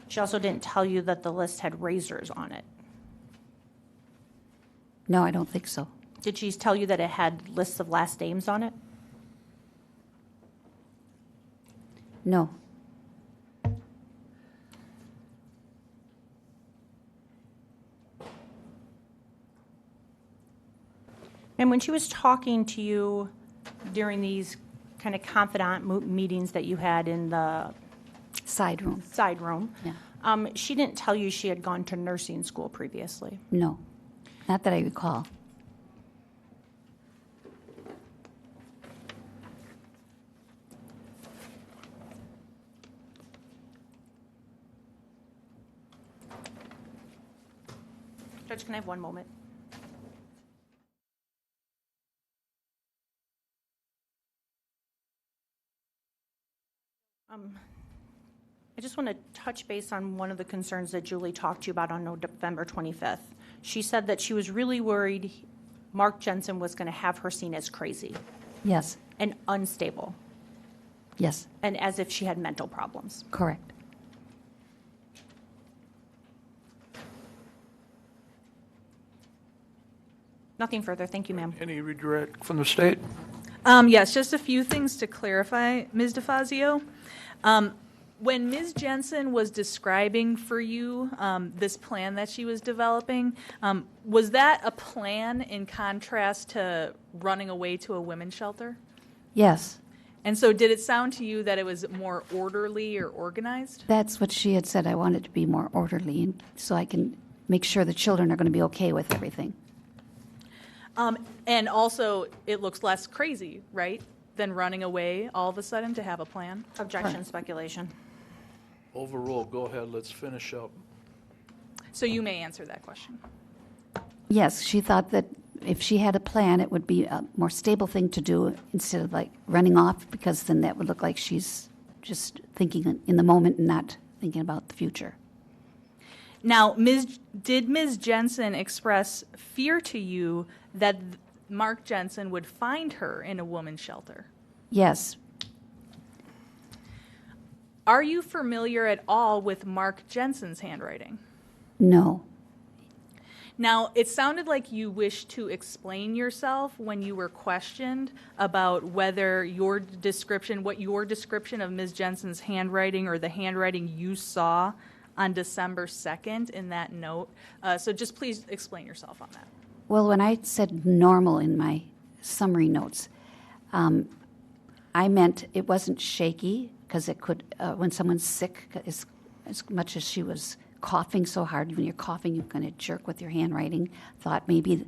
She also didn't tell you that the list had razors on it. no, I don't think so. Did she tell you that it had lists of last names on it? No, And when she was talking to you during these kind of confidant meetings that you had in the Side room. side room. Yeah. She didn't tell you she had gone to nursing school previously. No, not that I recall. Judge, can I have one moment? I just want to touch base on one of the concerns that Julie talked to you about on November 25th. She said that she was really worried Mark Jensen was going to have her seen as crazy Yes, and unstable, yes, and as if she had mental problems. correct. Nothing further. Thank you, ma'am. Any redirect from the state? Yes, just a few things to clarify, Ms. DeFazio. When Ms. Jensen was describing for you this plan that she was developing, was that a plan in contrast to running away to a women's shelter? Yes, And so did it sound to you that it was more orderly or organized? that's what she had said. I wanted to be more orderly, and so I can make sure the children are going to be okay with everything. And also, it looks less crazy, right, than running away all of a sudden to have a plan? Objection, speculation. Overruled. Go ahead, let's finish up. So you may answer that question. Yes, she thought that if she had a plan, it would be a more stable thing to do instead of like running off, because then that would look like she's just thinking in the moment and not thinking about the future. Now, did Ms. Jensen express fear to you that Mark Jensen would find her in a woman's shelter? Yes, Are you familiar at all with Mark Jensen's handwriting? no, Now, it sounded like you wished to explain yourself when you were questioned about whether what your description of Ms. Jensen's handwriting or the handwriting you saw on December 2nd in that note. So just please explain yourself on that. Well, when I said normal in my summary notes, I meant it wasn't shaky, because it could, when someone's sick, as much as she was coughing so hard, when you're coughing, you kind of jerk with your handwriting. Thought maybe,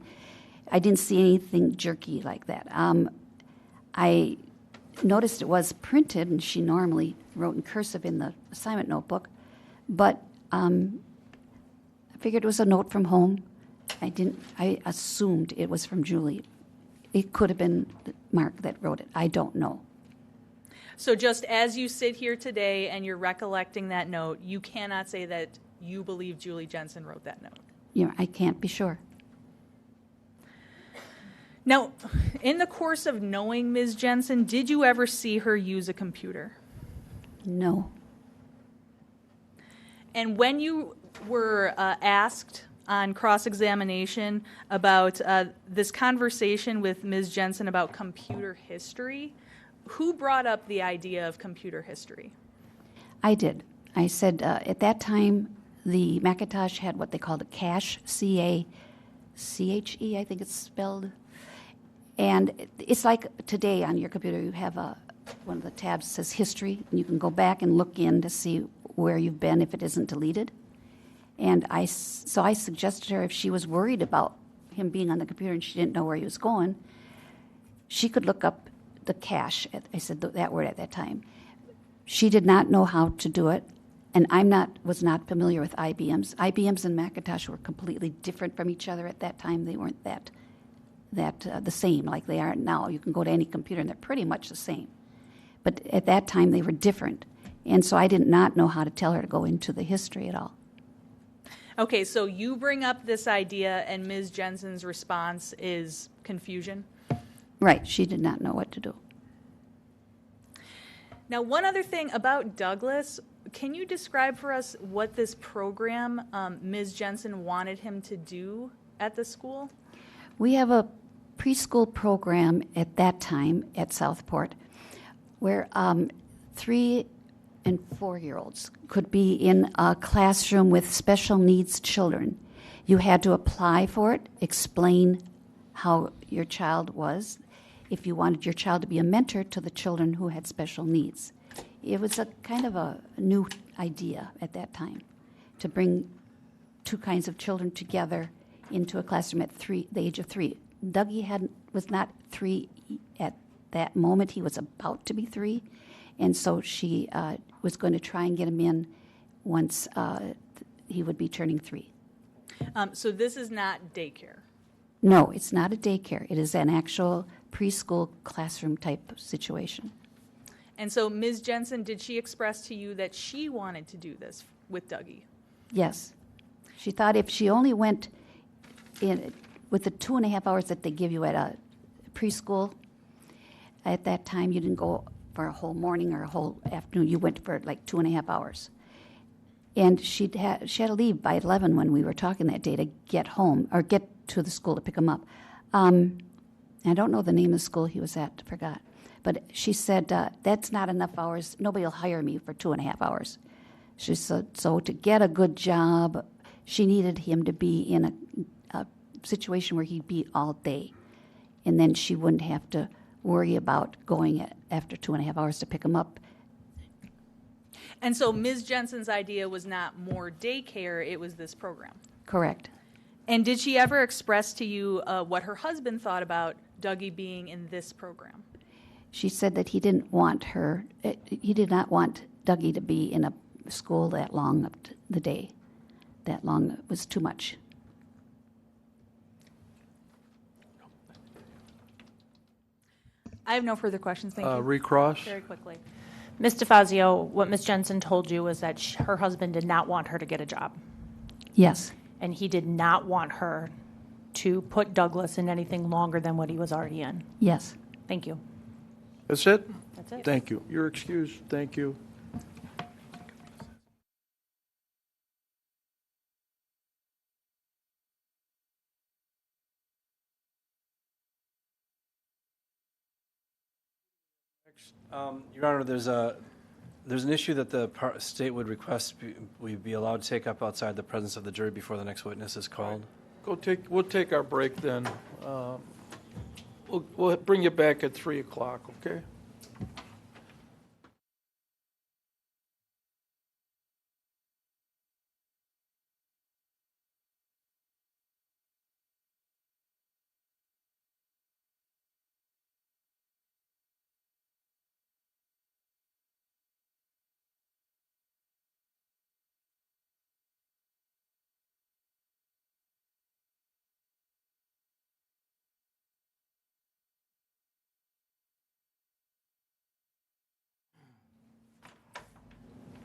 I didn't see anything jerky like that. I noticed it was printed, and she normally wrote in cursive in the assignment notebook, but I figured it was a note from home. I assumed it was from Julie. It could have been Mark that wrote it. I don't know. So just as you sit here today and you're recollecting that note, you cannot say that you believe Julie Jensen wrote that note. You know, I can't be sure. Now, in the course of knowing Ms. Jensen, did you ever see her use a computer? No. And when you were asked on cross-examination about this conversation with Ms. Jensen about computer history, who brought up the idea of computer history? I did. I said at that time, the Macintosh had what they called a cache, C-A-C-H-E, I think it's spelled. And it's like today on your computer, you have one of the tabs says history, and you can go back and look in to see where you've been if it isn't deleted. And so I suggested to her, if she was worried about him being on the computer and she didn't know where he was going, she could look up the cache. I said that word at that time. She did not know how to do it, and was not familiar with IBMs. IBMs and Macintosh were completely different from each other at that time. They weren't that the same like they are now. You can go to any computer and they're pretty much the same. But at that time they were different, and so I did not know how to tell her to go into the history at all. Okay, so you bring up this idea, and Ms. Jensen's response is confusion? Right, she did not know what to do. Now, one other thing about Douglas, can you describe for us what this program Ms. Jensen wanted him to do at the school? We have a preschool program at that time at Southport where 3- and 4-year-olds could be in a classroom with special needs children. You had to apply for it, explain how your child was, if you wanted your child to be a mentor to the children who had special needs. it was a kind of a new idea at that time to bring two kinds of children together into a classroom at the age of 3. Dougie was not 3 at that moment. He was about to be 3. And so she was going to try and get him in once he would be turning 3. So this is not daycare. No, it's not a daycare. It is an actual preschool classroom type situation. And so Ms. Jensen, did she express to you that she wanted to do this with Dougie? Yes. She thought if she only went in with the 2.5 hours that they give you at a preschool, at that time you didn't go for a whole morning or a whole afternoon. You went for like 2.5 hours. And she had to leave by 11 when we were talking that day to get home or get to the school to pick him up. I don't know the name of the school he was at, forgot. But she said, that's not enough hours. Nobody will hire me for 2.5 hours. She said, so to get a good job, she needed him to be in a situation where he'd be all day. And then she wouldn't have to worry about going after 2.5 hours to pick him up. And so Ms. Jensen's idea was not more daycare, it was this program. Correct. And did she ever express to you what her husband thought about Dougie being in this program? She said that he didn't want her, he did not want Dougie to be in a school that long of the day. That long was too much. I have no further questions, thank you. Recross? Very quickly. Ms. DeFazio, what Ms. Jensen told you was that her husband did not want her to get a job, Yes, and he did not want her to put Douglas in anything longer than what he was already in. yes. Thank you. That's it? That's it. Thank you. You're excused. Thank you. Your Honor, there's an issue that the state would request we be allowed to take up outside the presence of the jury before the next witness is called. We'll take our break then. We'll bring you back at 3 o'clock, okay?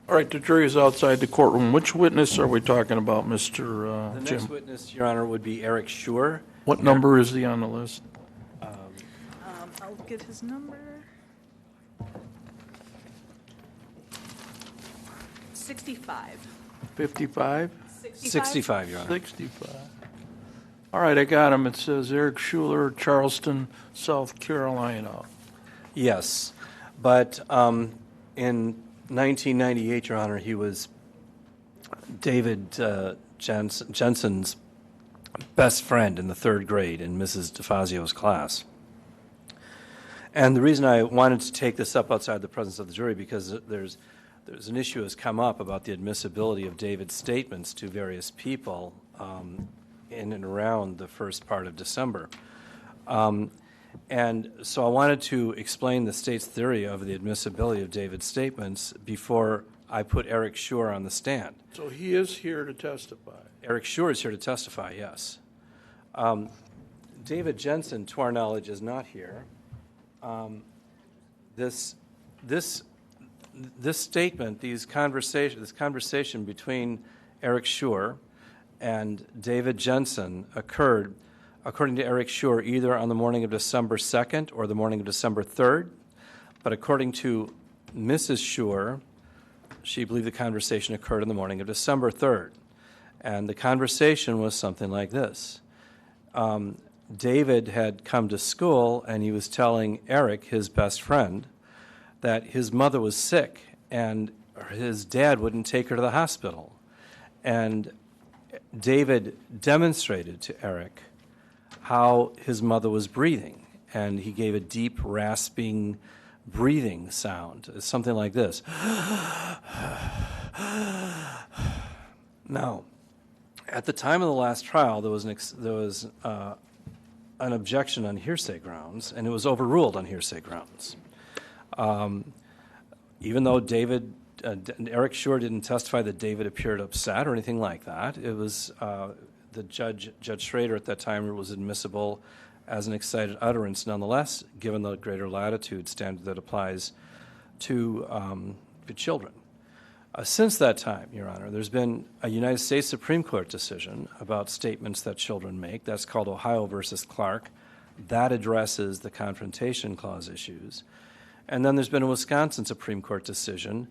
All right, the jury is outside the courtroom. Which witness are we talking about, Mr. The Jim? next witness, Your Honor, would be Eric Schur. What number is he on the list? I'll get his number. 65. 55? 65, Your Honor. 65. All right, I got him. It says Eric Schuler, Charleston, South Carolina. Yes, but in 1998, Your Honor, he was David Jensen's best friend in the 3rd grade in Mrs. DeFazio's class. And the reason I wanted to take this up outside the presence of the jury because there's an issue has come up about the admissibility of David's statements to various people in and around the first part of December. And so I wanted to explain the state's theory of the admissibility of David's statements before I put Eric Schur on the stand. So he is here to testify. Eric Schur is here to testify, yes. David Jensen, to our knowledge, is not here. This statement, this conversation between Eric Schur and David Jensen occurred, according to Eric Schur, either on the morning of December 2nd or the morning of December 3rd. But according to Mrs. Schur, she believed the conversation occurred on the morning of December 3rd. And the conversation was something like this. David had come to school and he was telling Eric, his best friend, that his mother was sick and his dad wouldn't take her to the hospital. And David demonstrated to Eric how his mother was breathing, and he gave a deep, rasping breathing sound. It's something like this. Now, at the time of the last trial, there was an objection on hearsay grounds, and it was overruled on hearsay grounds. Even though Eric Schur didn't testify that David appeared upset or anything like that, it was the Judge Schrader at that time was admissible as an excited utterance nonetheless, given the greater latitude standard that applies to children. Since that time, Your Honor, there's been a United States Supreme Court decision about statements that children make. That's called Ohio versus Clark. That addresses the Confrontation Clause issues. And then there's been a Wisconsin Supreme Court decision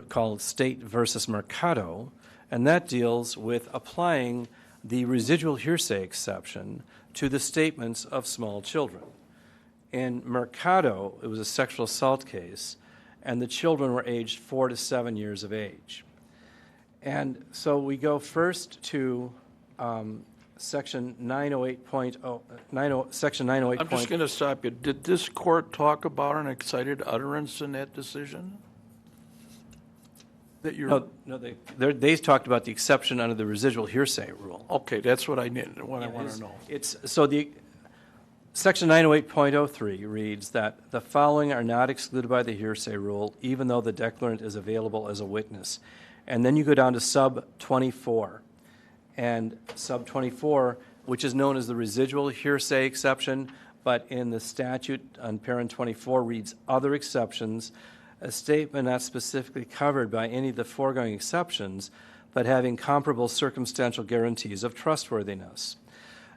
called State versus Mercado, and that deals with applying the residual hearsay exception to the statements of small children. In Mercado, it was a sexual assault case, and the children were aged 4 to 7 years of age. And so we go first to Section 908.0. Section 908. I'm just going to stop you. Did this court talk about an excited utterance in that decision? That you're No, they talked about the exception under the residual hearsay rule. okay. That's what I want to know. Section 908.03 reads that the following are not excluded by the hearsay rule, even though the declarant is available as a witness. And then you go down to sub 24. And sub 24, which is known as the residual hearsay exception, but in the statute on parent 24 reads other exceptions, a statement not specifically covered by any of the foregoing exceptions, but having comparable circumstantial guarantees of trustworthiness.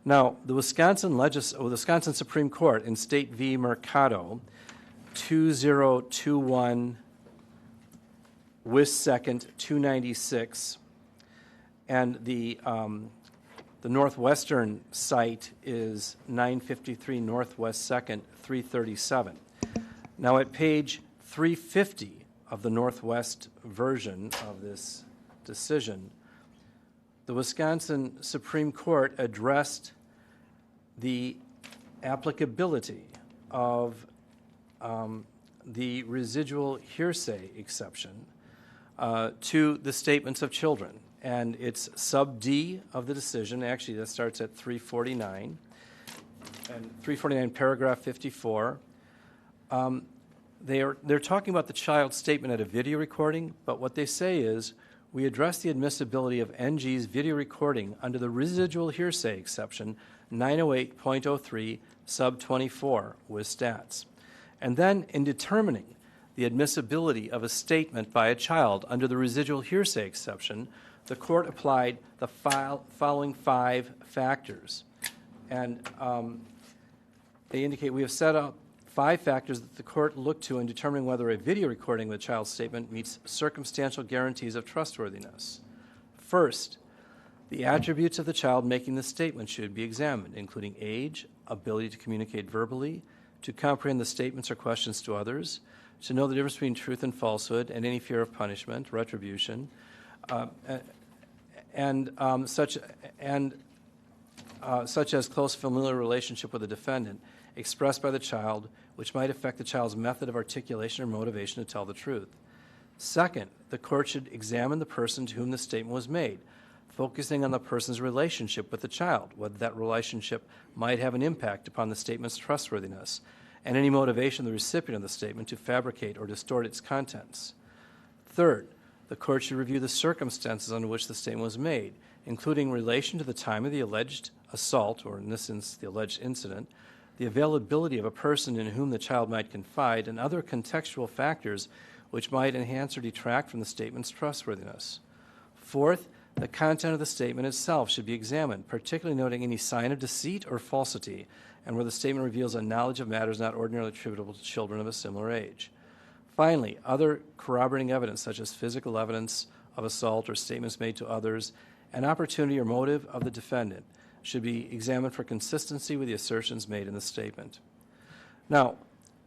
Now, the Wisconsin Supreme Court in State v. Mercado, 2021 Wis. 2nd 296, and the Northwestern site is 953 Northwest 2nd 337. Now, at page 350 of the Northwest version of this decision, the Wisconsin Supreme Court addressed the applicability of the residual hearsay exception to the statements of children. And it's sub D of the decision. Actually, that starts at 349. And 349 paragraph 54. They're talking about the child's statement at a video recording, but what they say is, we address the admissibility of NG's video recording under the residual hearsay exception 908.03 sub 24 with stats. And then in determining the admissibility of a statement by a child under the residual hearsay exception, the court applied the following 5 factors. And they indicate we have set up 5 factors that the court looked to in determining whether a video recording of the child's statement meets circumstantial guarantees of trustworthiness. First, the attributes of the child making the statement should be examined, including age, ability to communicate verbally, to comprehend the statements or questions to others, to know the difference between truth and falsehood, and any fear of punishment, retribution, such as close familial relationship with the defendant expressed by the child, which might affect the child's method of articulation or motivation to tell the truth. Second, the court should examine the person to whom the statement was made, focusing on the person's relationship with the child, whether that relationship might have an impact upon the statement's trustworthiness, and any motivation of the recipient of the statement to fabricate or distort its contents. Third, the court should review the circumstances under which the statement was made, including relation to the time of the alleged assault, or in this instance, the alleged incident, the availability of a person in whom the child might confide, and other contextual factors which might enhance or detract from the statement's trustworthiness. Fourth, the content of the statement itself should be examined, particularly noting any sign of deceit or falsity, and where the statement reveals a knowledge of matters not ordinarily attributable to children of a similar age. Finally, other corroborating evidence, such as physical evidence of assault or statements made to others, and opportunity or motive of the defendant, should be examined for consistency with the assertions made in the statement. Now,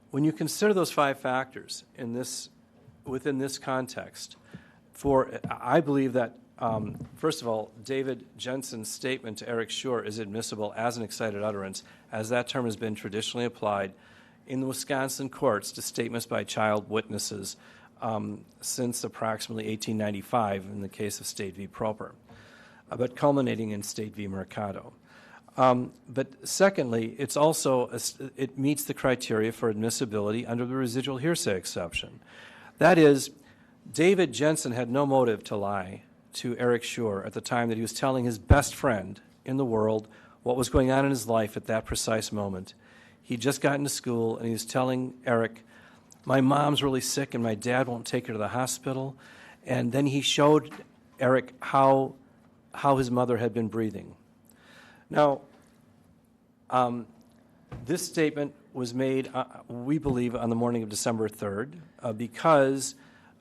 when you consider those 5 factors within this context, I believe that, first of all, David Jensen's statement to Eric Schur is admissible as an excited utterance, as that term has been traditionally applied in the Wisconsin courts to statements by child witnesses since approximately 1895 in the case of State v. Proper, but culminating in State v. Mercado. But secondly, it meets the criteria for admissibility under the residual hearsay exception. That is, David Jensen had no motive to lie to Eric Schur at the time that he was telling his best friend in the world what was going on in his life at that precise moment. He'd just gotten to school, and he was telling Eric, my mom's really sick and my dad won't take her to the hospital. And then he showed Eric how his mother had been breathing. Now, this statement was made, we believe, on the morning of December 3rd because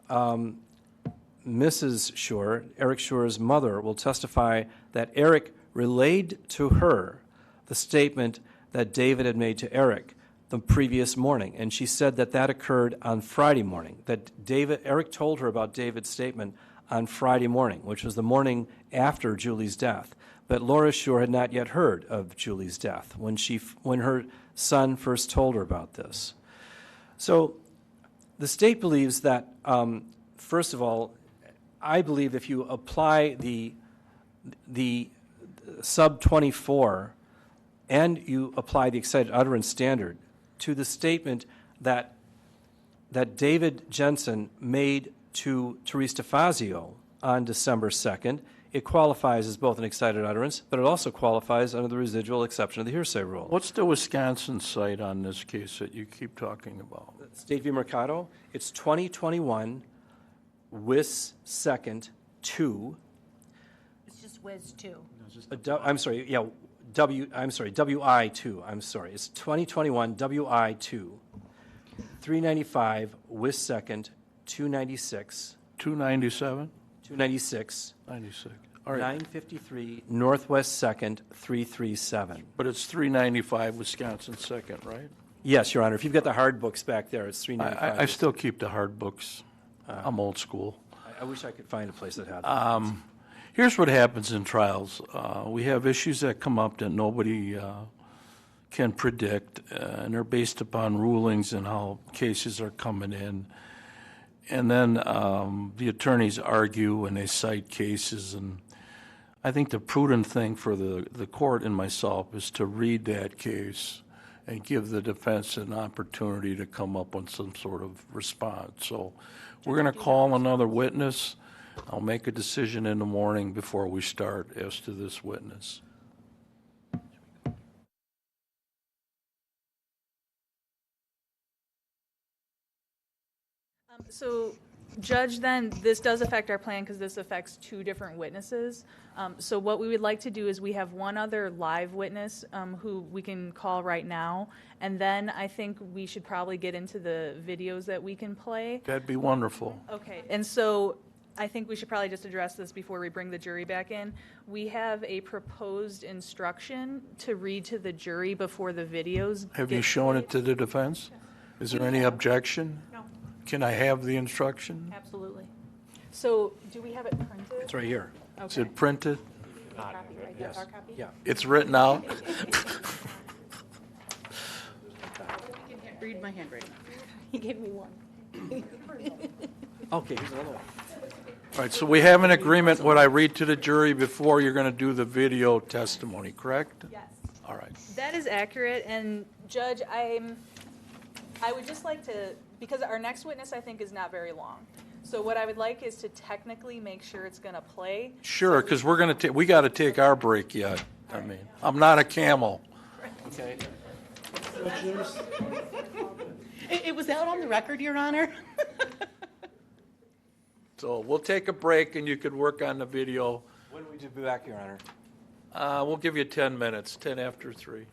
Mrs. Schur, Eric Schur's mother, will testify that Eric relayed to her the statement that David had made to Eric the previous morning, and she said that that occurred on Friday morning, that Eric told her about David's statement on Friday morning, which was the morning after Julie's death. But Laura Schur had not yet heard of Julie's death when her son first told her about this. So the state believes that, first of all, I believe if you apply the sub 24 and you apply the excited utterance standard to the statement that David Jensen made to Therese DeFazio on December 2nd, it qualifies as both an excited utterance, but it also qualifies under the residual exception of the hearsay rule. What's the Wisconsin site on this case that you keep talking about? State v. Mercado, it's 2021 Wis 2nd 2. It's just Wiz 2. I'm sorry, yeah, WI2, I'm sorry. It's 2021 WI2, 395 Wis 2nd, 296. 297? 296. 96. All right. 953 Northwest 2nd, 337. But it's 395 Wisconsin 2nd, right? Yes, Your Honor. If you've got the hard books back there, it's 395. I still keep the hard books. I'm old school. I wish I could find a place that had that. Here's what happens in trials. We have issues that come up that nobody can predict, and they're based upon rulings and how cases are coming in. And then the attorneys argue and they cite cases, and I think the prudent thing for the court and myself is to read that case and give the defense an opportunity to come up with some sort of response. So we're going to call another witness. I'll make a decision in the morning before we start as to this witness. So, Judge, then this does affect our plan because this affects two different witnesses. So what we would like to do is we have one other live witness who we can call right now, and then I think we should probably get into the videos that we can play. That'd be wonderful. Okay, and so I think we should probably just address this before we bring the jury back in. We have a proposed instruction to read to the jury before the videos. Have you shown it to the defense? Is there any objection? No. Can I have the instruction? Absolutely. So do we have it printed? It's right here. Okay. Is it printed? Copy, right? That's our copy? Yeah. It's written out? Read my handwriting. He gave me one. Okay, here's another one. All right, so we have an agreement, what I read to the jury before you're going to do the video testimony, correct? Yes. All right. That is accurate, and Judge, I would just like to, because our next witness I think is not very long. So what I would like is to technically make sure it's going to play. Sure, because we got to take our break yet. I mean, I'm not a camel. Okay. It was out on the record, Your Honor. So we'll take a break and you could work on the video. When will we be back, Your Honor? We'll give you 10 minutes, 10 after 3.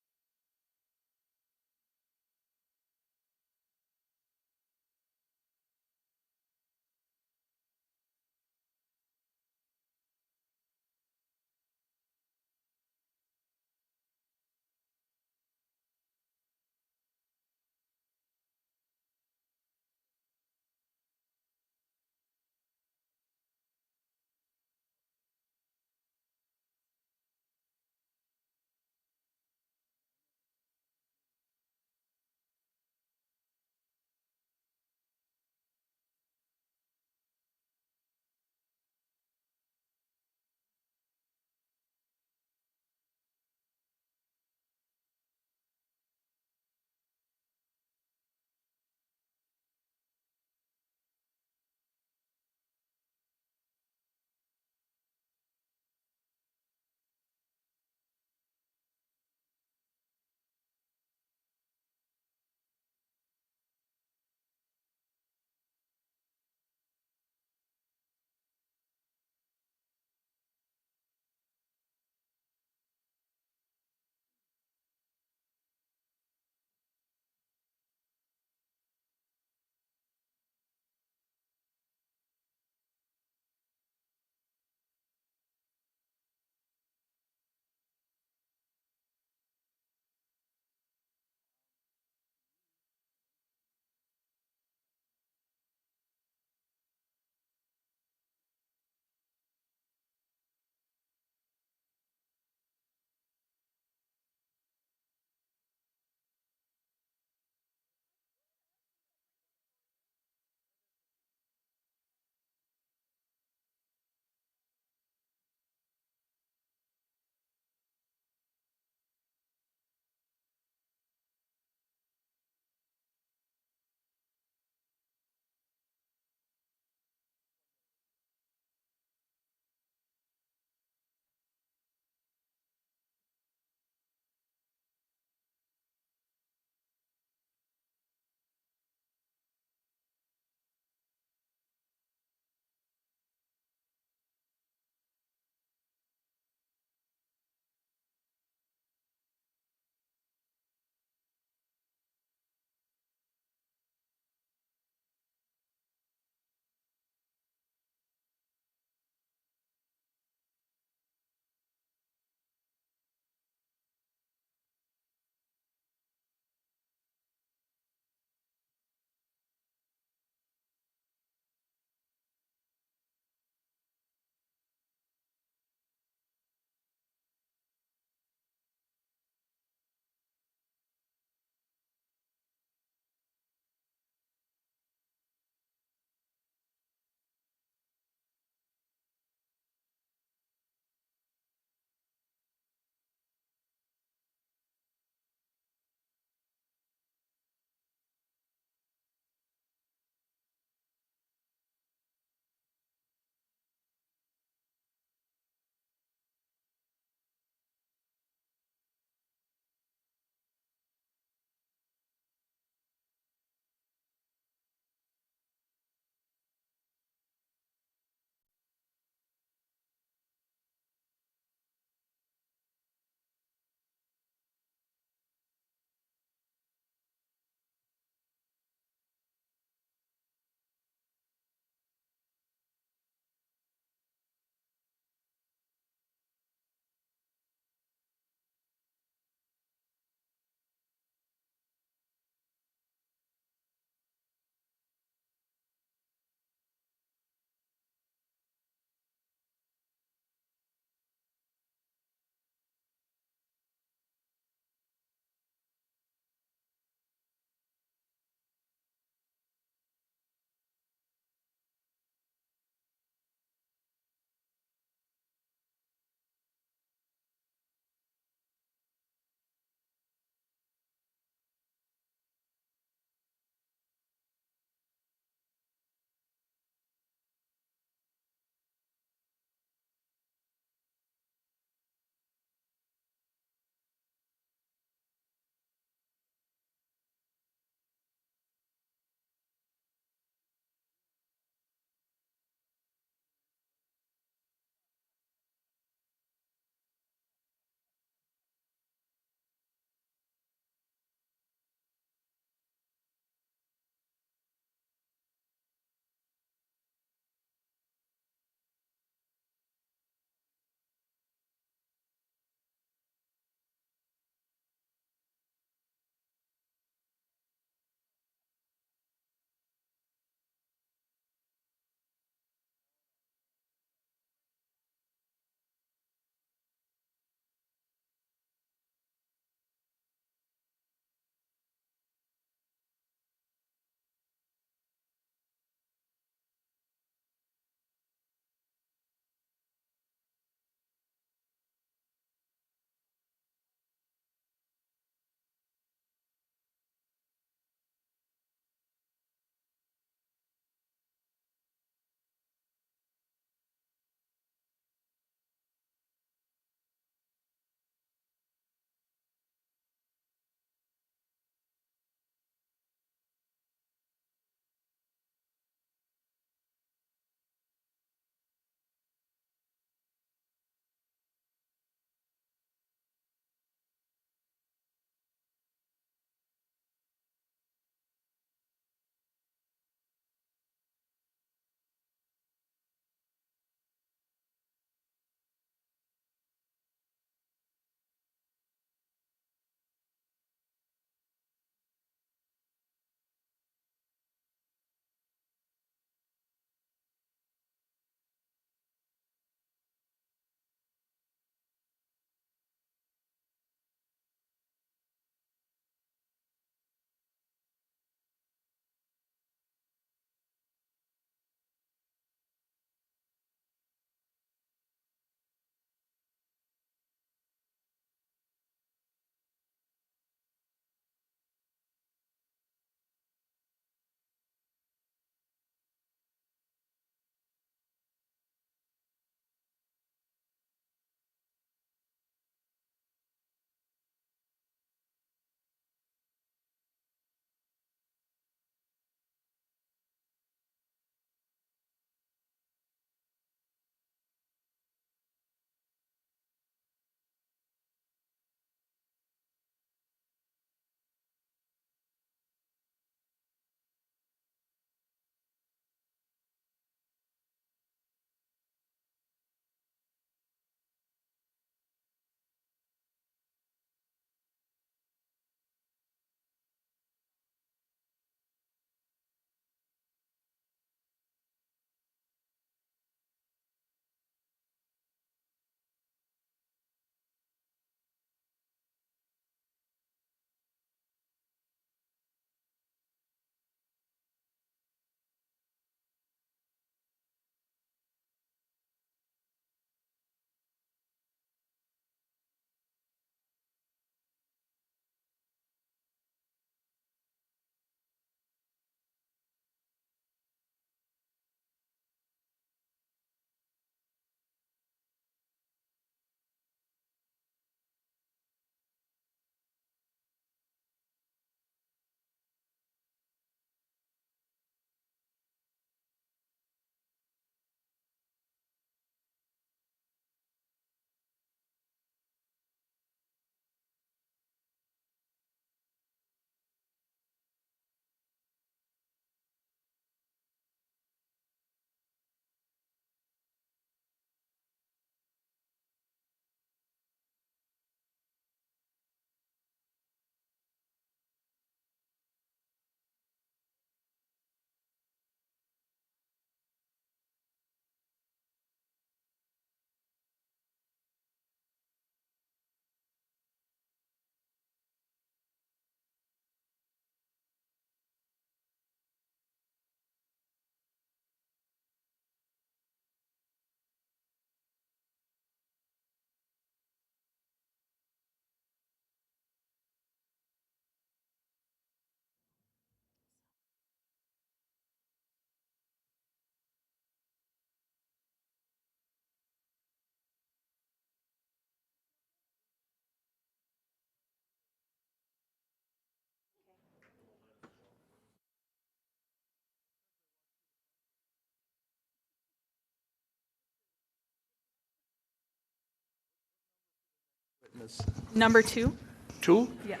Miss? Number 2? 2? Yes.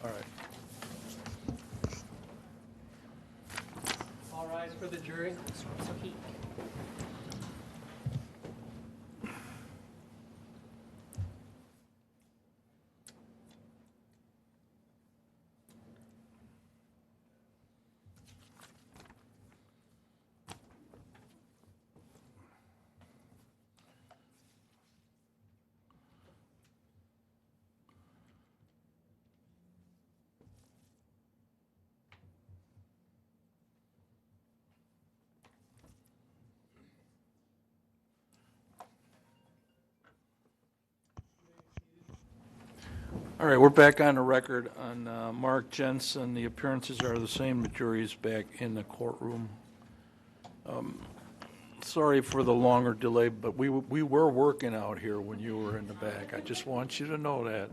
All right. All rise for the jury. All right, we're back on the record on Mark Jensen. The appearances are the same. The jury is back in the courtroom. Sorry for the longer delay, but we were working out here when you were in the back. I just want you to know that.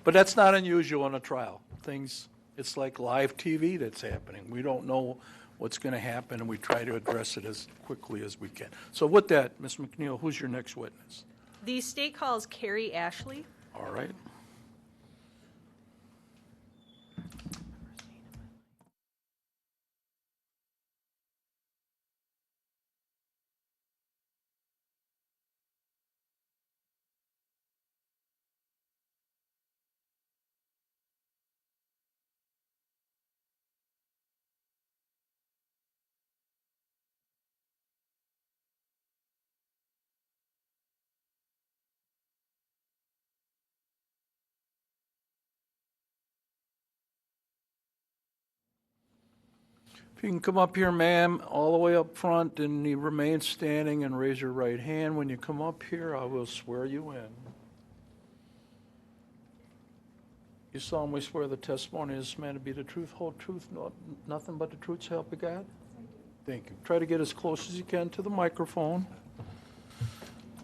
But that's not unusual in a trial. It's like live TV that's happening. We don't know what's going to happen, and we try to address it as quickly as we can. So with that, Ms. McNeil, who's your next witness? The state calls Carrie Ashley. All right. If you can come up here, ma'am, all the way up front, and you remain standing and raise your right hand. When you come up here, I will swear you in. You solemnly swear the testimony is meant to be the truth, whole truth, nothing but the truth, so help you God? Thank you. Try to get as close as you can to the microphone.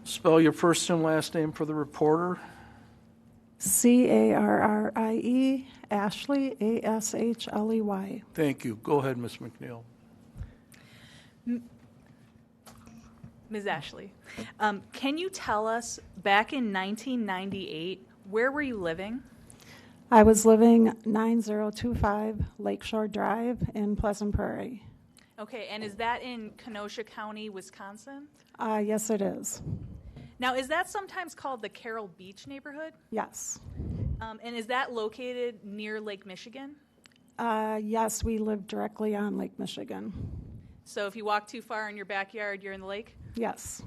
Spell your first and last name for the reporter. Carrie, Ashley, Ashley. Thank you. Go ahead, Ms. McNeil. Ms. Ashley, can you tell us, back in 1998, where were you living? I was living 9025 Lakeshore Drive in Pleasant Prairie. Okay, and is that in Kenosha County, Wisconsin? Yes, it is. Now, is that sometimes called the Carroll Beach neighborhood? Yes. And is that located near Lake Michigan? Yes, we live directly on Lake Michigan. So if you walk too far in your backyard, you're in the lake? Yes.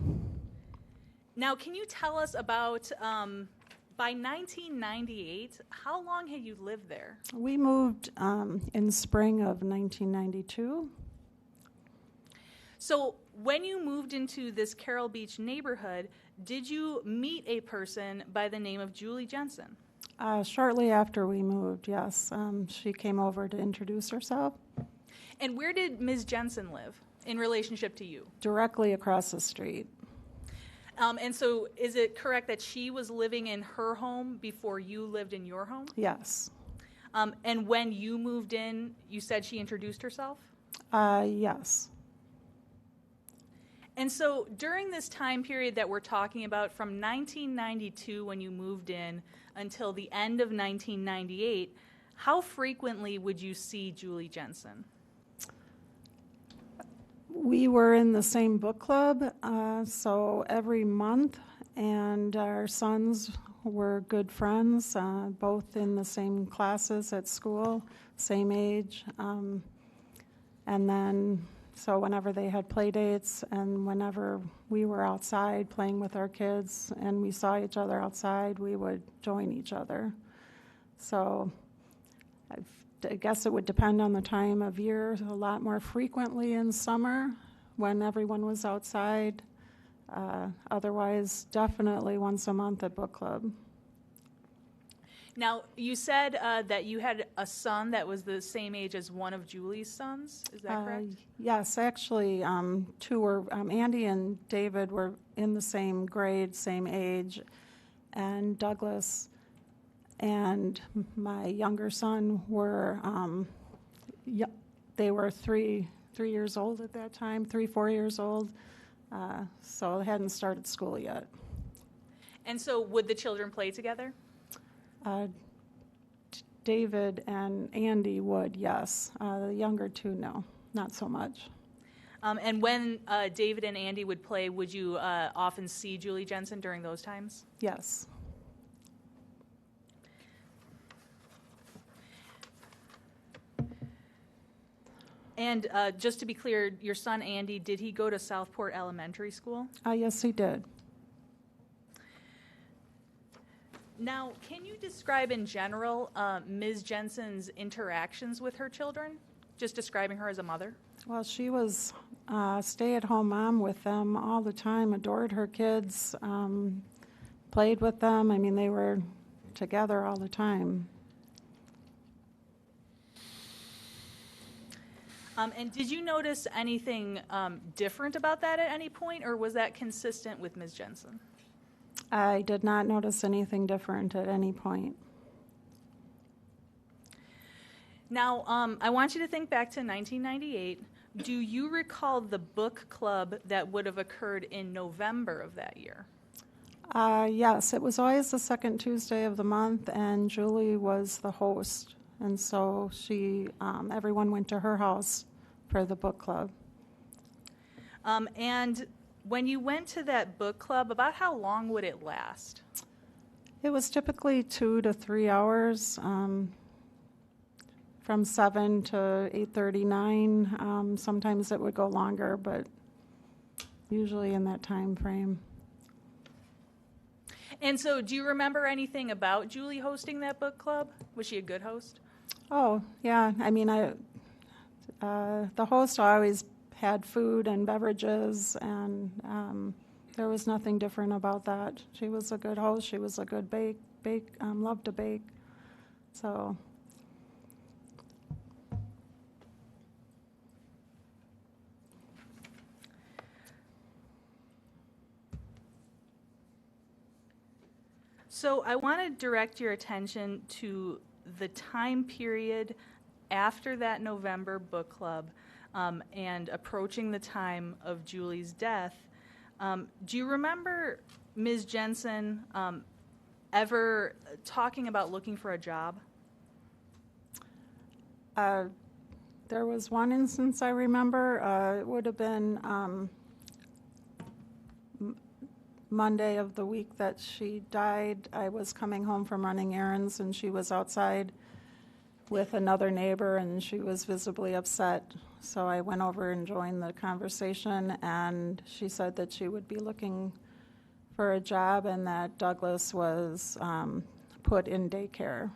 Now, can you tell us about, by 1998, how long had you lived there? We moved in spring of 1992. So when you moved into this Carroll Beach neighborhood, did you meet a person by the name of Julie Jensen? Shortly after we moved, yes. She came over to introduce herself. And where did Ms. Jensen live in relationship to you? Directly across the street. And so is it correct that she was living in her home before you lived in your home? Yes. And when you moved in, you said she introduced herself? Yes. And so during this time period that we're talking about, from 1992 when you moved in until the end of 1998, how frequently would you see Julie Jensen? We were in the same book club, so every month, and our sons were good friends, both in the same classes at school, same age, and then so whenever they had play dates and whenever we were outside playing with our kids and we saw each other outside, we would join each other. So I guess it would depend on the time of year, a lot more frequently in summer when everyone was outside. Otherwise, definitely once a month at book club. Now, you said that you had a son that was the same age as one of Julie's sons. Is that correct? Yes, actually, two were, Andy and David were in the same grade, same age, and Douglas and my younger son were, they were 3 years old at that time, 4 years old, so they hadn't started school yet. And so would the children play together? David and Andy would, yes. The younger two, no, not so much. And when David and Andy would play, would you often see Julie Jensen during those times? Yes. And just to be clear, your son Andy, did he go to Southport Elementary School? Yes, he did. Now, can you describe in general Ms. Jensen's interactions with her children? Just describing her as a mother? Well, she was a stay-at-home mom with them all the time, adored her kids, played with them. I mean, they were together all the time. And did you notice anything different about that at any point, or was that consistent with Ms. Jensen? I did not notice anything different at any point. Now, I want you to think back to 1998. Do you recall the book club that would have occurred in November of that year? Yes, it was always the second Tuesday of the month, and Julie was the host. And so everyone went to her house for the book club. And when you went to that book club, about how long would it last? It was typically 2 to 3 hours, from 7 to 8:39. Sometimes it would go longer, but usually in that time frame. And so do you remember anything about Julie hosting that book club? Was she a good host? Oh, yeah. I mean, the host always had food and beverages, and there was nothing different about that. She was a good host. She was a good loved to bake. So. So I want to direct your attention to the time period after that November book club and approaching the time of Julie's death. Do you remember Ms. Jensen ever talking about looking for a job? There was one instance I remember. It would have been Monday of the week that she died. I was coming home from running errands, and she was outside with another neighbor, and she was visibly upset. So I went over and joined the conversation, and she said that she would be looking for a job and that Douglas was put in daycare.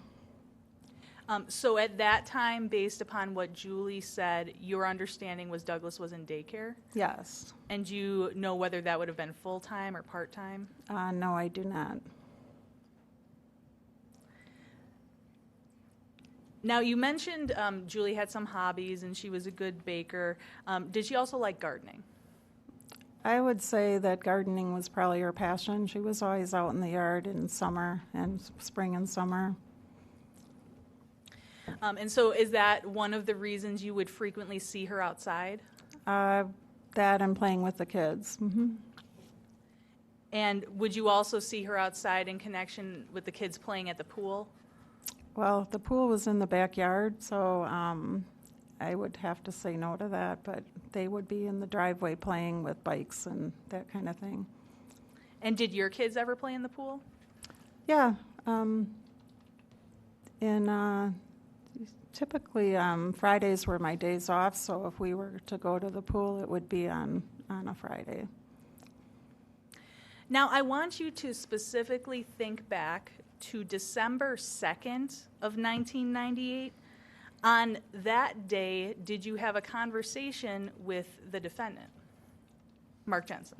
So at that time, based upon what Julie said, your understanding was Douglas was in daycare? Yes. And do you know whether that would have been full-time or part-time? No, I do not. Now, you mentioned Julie had some hobbies and she was a good baker. Did she also like gardening? I would say that gardening was probably her passion. She was always out in the yard in summer and spring and summer. And so is that one of the reasons you would frequently see her outside? That and playing with the kids. Mm-hmm. And would you also see her outside in connection with the kids playing at the pool? Well, the pool was in the backyard, so I would have to say no to that, but they would be in the driveway playing with bikes and that kind of thing. And did your kids ever play in the pool? Yeah. Typically, Fridays were my days off, so if we were to go to the pool, it would be on a Friday. Now, I want you to specifically think back to December 2nd of 1998. On that day, did you have a conversation with the defendant, Mark Jensen?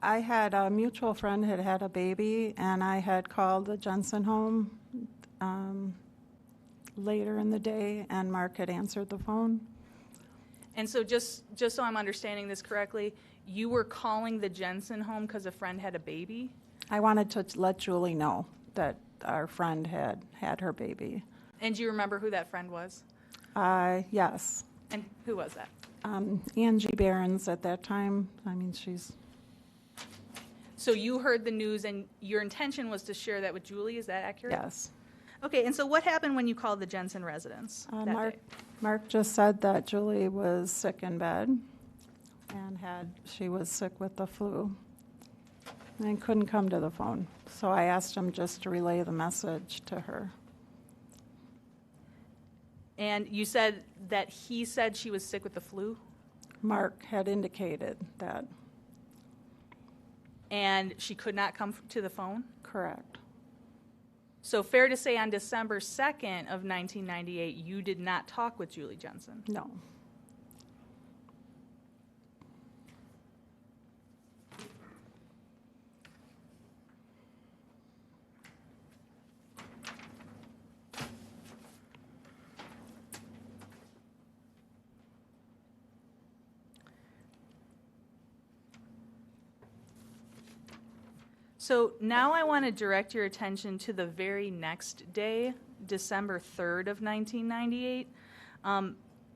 I had a mutual friend had a baby, and I had called the Jensen home later in the day, and Mark had answered the phone. And so just so I'm understanding this correctly, you were calling the Jensen home because a friend had a baby? I wanted to let Julie know that our friend had her baby. And do you remember who that friend was? Yes. And who was that? Angie Behrens at that time. I mean, she's... So you heard the news, and your intention was to share that with Julie. Is that accurate? Yes. Okay, and so what happened when you called the Jensen residence that day? Mark just said that Julie was sick in bed and she was sick with the flu and couldn't come to the phone. So I asked him just to relay the message to her. And you said that he said she was sick with the flu? Mark had indicated that. And she could not come to the phone? Correct. So fair to say on December 2nd of 1998, you did not talk with Julie Jensen? No. So now I want to direct your attention to the very next day, December 3rd of 1998.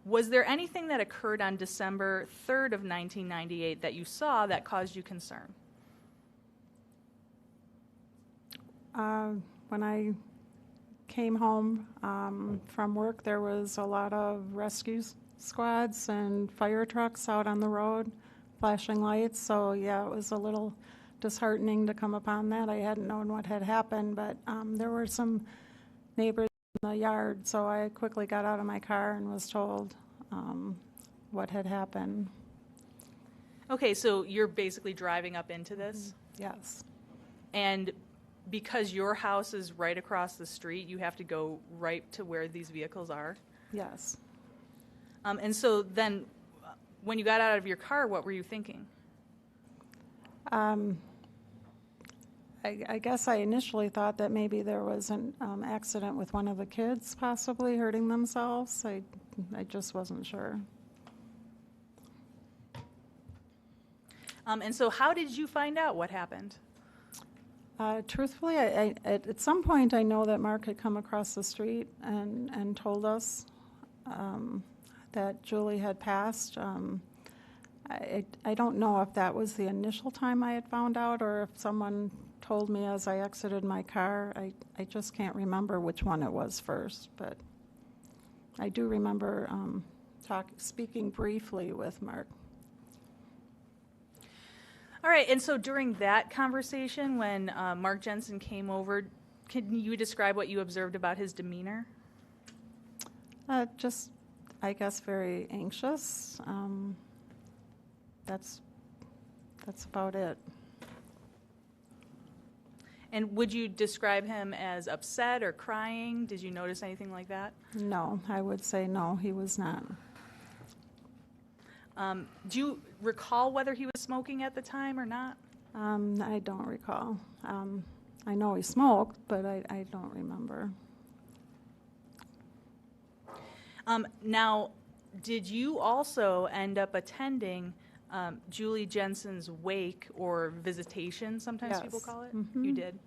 Was there anything that occurred on December 3rd of 1998 that you saw that caused you concern? When I came home from work, there was a lot of rescue squads and fire trucks out on the road, flashing lights. So yeah, it was a little disheartening to come upon that. I hadn't known what had happened, but there were some neighbors in the yard, so I quickly got out of my car and was told what had happened. Okay, so you're basically driving up into this? Yes. And because your house is right across the street, you have to go right to where these vehicles are? Yes. And so then when you got out of your car, what were you thinking? I guess I initially thought that maybe there was an accident with one of the kids possibly hurting themselves. I just wasn't sure. And so how did you find out what happened? Truthfully, at some point I know that Mark had come across the street and told us that Julie had passed. I don't know if that was the initial time I had found out or if someone told me as I exited my car. I just can't remember which one it was first, but I do remember speaking briefly with Mark. All right, and so during that conversation when Mark Jensen came over, can you describe what you observed about his demeanor? Just, I guess, very anxious. That's about it. And would you describe him as upset or crying? Did you notice anything like that? No, I would say no, he was not. Do you recall whether he was smoking at the time or not? I don't recall. I know he smoked, but I don't remember. Now, did you also end up attending Julie Jensen's wake or visitation, sometimes Yes. people call it? Mm-hmm. You did.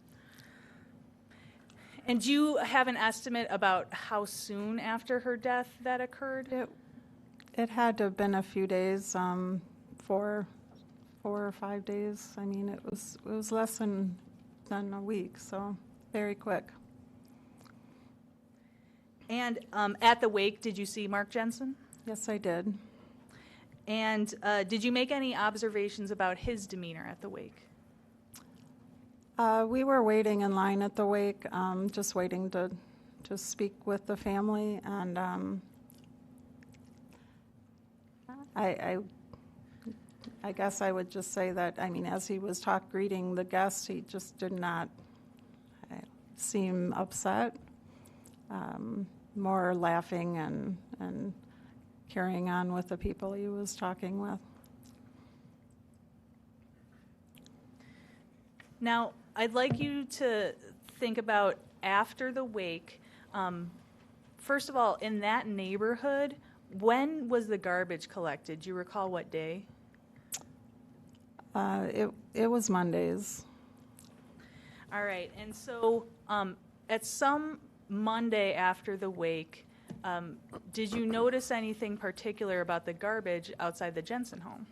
And do you have an estimate about how soon after her death that occurred? It had to have been a few days, 4 or 5 days. I mean, it was less than a week, so very quick. And at the wake, did you see Mark Jensen? Yes, I did. And did you make any observations about his demeanor at the wake? We were waiting in line at the wake, just waiting to speak with the family, and I guess I would just say that, I mean, as he was greeting the guests, he just did not seem upset, more laughing and carrying on with the people he was talking with. Now, I'd like you to think about after the wake. First of all, in that neighborhood, when was the garbage collected? Do you recall what day? It was Mondays. All right, and so at some Monday after the wake, did you notice anything particular about the garbage outside the Jensen home?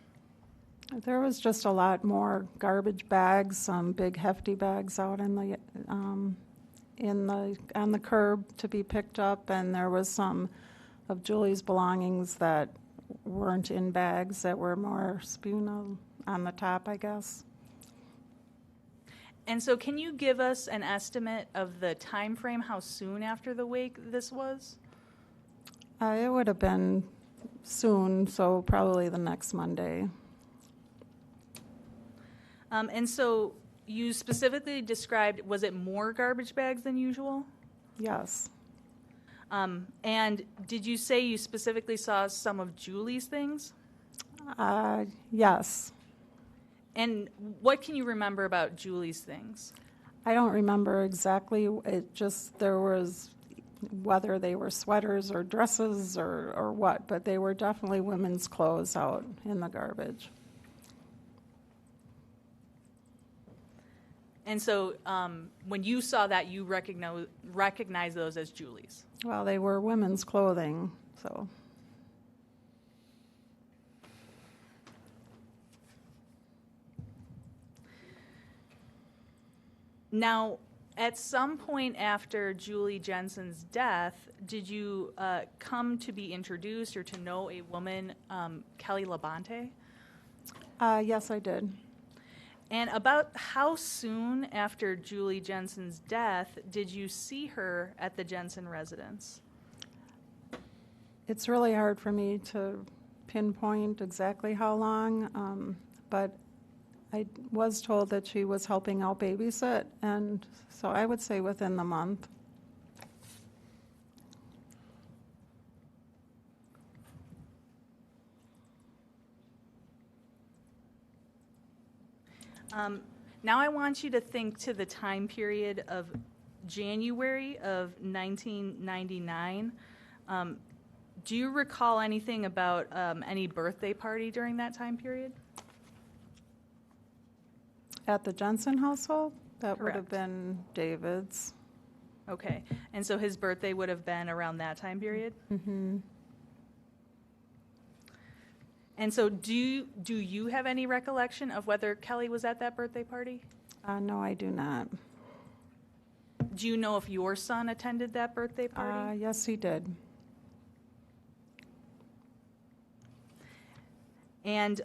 There was just a lot more garbage bags, some big hefty bags out on the curb to be picked up, and there was some of Julie's belongings that weren't in bags, that were more spewed on the top, I guess. And so can you give us an estimate of the time frame, how soon after the wake this was? It would have been soon, so probably the next Monday. And so you specifically described, was it more garbage bags than usual? Yes. And did you say you specifically saw some of Julie's things? Yes. And what can you remember about Julie's things? I don't remember exactly. It just, there was, whether they were sweaters or dresses or what, but they were definitely women's clothes out in the garbage. And so when you saw that, you recognize those as Julie's? Well, they were women's clothing, so. Now, at some point after Julie Jensen's death, did you come to be introduced or to know a woman, Kelly Labonte? Yes, I did. And about how soon after Julie Jensen's death did you see her at the Jensen residence? It's really hard for me to pinpoint exactly how long, but I was told that she was helping out babysit, and so I would say within the month. Now I want you to think to the time period of January of 1999. Do you recall anything about any birthday party during that time period? At the Jensen household? That would have Correct. been David's. Okay, and so his birthday would have been around that time period? Mm-hmm. And so do you have any recollection of whether Kelly was at that birthday party? No, I do not. Do you know if your son attended that birthday party? Yes, he did. And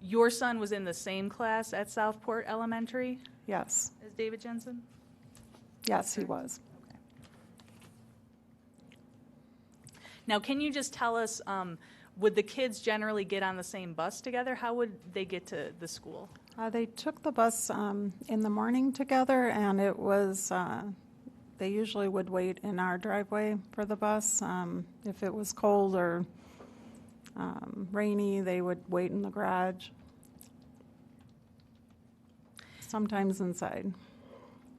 your son was in the same class at Southport Elementary Yes. as David Jensen? Yes, he was. Now, can you just tell us, would the kids generally get on the same bus together? How would they get to the school? They took the bus in the morning together, and it was, they usually would wait in our driveway for the bus. If it was cold or rainy, they would wait in the garage. Sometimes inside.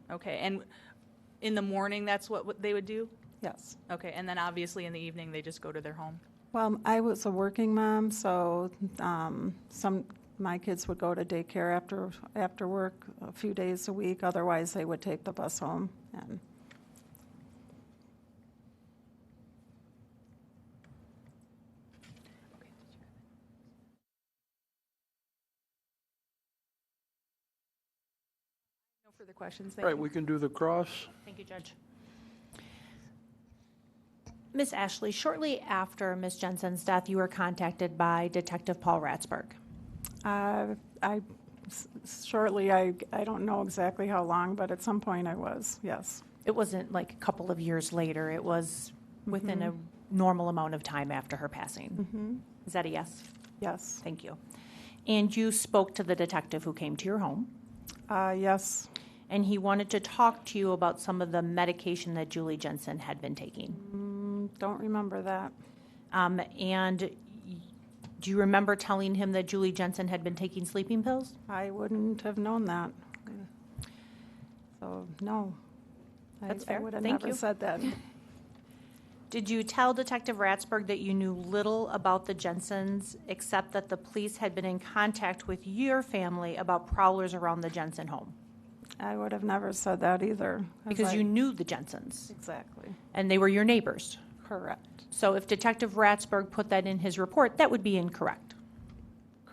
Okay, and in the morning, that's what they would do? Yes. Okay, and then obviously in the evening, they just go to their home? Well, I was a working mom, so my kids would go to daycare after work a few days a week. Otherwise, they would take the bus home. And No further questions, All thank right, you. we can do the cross. Thank you, Judge. Ms. Ashley, shortly after Ms. Jensen's death, you were contacted by Detective Paul Ratzberg. I don't know exactly how long, but at some point I was, yes. It wasn't like a couple of years later. It was within a normal amount of time after her passing. Mm-hmm. Is that a yes? Yes. Thank you. And you spoke to the detective who came to your home, Yes. and he wanted to talk to you about some of the medication that Julie Jensen had been taking. Don't remember that. And do you remember telling him that Julie Jensen had been taking sleeping pills? I wouldn't have known that. So, no. That's I fair. would have Thank never you. said that. Did you tell Detective Ratzberg that you knew little about the Jensens, except that the police had been in contact with your family about prowlers around the Jensen home? I would have never said that either. Because you knew the Jensens, Exactly. and they were your neighbors. Correct. So if Detective Ratzberg put that in his report, that would be incorrect.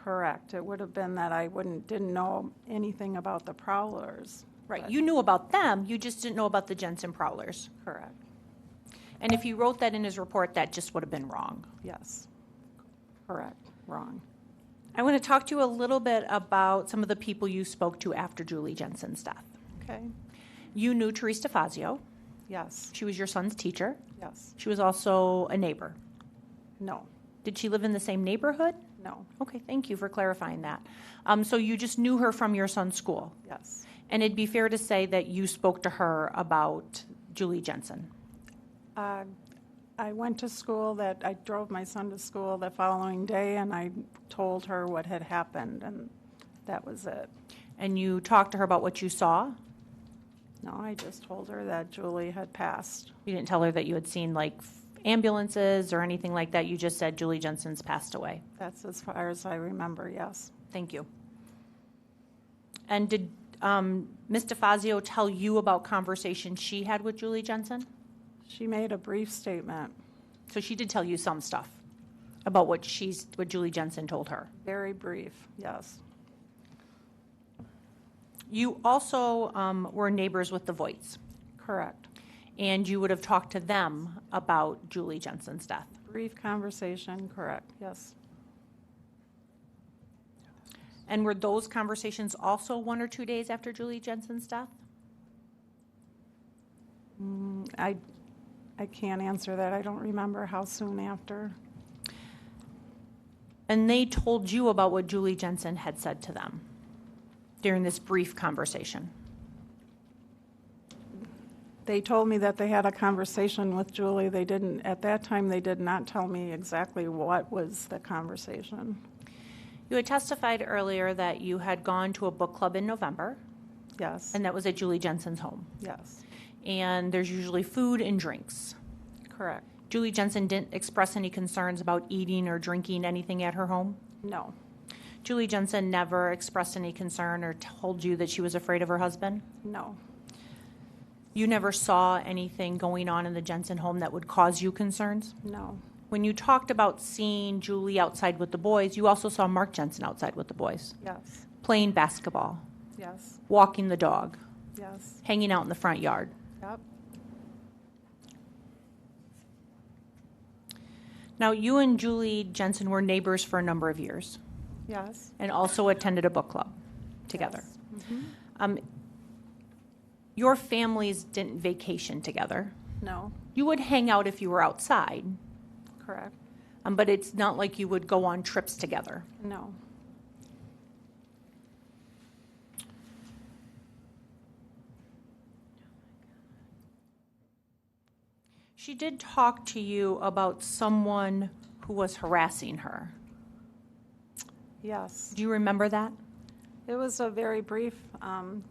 Correct. It would have been that I didn't know anything about the Prowlers. Right, you knew about them, you just didn't know about the Jensen Prowlers. Correct. And if he wrote that in his report, that just would have been wrong. Yes. Correct. Wrong. I want to talk to you a little bit about some of the people you spoke to after Julie Jensen's death. Okay. You knew Therese DeFazio. Yes. She was your son's teacher. Yes. She was also a neighbor. No. Did she live in the same neighborhood? No. Okay, thank you for clarifying that. So you just knew her from your son's school? Yes. And it'd be fair to say that you spoke to her about Julie Jensen? I went to school I drove my son to school the following day, and I told her what had happened, and that was it. And you talked to her about what you saw? No, I just told her that Julie had passed. You didn't tell her that you had seen like ambulances or anything like that? You just said Julie Jensen's passed away? That's as far as I remember, yes. Thank you. And did Ms. DeFazio tell you about conversations she had with Julie Jensen? She made a brief statement. So she did tell you some stuff about what Julie Jensen told her? Very brief, yes. You also were neighbors with the Voights. Correct. And you would have talked to them about Julie Jensen's death. Brief conversation, correct, yes. And were those conversations also 1 or 2 days after Julie Jensen's death? I can't answer that. I don't remember how soon after. And they told you about what Julie Jensen had said to them during this brief conversation? They told me that they had a conversation with Julie. At that time, they did not tell me exactly what was the conversation. You had testified earlier that you had gone to a book club in November. Yes. And that was at Julie Jensen's home. Yes. And there's usually food and drinks. Correct. Julie Jensen didn't express any concerns about eating or drinking anything at her home? No. Julie Jensen never expressed any concern or told you that she was afraid of her husband? No. You never saw anything going on in the Jensen home that would cause you concerns? No. When you talked about seeing Julie outside with the boys, you also saw Mark Jensen outside with the boys? Yes. Playing basketball? Yes. Walking the dog? Yes. Hanging out in the front yard? Yep. Now, you and Julie Jensen were neighbors for a number of years Yes. and also attended a book club together. Yes. Mm-hmm. Your families didn't vacation together. No. You would hang out if you were outside, Correct. but it's not like you would go on trips together. No. She did talk to you about someone who was harassing her. Yes. Do you remember that? It was a very brief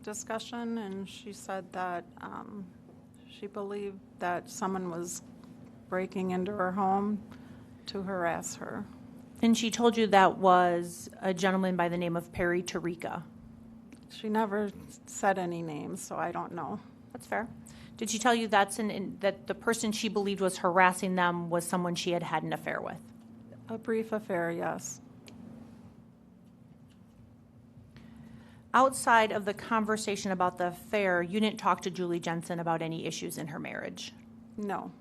discussion, and she said that she believed that someone was breaking into her home to harass her. And she told you that was a gentleman by the name of Perry Tarika. She never said any names, so I don't know. That's fair. Did she tell you that the person she believed was harassing them was someone she had had an affair with? A brief affair, yes. Outside of the conversation about the affair, you didn't talk to Julie Jensen about any issues in her marriage? No.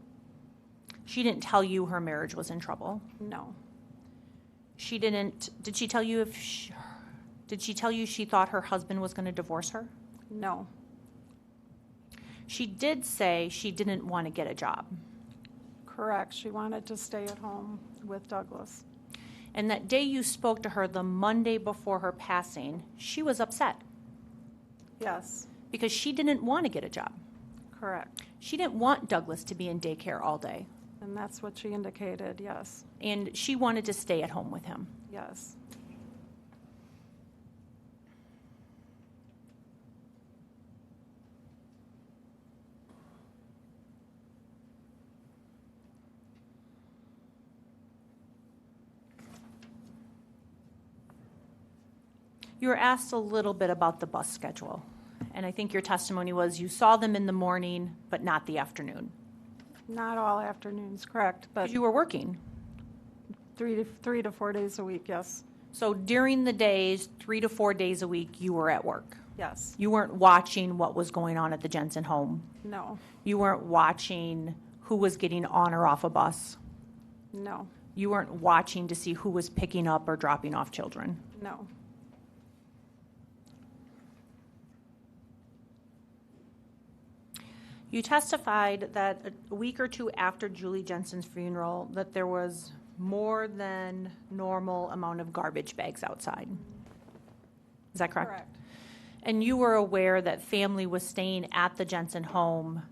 She didn't tell you her marriage was in trouble? No. Did she tell you she thought her husband was going to divorce her? No. She did say she didn't want to get a job. Correct. She wanted to stay at home with Douglas. And that day you spoke to her, the Monday before her passing, she was upset Yes. because she didn't want to get a job. Correct. She didn't want Douglas to be in daycare all day. And that's what she indicated, yes. And she wanted to stay at home with him. Yes. You were asked a little bit about the bus schedule. And I think your testimony was you saw them in the morning, but not the afternoon. Not all afternoons, correct, but Because you were working. 3 to 4 days a week, yes. So during the days, 3 to 4 days a week, you were at work. Yes. You weren't watching what was going on at the Jensen home. No. You weren't watching who was getting on or off a bus. No. You weren't watching to see who was picking up or dropping off children. No. You testified that a week or two after Julie Jensen's funeral that there was more than normal amount of garbage bags outside. Is that correct? Correct. And you were aware that family was staying at the Jensen home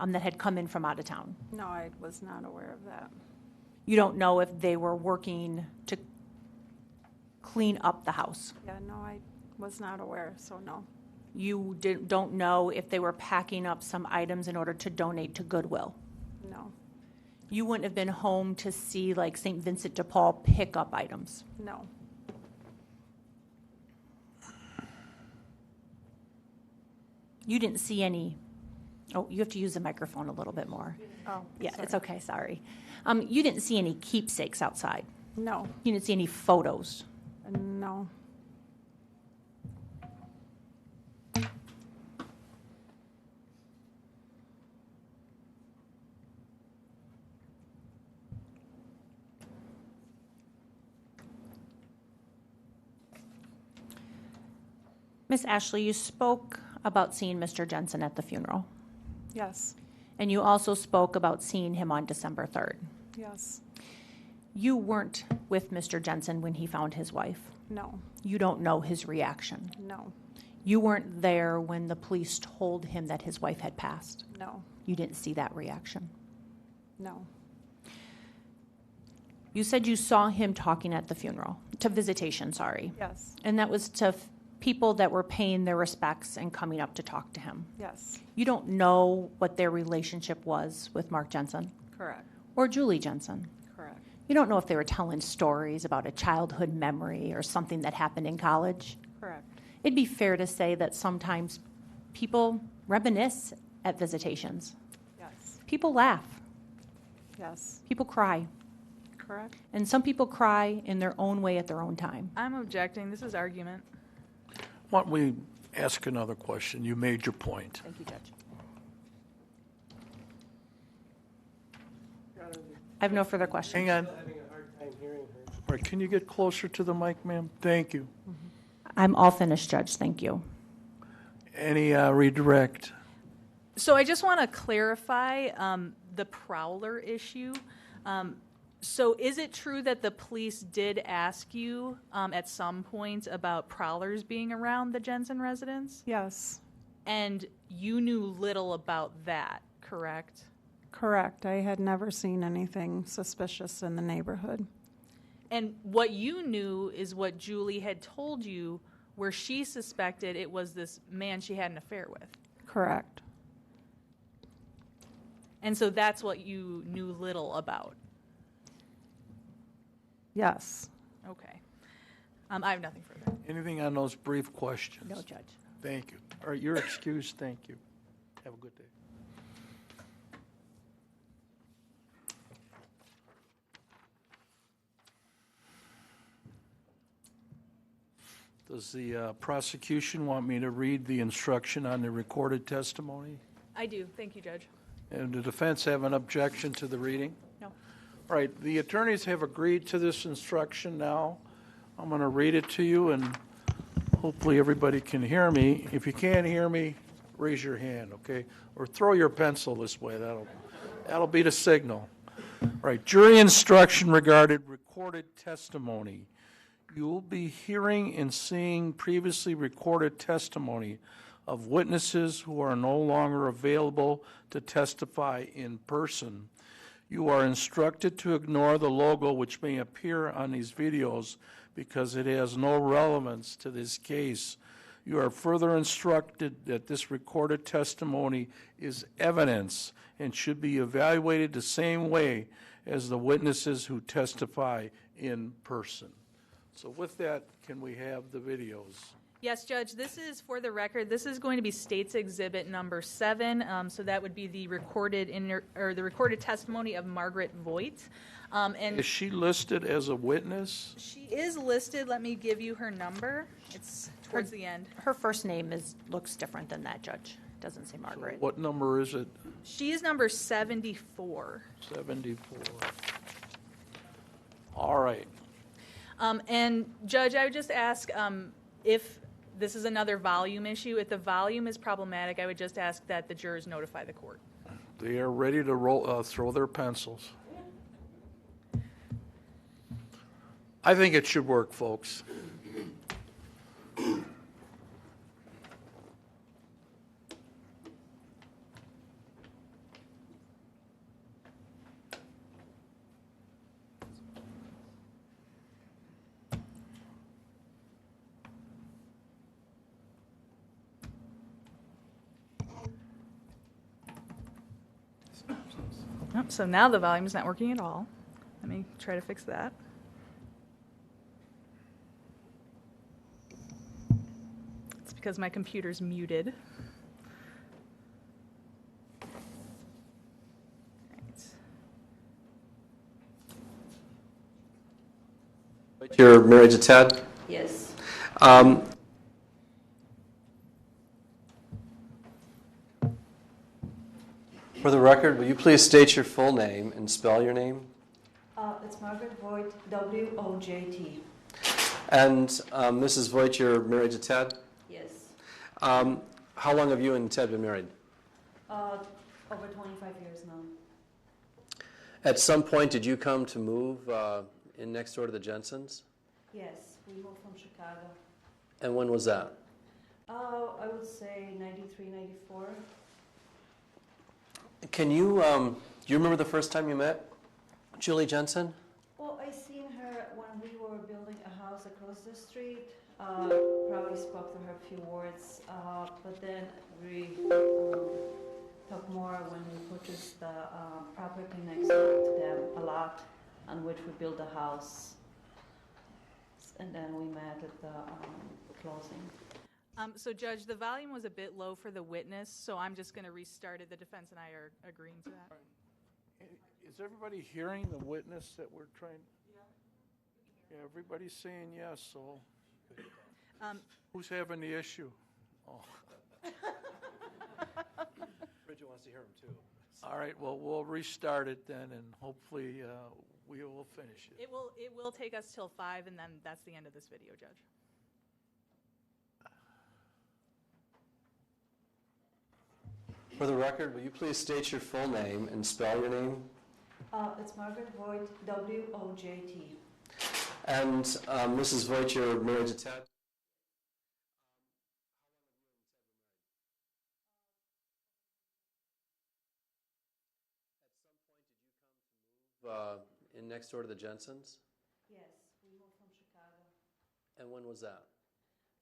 that had come in from out of town? No, I was not aware of that. You don't know if they were working to clean up the house? Yeah, no, I was not aware, so no. You don't know if they were packing up some items in order to donate to Goodwill? No. You wouldn't have been home to see like St. Vincent de Paul pick up items? No. You didn't see any, oh, you have to use the microphone a little bit more. Oh, Yeah, sorry. it's okay, sorry. You didn't see any keepsakes outside? No. You didn't see any photos? No. Miss Ashley, you spoke about seeing Mr. Jensen at the funeral, Yes. and you also spoke about seeing him on December 3rd. Yes. You weren't with Mr. Jensen when he found his wife. No. You don't know his reaction. No. You weren't there when the police told him that his wife had passed. No. You didn't see that reaction. No. You said you saw him talking at the funeral, to visitation, sorry. Yes. And that was to people that were paying their respects and coming up to talk to him. Yes. You don't know what their relationship was with Mark Jensen Correct. or Julie Jensen. Correct. You don't know if they were telling stories about a childhood memory or something that happened in college. Correct. It'd be fair to say that sometimes people reminisce at visitations. Yes. People laugh. Yes. People cry. Correct. And some people cry in their own way at their own time. I'm objecting. This is argument. Why don't we ask another question? You made your point. Thank you, Judge. I have no further questions. Hang on. All right, can you get closer to the mic, ma'am? Thank you. I'm all finished, Judge. Thank you. Any redirect? So I just want to clarify the prowler issue. So is it true that the police did ask you at some point about prowlers being around the Jensen residence? Yes. And you knew little about that, correct? Correct. I had never seen anything suspicious in the neighborhood. And what you knew is what Julie had told you, where she suspected it was this man she had an affair with. Correct. And so that's what you knew little about. Yes. Okay. I have nothing further. Anything on those brief questions? No, Judge. Thank you. All right, you're excused. Thank you. Have a good day. Does the prosecution want me to read the instruction on the recorded testimony? I do. Thank you, Judge. And the defense have an objection to the reading? No. All right, the attorneys have agreed to this instruction now. I'm going to read it to you, and hopefully everybody can hear me. If you can't hear me, raise your hand, okay? Or throw your pencil this way. That'll be the signal. All right, jury instruction regarding recorded testimony. You will be hearing and seeing previously recorded testimony of witnesses who are no longer available to testify in person. You are instructed to ignore the logo which may appear on these videos because it has no relevance to this case. You are further instructed that this recorded testimony is evidence and should be evaluated the same way as the witnesses who testify in person. So with that, can we have the videos? Yes, Judge, this is, for the record, this is going to be State's Exhibit number 7. So that would be the recorded the recorded testimony of Margaret Wojt. And Is she listed as a witness? she is listed. Let me give you her number. It's towards the end. Her first name looks different than that, Judge. Doesn't say Margaret. What number is it? She is number 74. 74. All right. And Judge, I would just ask if this is another volume issue. If the volume is problematic, I would just ask that the jurors notify the court. They are ready to throw their pencils. I think it should work, folks. Yep, so now the volume is not working at all. Let me try to fix that. It's because my computer's muted. Right. You're married to Ted? Yes. For the record, will you please state your full name and spell your name? It's Margaret Wojt, W-O-J-T. And Mrs. Voigt, you're married to Ted? Yes. How long have you and Ted been married? Over 25 years now. At some point, did you come to move in next door to the Jensens? Yes, we moved from Chicago. And when was that? I would say 93, 94. Can you, do you remember the first time you met Julie Jensen? Well, I seen her when we were building a house across the street. Probably spoke to her a few words, but then we talked more when we purchased the property next door to them, a lot on which we built a house. And then we met at the closing. So, Judge, the volume was a bit low for the witness, so I'm just going to restart it. The defense and I are agreeing to that. Is everybody hearing the witness that we're trying? Yeah, everybody's saying yes, so who's having the issue? Oh. Bridget wants to hear him too. All right, well, we'll restart it then, and hopefully we will finish it. It will take us till 5, and then that's the end of this video, Judge. For the record, will you please state your full name and spell your name? It's Margaret Wojt, W-O-J-T. And Mrs. Voigt, you're married to Ted? In next door to the Jensens? Yes, we moved from Chicago. And when was that?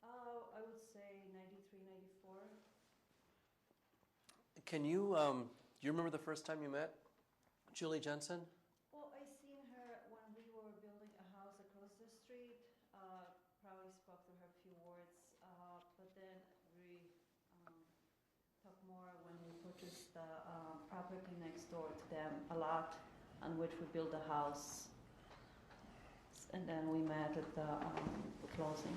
I would say 93, 94. Can you, do you remember the first time you met Julie Jensen? Well, I seen her when we were building a house across the street. Probably spoke to her a few words, but then we talked more when we purchased the property next door to them, a lot on which we built a house. And then we met at the closing.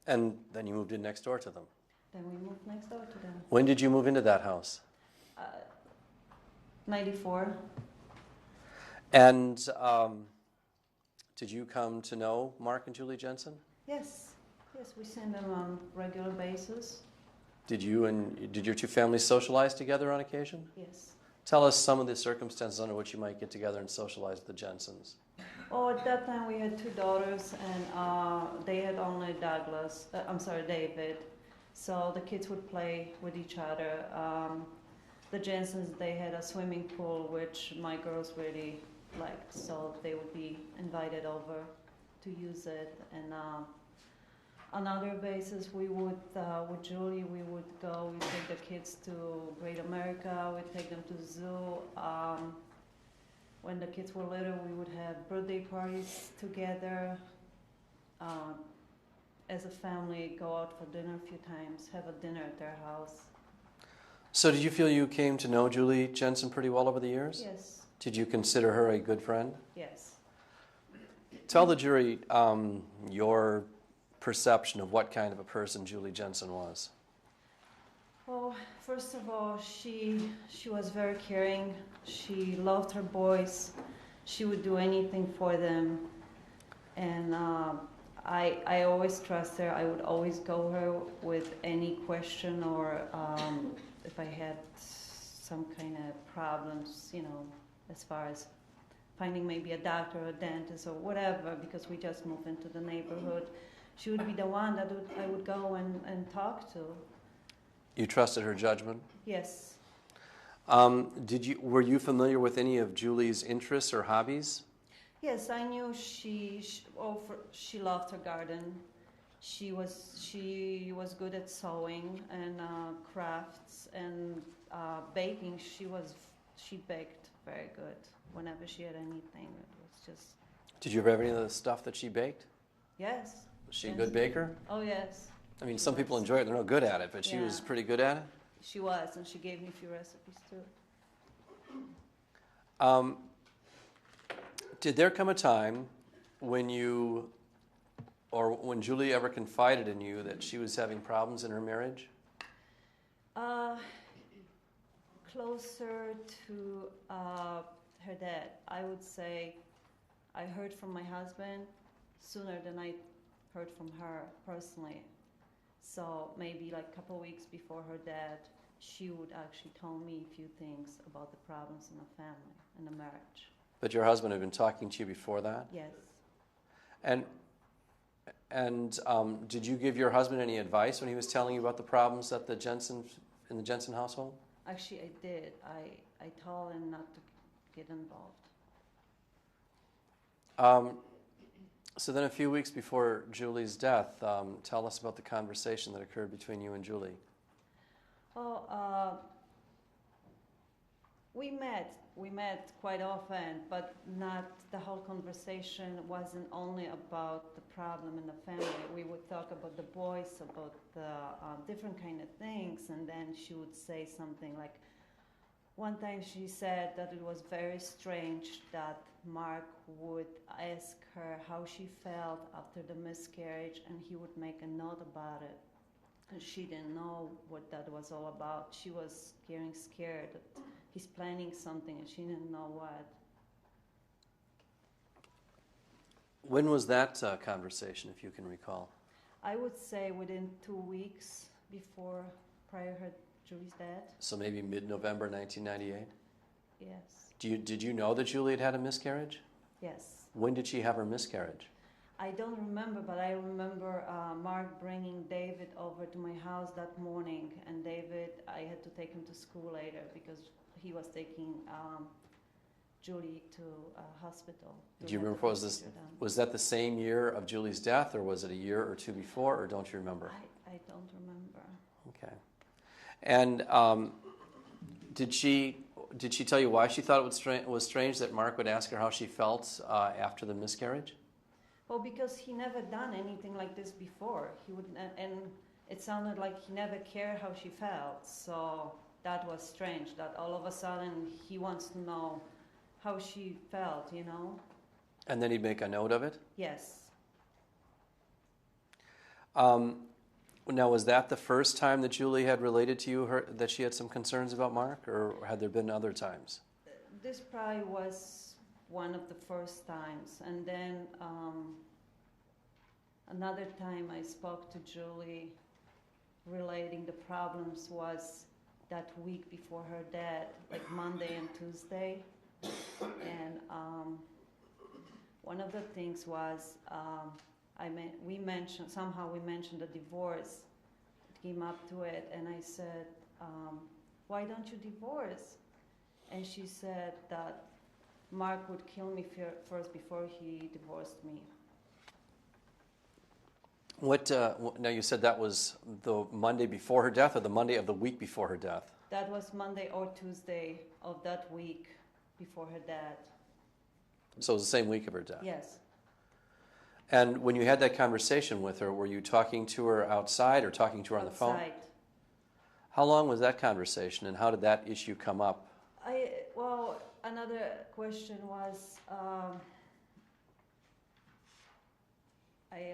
And then you moved in next door to them? Then we moved next door to them. When did you move into that house? 94. And did you come to know Mark and Julie Jensen? Yes. Yes, we send them on regular basis. Did your two families socialize together on occasion? Yes. Tell us some of the circumstances under which you might get together and socialize with the Jensens. Oh, at that time we had 2 daughters, and they had only David. So the kids would play with each other. The Jensens, they had a swimming pool, which my girls really liked, so they would be invited over to use it. And on other basis, we would, with Julie, we would go, we'd take the kids to Great America, we'd take them to the zoo. When the kids were little, we would have birthday parties together. as a family, go out for dinner a few times, have a dinner at their house. So did you feel you came to know Julie Jensen pretty well over the years? Yes, Did you consider her a good friend? yes. Tell the jury your perception of what kind of a person Julie Jensen was. Well, first of all, she was very caring. She loved her boys. She would do anything for them. And I always trust her. I would always go her with any question or if I had some kind of problems, you know, as far as finding maybe a doctor or a dentist or whatever, because we just moved into the neighborhood. She would be the one that I would go and talk to. You trusted her judgment? Yes. Were you familiar with any of Julie's interests or hobbies? Yes, I knew she loved her garden. She was good at sewing and crafts and baking. She baked very good. Whenever she had anything, it was just. Did you ever have any of the stuff that she baked? Yes. Was she a good baker? Oh yes. I mean, some people enjoy it; they're not good at it, but she was pretty good at it. She was, and she gave me a few recipes too. Did there come a time when you, or when Julie ever confided in you that she was having problems in her marriage? Closer to her dad, I would say I heard from my husband sooner than I heard from her personally. So maybe like a couple weeks before her dad, she would actually tell me a few things about the problems in the family and the marriage. But your husband had been talking to you before that? Yes. And did you give your husband any advice when he was telling you about the problems at in the Jensen household? Actually, I did. I told him not to get involved. So then a few weeks before Julie's death, tell us about the conversation that occurred between you and Julie. Well, we met quite often, but not the whole conversation wasn't only about the problem in the family. We would talk about the boys, about the different kind of things, and then she would say something like, one time she said that it was very strange that Mark would ask her how she felt after the miscarriage, and he would make a note about it. And she didn't know what that was all about. She was getting scared that he's planning something, and she didn't know what. When was that conversation, if you can recall? I would say within 2 weeks prior to Julie's death. So maybe mid-November 1998? Yes. Did you know that Julie had had a miscarriage? Yes. When did she have her miscarriage? I don't remember, but I remember Mark bringing David over to my house that morning, and David, I had to take him to school later because he was taking Julie to a hospital. Do you remember, was that the same year of Julie's death, or was it a year or two before, or don't you remember? I don't remember. Okay. And did she tell you why she thought it was strange that Mark would ask her how she felt after the miscarriage? Well, because he never done anything like this before. He would, and it sounded like he never cared how she felt. So that was strange. That all of a sudden he wants to know how she felt, you know. And then he'd make a note of it? Yes. Now, was that the first time that Julie had related to you that she had some concerns about Mark, or had there been other times? This probably was one of the first times. And then another time I spoke to Julie relating the problems was that week before her death, like Monday and Tuesday. And one of the things was we mentioned the divorce. It came up to it, and I said, why don't you divorce? And she said that Mark would kill me first before he divorced me. Now you said that was the Monday before her death, or the Monday of the week before her death? That was Monday or Tuesday of that week before her death. So it was the same week of her death? Yes. And when you had that conversation with her, were you talking to her outside or talking to her on the phone? Outside. How long was that conversation, and how did that issue come up? Well, another question was, I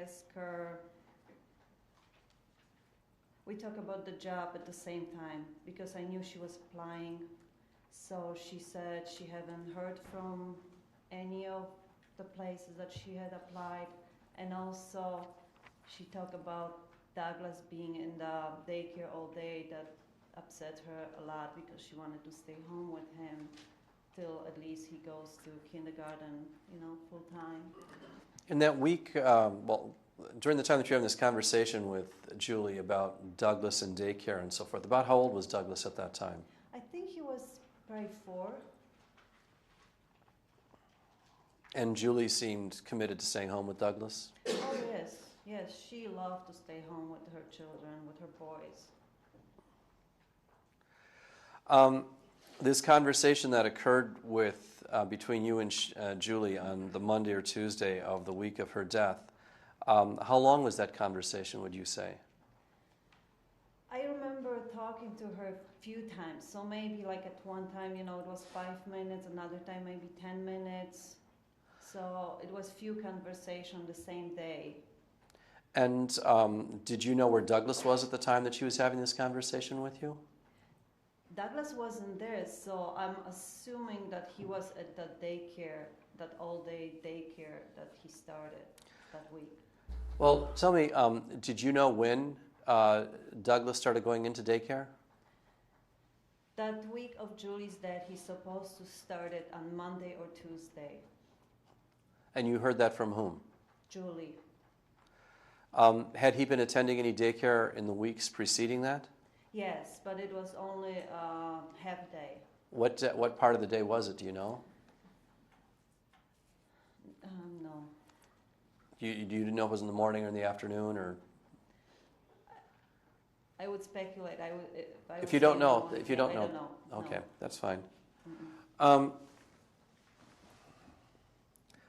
asked her, we talked about the job at the same time because I knew she was applying. So she said she hadn't heard from any of the places that she had applied. And also she talked about Douglas being in the daycare all day. That upset her a lot because she wanted to stay home with him till at least he goes to kindergarten, full time. In that week, during the time that you're having this conversation with Julie about Douglas and daycare and so forth, about how old was Douglas at that time? I think he was probably 4. And Julie seemed committed to staying home with Douglas? Oh, yes. Yes, she loved to stay home with her children, with her boys. This conversation that occurred between you and Julie on the Monday or Tuesday of the week of her death, how long was that conversation, would you say? I remember talking to her a few times. So maybe like at one time, it was 5 minutes, another time maybe 10 minutes. So it was few conversations the same day. And did you know where Douglas was at the time that she was having this conversation with you? Douglas wasn't there, so I'm assuming that he was at the daycare, that all-day daycare that he started that week. Well, tell me, did you know when Douglas started going into daycare? That week of Julie's death, he's supposed to start it on Monday or Tuesday. And you heard that from whom? Julie. Had he been attending any daycare in the weeks preceding that? Yes, but it was only half day. What part of the day was it, do you know? No. You didn't know if it was in the morning or in the afternoon, or? I would speculate. If you don't know, I don't know. Okay, No. that's fine.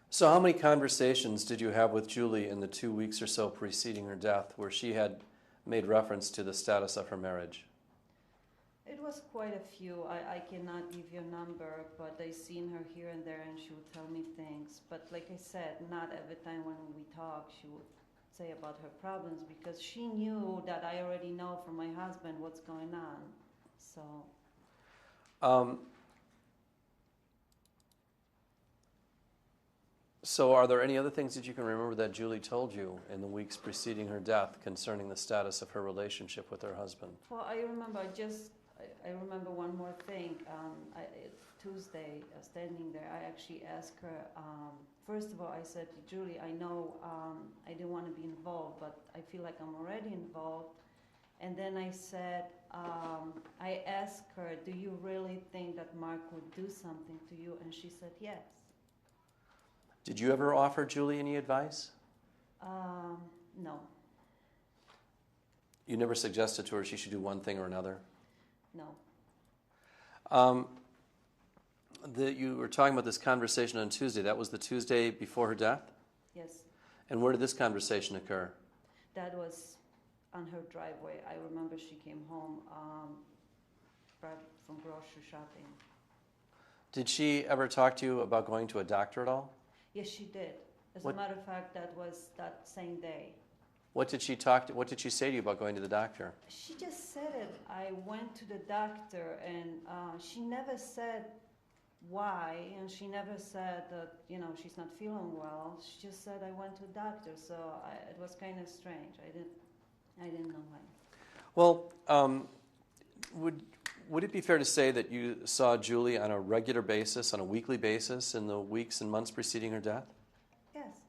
So how many conversations did you have with Julie in the 2 weeks or so preceding her death where she had made reference to the status of her marriage? It was quite a few. I cannot give you a number, but I seen her here and there and she would tell me things. But like I said, not every time when we talk she would say about her problems because she knew that I already know from my husband what's going on. So are there any other things that you can remember that Julie told you in the weeks preceding her death concerning the status of her relationship with her husband? Well, I remember one more thing. Tuesday, standing there, I actually asked her, first of all, I said to Julie, I know I didn't want to be involved, but I feel like I'm already involved. And then I said, I asked her, do you really think that Mark would do something to you? And she said, yes. Did you ever offer Julie any advice? No. You never suggested to her she should do one thing or another? No. You were talking about this conversation on Tuesday. That was the Tuesday before her death? Yes. And where did this conversation occur? That was on her driveway. I remember she came home from grocery shopping. Did she ever talk to you about going to a doctor at all? Yes, she did. As a matter of fact, that was that same day. What did she say to you about going to the doctor? She just said it. I went to the doctor, and she never said why, and she never said that she's not feeling well. She just said I went to the doctor. So it was kind of strange. I didn't know why. Well, would it be fair to say that you saw Julie on a regular basis, on a weekly basis, in the weeks and months preceding her death? Yes.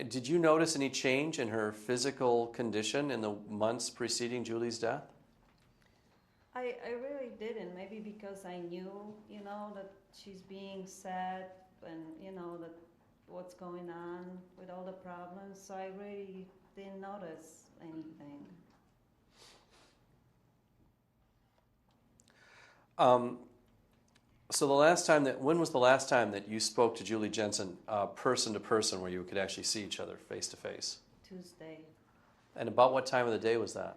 Did you notice any change in her physical condition in the months preceding Julie's death? I really didn't. Maybe because I knew, that she's being sad and, that what's going on with all the problems. So I really didn't notice anything. So when was the last time that you spoke to Julie Jensen person to person where you could actually see each other face to face? Tuesday. And about what time of the day was that?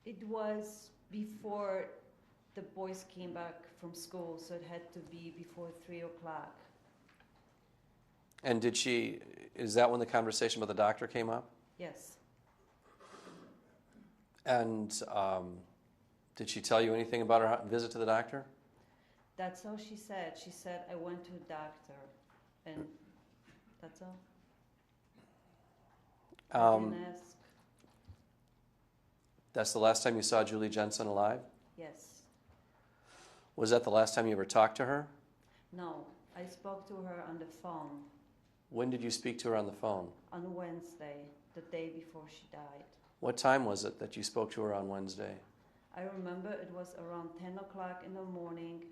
It was before the boys came back from school, so it had to be before 3 o'clock. And is that when the conversation with the doctor came up? Yes. And did she tell you anything about her visit to the doctor? That's all she said. She said, I went to a doctor, and that's all. I didn't ask. That's the last time you saw Julie Jensen alive? Yes. Was that the last time you ever talked to her? No, I spoke to her on the phone. When did you speak to her on the phone? On Wednesday, the day before she died. What time was it that you spoke to her on Wednesday? I remember it was around 10 o'clock in the morning.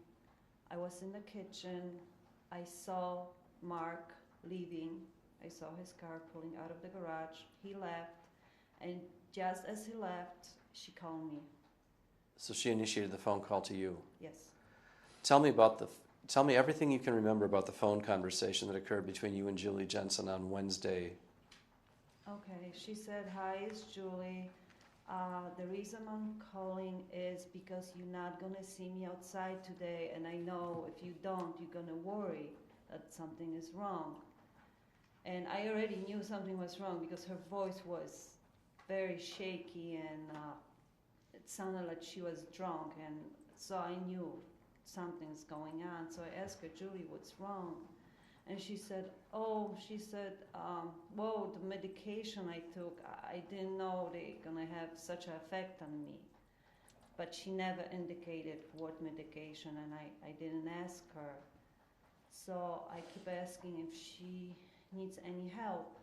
I was in the kitchen. I saw Mark leaving. I saw his car pulling out of the garage. He left, and just as he left, she called me. So she initiated the phone call to you? Yes. Tell me everything you can remember about the phone conversation that occurred between you and Julie Jensen on Wednesday. Okay, she said, hi, it's Julie. The reason I'm calling is because you're not going to see me outside today, and I know if you don't, you're going to worry that something is wrong. And I already knew something was wrong because her voice was very shaky, and it sounded like she was drunk, and so I knew something's going on. So I asked her, Julie, what's wrong? And she said, well, the medication I took, I didn't know they're going to have such an effect on me. But she never indicated what medication, and I didn't ask her. So I keep asking if she needs any help.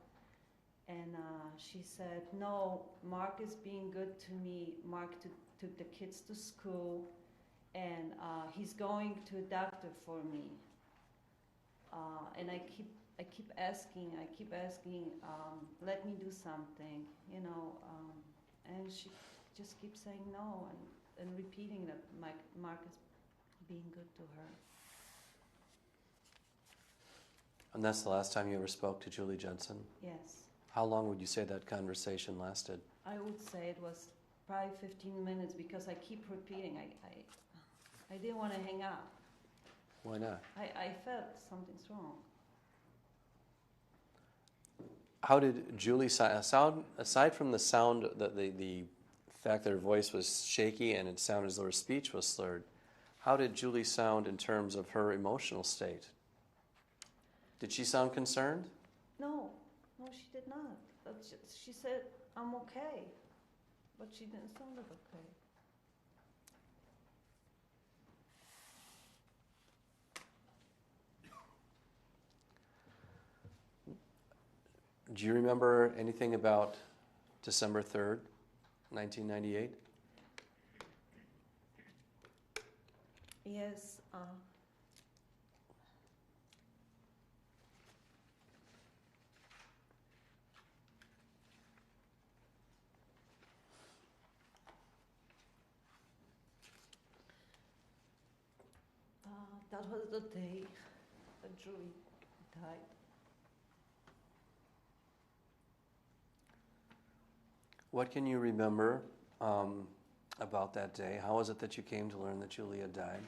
And she said, no, Mark is being good to me. Mark took the kids to school, and he's going to a doctor for me. And I keep asking, let me do something, and she just keeps saying no and repeating that Mark is being good to her. And that's the last time you ever spoke to Julie Jensen? Yes. How long would you say that conversation lasted? I would say it was probably 15 minutes because I keep repeating. I didn't want to hang up. Why not? I felt something's wrong. How did Julie sound, aside from the sound, the fact that her voice was shaky and it sounded as though her speech was slurred, how did Julie sound in terms of her emotional state? Did she sound concerned? No, she did not. She said, I'm okay, but she didn't sound like okay. Do you remember anything about December 3rd, 1998? Yes. That was the day that Julie died. What can you remember about that day? How was it that you came to learn that Julie had died?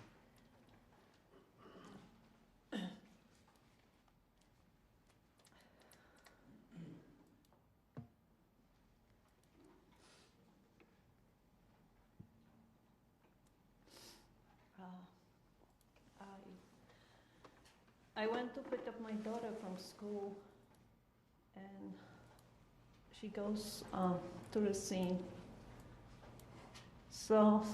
I went to pick up my daughter from school, and she goes to the scene. So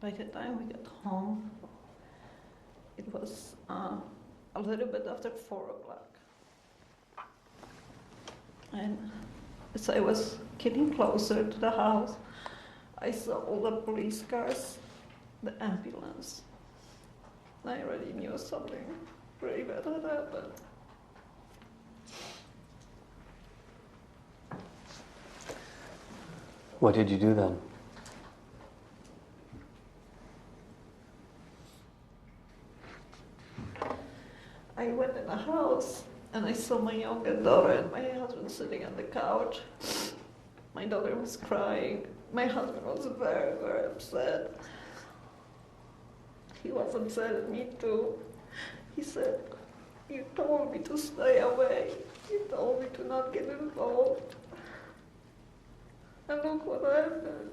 by the time we got home, it was a little bit after 4 o'clock. And as I was getting closer to the house, I saw all the police cars, the ambulance. I already knew something pretty bad had happened. What did you do then? I went in the house and I saw my younger daughter and my husband sitting on the couch. My daughter was crying. My husband was very, very upset. He was upset at me too. He said, "You told me to stay away. You told me to not get involved. And look what happened."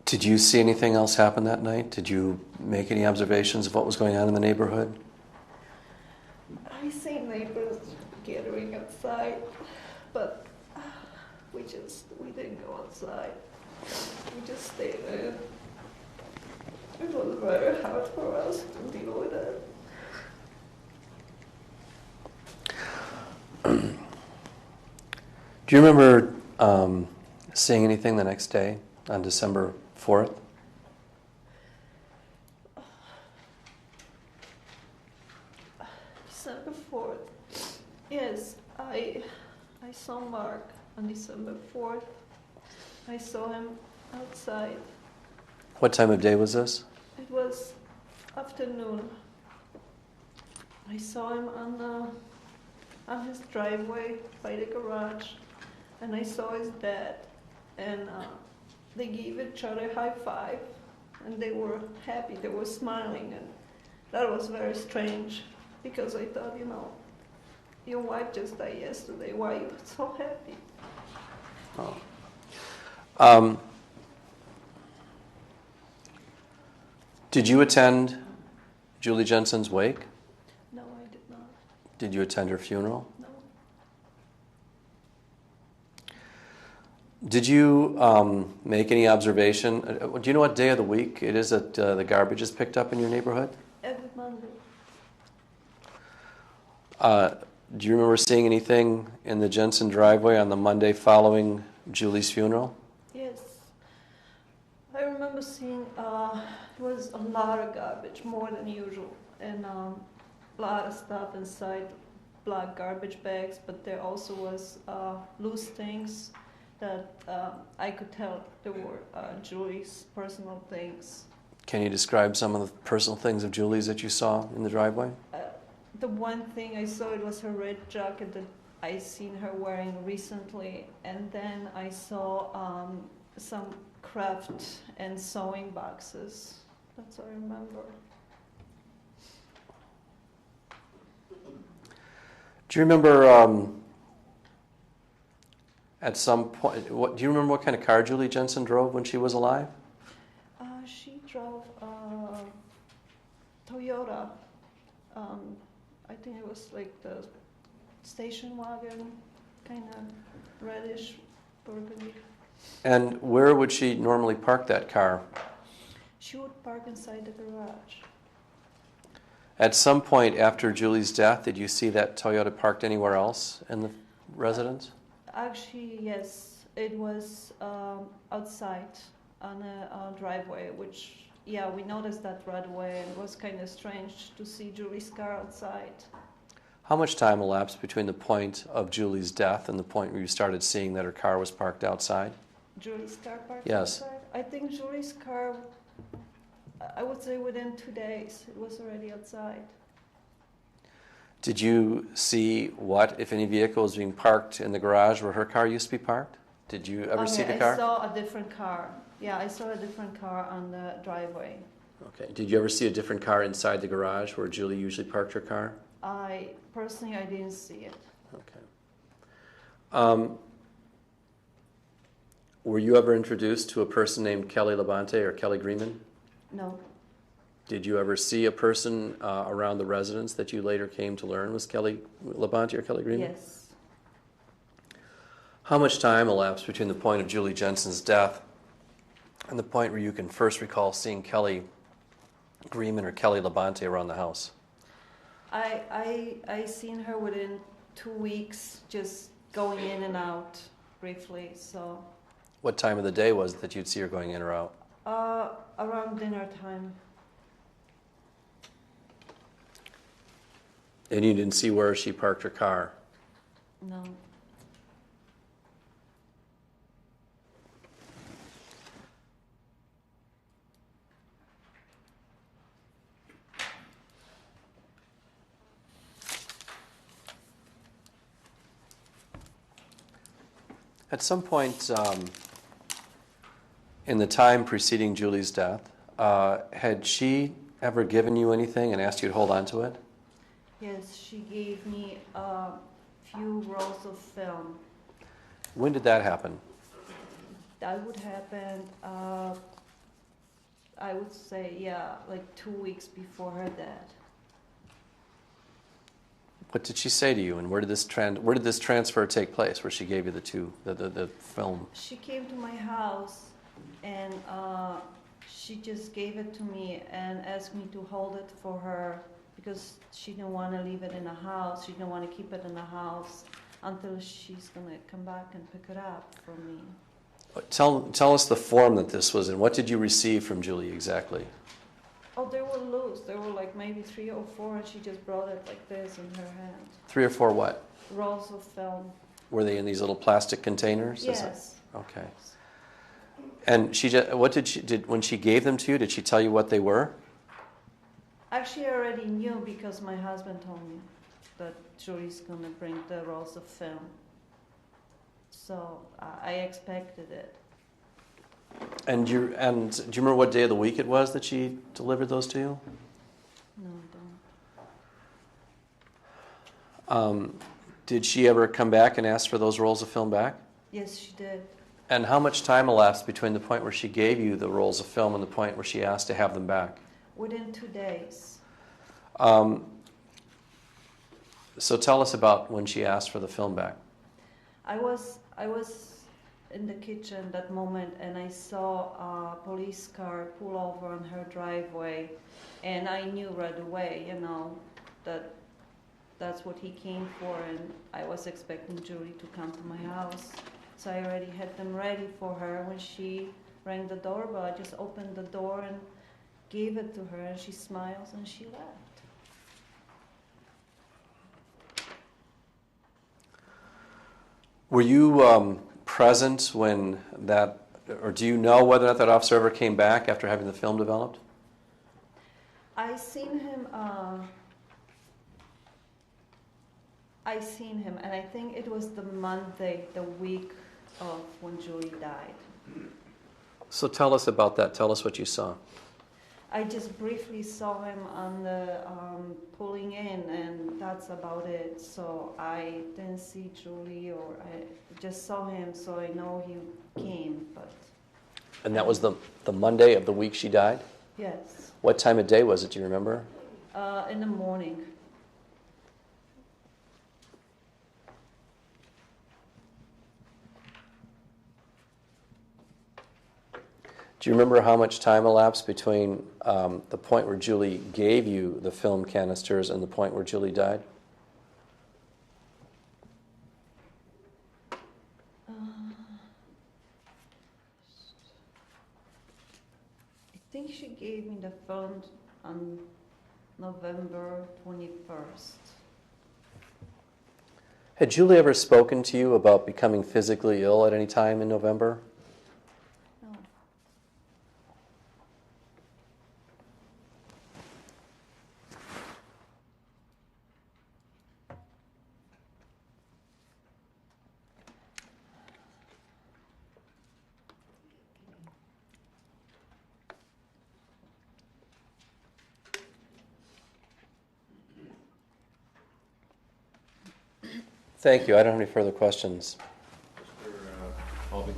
Did you see anything else happen that night? Did you make any observations of what was going on in the neighborhood? I see neighbors gathering outside, but we didn't go outside. We just stayed in. It was very hard for us to deal with it. Do you remember seeing anything the next day on December 4th? December 4th. Yes, I saw Mark on December 4th. I saw him outside. What time of day was this? It was afternoon. I saw him on his driveway by the garage, and I saw his dad, and they gave each other a high five, and they were happy, they were smiling, and that was very strange, because I thought, your wife just died yesterday, why are you so happy? Oh. Did you attend Julie Jensen's wake? No, I did not. Did you attend her funeral? No. Did you make any observation? Do you know what day of the week it is that the garbage is picked up in your neighborhood? Every Monday. Do you remember seeing anything in the Jensen driveway on the Monday following Julie's funeral? Yes. I remember seeing it was a lot of garbage, more than usual, and a lot of stuff inside black garbage bags, but there also was loose things that I could tell they were Julie's personal things. Can you describe some of the personal things of Julie's that you saw in the driveway? The one thing I saw, it was her red jacket that I seen her wearing recently, and then I saw some craft and sewing boxes. That's what I remember. Do you remember at some point, do you remember what kind of car Julie Jensen drove when she was alive? She drove Toyota. I think it was like the station wagon, kind of reddish burgundy. And where would she normally park that car? She would park inside the garage. At some point after Julie's death, did you see that Toyota parked anywhere else in the residence? Actually, yes. It was outside on a driveway, which, yeah, we noticed that right away. It was kind of strange to see Julie's car outside. How much time elapsed between the point of Julie's death and the point where you started seeing that her car was parked outside? Julie's car parked Yes. outside? I think Julie's car, I would say within 2 days, it was already outside. Did you see what, if any, vehicle was being parked in the garage where her car used to be parked? Did you ever see the car? I saw a different car. Yeah, I saw a different car on the driveway. Okay. Did you ever see a different car inside the garage where Julie usually parked her car? Personally, I didn't see it. Okay. Were you ever introduced to a person named Kelly Labonte or Kelly Greenman? No. Did you ever see a person around the residence that you later came to learn was Kelly Labonte or Kelly Greenman? Yes. How much time elapsed between the point of Julie Jensen's death and the point where you can first recall seeing Kelly Greenman or Kelly Labonte around the house? I seen her within 2 weeks, just going in and out briefly. So. What time of the day was it that you'd see her going in or out? Around dinner time. And you didn't see where she parked her car? No. At some point in the time preceding Julie's death, had she ever given you anything and asked you to hold on to it? Yes, she gave me a few rolls of film. When did that happen? That would happen, I would say, yeah, like 2 weeks before her death. What did she say to you, and where did this transfer take place, where she gave you the film? She came to my house, and she just gave it to me and asked me to hold it for her because she didn't want to leave it in the house. She didn't want to keep it in the house until she's going to come back and pick it up from me. Tell us the form that this was in. What did you receive from Julie exactly? Oh, they were loose. They were like maybe 3 or 4, and she just brought it like this in her hand. 3 or 4 what? Rolls of film. Were they in these little plastic containers? Yes. Okay. And when she gave them to you, did she tell you what they were? Actually, I already knew because my husband told me that Julie's going to bring the rolls of film. So I expected it. And do you remember what day of the week it was that she delivered those to you? No, I don't. Did she ever come back and ask for those rolls of film back? Yes, she did. And how much time elapsed between the point where she gave you the rolls of film and the point where she asked to have them back? Within 2 days. So tell us about when she asked for the film back. I was in the kitchen that moment, and I saw a police car pull over on her driveway, and I knew right away, that that's what he came for, and I was expecting Julie to come to my house. So I already had them ready for her. When she rang the doorbell, I just opened the door and gave it to her, and she smiles and she left. Were you present when or do you know whether or not that officer ever came back after having the film developed? I seen him, and I think it was the Monday, the week of when Julie died. So tell us about that. Tell us what you saw. I just briefly saw him on the pulling in, and that's about it. So I didn't see Julie, or I just saw him, so I know he came. But And that was the Monday of the week she died? yes, What time of day was it? Do you remember? in the morning. Do you remember how much time elapsed between the point where Julie gave you the film canisters and the point where Julie died? I think she gave me the phone on November 21st. Had Julie ever spoken to you about becoming physically ill at any time in November? No. Thank you. I don't have any further questions. Mr. Albee.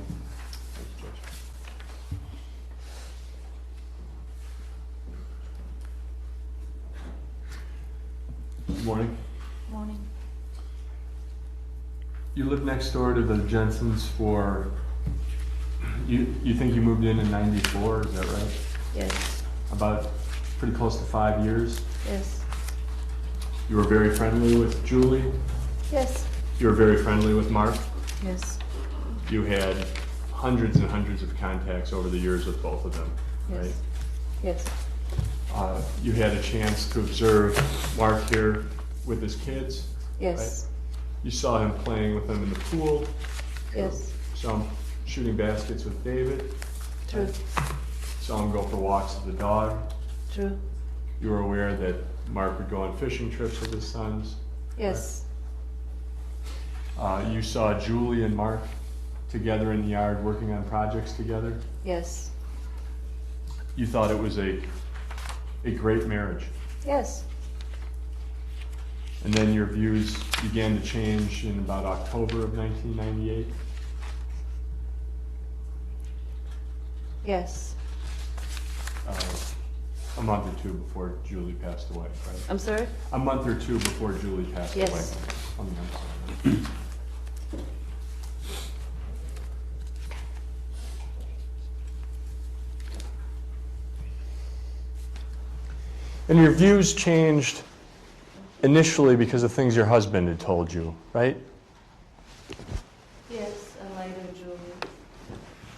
Good morning. Morning. You live next door to the Jensens you think you moved in 94, is that right? Yes. About pretty close to 5 years. Yes. You were very friendly with Julie. Yes. You were very friendly with Mark. Yes. You had hundreds and hundreds of contacts over the years with both of them, right? Yes. You had a chance to observe Mark here with his kids. Yes. Right? You saw him playing with them in the pool. Yes. Saw him shooting baskets with David. True. Right? Saw him go for walks with the dog. True. You were aware that Mark would go on fishing trips with his sons. Yes. You saw Julie and Mark together in the yard working on projects together. Yes. You thought it was a great marriage. Yes. And then your views began to change in about October of 1998. Yes. A month or two before Julie passed away, right? I'm sorry? A month or two before Julie passed Yes. away. I'm sorry. And your views changed initially because of things your husband had told you, right? Yes, and later Julie.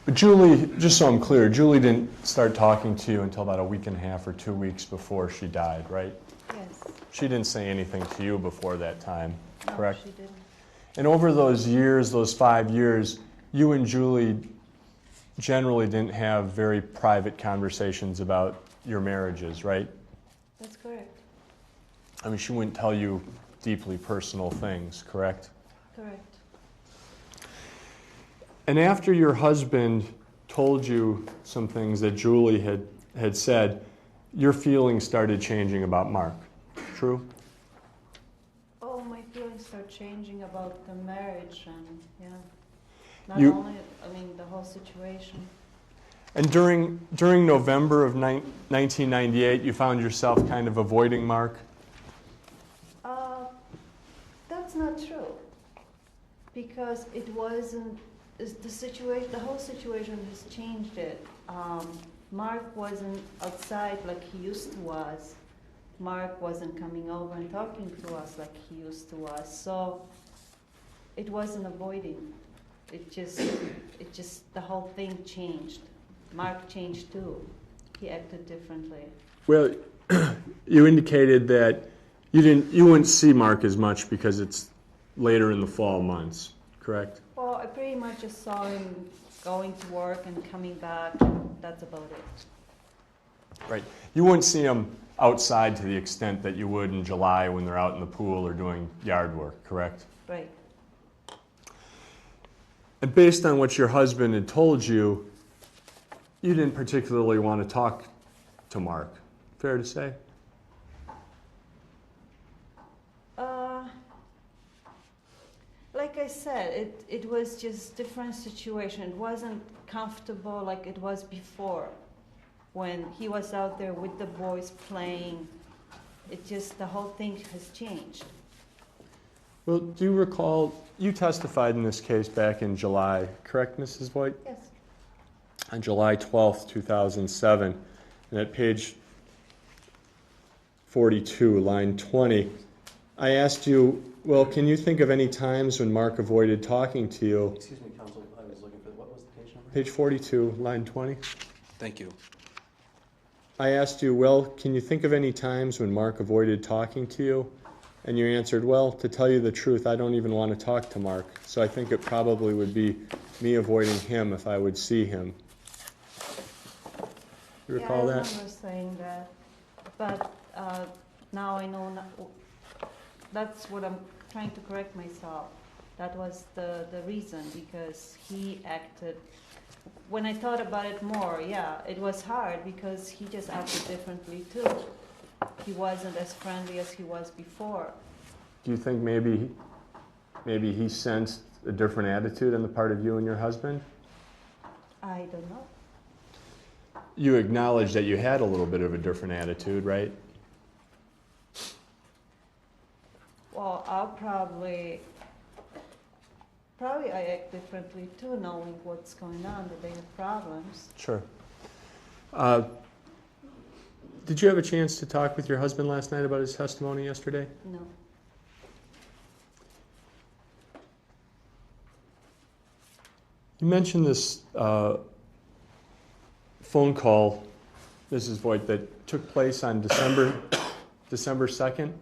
But Julie, just so I'm clear, Julie didn't start talking to you until about a week and a half or 2 weeks before she died, right? Yes. She didn't say anything to you before that time, No, correct? she didn't. And over those years, those 5 years, you and Julie generally didn't have very private conversations about your marriages, right? That's correct. I mean, she wouldn't tell you deeply personal things, correct? Correct. And after your husband told you some things that Julie had said, your feelings started changing about Mark, true? Oh, my feelings start changing about the marriage and, yeah. Not You- only, I mean, the whole situation. And during November of 1998, you found yourself kind of avoiding Mark? That's not true. Because it wasn't, the situation, the whole situation has changed it. Mark wasn't outside like he used to was. Mark wasn't coming over and talking to us like he used to us. So it wasn't avoiding. It just, the whole thing changed. Mark changed too. He acted differently. Well, you indicated that you wouldn't see Mark as much because it's later in the fall months, correct? Well, I pretty much just saw him going to work and coming back, and that's about it. Right. You wouldn't see him outside to the extent that you would in July when they're out in the pool or doing yard work, correct? Right. And based on what your husband had told you, you didn't particularly want to talk to Mark. Fair to say? Like I said, it was just different situation. It wasn't comfortable like it was before, when he was out there with the boys playing. It just, the whole thing has changed. Well, do you recall, you testified in this case back in July, correct, Mrs. Wojt? Yes. On July 12th, 2007, and at page 42, line 20, I asked you, well, can you think of any times when Mark avoided talking to you? Excuse me, counsel, I was looking for, what was the page number? Page 42, line 20. Thank you. I asked you, well, can you think of any times when Mark avoided talking to you? And you answered, well, to tell you the truth, I don't even want to talk to Mark. So I think it probably would be me avoiding him if I would see him. You recall yeah, I that? remember saying that, but now I know. That's what I'm trying to correct myself. That was the reason, because he acted. When I thought about it more, yeah, it was hard because he just acted differently too. He wasn't as friendly as he was before. Do you think maybe he sensed a different attitude on the part of you and your husband? I don't know. You acknowledge that you had a little bit of a different attitude, right? Well, I'll probably I act differently too, knowing what's going on, that they have problems. Sure. Did you have a chance to talk with your husband last night about his testimony yesterday? No. You mentioned this phone call, Mrs. Wojt, that took place on December 2nd.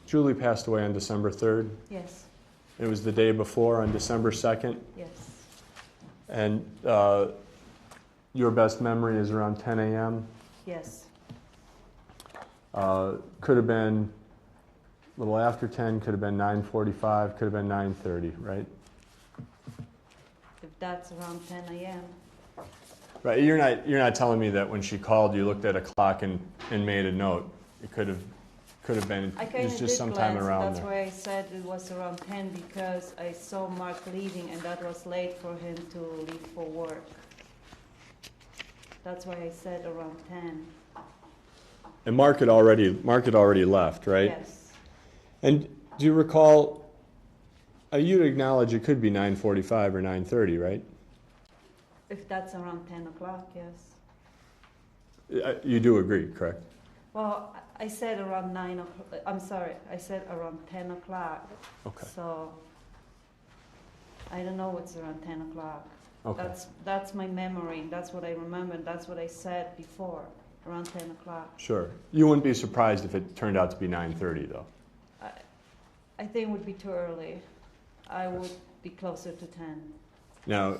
Julie passed away on December 3rd. Yes. It was the day before on December 2nd. Yes. And your best memory is around 10 a.m.? Yes. Could have been a little after 10, could have been 9:45, could have been 9:30, right? If that's around 10 a.m. Right. You're not telling me that when she called, you looked at a clock and made a note. It could have been. I It kind was of just did sometime glance, around that's there. why I said it was around 10 because I saw Mark leaving and that was late for him to leave for work. That's why I said around 10. And Mark had already left, right? Yes. And do you recall? You'd acknowledge it could be 9:45 or 9:30, right? If that's around 10 o'clock, yes. You do agree, correct? Well, I said around 9 o'clock. I'm sorry, I said around 10 o'clock. Okay. So I don't know what's around 10 o'clock. Okay. That's my memory. That's what I remember. That's what I said before, around 10 o'clock. Sure. You wouldn't be surprised if it turned out to be 9:30, though. I think it would be too early. I would be closer to 10. Now,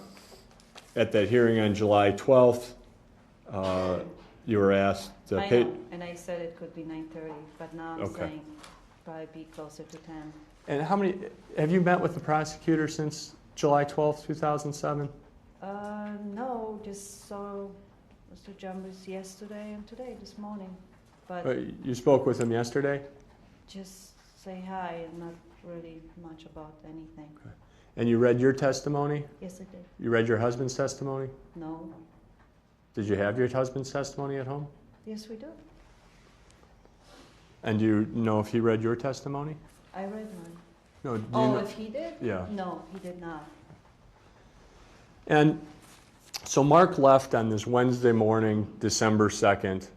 at that hearing on July 12th, you were asked to I pay. know, and I said it could be 9:30, but now I'm Okay. saying probably be closer to 10. And have you met with the prosecutor since July 12th, 2007? No, just saw Mr. Jambus yesterday and today, this morning. But You spoke with him yesterday? just say hi and not really much about anything. And you read your testimony? Yes, I did. You read your husband's testimony? No. Did you have your husband's testimony at home? Yes, we do. And do you know if he read your testimony? I read mine. No. Do you Oh, know? if he did? Yeah. No, he did not. And so Mark left on this Wednesday morning, December 2nd,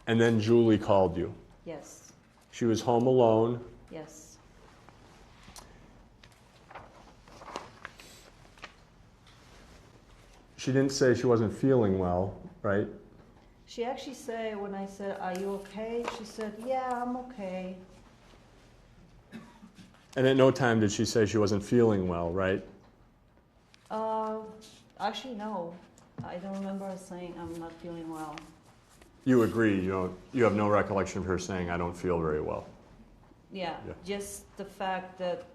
and then Julie called you. Yes. She was home alone. Yes. She didn't say she wasn't feeling well, right? She actually said, when I said, "Are you okay?" She said, "Yeah, I'm okay." And at no time did she say she wasn't feeling well, right? Actually, no. I don't remember her saying I'm not feeling well. You agree, you have no recollection of her saying, I don't feel very well. Yeah, Yeah. just the fact that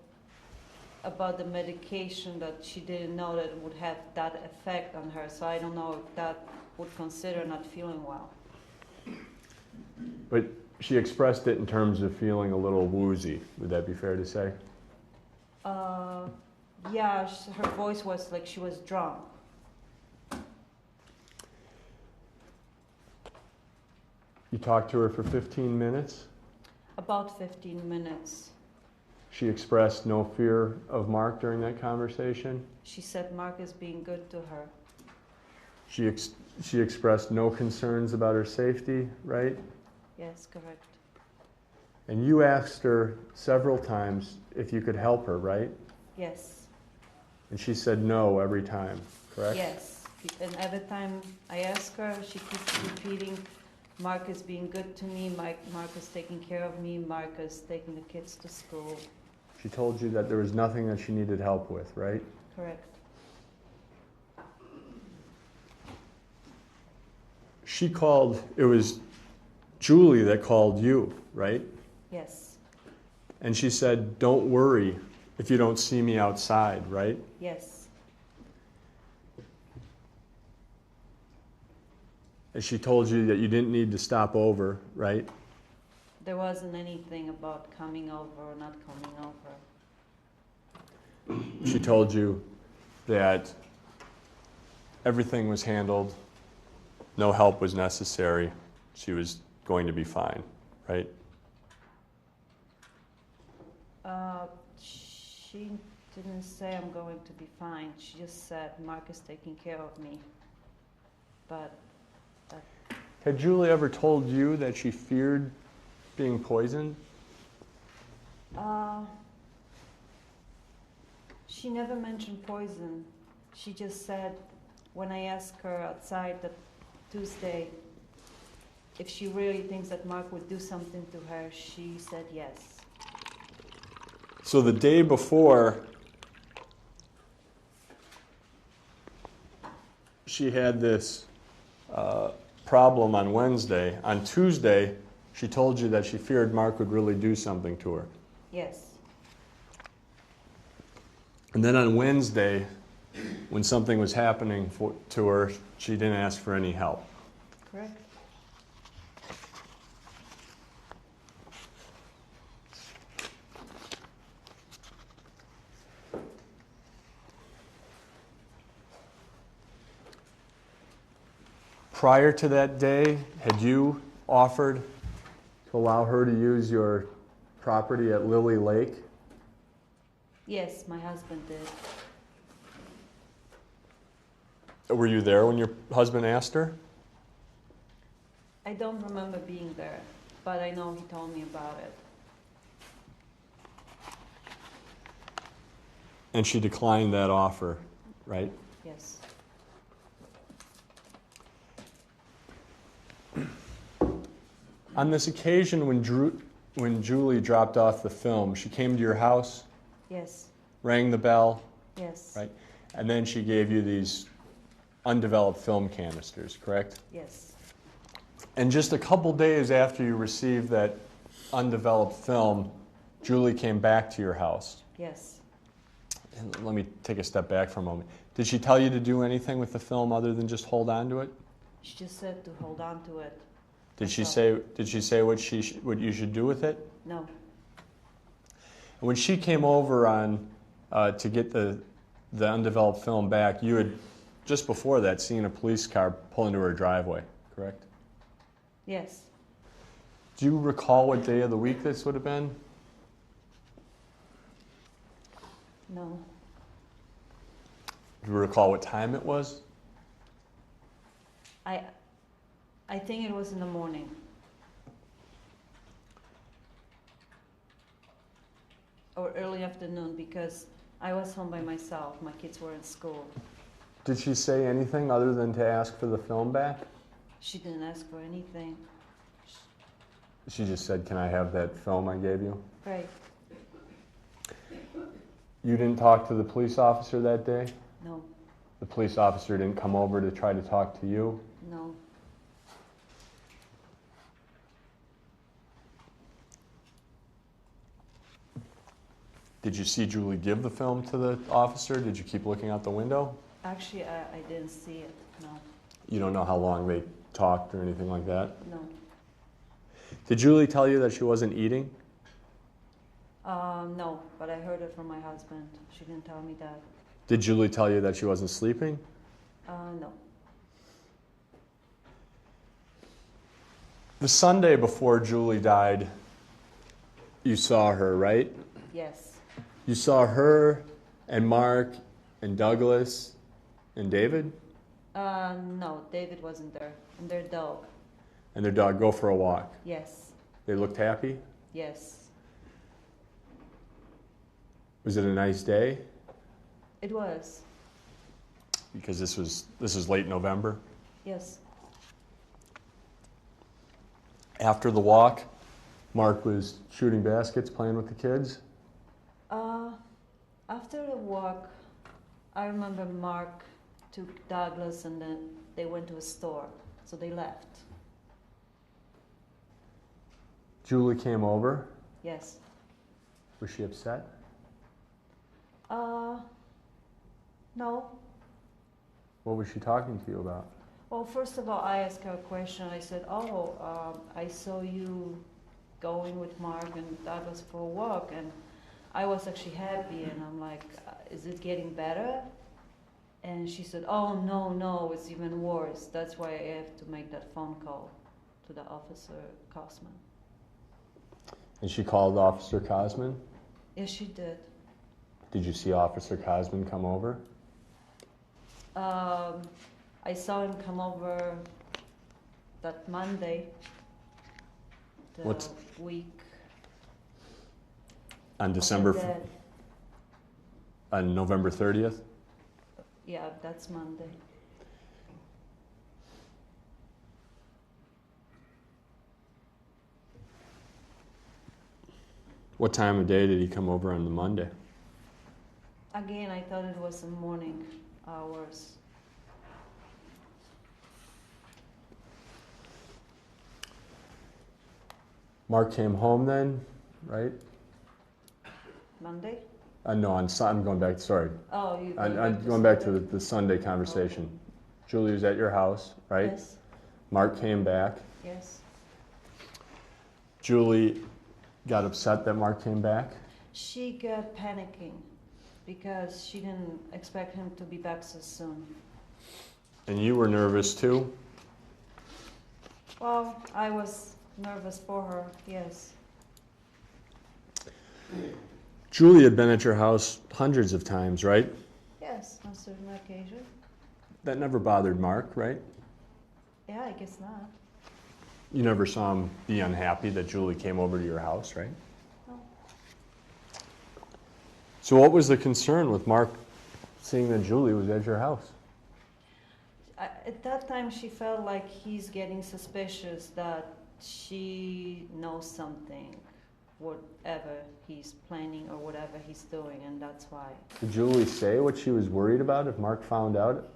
about the medication that she didn't know that it would have that effect on her. So I don't know if that would consider not feeling well. But she expressed it in terms of feeling a little woozy. Would that be fair to say? Yeah, her voice was like she was drunk. You talked to her for 15 minutes. About 15 minutes. She expressed no fear of Mark during that conversation. She said Mark is being good to her. She expressed no concerns about her safety, right? Yes, correct. And you asked her several times if you could help her, right? Yes. And she said no every time, correct? Yes. And every time I ask her, she keeps repeating, Mark is being good to me, Mark is taking care of me, Mark is taking the kids to school. She told you that there was nothing that she needed help with, right? Correct. She called, it was Julie that called you, right? Yes. And she said, don't worry if you don't see me outside, right? Yes. And she told you that you didn't need to stop over, right? There wasn't anything about coming over or not coming over. She told you that everything was handled, no help was necessary, she was going to be fine, right? She didn't say I'm going to be fine. She just said Mark is taking care of me. But Had Julie ever told you that she feared being poisoned? She never mentioned poison. She just said, when I asked her outside that Tuesday if she really thinks that Mark would do something to her, she said yes. So the day before, she had this problem on Wednesday. On Tuesday, she told you that she feared Mark would really do something to her. Yes. And then on Wednesday, when something was happening to her, she didn't ask for any help. Correct. Prior to that day, had you offered to allow her to use your property at Lily Lake? Yes, my husband did. Were you there when your husband asked her? I don't remember being there, but I know he told me about it. And she declined that offer, right? Yes. On this occasion when Julie dropped off the film, she came to your house, Yes. rang the bell, Yes. right? And then she gave you these undeveloped film canisters, correct? Yes. And just a couple days after you received that undeveloped film, Julie came back to your house. Yes. And let me take a step back for a moment. Did she tell you to do anything with the film other than just hold on to it? She just said to hold on to it. Did she say what you should do with it? No. And when she came over to get the undeveloped film back, you had just before that seen a police car pull into her driveway, correct? Yes. Do you recall what day of the week this would have been? No. Do you recall what time it was? I think it was in the morning. Or early afternoon, because I was home by myself. My kids were in school. Did she say anything other than to ask for the film back? She didn't ask for anything. She just said, "Can I have that film I gave you?" Right. You didn't talk to the police officer that day? No. The police officer didn't come over to try to talk to you? No. Did you see Julie give the film to the officer? Did you keep looking out the window? Actually, I didn't see it. No. You don't know how long they talked or anything like that? No. Did Julie tell you that she wasn't eating? No, but I heard it from my husband. She didn't tell me that. Did Julie tell you that she wasn't sleeping? No. The Sunday before Julie died, you saw her, right? Yes. You saw her and Mark and Douglas and David? No, David wasn't there. And their dog. And their dog go for a walk. Yes. They looked happy? Yes. Was it a nice day? It was. Because this was late November. Yes. After the walk, Mark was shooting baskets, playing with the kids. After the walk, I remember Mark took Douglas and then they went to a store. So they left. Julie came over. Yes. Was she upset? No. What was she talking to you about? Well, first of all, I asked her a question. I said, I saw you going with Mark and Douglas for a walk, and I was actually happy, and I'm like, is it getting better? And she said, oh, no, it's even worse. That's why I have to make that phone call to the officer, Cosman. And she called Officer Cosman? Yes, she did. Did you see Officer Cosman come over? I saw him come over that Monday, What's- week. On December. after that. On November 30th? Yeah, that's Monday. What time of day did he come over on the Monday? Again, I thought it was the morning hours. Mark came home then, right? Monday? No, I'm going back, sorry. Oh, you I'm going back to the Sunday conversation. Julie was at your house, right? Yes. Mark came back. Yes. Julie got upset that Mark came back. She got panicking because she didn't expect him to be back so soon. And you were nervous too? Well, I was nervous for her, yes. Julie had been at your house hundreds of times, right? Yes, on certain occasions. That never bothered Mark, right? Yeah, I guess not. You never saw him be unhappy that Julie came over to your house, right? No. So what was the concern with Mark seeing that Julie was at your house? At that time, she felt like he's getting suspicious that she knows something, whatever he's planning or whatever he's doing, and that's why. Did Julie say what she was worried about if Mark found out?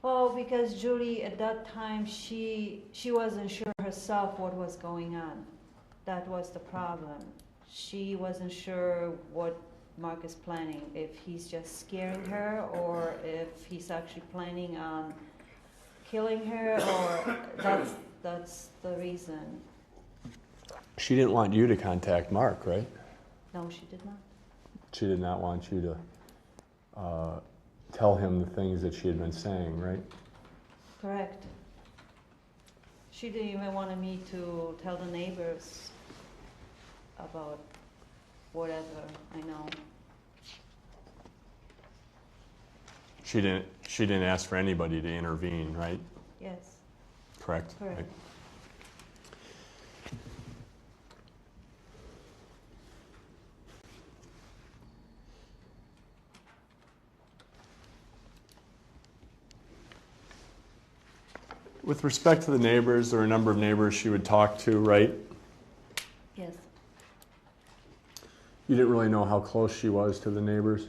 Well, because Julie, at that time, she wasn't sure herself what was going on. That was the problem. She wasn't sure what Mark is planning, if he's just scaring her or if he's actually planning on killing her, or that's the reason. She didn't want you to contact Mark, right? No, she did not. She did not want you to tell him the things that she had been saying, right? Correct. She didn't even want me to tell the neighbors about whatever I know. She didn't ask for anybody to intervene, right? Yes. Correct? Correct. Right. With respect to the neighbors, there were a number of neighbors she would talk to, right? Yes. You didn't really know how close she was to the neighbors?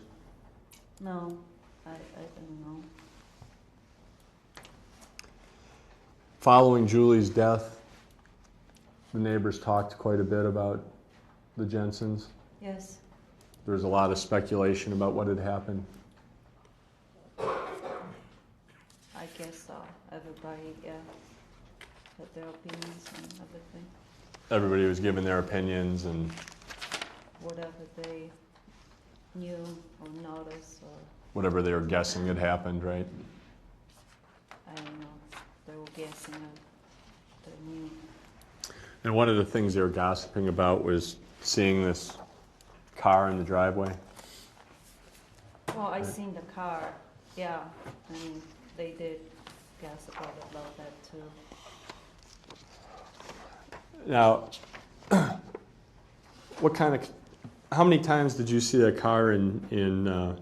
No, I don't know. Following Julie's death, the neighbors talked quite a bit about the Jensens. Yes. There was a lot of speculation about what had happened. I guess so. Everybody, yeah, had their opinions and everything. Everybody was giving their opinions and Whatever they knew or noticed, or whatever they were guessing had happened, right? I don't know, they were guessing or they knew. And one of the things they were gossiping about was seeing this car in the driveway. Well, I seen the car, yeah, and they did gossip about that too. Now, how many times did you see that car in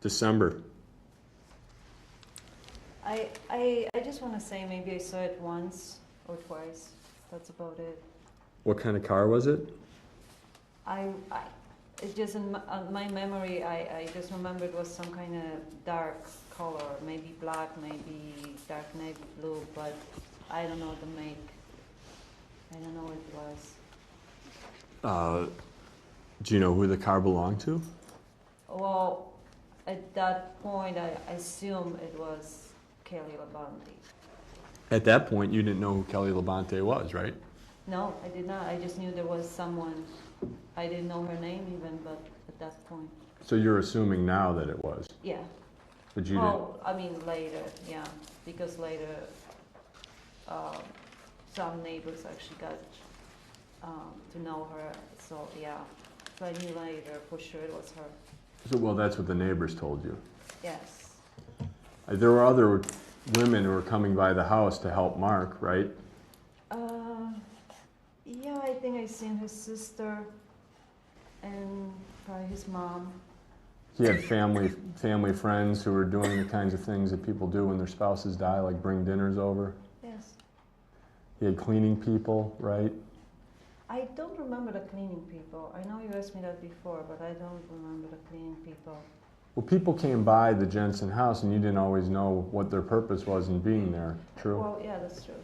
December? I just want to say maybe I saw it once or twice. That's about it. What kind of car was it? It just in my memory, I just remember it was some kind of dark color, maybe black, maybe dark navy blue, but I don't know the make. I don't know what it was. Do you know who the car belonged to? Well, at that point, I assume it was Kelly Labonte. At that point, you didn't know who Kelly Labonte was, right? No, I did not. I just knew there was someone. I didn't know her name even, but at that point. So you're assuming now that it was? Yeah. But you Oh, I mean later, yeah, because later some neighbors actually got to know her, so yeah. So I knew later for sure it was her. well, that's what the neighbors told you. Yes. There were other women who were coming by the house to help Mark, right? Yeah, I think I seen his sister and probably his mom. He had family friends who were doing the kinds of things that people do when their spouses die, like bring dinners over. Yes. He had cleaning people, right? I don't remember the cleaning people. I know you asked me that before, but I don't remember the cleaning people. Well, people came by the Jensen house and you didn't always know what their purpose was in being there, true? Well, yeah, that's true.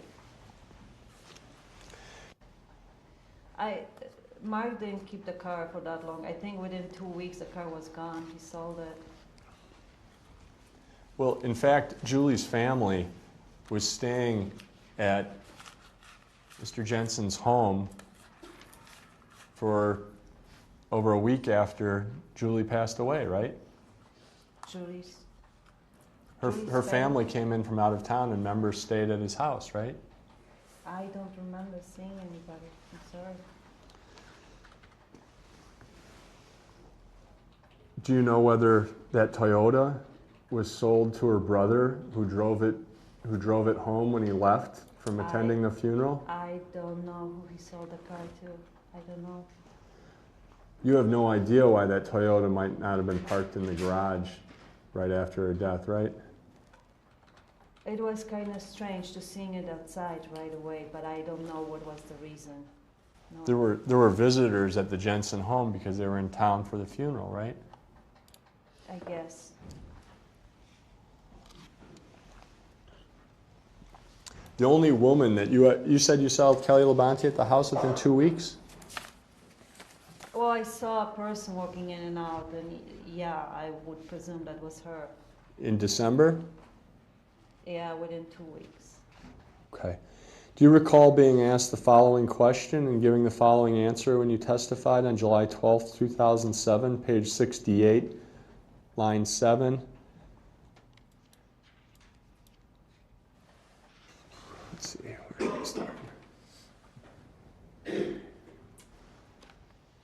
Mark didn't keep the car for that long. I think within 2 weeks the car was gone. He sold it. Well, in fact, Julie's family was staying at Mr. Jensen's home for over a week after Julie passed away, right? Julie's Her family came in from out of town and members stayed at his house, right? I don't remember seeing anybody. I'm sorry. Do you know whether that Toyota was sold to her brother who drove it home when he left from attending the funeral? I don't know who he sold the car to. I don't know. You have no idea why that Toyota might not have been parked in the garage right after her death, right? It was kind of strange to seeing it outside right away, but I don't know what was the reason. No. There were visitors at the Jensen home because they were in town for the funeral, right? I guess. The only woman that you said you saw Kelly Labonte at the house within 2 weeks? Well, I saw a person walking in and out, and yeah, I would presume that was her. In December? Yeah, within 2 weeks. Okay. Do you recall being asked the following question and giving the following answer when you testified on July 12th, 2007, page 68, line 7? Let's see, where should I start?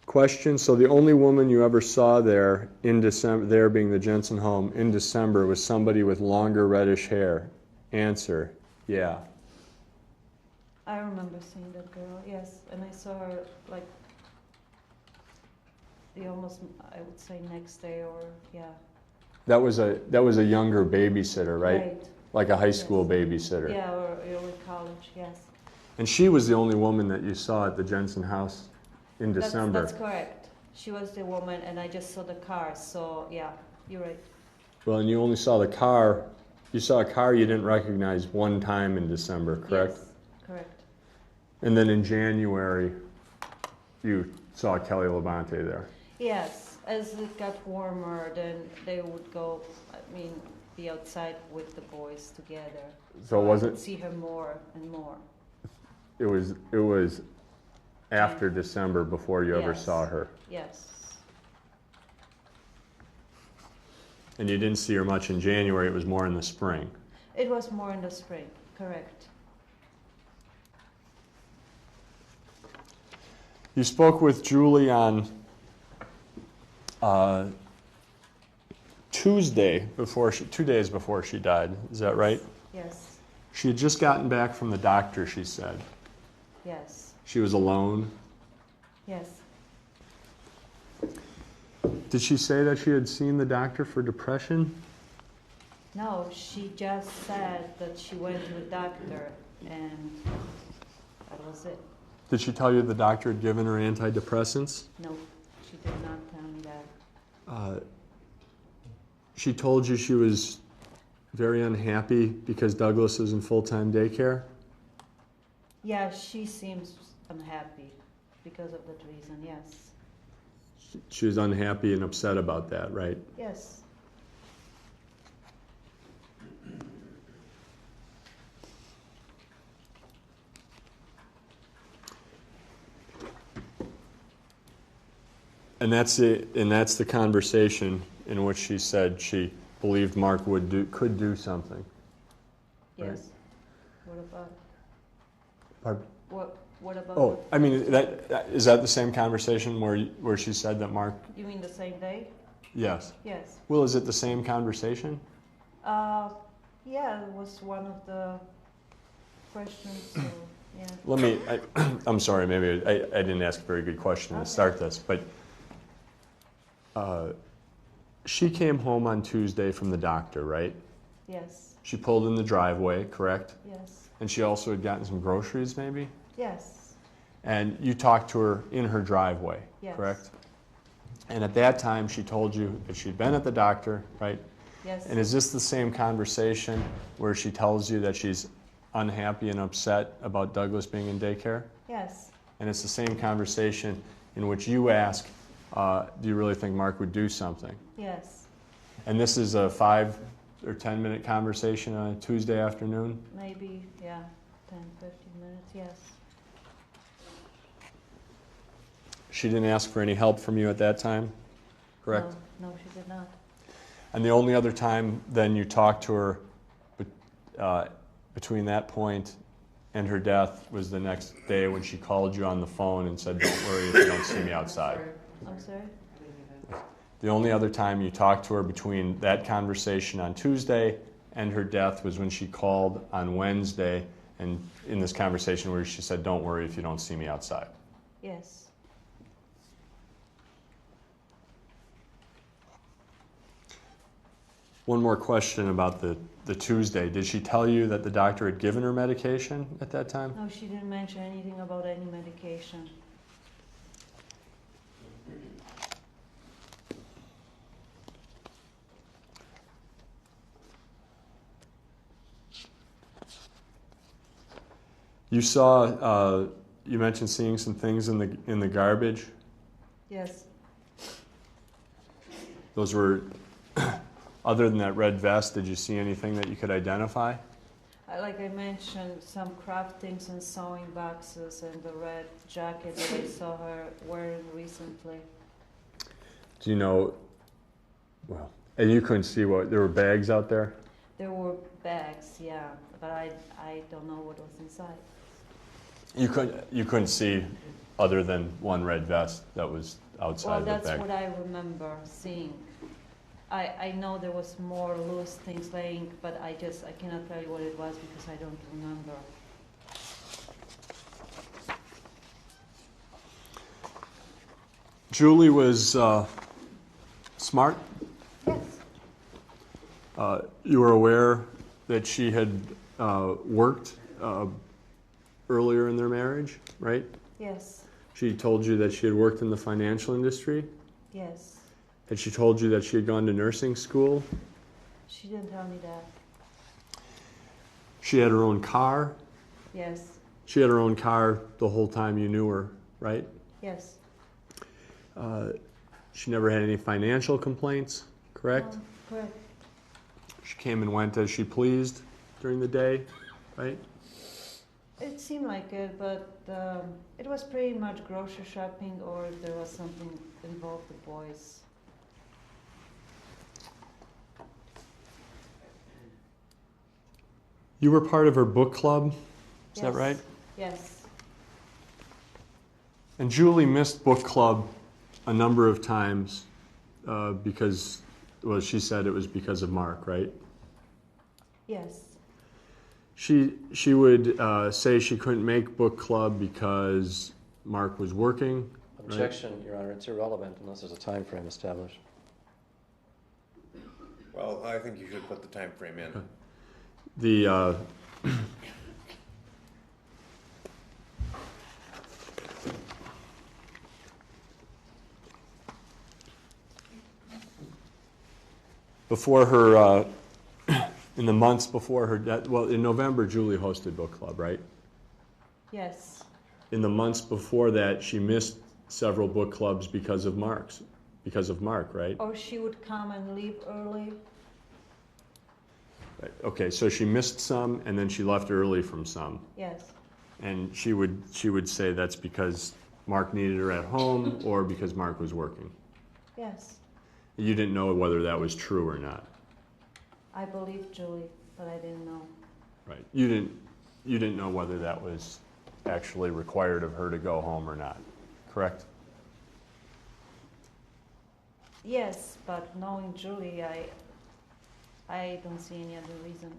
Question, so the only woman you ever saw there in December, there being the Jensen home, in December was somebody with longer reddish hair. Answer, yeah. I remember seeing that girl, yes, and I saw her like the almost, I would say, next day or yeah. That was a younger babysitter, right? Right. Like a high school babysitter. Yeah, or early college, yes. And she was the only woman that you saw at the Jensen house in December. That's correct. She was the woman, and I just saw the car. So yeah, you're right. Well, and you only saw the car. You saw a car you didn't recognize one time in December, correct? Yes, correct. And then in January, you saw Kelly Labonte there. Yes, as it got warmer, then they would go. I mean, be outside with the boys together. So I was it? would see her more and more. It was after December before you ever saw her. Yes. And you didn't see her much in January. It was more in the spring. It was more in the spring, correct. You spoke with Julie on Tuesday, 2 days before she died. Is that right? Yes. She had just gotten back from the doctor, she said. Yes. She was alone. Yes. Did she say that she had seen the doctor for depression? No, she just said that she went to the doctor, and that was it. Did she tell you the doctor had given her antidepressants? No, she did not tell me that. She told you she was very unhappy because Douglas is in full-time daycare? Yeah, she seems unhappy because of that reason, yes. She was unhappy and upset about that, right? Yes. And that's the conversation in which she said she believed Mark could do something. Yes. Right? What about? Pardon? What about? Oh, I mean, is that the same conversation where she said that Mark? You mean the same day? Yes. Yes. Well, is it the same conversation? Yeah, it was one of the questions. So, yeah. I'm sorry, maybe I didn't ask a very good question to start this, but She came home on Tuesday from the doctor, right? Yes. She pulled in the driveway, correct? Yes. And she also had gotten some groceries, maybe? Yes. And you talked to her in her driveway, Yes. correct? And at that time, she told you that she'd been at the doctor, right? Yes. And is this the same conversation where she tells you that she's unhappy and upset about Douglas being in daycare? Yes. And it's the same conversation in which you ask, do you really think Mark would do something? Yes. And this is a 5 or 10 minute conversation on a Tuesday afternoon? Maybe, yeah, 10, 15 minutes, yes. She didn't ask for any help from you at that time, correct? No, she did not. And the only other time then you talked to her between that point and her death was the next day when she called you on the phone and said, don't worry if you don't see me outside. I'm sorry? The only other time you talked to her between that conversation on Tuesday and her death was when she called on Wednesday and in this conversation where she said, don't worry if you don't see me outside. Yes. One more question about the Tuesday. Did she tell you that the doctor had given her medication at that time? No, she didn't mention anything about any medication. You saw, you mentioned seeing some things in the garbage. Yes. Those were, other than that red vest, did you see anything that you could identify? Like I mentioned, some craftings and sewing boxes and the red jacket that I saw her wearing recently. Do you know, well, and you couldn't see what, there were bags out there? There were bags, yeah, but I don't know what was inside. You couldn't see other than one red vest that was outside the bag? Well, that's what I remember seeing. I know there was more loose things laying, but I cannot tell you what it was because I don't remember. Julie was smart? Yes. You were aware that she had worked earlier in their marriage, right? Yes. She told you that she had worked in the financial industry? Yes. Had she told you that she had gone to nursing school? She didn't tell me that. She had her own car? Yes. She had her own car the whole time you knew her, right? Yes. She never had any financial complaints, correct? Correct. She came and went as she pleased during the day, right? It seemed like it, but it was pretty much grocery shopping or if there was something involved the boys. You were part of her book club, is that Yes. right? Yes. And Julie missed book club a number of times because, well, she said it was because of Mark, right? Yes. She would say she couldn't make book club because Mark was working. Right? Objection, Your Honor, it's irrelevant unless there's a time frame established. Well, I think you should put the time frame in. The before her, in the months before her death, well, in November, Julie hosted book club, right? Yes. In the months before that, she missed several book clubs because of Mark, right? Or she would come and leave early. Right. Okay, so she missed some, and then she left early from some. Yes. And she would say that's because Mark needed her at home or because Mark was working. Yes. You didn't know whether that was true or not. I believe Julie, but I didn't know. Right. You didn't know whether that was actually required of her to go home or not, correct? Yes, but knowing Julie, I don't see any other reason.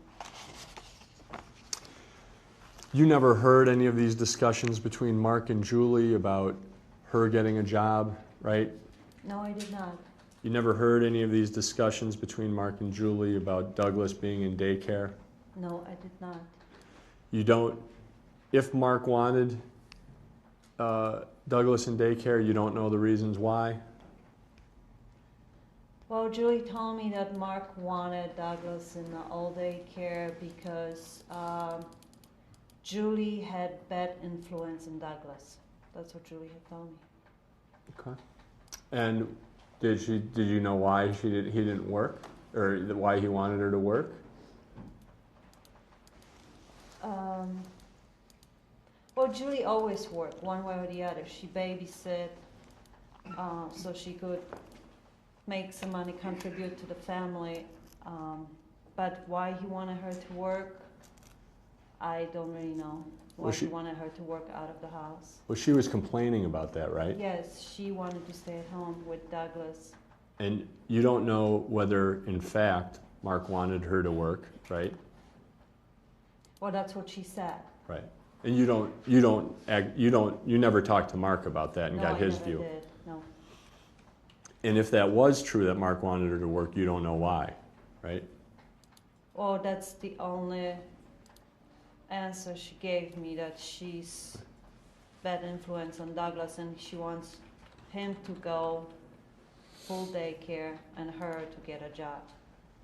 You never heard any of these discussions between Mark and Julie about her getting a job, right? No, I did not. You never heard any of these discussions between Mark and Julie about Douglas being in daycare? No, I did not. You don't, if Mark wanted Douglas in daycare, you don't know the reasons why? Well, Julie told me that Mark wanted Douglas in the all-day care because Julie had bad influence in Douglas. That's what Julie had told me. Okay. And did you know why he didn't work, or why he wanted her to work? Well, Julie always worked one way or the other. She babysit, so she could make some money, contribute to the family. But why he wanted her to work, I don't really know. Why he wanted her to work out of the house. Well, she was complaining about that, right? Yes, she wanted to stay at home with Douglas. And you don't know whether, in fact, Mark wanted her to work, right? Well, that's what she said. Right. And you never talked to Mark about that and got his view. No, I never did. No. And if that was true, that Mark wanted her to work, you don't know why, right? Well, that's the only answer she gave me, that she's bad influence on Douglas and she wants him to go full daycare and her to get a job.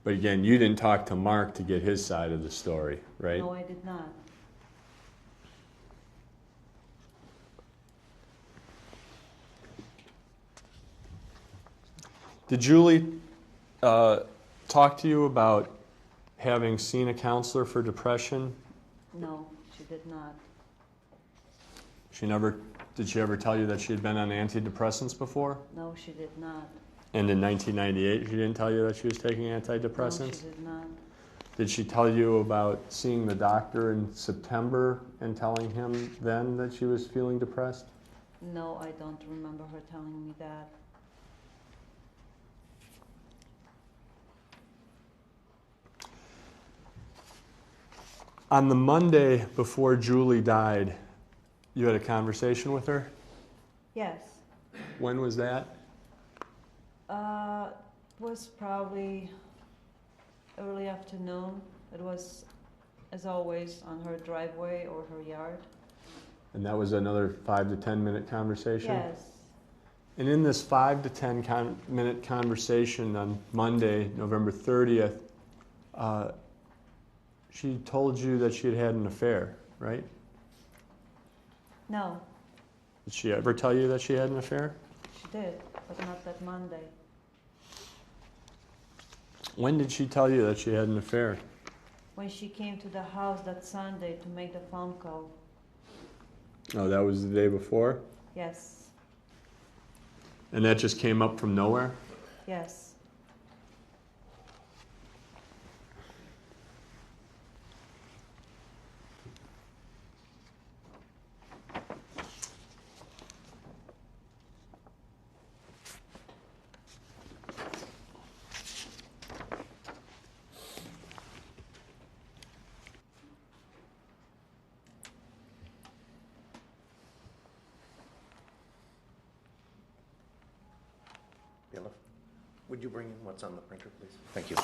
But again, you didn't talk to Mark to get his side of the story, right? No, I did not. Did Julie talk to you about having seen a counselor for depression? No, she did not. Did she ever tell you that she had been on antidepressants before? No, she did not. And in 1998, she didn't tell you that she was taking antidepressants? No, she did not. Did she tell you about seeing the doctor in September and telling him then that she was feeling depressed? No, I don't remember her telling me that. On the Monday before Julie died, you had a conversation with her? Yes. When was that? Was probably early afternoon. It was, as always, on her driveway or her yard. And that was another 5 to 10 minute conversation? Yes. And in this 5 to 10 minute conversation on Monday, November 30th, she told you that she had had an affair, right? No, Did she ever tell you that she had an affair? she did, but not that Monday. When did she tell you that she had an affair? When she came to the house that Sunday to make the phone call. Oh, that was the day before? Yes, And that just came up from nowhere? yes. Yellow. Would you bring in what's on the printer, please? Thank you.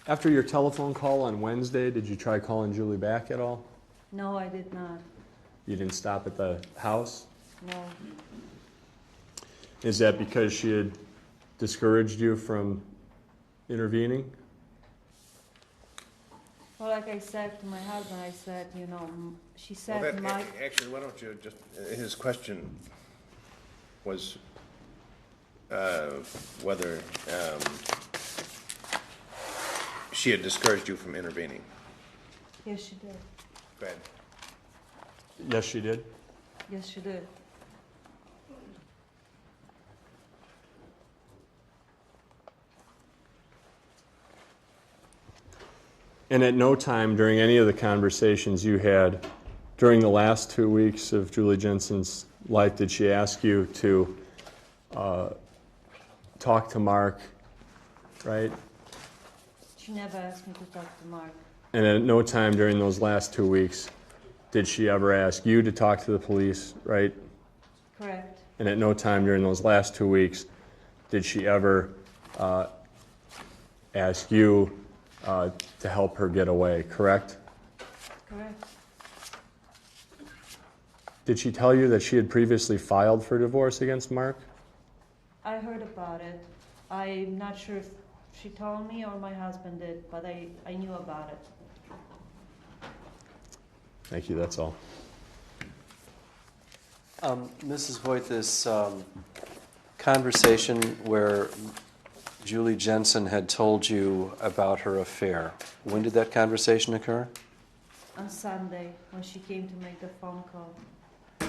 After your telephone call on Wednesday, did you try calling Julie back at all? No, I did not. You didn't stop at the house? No. Is that because she had discouraged you from intervening? Well, like I said to my husband, I said, she said, Mike. Actually, why don't you just, his question was whether she had discouraged you from intervening. Yes, she did. Go ahead. Yes, she did. Yes, she did. And at no time during any of the conversations you had during the last 2 weeks of Julie Jensen's life, did she ask you to talk to Mark, right? She never asked me to talk to Mark. And at no time during those last 2 weeks did she ever ask you to talk to the police, right? Correct. And at no time during those last 2 weeks did she ever ask you to help her get away, correct? Correct. Did she tell you that she had previously filed for divorce against Mark? I heard about it. I'm not sure if she told me or my husband did, but I knew about it. Thank you, that's all. Mrs. Wojt, this conversation where Julie Jensen had told you about her affair, when did that conversation occur? On Sunday, when she came to make the phone call.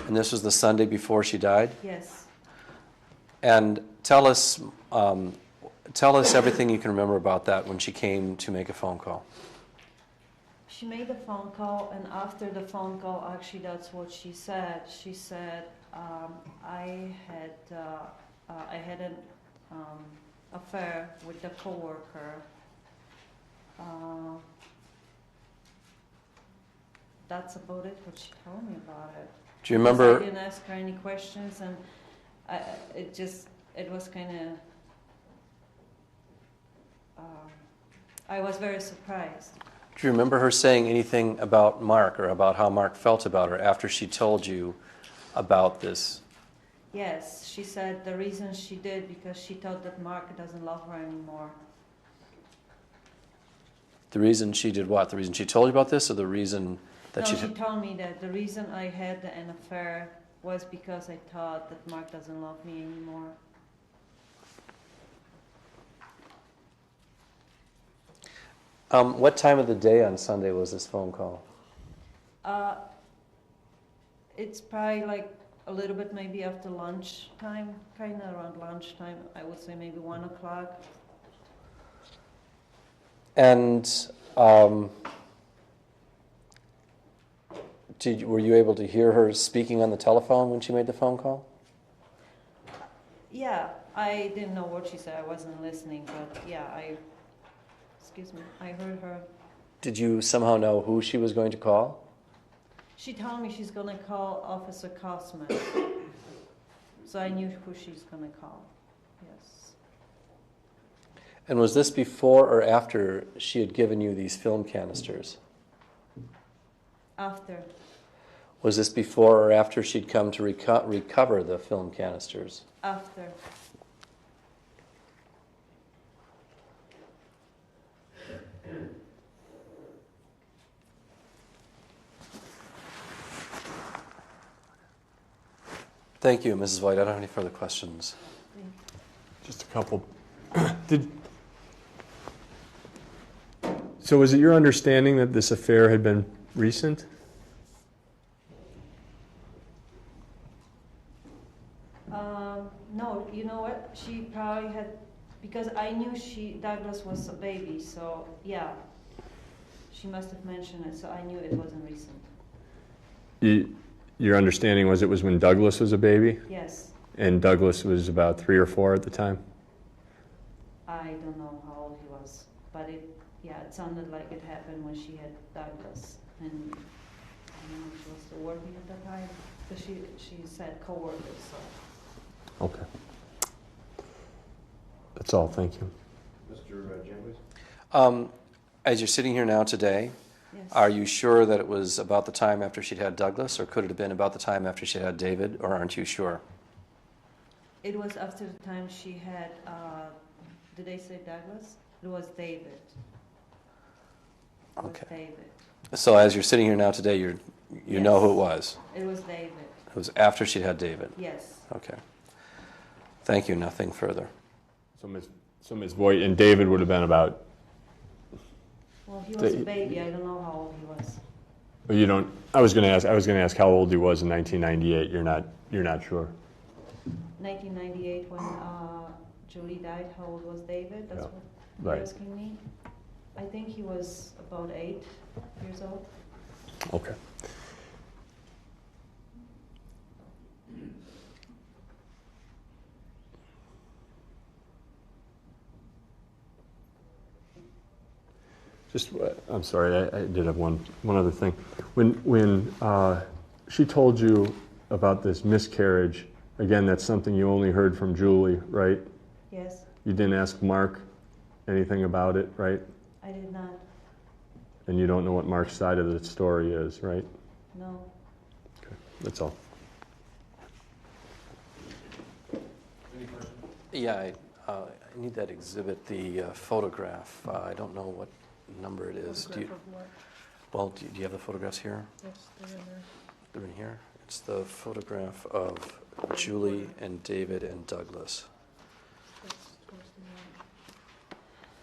And this was the Sunday before she died? Yes. And tell us everything you can remember about that when she came to make a phone call. She made a phone call, and after the phone call, actually, that's what she said. She said, I had an affair with a coworker. That's about it, what she told me about it. Do you remember? I didn't ask her any questions, and it was kind of, I was very surprised. Do you remember her saying anything about Mark or about how Mark felt about her after she told you about this? Yes, she said the reason she did because she thought that Mark doesn't love her anymore. The reason she did what? The reason she told you about this, or the reason that she told me that the reason I had an affair was because I thought that Mark doesn't love me anymore. What time of the day on Sunday was this phone call? It's probably like a little bit maybe after lunchtime, kind of around lunchtime. I would say maybe 1 o'clock. And were you able to hear her speaking on the telephone when she made the phone call? Yeah, I didn't know what she said. I wasn't listening, but yeah, I heard her. Did you somehow know who she was going to call? She told me she's going to call Officer Kosman. So I knew who she's going to call. Yes. And was this before or after she had given you these film canisters? After. Was this before or after she'd come to recover the film canisters? After. Thank you, Mrs. Wojt. I don't have any further questions. Just a couple. So was it your understanding that this affair had been recent? No, you know what? She probably had, because I knew Douglas was a baby, so yeah. She must have mentioned it, so I knew it wasn't recent. Your understanding was it was when Douglas was a baby? Yes. And Douglas was about 3 or 4 at the time? I don't know how old he was, but it sounded like it happened when she had Douglas. And I don't know if she was still working at that time, because she said co-workers, so. Okay. That's all, thank you. Mr. Jambos? As you're sitting here now today, Yes. Are you sure that it was about the time after she'd had Douglas, or could it have been about the time after she'd had David, or aren't you sure? It was after the time she had, did they say Douglas? It was David. It was David. So as you're sitting here now today, you know who it was? It was David. It was after she'd had David? Yes. Okay. Thank you. Nothing further. So Ms. Vojt, and David would have been about... Well, he was a baby. I don't know how old he was. Well, you don't... I was going to ask how old he was in 1998. You're not sure. 1998, when Julie died, how old was David? That's what Right. you're asking me? I think he was about 8 years old. Okay. I'm sorry, I did have one other thing. When she told you about this miscarriage, again, that's something you only heard from Julie, right? Yes, You didn't ask Mark anything about it, right? I did not. And you don't know what Mark's side of the story is, right? No. Okay, that's all. Yeah, I need that exhibit, the photograph. I don't know what number it is. Do you have the photographs here? Yes, they're in there. They're in here? It's the photograph of Julie and David and Douglas.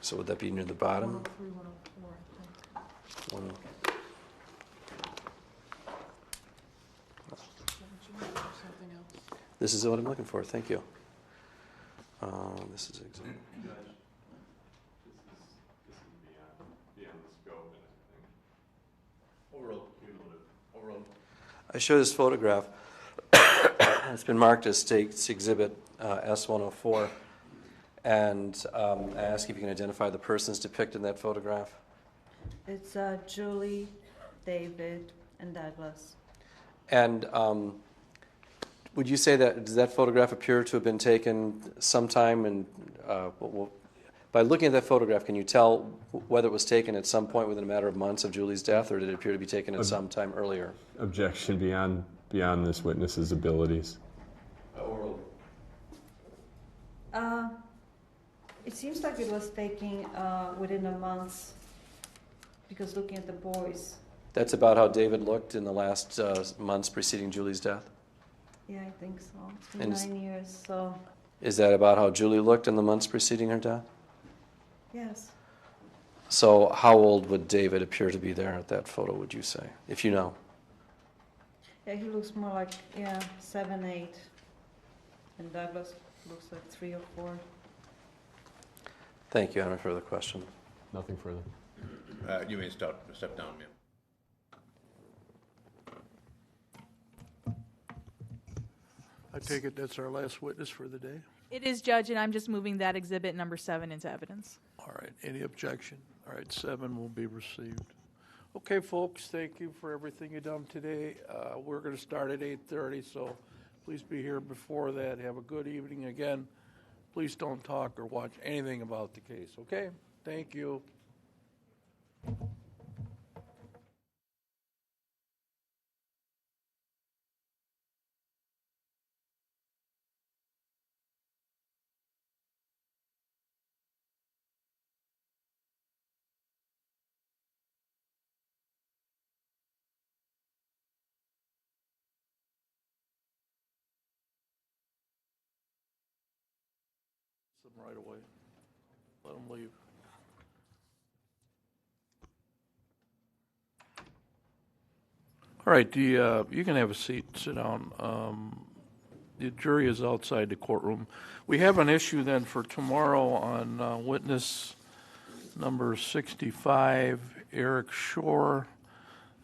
So would that be near the bottom? 103, 104, I think. This is what I'm looking for. Thank you. This is exhibit. I show this photograph. It's been marked as State's Exhibit S-104. And I ask if you can identify the persons depicted in that photograph. It's Julie, David, and Douglas. And would you say that, does that photograph appear to have been taken sometime? And by looking at that photograph, can you tell whether it was taken at some point within a matter of months of Julie's death, or did it appear to be taken at some time earlier? Objection beyond this witness's abilities. It seems like it was taken within a month, because looking at the boys. That's about how David looked in the last months preceding Julie's death? Yeah, I think so. It's been 9 years, so. Is that about how Julie looked in the months preceding her death? Yes. So how old would David appear to be there at that photo, would you say, if you know? Yeah, he looks more like, 7, 8. And Douglas looks like 3 or 4. Thank you. I have no further question. Nothing further. You may step down, ma'am. I take it that's our last witness for the day? It is, Judge, and I'm just moving that exhibit number 7 into evidence. All right, any objection? All right, 7 will be received. Okay, folks, thank you for everything you've done today. We're going to start at 8:30, so please be here before that. Have a good evening again. Please don't talk or watch anything about the case, okay? Thank you. Them right away. Let them leave. All right, you can have a seat, sit down. The jury is outside the courtroom. We have an issue then for tomorrow on witness number 65, Eric Shore.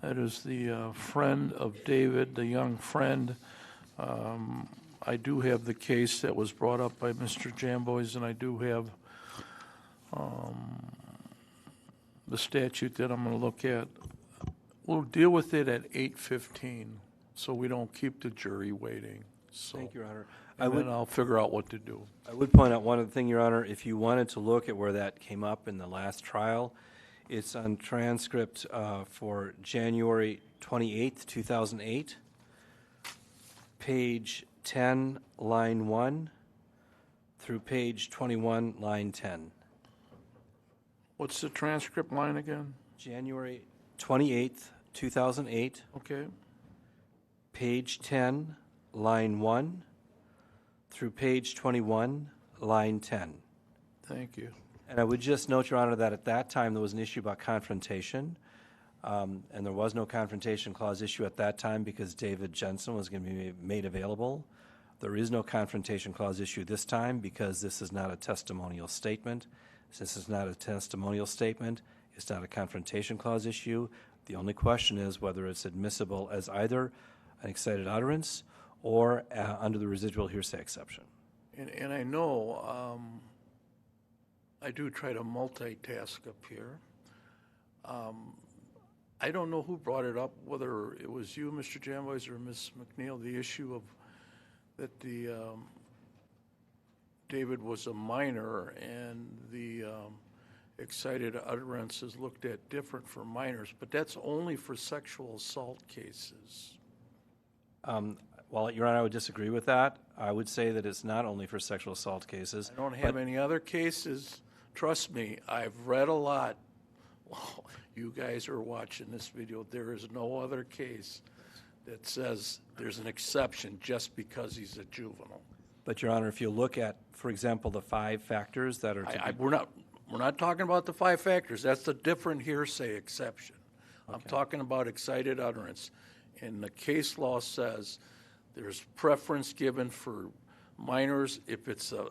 That is the friend of David, the young friend. I do have the case that was brought up by Mr. Jamboys, and I do have the statute that I'm going to look at. We'll deal with it at 8:15, so we don't keep the jury waiting. So, Thank you, Your Honor. Then I'll figure out what to do. I would point out one other thing, Your Honor. If you wanted to look at where that came up in the last trial, it's on transcript for January 28th, 2008, page 10, line 1, through page 21, line 10. What's the transcript line again? January 28th, 2008. Okay. Page 10, line 1, through page 21, line 10. Thank you. And I would just note, Your Honor, that at that time there was an issue about confrontation, and there was no confrontation clause issue at that time because David Jensen was going to be made available. There is no confrontation clause issue this time because this is not a testimonial statement. Since it's not a testimonial statement, it's not a confrontation clause issue. The only question is whether it's admissible as either an excited utterance or under the residual hearsay exception. And I know I do try to multitask up here. I don't know who brought it up, whether it was you, Mr. Jamboys, or Ms. McNeil, the issue of that David was a minor and the excited utterances looked at different for minors, but that's only for sexual assault cases. Well, Your Honor, I would disagree with that. I would say that it's not only for sexual assault cases. I don't have any other cases. Trust me, I've read a lot. Well, you guys are watching this video. There is no other case that says there's an exception just because he's a juvenile. But, Your Honor, if you look at, for example, the 5 factors that are to be... We're not talking about the 5 factors. That's a different hearsay exception. I'm talking about excited utterance. And the case law says there's preference given for minors if it's a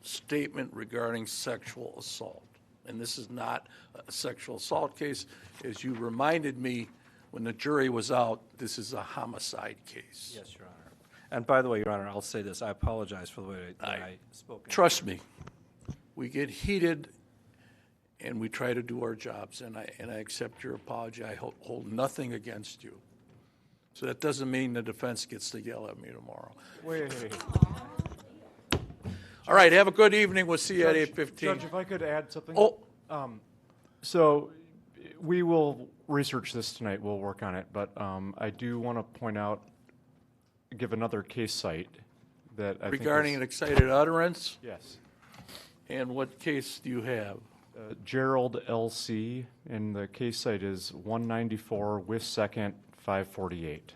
statement regarding sexual assault. And this is not a sexual assault case. As you reminded me when the jury was out, this is a homicide case. Yes, Your Honor. And by the way, Your Honor, I'll say this. I apologize for the way that I spoke. Trust me, we get heated and we try to do our jobs, and I accept your apology. I hold nothing against you. So that doesn't mean the defense gets to yell at me tomorrow. Wait. All right, have a good evening. We'll see you at 8:15. Judge, if I could add something. Oh. So we will research this tonight. We'll work on it. But I do want to point out, give another case site that I regarding think an excited utterance? Yes. And what case do you have? Gerald L.C., and the case site is 194 West 2nd, 548.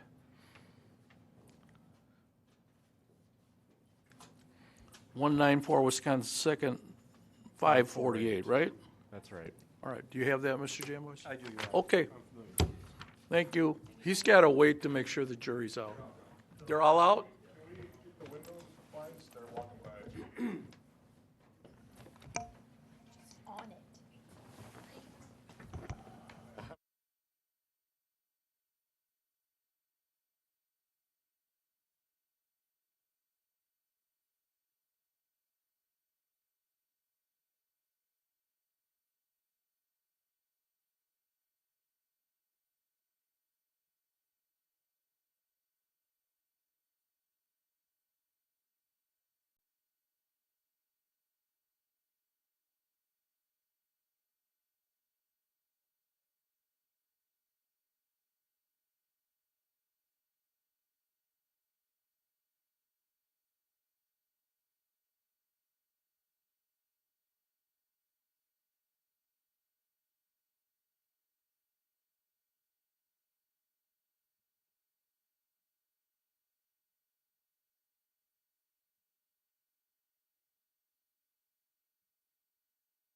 Wisconsin 2nd, 548, right? That's right. All right. Do you have that, Mr. Jamboys? I do, Your Honor. Okay. Thank you. He's got to wait to make sure the jury's out. They're all out? Can we keep the windows blinds? They're walking by.